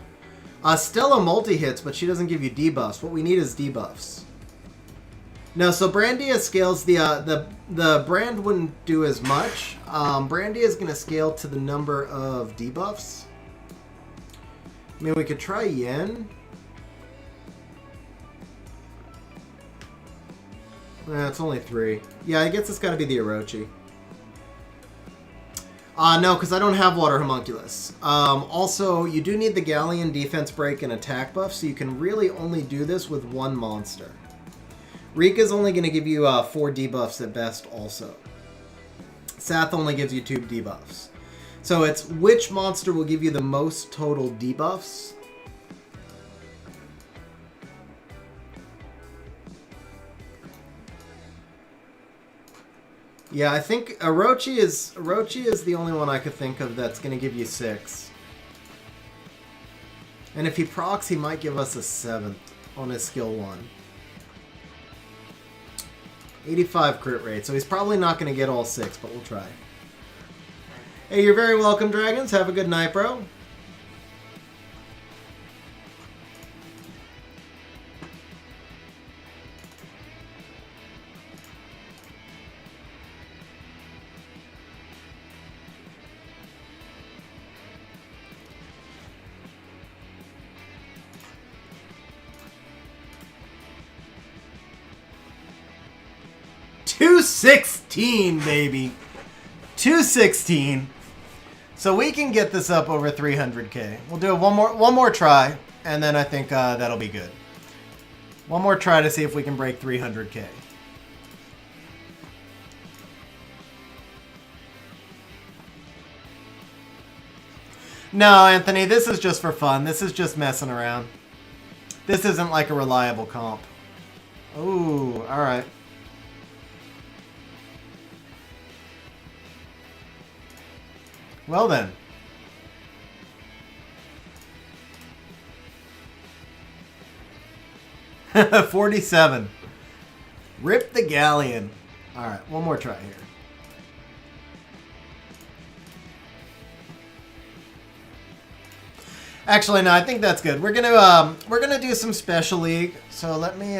Stella multi-hits, but she doesn't give you debuffs. What we need is debuffs. No, so Brandia scales the brand wouldn't do as much. Brandia is going to scale to the number of debuffs. I mean, we could try Yen. It's only 3. Yeah, I guess it's got to be the Orochi. No, because I don't have Water Homunculus. Also, you do need the Galleon defense break and attack buff, so you can really only do this with one monster. Rika's only going to give you 4 debuffs at best also. Sath only gives you 2 debuffs. So it's which monster will give you the most total debuffs. Yeah, I think Orochi is the only one I could think of that's going to give you 6. And if he procs, he might give us a 7th on his skill 1. 85 crit rate, so he's probably not going to get all 6, but we'll try. Hey, you're very welcome, Dragons. Have a good night, bro. $216, baby. $216. So we can get this up over 300k. We'll do one more try, and then I think that'll be good. One more try to see if we can break 300k. No, Anthony, this is just for fun. This is just messing around. This isn't like a reliable comp. Ooh, all right. Well then. $47. Rip the galleon. Alright, one more try here. Actually, no, I think that's good. We're gonna do some special league. So let me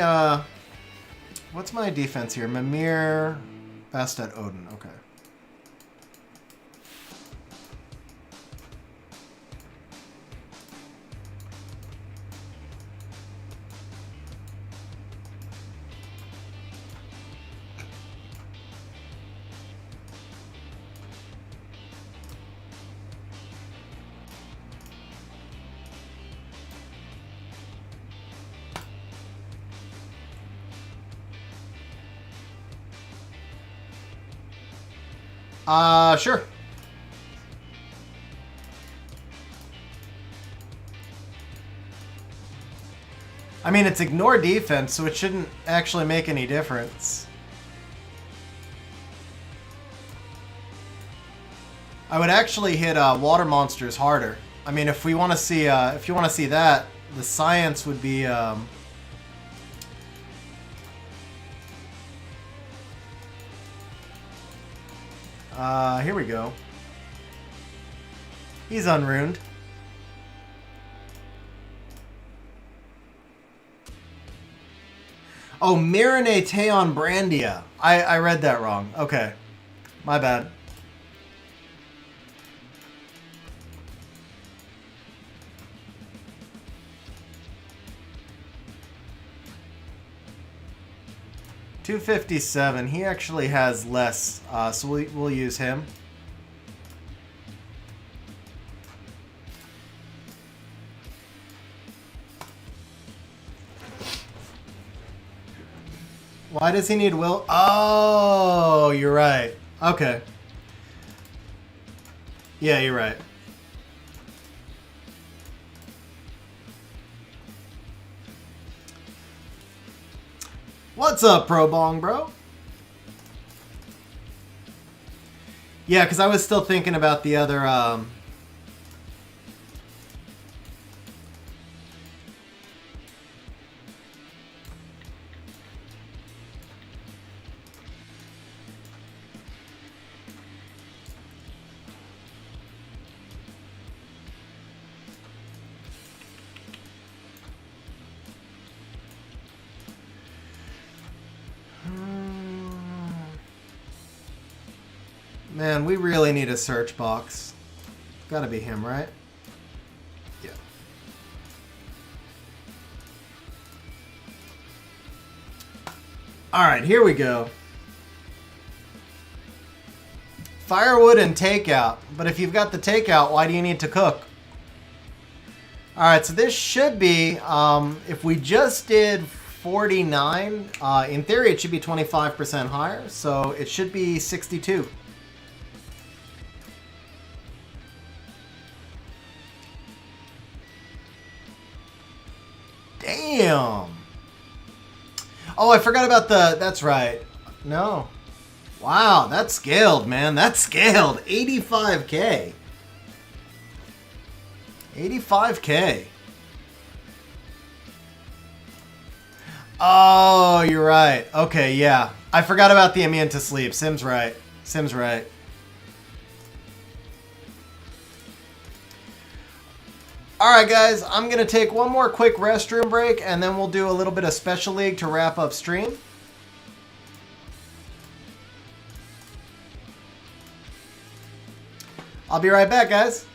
what's my defense here? Mimir, Bastet, Odin. Okay. Sure. I mean, it's ignore defense, so it shouldn't actually make any difference. I would actually hit water monsters harder. I mean, if we want to see, if you want to see that, the science would be. Here we go. He's unruined. Oh, Mirane Teon Brandia. I read that wrong. Okay. My bad. $257. He actually has less, so we'll use him. Why does he need will? Oh, you're right. Okay. Yeah, you're right. What's up, Pro Bong, bro? Yeah, because I was still thinking about the other... Man, we really need a search box. Gotta be him, right? Yeah. Alright, here we go. Firewood and takeout. But if you've got the takeout, why do you need to cook? Alright, so this should be, if we just did 49, in theory it should be 25% higher, so it should be 62. Damn. Oh, I forgot about the... That's right. No. Wow, that's scaled, man. That's scaled. 85K. 85K. Oh, you're right. Okay, yeah. I forgot about the immune to sleep. Sim's right. Sim's right. Alright guys, I'm going to take one more quick restroom break and then we'll do a little bit of Special League to wrap up stream. I'll be right back, guys.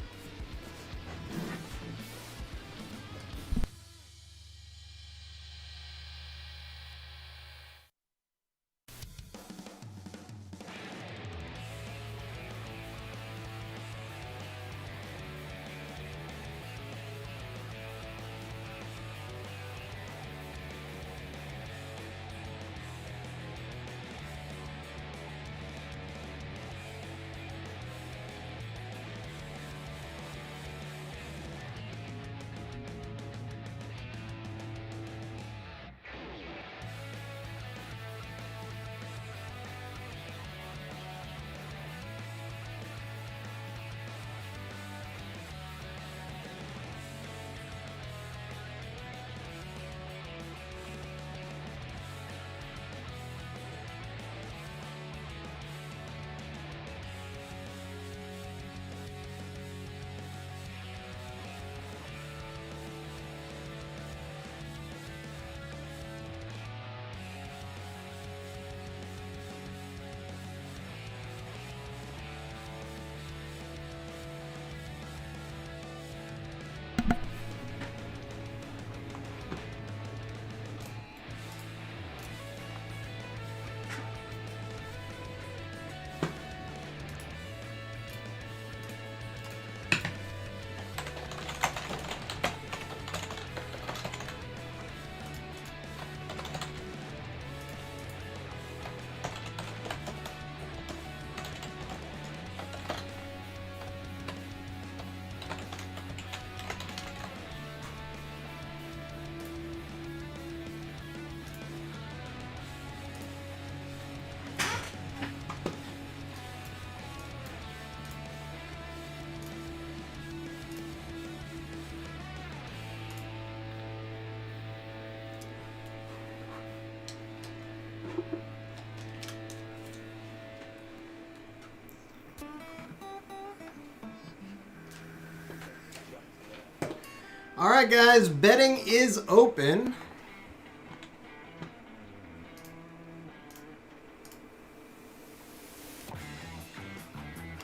Alright guys, betting is open.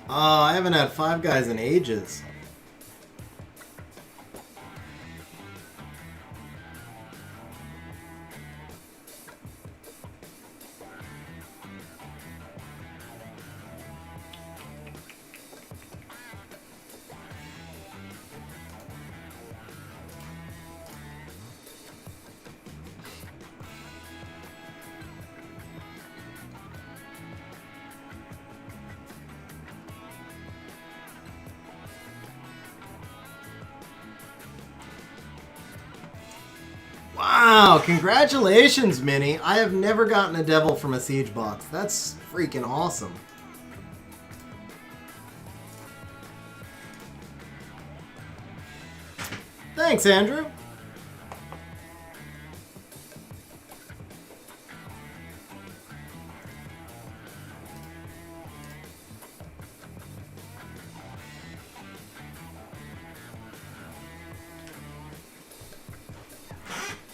I haven't had Five Guys in ages. Wow, congratulations, Minnie. I have never gotten a devil from a siege box. That's freaking awesome. Thanks, Andrew.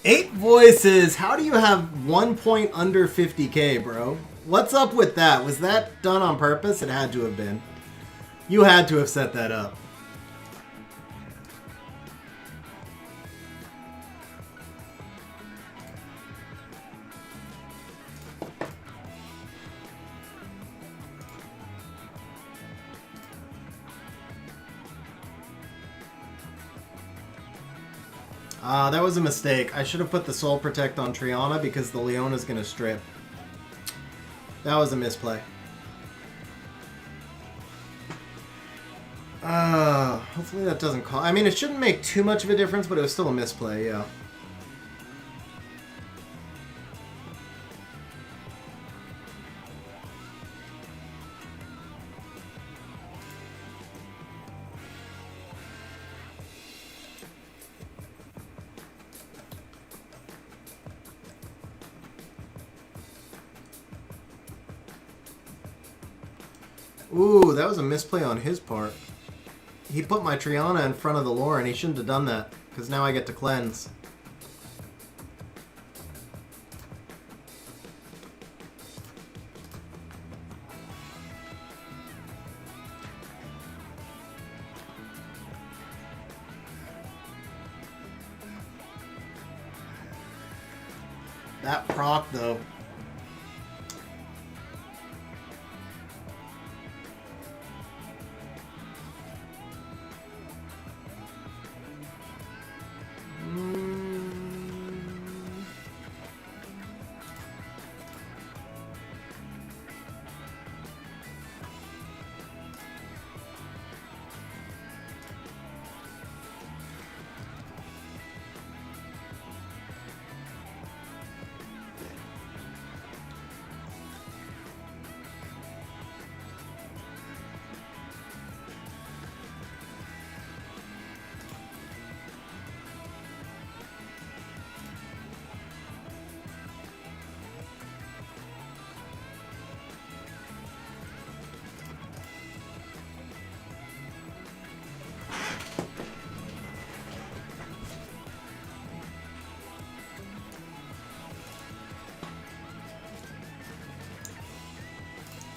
Eight voices. How do you have 1 point under 50K, bro? What's up with that? Was that done on purpose? It had to have been. You had to have set that up. That was a mistake. I should have put the Soul Protect on Triana because the Leona's going to strip. That was a misplay. Hopefully that doesn't call. I mean, it shouldn't make too much of a difference, but it was still a misplay, yeah. Ooh, that was a misplay on his part. He put my Triana in front of the lore, and he shouldn't have done that, because now I get to cleanse. That proc, though.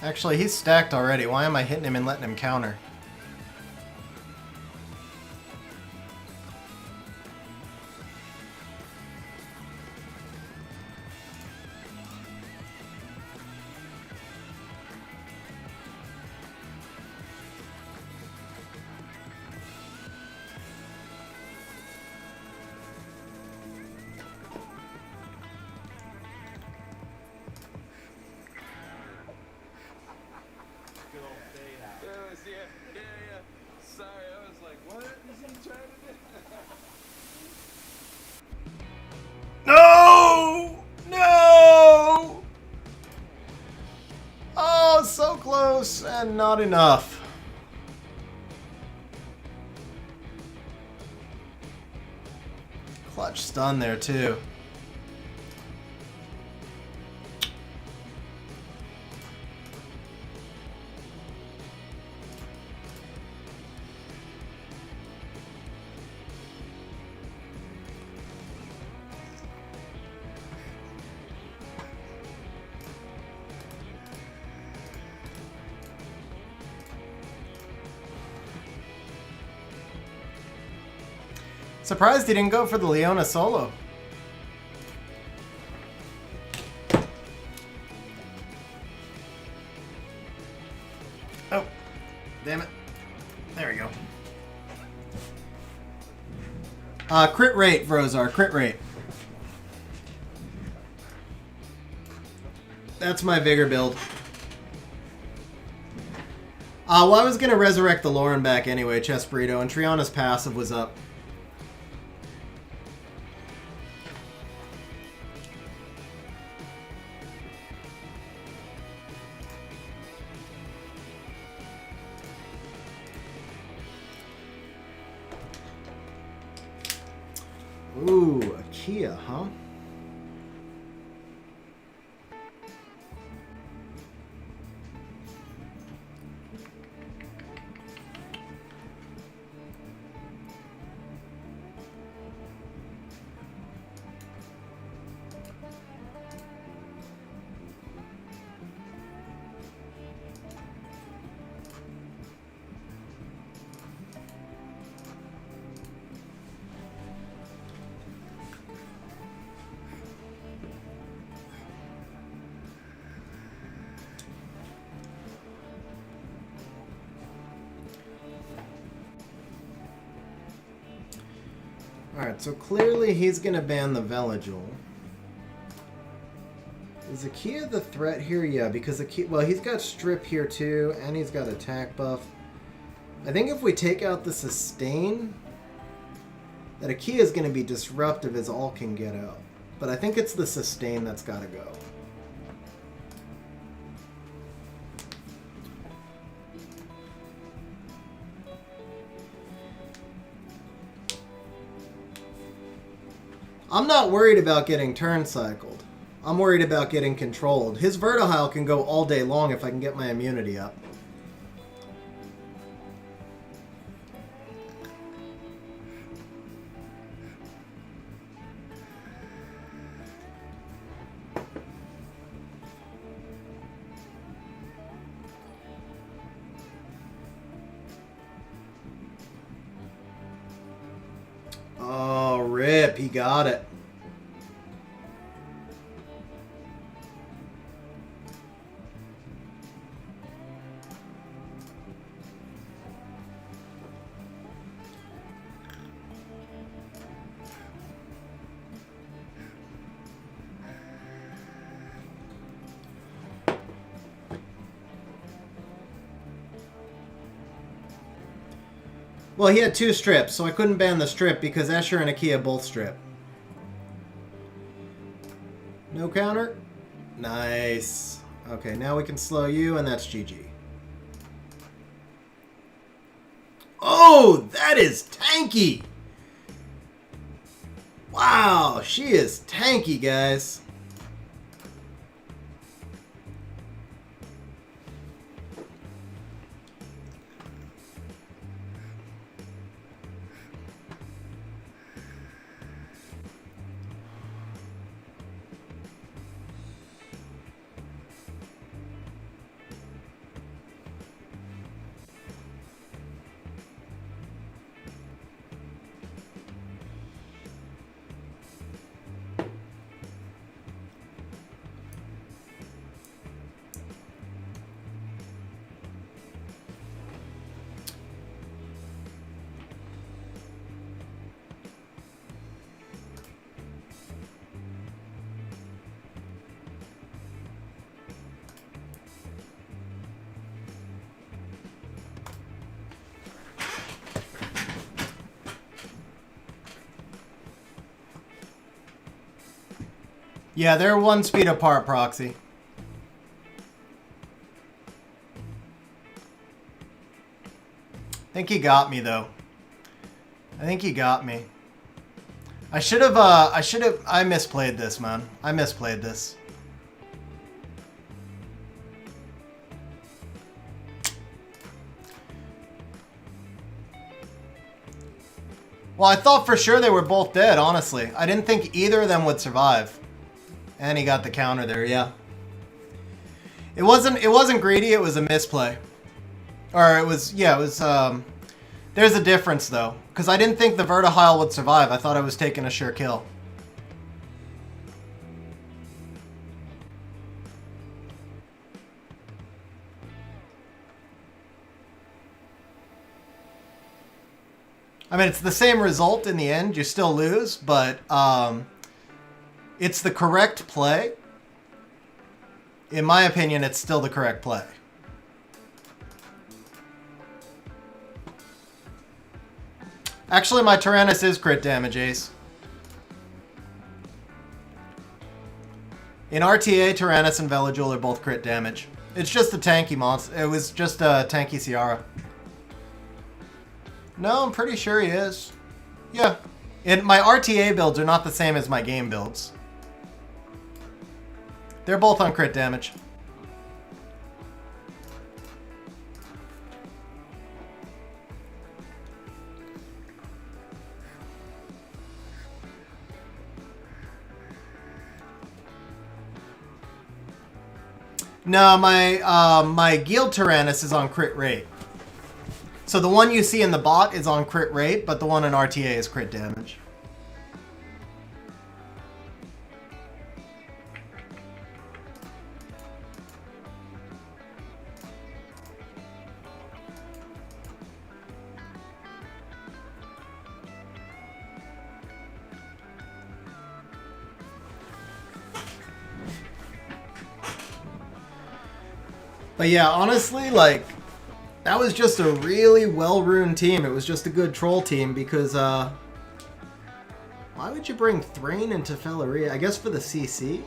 Actually, he's stacked already. Why am I hitting him and letting him counter? No! No! Oh, so close and not enough. Clutch stun there too. Surprised he didn't go for the Leona solo. Oh, damn it. There we go. Crit rate, Vrozar, crit rate. That's my Vigor build. Well, I was going to resurrect the Lauren back anyway, Chess Burrito, and Triana's passive was up. Ooh, a Kia, huh? Alright, so clearly he's going to ban the Veligil. Is Akia the threat here? Yeah, because Akia, well, he's got Strip here too, and he's got attack buff. I think if we take out the Sustain, that Akia is going to be disruptive as all can get out. But I think it's the Sustain that's got to go. I'm not worried about getting turn cycled. I'm worried about getting controlled. His Vertihile can go all day long if I can get my immunity up. strip. He got it. Well, he had 2 strips, so I couldn't ban the strip because Escher and Akia both strip. No counter? Nice. Okay, now we can slow you, and that's GG. Oh, that is tanky! Wow, she is tanky, guys. Yeah, they're 1 speed apart, Proxy. I think he got me, though. I think he got me. I misplayed this, man. I misplayed this. Well, I thought for sure they were both dead, honestly. I didn't think either of them would survive. And he got the counter there, yeah. It wasn't greedy, it was a misplay. Or it was, yeah, it was, there's a difference though. Because I didn't think the Vertihile would survive. I thought I was taking a sure kill. I mean, it's the same result in the end. You still lose, but, it's the correct play. In my opinion, it's still the correct play. Actually, my Tyrannus is crit damage, Ace. In RTA, Tyrannus and Veligul are both crit damage. It's just a tanky monster. It was just a tanky Ciara. No, I'm pretty sure he is. Yeah. My RTA builds are not the same as my game builds. They're both on crit damage. No, my Guild Tyrannus is on crit rate. So the one you see in the bot is on crit rate, but the one in RTA is crit damage. But yeah, honestly, like, that was just a really well-runed team. It was just a good troll team because, why would you bring Thrain into Felleria? I guess for the CC?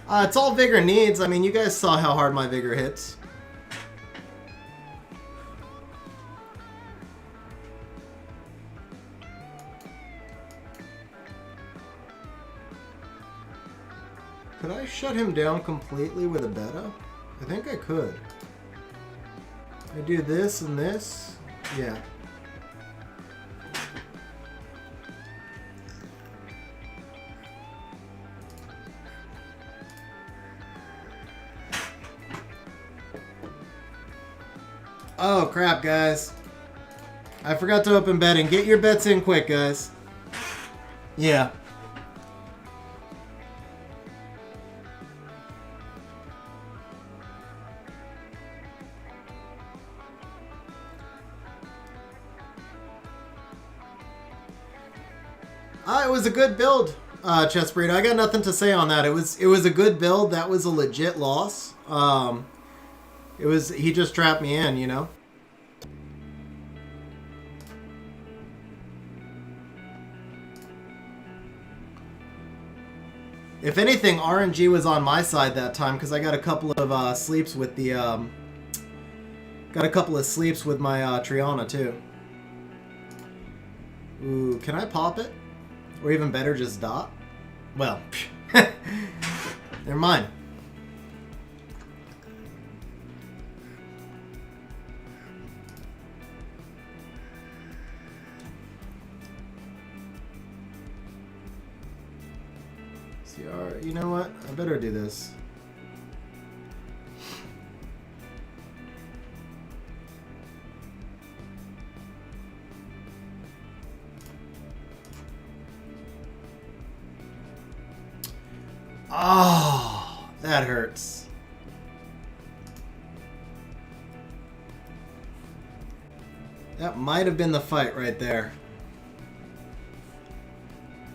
It's all Vigor needs. I mean, you guys saw how hard my Vigor hits. Could I shut him down completely with a beta? I think I could. I do this and this. Yeah. Oh crap, guys. I forgot to open betting. Get your bets in quick, guys. Yeah. It was a good build, Chess Burrito. I got nothing to say on that. It was a good build. That was a legit loss. He just trapped me in, you know. If anything, RNG was on my side that time because I got a couple of sleeps with the my Triana too. Ooh, can I pop it? Or even better, just dot? Well, never mind. CR, you know what? I better do this. Oh, that hurts. That might have been the fight right there.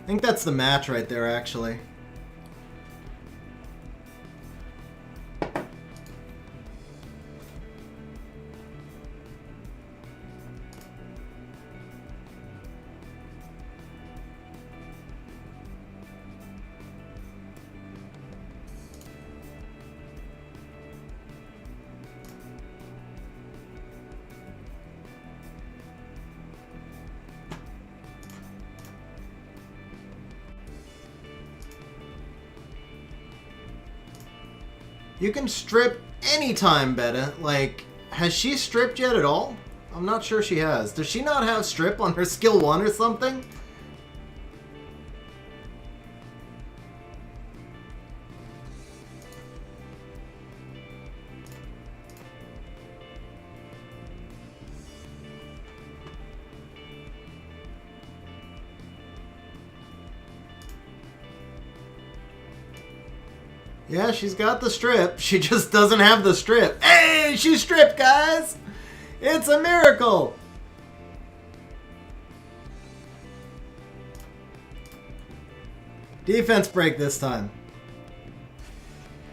I think that's the match right there, actually. You can strip anytime, Beta. Like, has she stripped yet at all? I'm not sure she has. Does she not have strip on her skill 1 or something? Yeah, she's got the strip. She just doesn't have the strip. Hey, she's stripped, guys! It's a miracle! Defense break this time.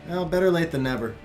Well, better late than never.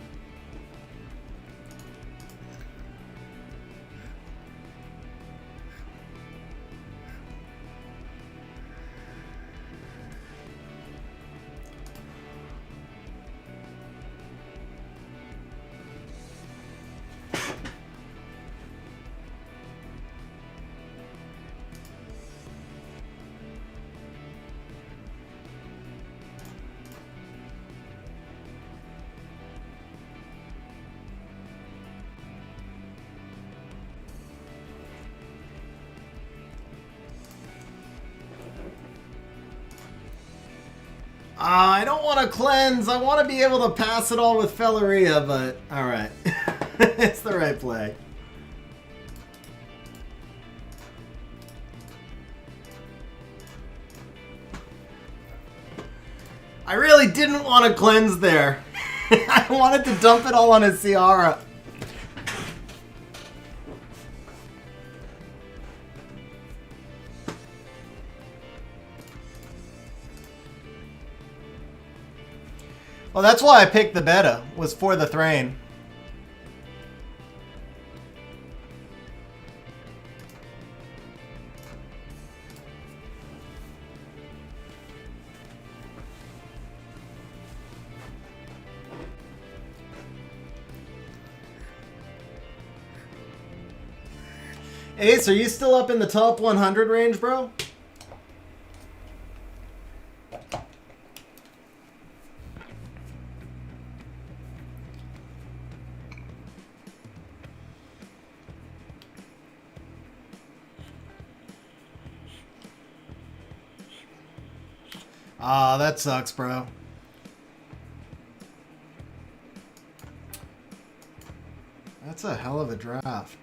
I don't want to cleanse. I want to be able to pass it all with Felleria, but alright. It's the right play. I really didn't want to cleanse there. I wanted to dump it all on his Ciara. Well, that's why I picked the beta, was for the Thrain. Ace, are you still up in the top 100 range, bro? Ah, that sucks, bro. That's a hell of a draft.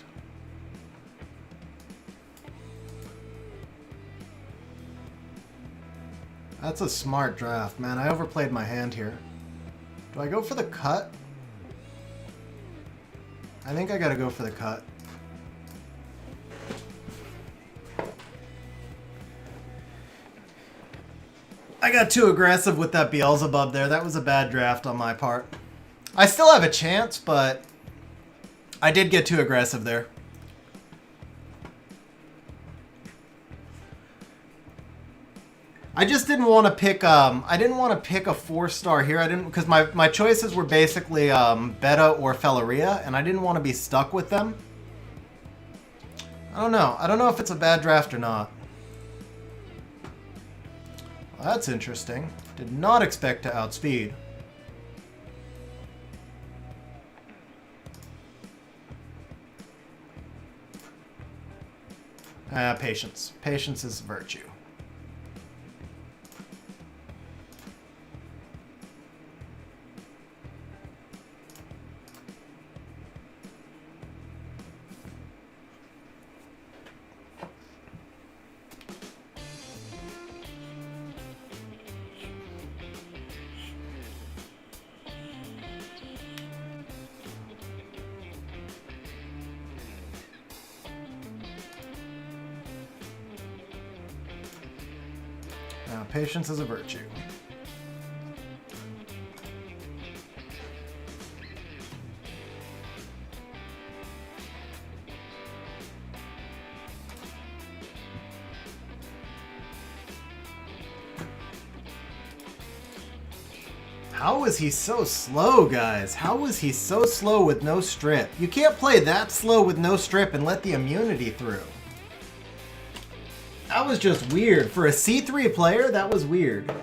That's a smart draft, man. I overplayed my hand here. Do I go for the cut? I think I gotta go for the cut. I got too aggressive with that Beelzebub there. That was a bad draft on my part. I still have a chance, but I did get too aggressive there. I just didn't want to pick I didn't want to pick a 4-star here. I didn't, because my choices were basically Beta or Felleria, and I didn't want to be stuck with them. I don't know. I don't know if it's a bad draft or not. Well, that's interesting. Did not expect to outspeed. Patience. Patience is a virtue. Patience is a virtue. How is he so slow, guys? How is he so slow with no strip? You can't play that slow with no strip and let the immunity through. That was just weird. For a C3 player, that was weird.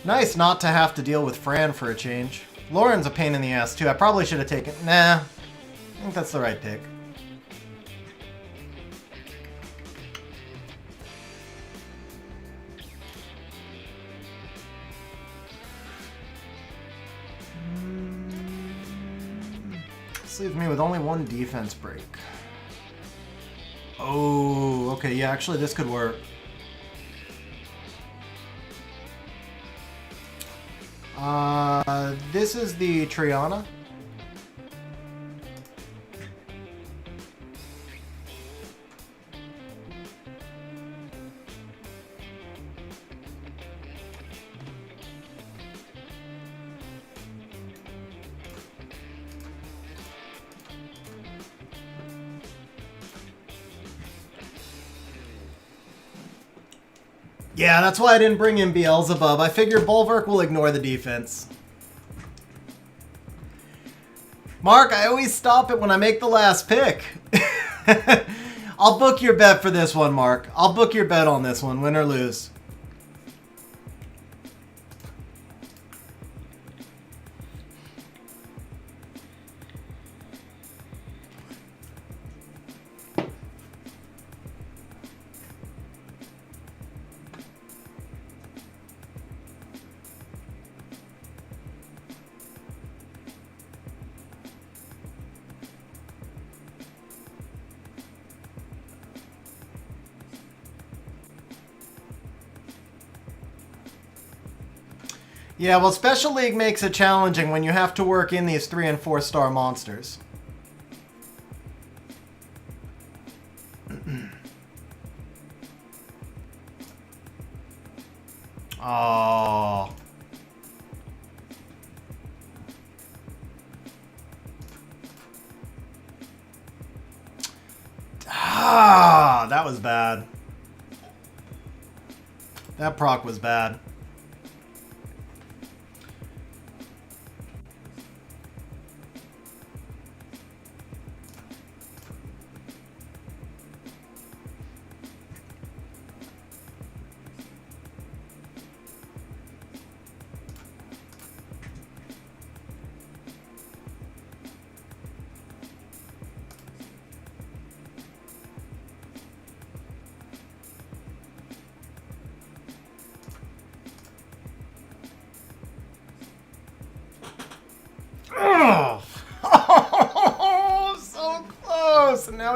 Nice not to have to deal with Fran for a change. Lauren's a pain in the ass, too. I probably should have taken... Nah. I think that's the right pick. Leaves me with only one defense break. Oh, okay. Yeah, actually, this could work. This is the Triana. Yeah, that's why I didn't bring in Beelzebub. I figure Bulwark will ignore the defense. Mark, I always stop it when I make the last pick. I'll book your bet for this one, Mark. I'll book your bet on this one, win or lose. Yeah, well, Special League makes it challenging when you have to work in these 3- and 4-star monsters. Oh. Ah, that was bad. That proc was bad.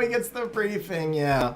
he gets the briefing, yeah.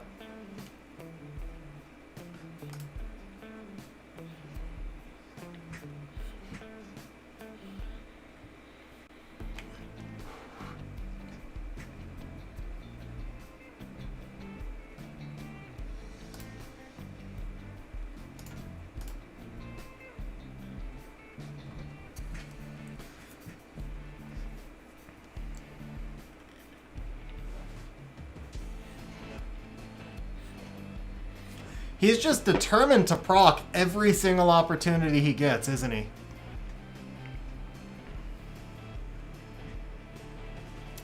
He's just determined to proc every single opportunity he gets, isn't he?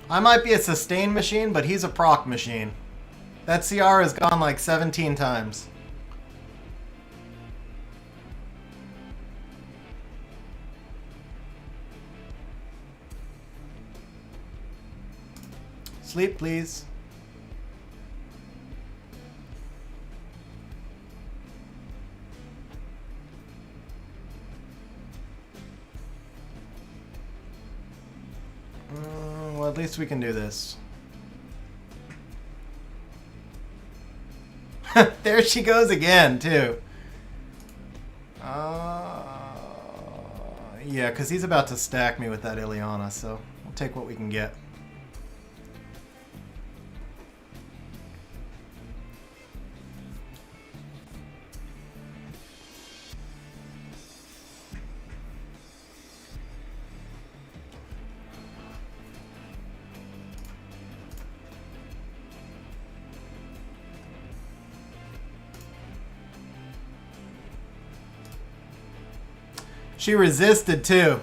I might be a sustain machine, but he's a proc machine. That CR has gone like 17 times. Sleep, please. Well, at least we can do this. There she goes again, too. Yeah, because he's about to stack me with that Ileana, so we'll take what we can get. She resisted too.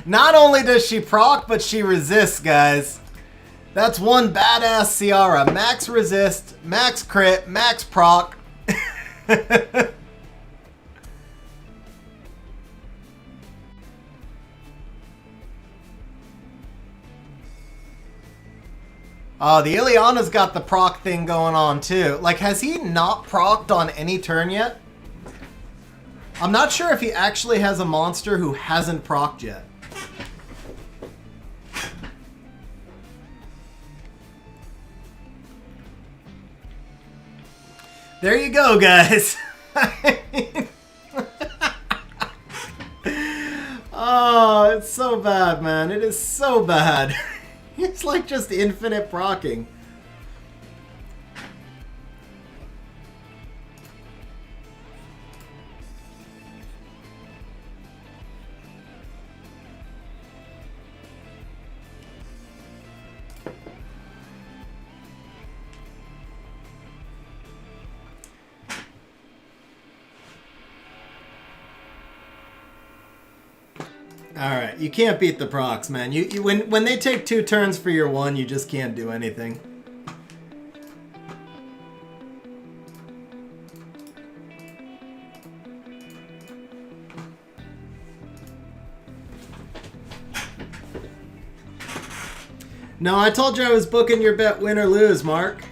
Not only does she proc, but she resists, guys. That's one badass Ciara. Max resist, max crit, max proc. Oh, the Ileana's got the proc thing going on too. Like, has he not procced on any turn yet? I'm not sure if he actually has a monster who hasn't procced yet. There you go, guys. Oh, it's so bad, man. It is so bad. It's like just infinite proccing. Alright, you can't beat the procs, man. When they take 2 turns for your 1, you just can't do anything. No, I told you I was booking your bet win or lose, Mark.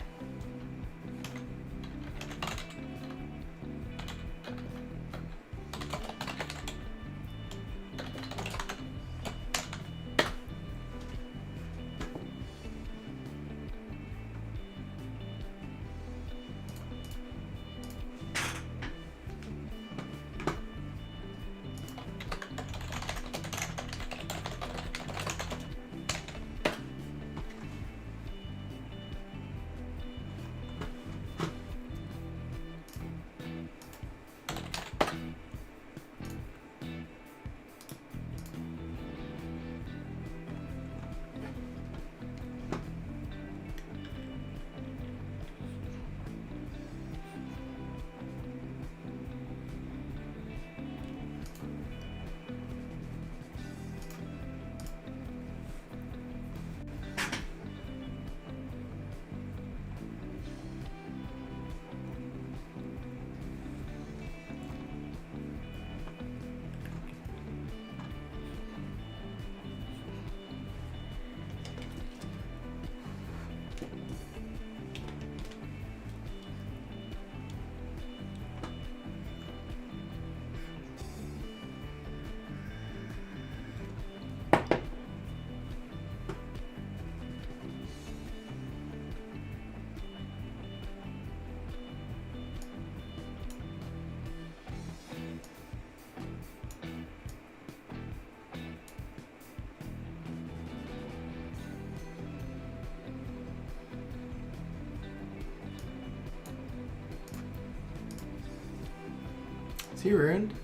he ruined?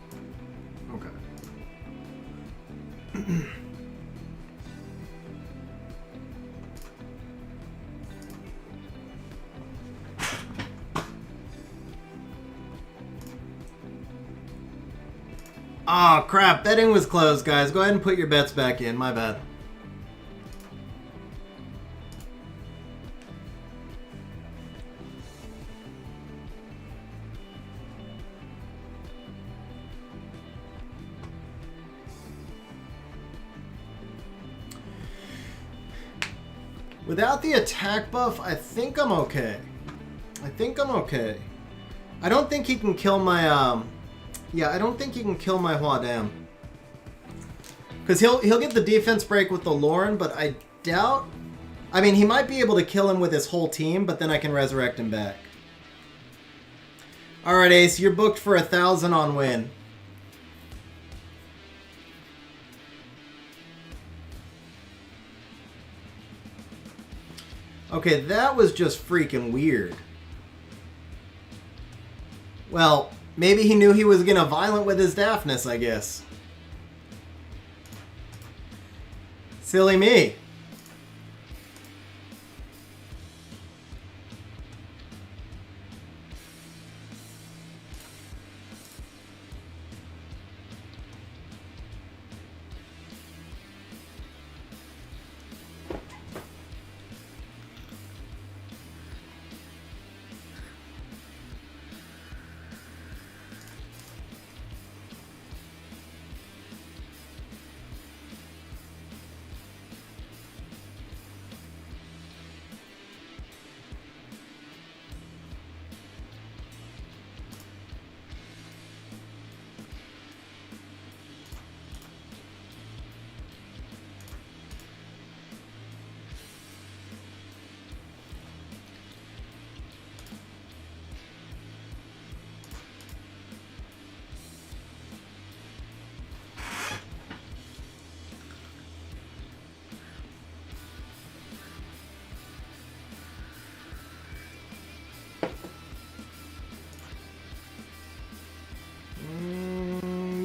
Okay. Oh crap, betting was closed, guys. Go ahead and put your bets back in. My bad. Without the attack buff, I think I'm okay. I don't think he can kill my, yeah, I don't think he can kill my Huadam. Because he'll get the defense break with the Lauren, but I doubt... I mean, he might be able to kill him with his whole team, but then I can resurrect him back. Alright, Ace, you're booked for 1,000 on win. Okay, that was just freaking weird. Well, maybe he knew he was gonna violent with his Daphnis, I guess. Silly me.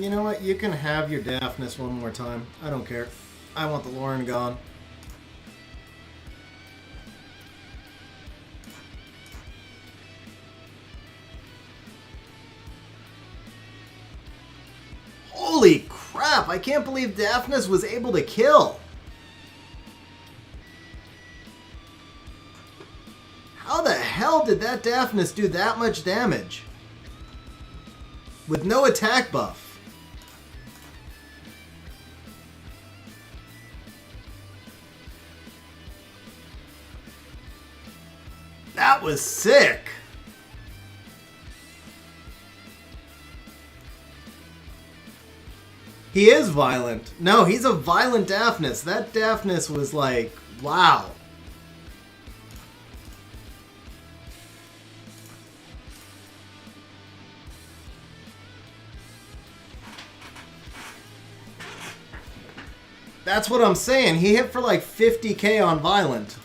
You know what? You can have your Daphnis one more time. I don't care. I want the Lauren gone. Holy crap! I can't believe Daphnis was able to kill. How the hell did that Daphnis do that much damage? With no attack buff. That was sick. He is violent. No, he's a violent Daphnis. That Daphnis was like, wow. That's what I'm saying. He hit for like 50k on violent.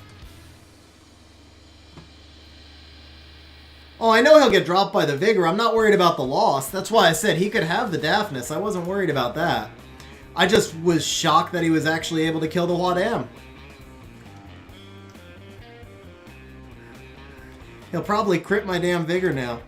Oh, I know he'll get dropped by the Vigor. I'm not worried about the loss. That's why I said he could have the Daphnis. I wasn't worried about that. I just was shocked that he was actually able to kill the Huadam. He'll probably crit my damn Vigor now.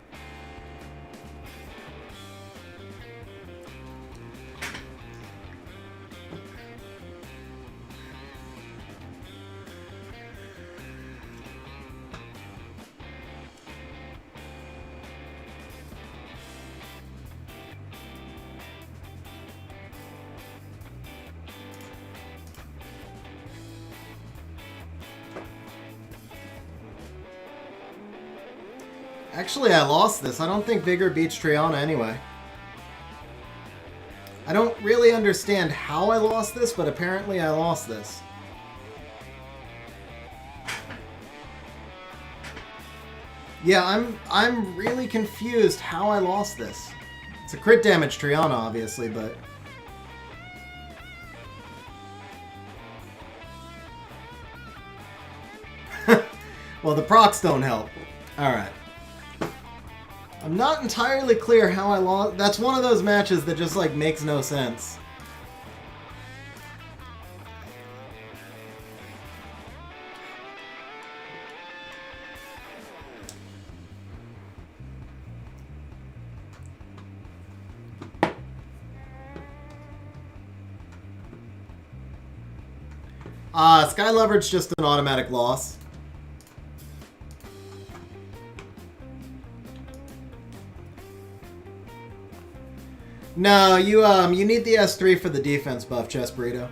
Actually, I lost this. I don't think Vigor beats Triana anyway. I don't really understand how I lost this, but apparently I lost this. Yeah, I'm really confused how I lost this. It's a crit damage Triana, obviously, but... well, the procs don't help. Alright. I'm not entirely clear how I lost. That's one of those matches that just, like, makes no sense. Sky Leverage just an automatic loss. No, you need the S3 for the defense buff, Chess Burrito.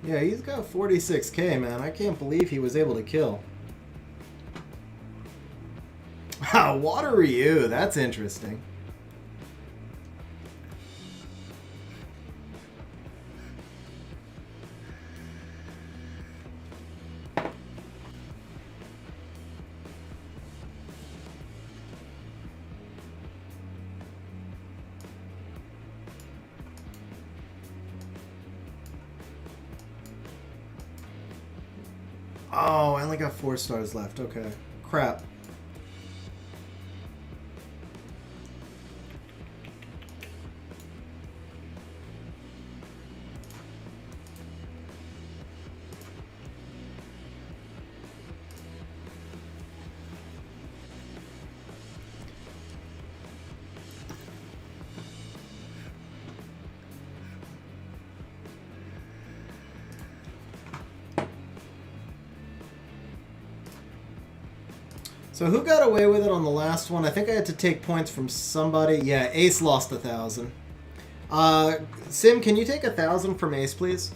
Yeah, he's got 46k, man. I can't believe he was able to kill. Water Ryu, that's interesting. Oh, I only got 4 stars left. Okay. Crap. So who got away with it on the last one? I think I had to take points from somebody. Yeah, Ace lost 1,000. Sim, can you take 1,000 from Ace, please?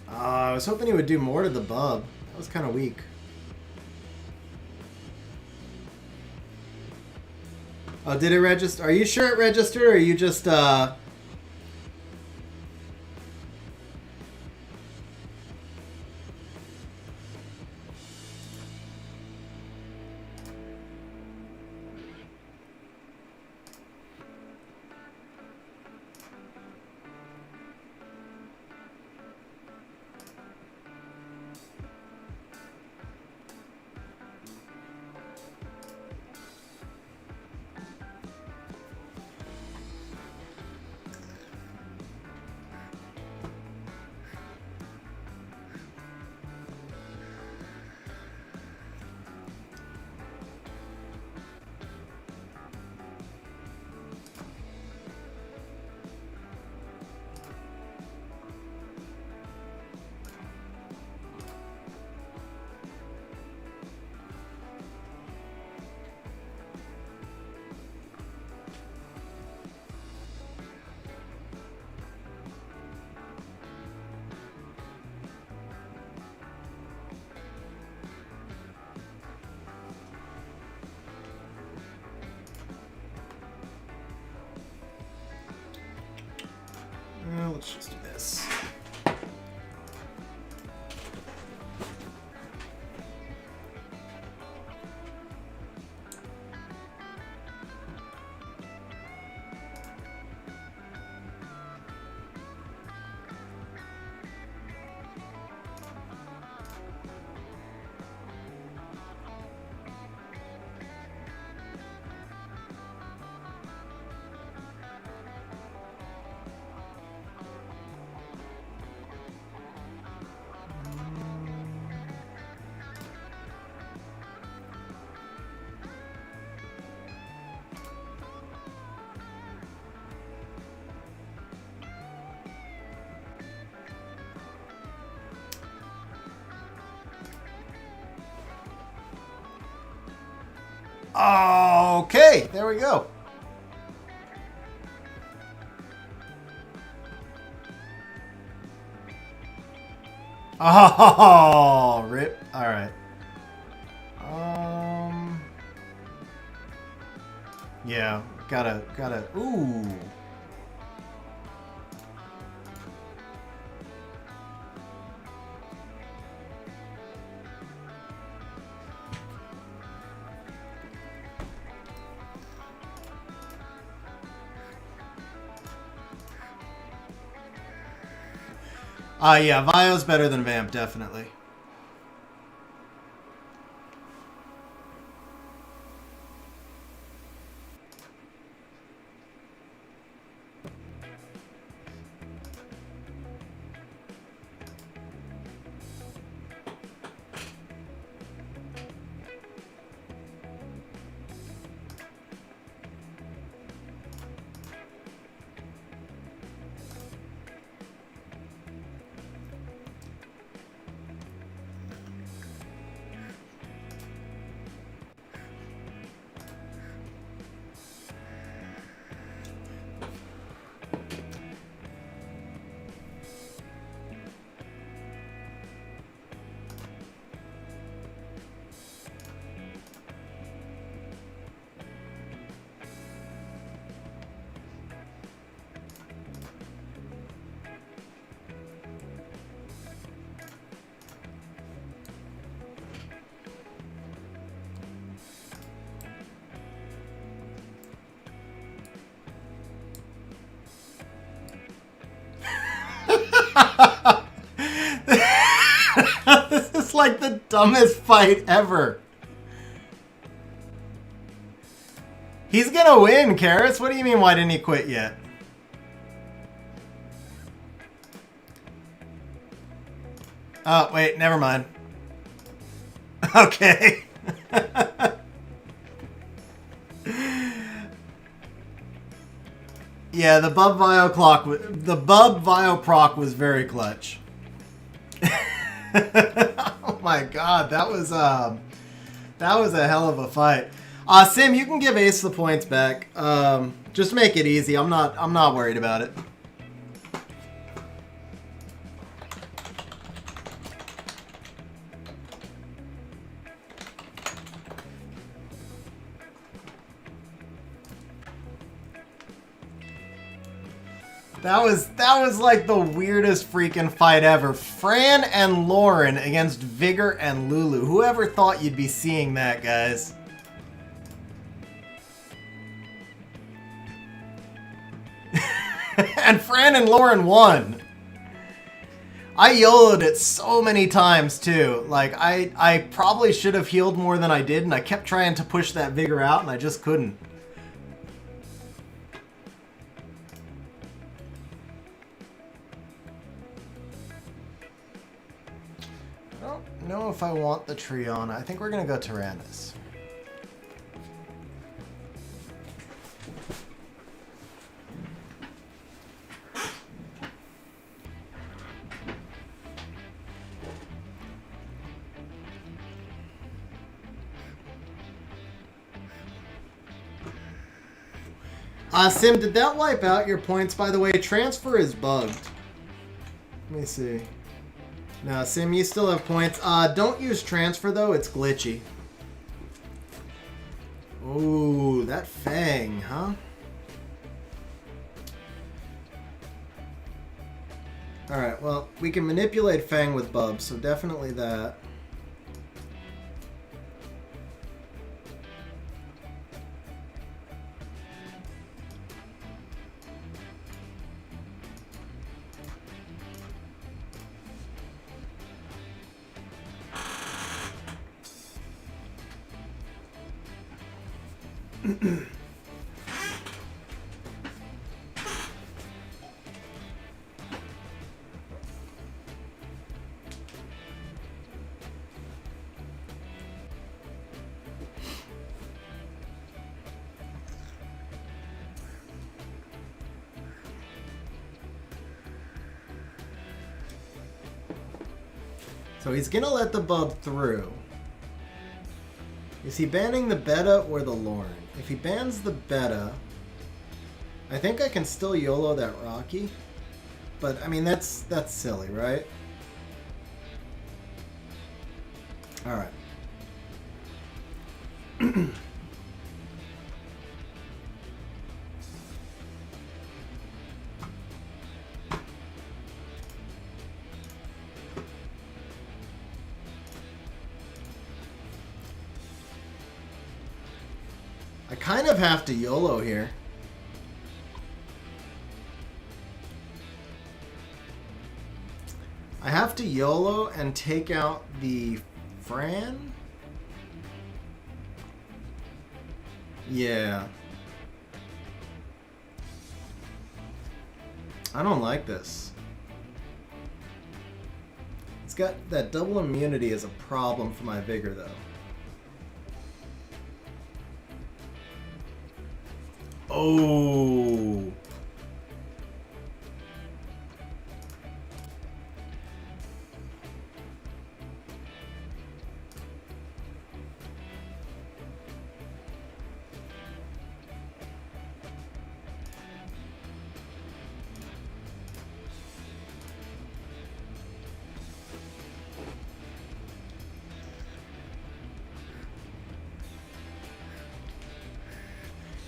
I was hoping he would do more to the bub. That was kind of weak. Oh, did it register? Are you sure it registered, or are you just, let's just do this. Okay, there we go. Oh, rip. All right. Yeah, gotta. Ooh. Yeah, Vio's better than Vamp, definitely. This is like the dumbest fight ever. He's gonna win, Karis. What do you mean, why didn't he quit yet? Oh, wait, never mind. Okay. Yeah, the Bub Vio proc was very clutch. Oh my god, that was a hell of a fight. Sim, you can give Ace the points back. Just make it easy. I'm not worried about it. That was like the weirdest freaking fight ever. Fran and Lauren against Vigor and Lulu. Whoever thought you'd be seeing that, guys? And Fran and Lauren won. I YOLO'd it so many times too. Like I probably should have healed more than I did, and I kept trying to push that Vigor out and I just couldn't. I don't know if I want the Triana. I think we're gonna go Tyrannus. Sim, did that wipe out your points, by the way? Transfer is bugged. Let me see. No, Sim, you still have points. Don't use transfer, though. It's glitchy. Ooh, that Fang, huh? Alright, well, we can manipulate Fang with Bub, so definitely that. So he's gonna let the Bub through. Is he banning the Beta or the Lauren? If he bans the Beta, I think I can still YOLO that Rocky. But I mean that's silly, right? All right. I kind of have to YOLO here. I have to YOLO and take out the Fran? Yeah. I don't like this. It's got that double immunity as a problem for my Vigor, though. Oh.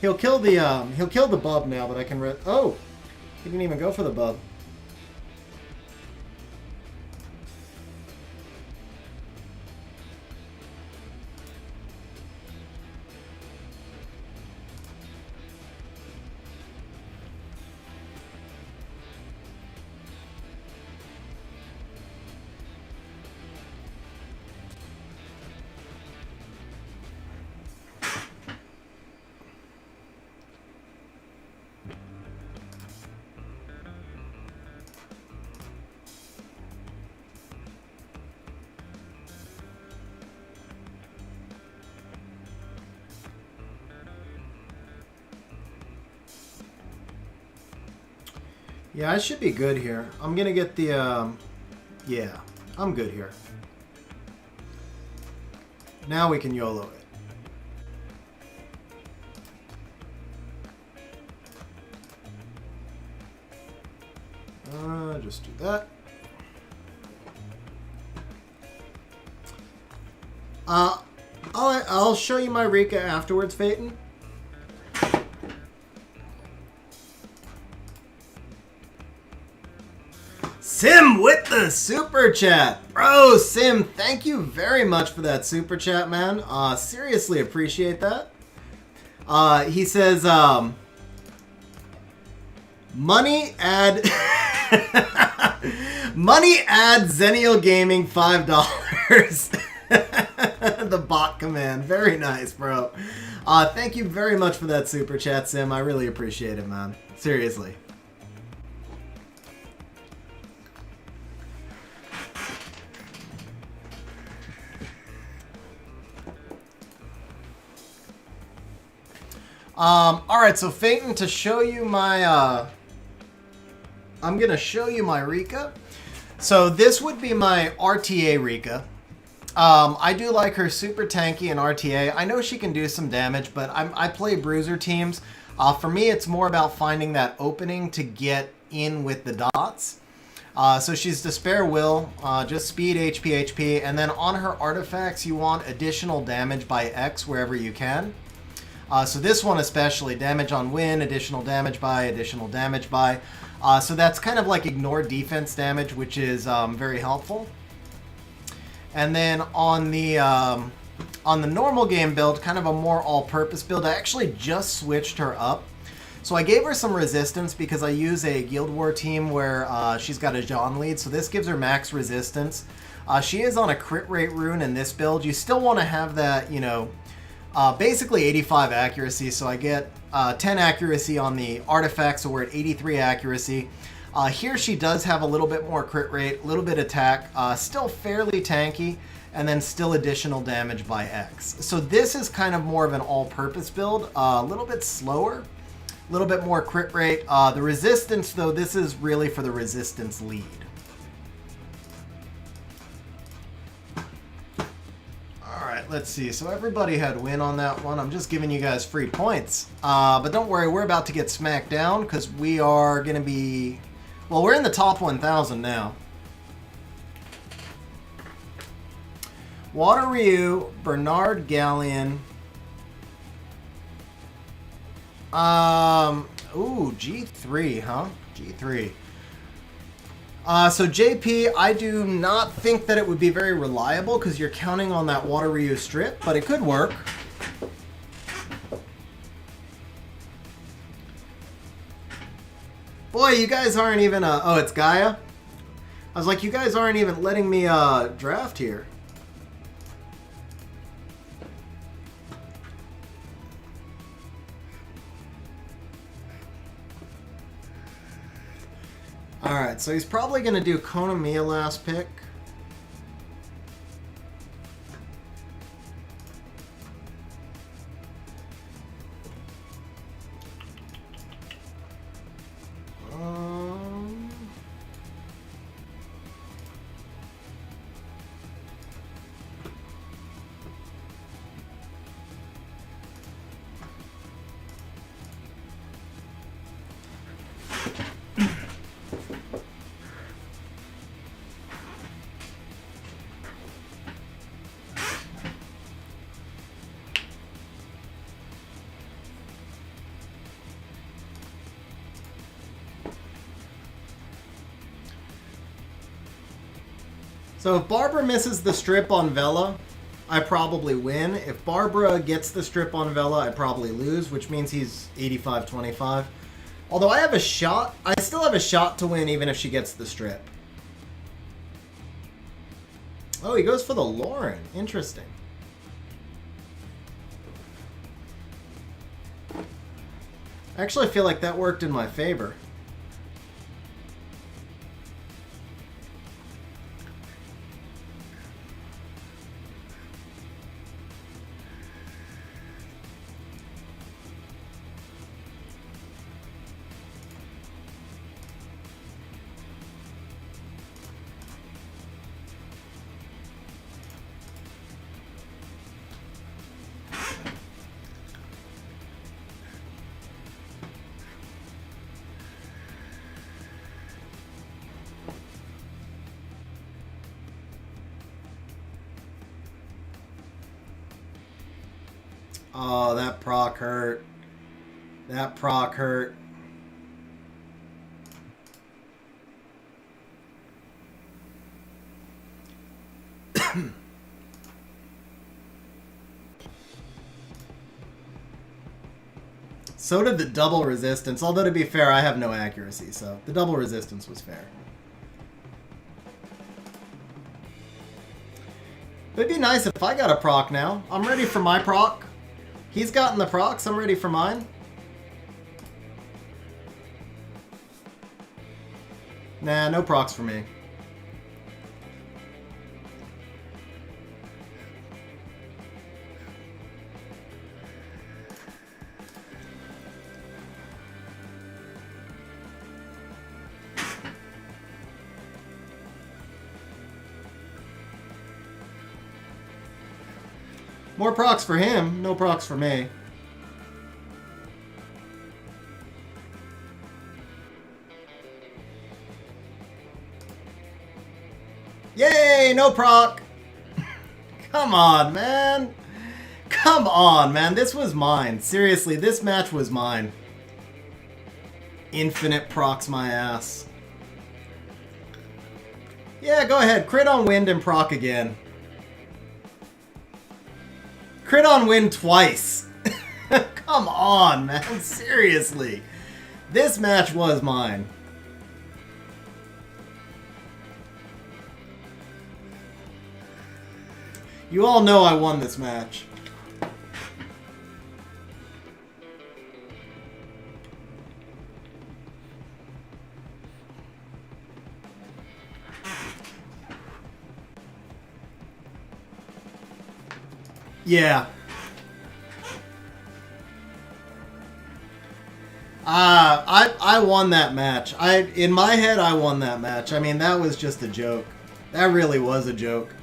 He'll kill the bub now, but I can oh! He didn't even go for the bub. Yeah, I should be good here. I'm gonna get the, yeah, I'm good here. Now we can YOLO it. Just do that. I'll show you my Rika afterwards, Phaeton. Sim with the super chat. Bro, Sim, thank you very much for that super chat, man. Seriously appreciate that. He says, money add money add Zennial Gaming $5. The bot command. Very nice, bro. Thank you very much for that super chat, Sim. I really appreciate it, man. Seriously. Alright, so Phaeton, to show you my, I'm gonna show you my Rika. So this would be my RTA Rika. I do like her super tanky in RTA. I know she can do some damage, but I play bruiser teams. For me, it's more about finding that opening to get in with the dots. So she's Despair Will, just speed, HP, and then on her artifacts, you want additional damage by X wherever you can. So this one especially, damage on win, additional damage by. So that's kind of like ignore defense damage, which is very helpful. And then on the normal game build, kind of a more all-purpose build, I actually just switched her up. So I gave her some resistance because I use a Guild War team where she's got a Jean lead, so this gives her max resistance. She is on a crit rate rune in this build. You still want to have that, you know, basically 85 accuracy, so I get 10 accuracy on the artifact, so we're at 83 accuracy. Here she does have a little bit more crit rate, a little bit attack, still fairly tanky, and then still additional damage by X. So this is kind of more of an all-purpose build, a little bit slower, a little bit more crit rate. The resistance, though, this is really for the resistance lead. Alright, let's see. So everybody had win on that one. I'm just giving you guys free points. But don't worry, we're about to get smacked down because we are going to be... Well, we're in the top 1,000 now. Water Ryu, Bernard Galleon. Ooh, G3, huh? G3. So JP, I do not think that it would be very reliable because you're counting on that Water Ryu strip, but it could work. Boy, you guys aren't even, oh, it's Gaia? I was like, you guys aren't even letting me, draft here. Alright, so he's probably going to do Konamiya last pick. So if Barbara misses the strip on Vela, I probably win. If Barbara gets the strip on Vela, I probably lose, which means he's 85-25. Although I have a shot, I still have a shot to win even if she gets the strip. Oh, he goes for the Lauren. Interesting. I actually feel like that worked in my favor. Oh, that proc hurt. That proc hurt. So did the double resistance, although to be fair, I have no accuracy, so the double resistance was fair. It'd be nice if I got a proc now. I'm ready for my proc. He's gotten the procs, I'm ready for mine. Nah, no procs for me. More procs for him, no procs for me. Yay, no proc! Come on, man. Come on, man. This was mine. Seriously, this match was mine. Infinite procs my ass. Yeah, go ahead. Crit on wind and proc again. Crit on win twice. Come on, man. Seriously. This match was mine. You all know I won this match. Yeah. I won that match. In my head, I won that match. I mean, that was just a joke. That really was a joke.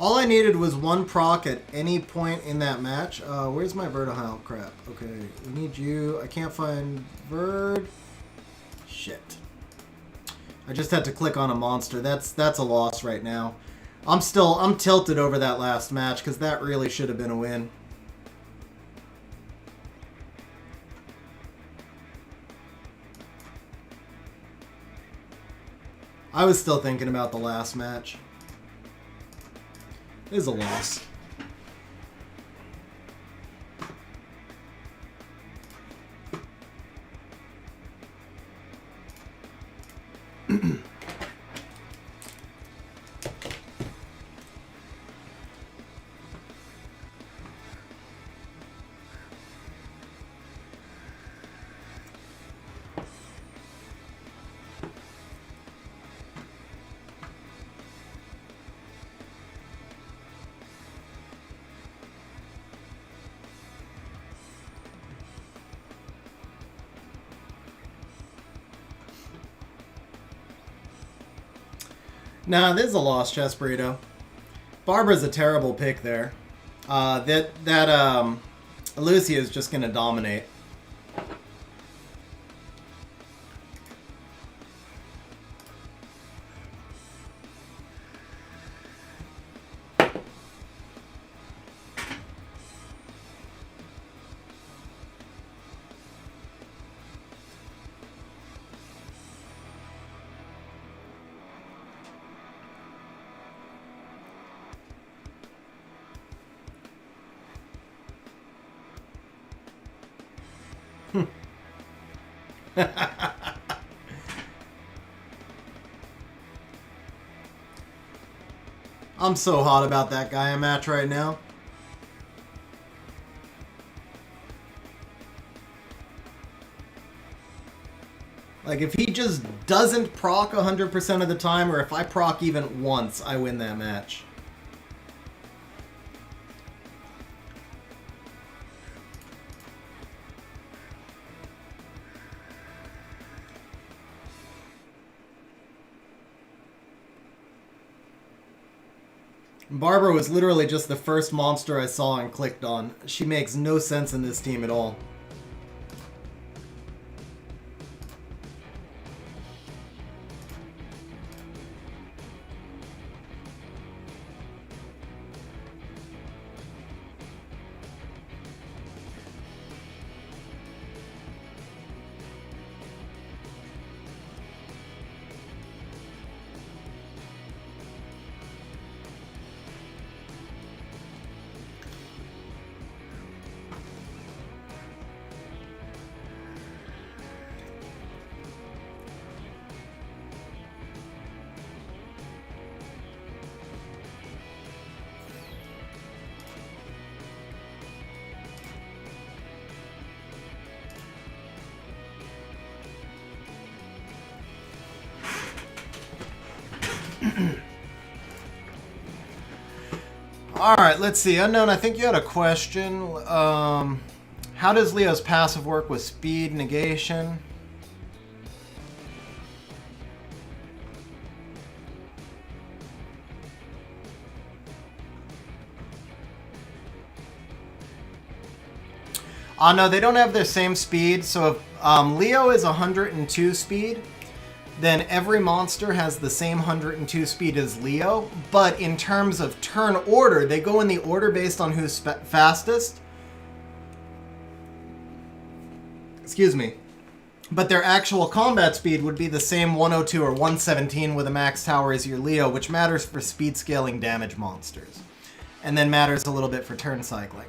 All I needed was one proc at any point in that match. Where's my Vertihile crap? Okay, we need you. I can't find Verd. Shit. I just had to click on a monster. That's a loss right now. I'm tilted over that last match because that really should have been a win. I was still thinking about the last match. It is a loss. Nah, this is a loss, Chess Burrito. Barbara's a terrible pick there. Lucia is just gonna dominate. I'm so hot about that Gaia match right now. Like, if he just doesn't proc 100% of the time, or if I proc even once, I win that match. Barbara was literally just the first monster I saw and clicked on. She makes no sense in this team at all. Alright, let's see. Unknown, I think you had a question. How does Leo's passive work with speed negation? No, they don't have their same speed. So if Leo is 102 speed, then every monster has the same 102 speed as Leo. But in terms of turn order, they go in the order based on who's fastest. Excuse me. But their actual combat speed would be the same 102 or 117 with a max tower as your Leo, which matters for speed scaling damage monsters. And then matters a little bit for turn cycling.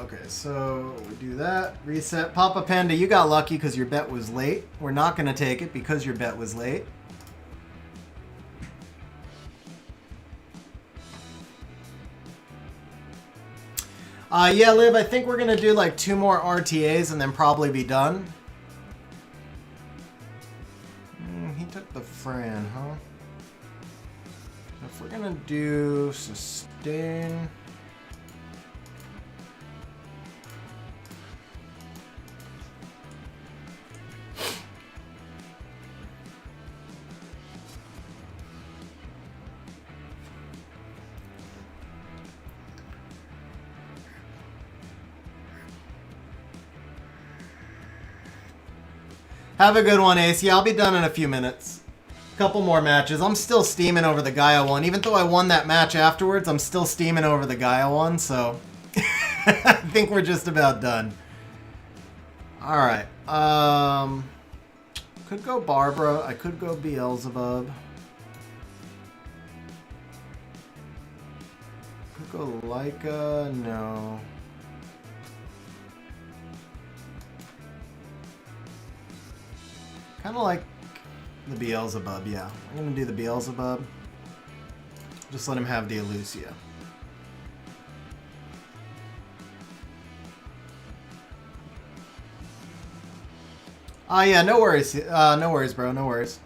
Okay, so we do that. Reset. Papa Panda, you got lucky because your bet was late. We're not going to take it because your bet was late. Yeah, Liv, I think we're going to do like 2 more RTAs and then probably be done. He took the Fran, huh? So if we're going to do sustain... Have a good one, Ace. Yeah, I'll be done in a few minutes. Couple more matches. I'm still steaming over the Gaia one. Even though I won that match afterwards, I'm still steaming over the Gaia one, so I think we're just about done. Alright. Could go Barbara. I could go Beelzebub. Could go Leica. No. Kind of like the Beelzebub, yeah. I'm going to do the Beelzebub. Just let him have the Elusia. Yeah, no worries. No worries, bro. No worries.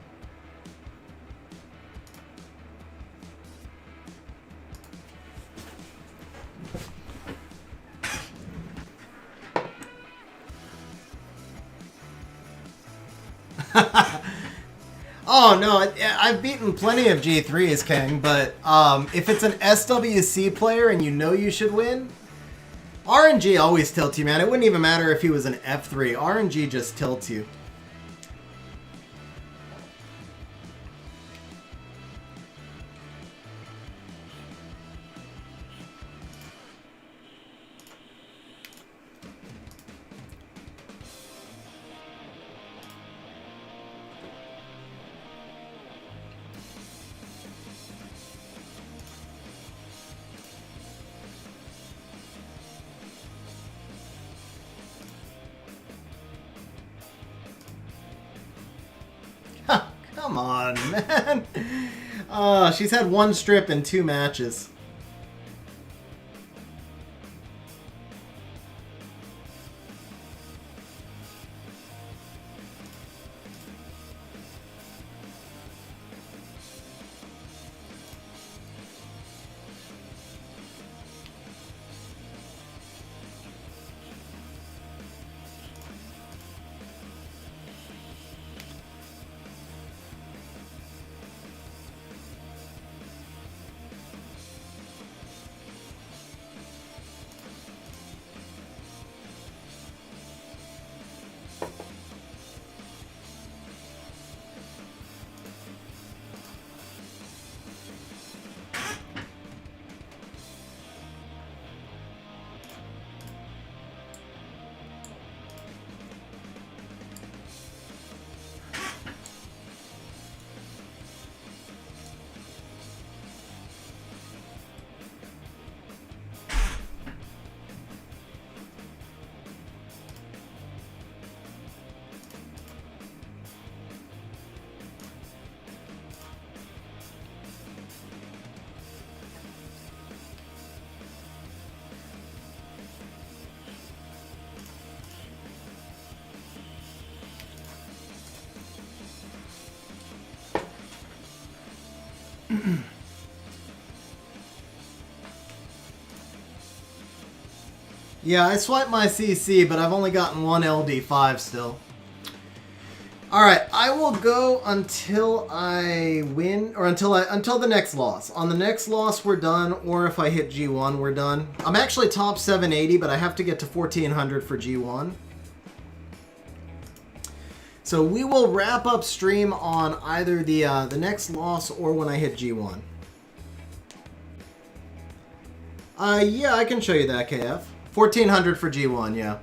Oh, no, I've beaten plenty of G3s, King, but if it's an SWC player and you know you should win, RNG always tilts you, man. It wouldn't even matter if he was an F3. RNG just tilts you. Come on, man. She's had one strip in 2 matches. Yeah, I swiped my CC, but I've only gotten one LD5 still. Alright, I will go until I win, or until the next loss. On the next loss, we're done, or if I hit G1, we're done. I'm actually top 780, but I have to get to 1400 for G1. So we will wrap up stream on either the next loss or when I hit G1. Yeah, I can show you that, KF. 1400 for G1, yeah.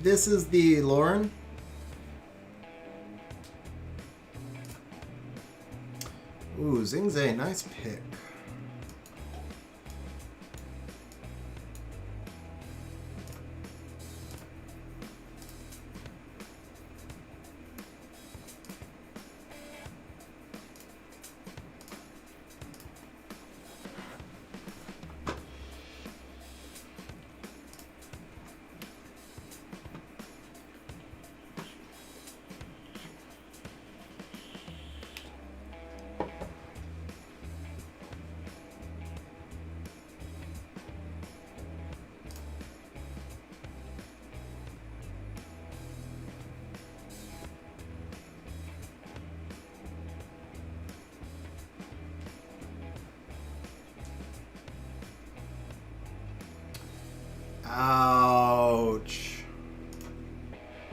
This is the Lauren. Ooh, Xingzai, nice pick. Ouch.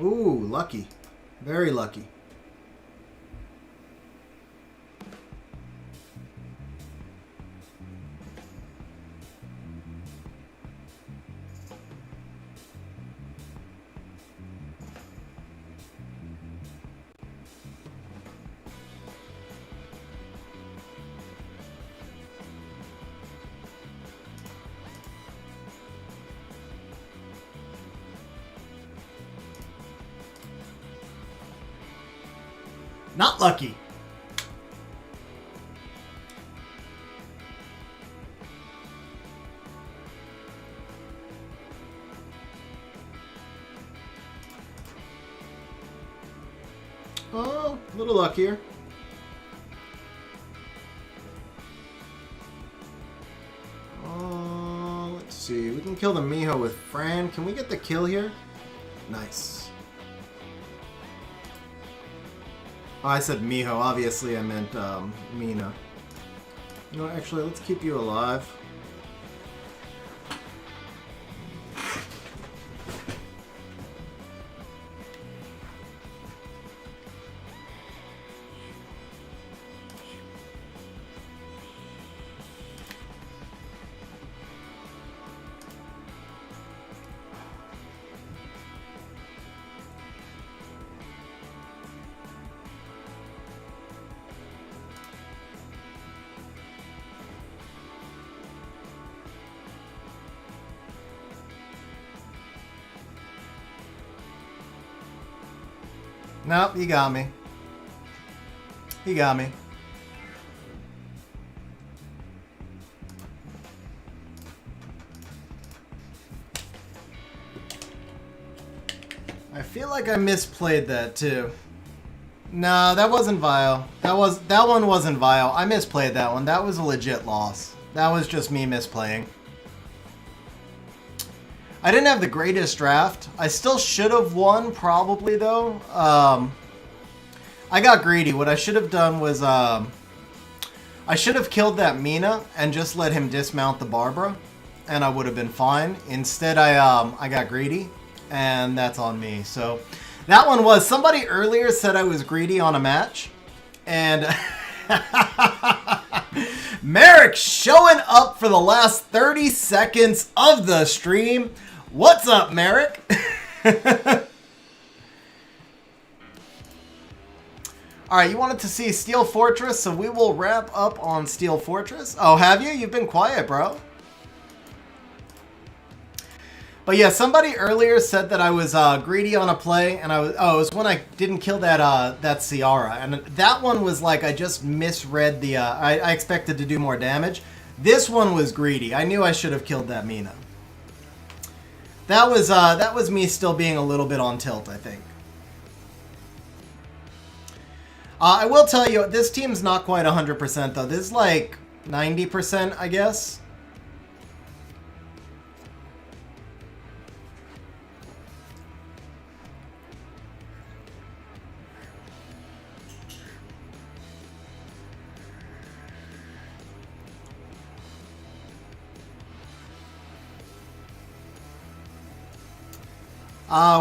Ooh, lucky. Very lucky. Not lucky. Oh, a little luckier. Let's see. We can kill the Miho with Fran. Can we get the kill here? Nice. Oh, I said Miho. Obviously, I meant Mina. You know, actually, let's keep you alive. Nope, you got me. You got me. I feel like I misplayed that too. No, that wasn't Vile. That one wasn't Vile. I misplayed that one. That was a legit loss. That was just me misplaying. I didn't have the greatest draft. I still should have won, probably, though. I got greedy. What I should have done was I should have killed that Mina and just let him dismount the Barbara, and I would have been fine. Instead, I got greedy, and that's on me. So that one was... Somebody earlier said I was greedy on a match, and... Merrick showing up for the last 30 seconds of the stream. What's up, Merrick? Alright, you wanted to see Steel Fortress, so we will wrap up on Steel Fortress. Oh, have you? You've been quiet, bro. But yeah, somebody earlier said that I was greedy on a play, and it was when I didn't kill that Ciara. And that one was like, I just misread the, I expected to do more damage. This one was greedy. I knew I should have killed that Mina. That was me still being a little bit on tilt, I think. I will tell you, this team's not quite 100% though. This is like 90%, I guess.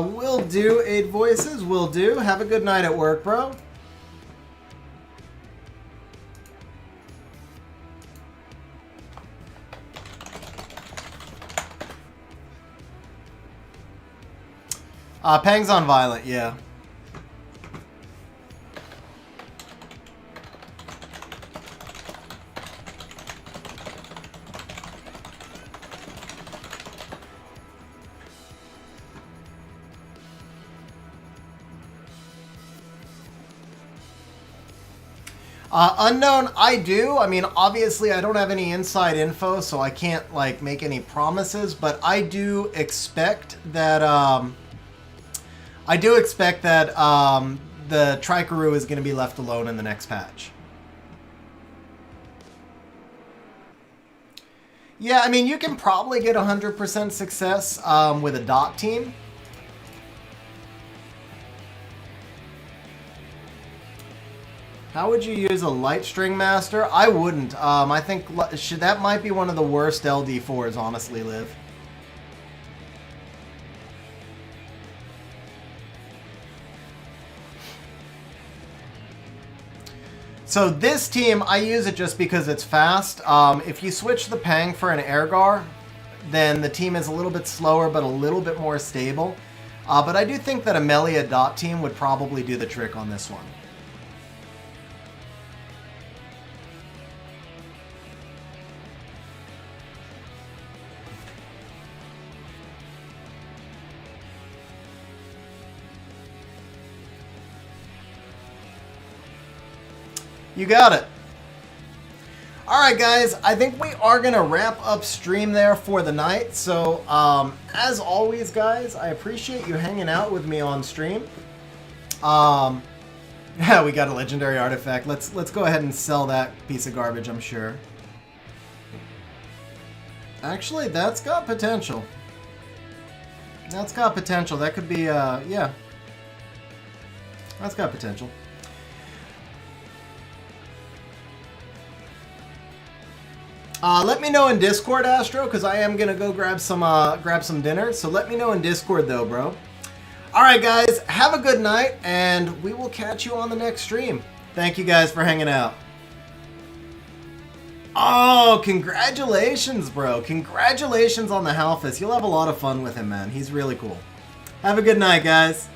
Will do. 8 voices. Will do. Have a good night at work, bro. Pang's on Violent, yeah. Unknown, I do. I mean, obviously, I don't have any inside info, so I can't, like, make any promises, but I do expect that, the Trikaru is going to be left alone in the next patch. Yeah, I mean, you can probably get 100% success with a dot team. How would you use a Light String Master? I wouldn't. I think that might be one of the worst LD4s, honestly, Liv. So this team, I use it just because it's fast. If you switch the Pang for an Airgar, then the team is a little bit slower but a little bit more stable. But I do think that a Melia Dot team would probably do the trick on this one. You got it. Alright guys, I think we are going to wrap up stream there for the night. So, as always guys, I appreciate you hanging out with me on stream. Yeah, we got a legendary artifact. Let's go ahead and sell that piece of garbage, I'm sure. Actually, that's got potential. That's got potential. That could be, yeah. That's got potential. Let me know in Discord, Astro, because I am gonna go grab some dinner. So let me know in Discord, though, bro. All right, guys, have a good night, and we will catch you on the next stream. Thank you guys for hanging out. Oh, congratulations, bro! Congratulations on the Halfus. You'll have a lot of fun with him, man. He's really cool. Have a good night, guys.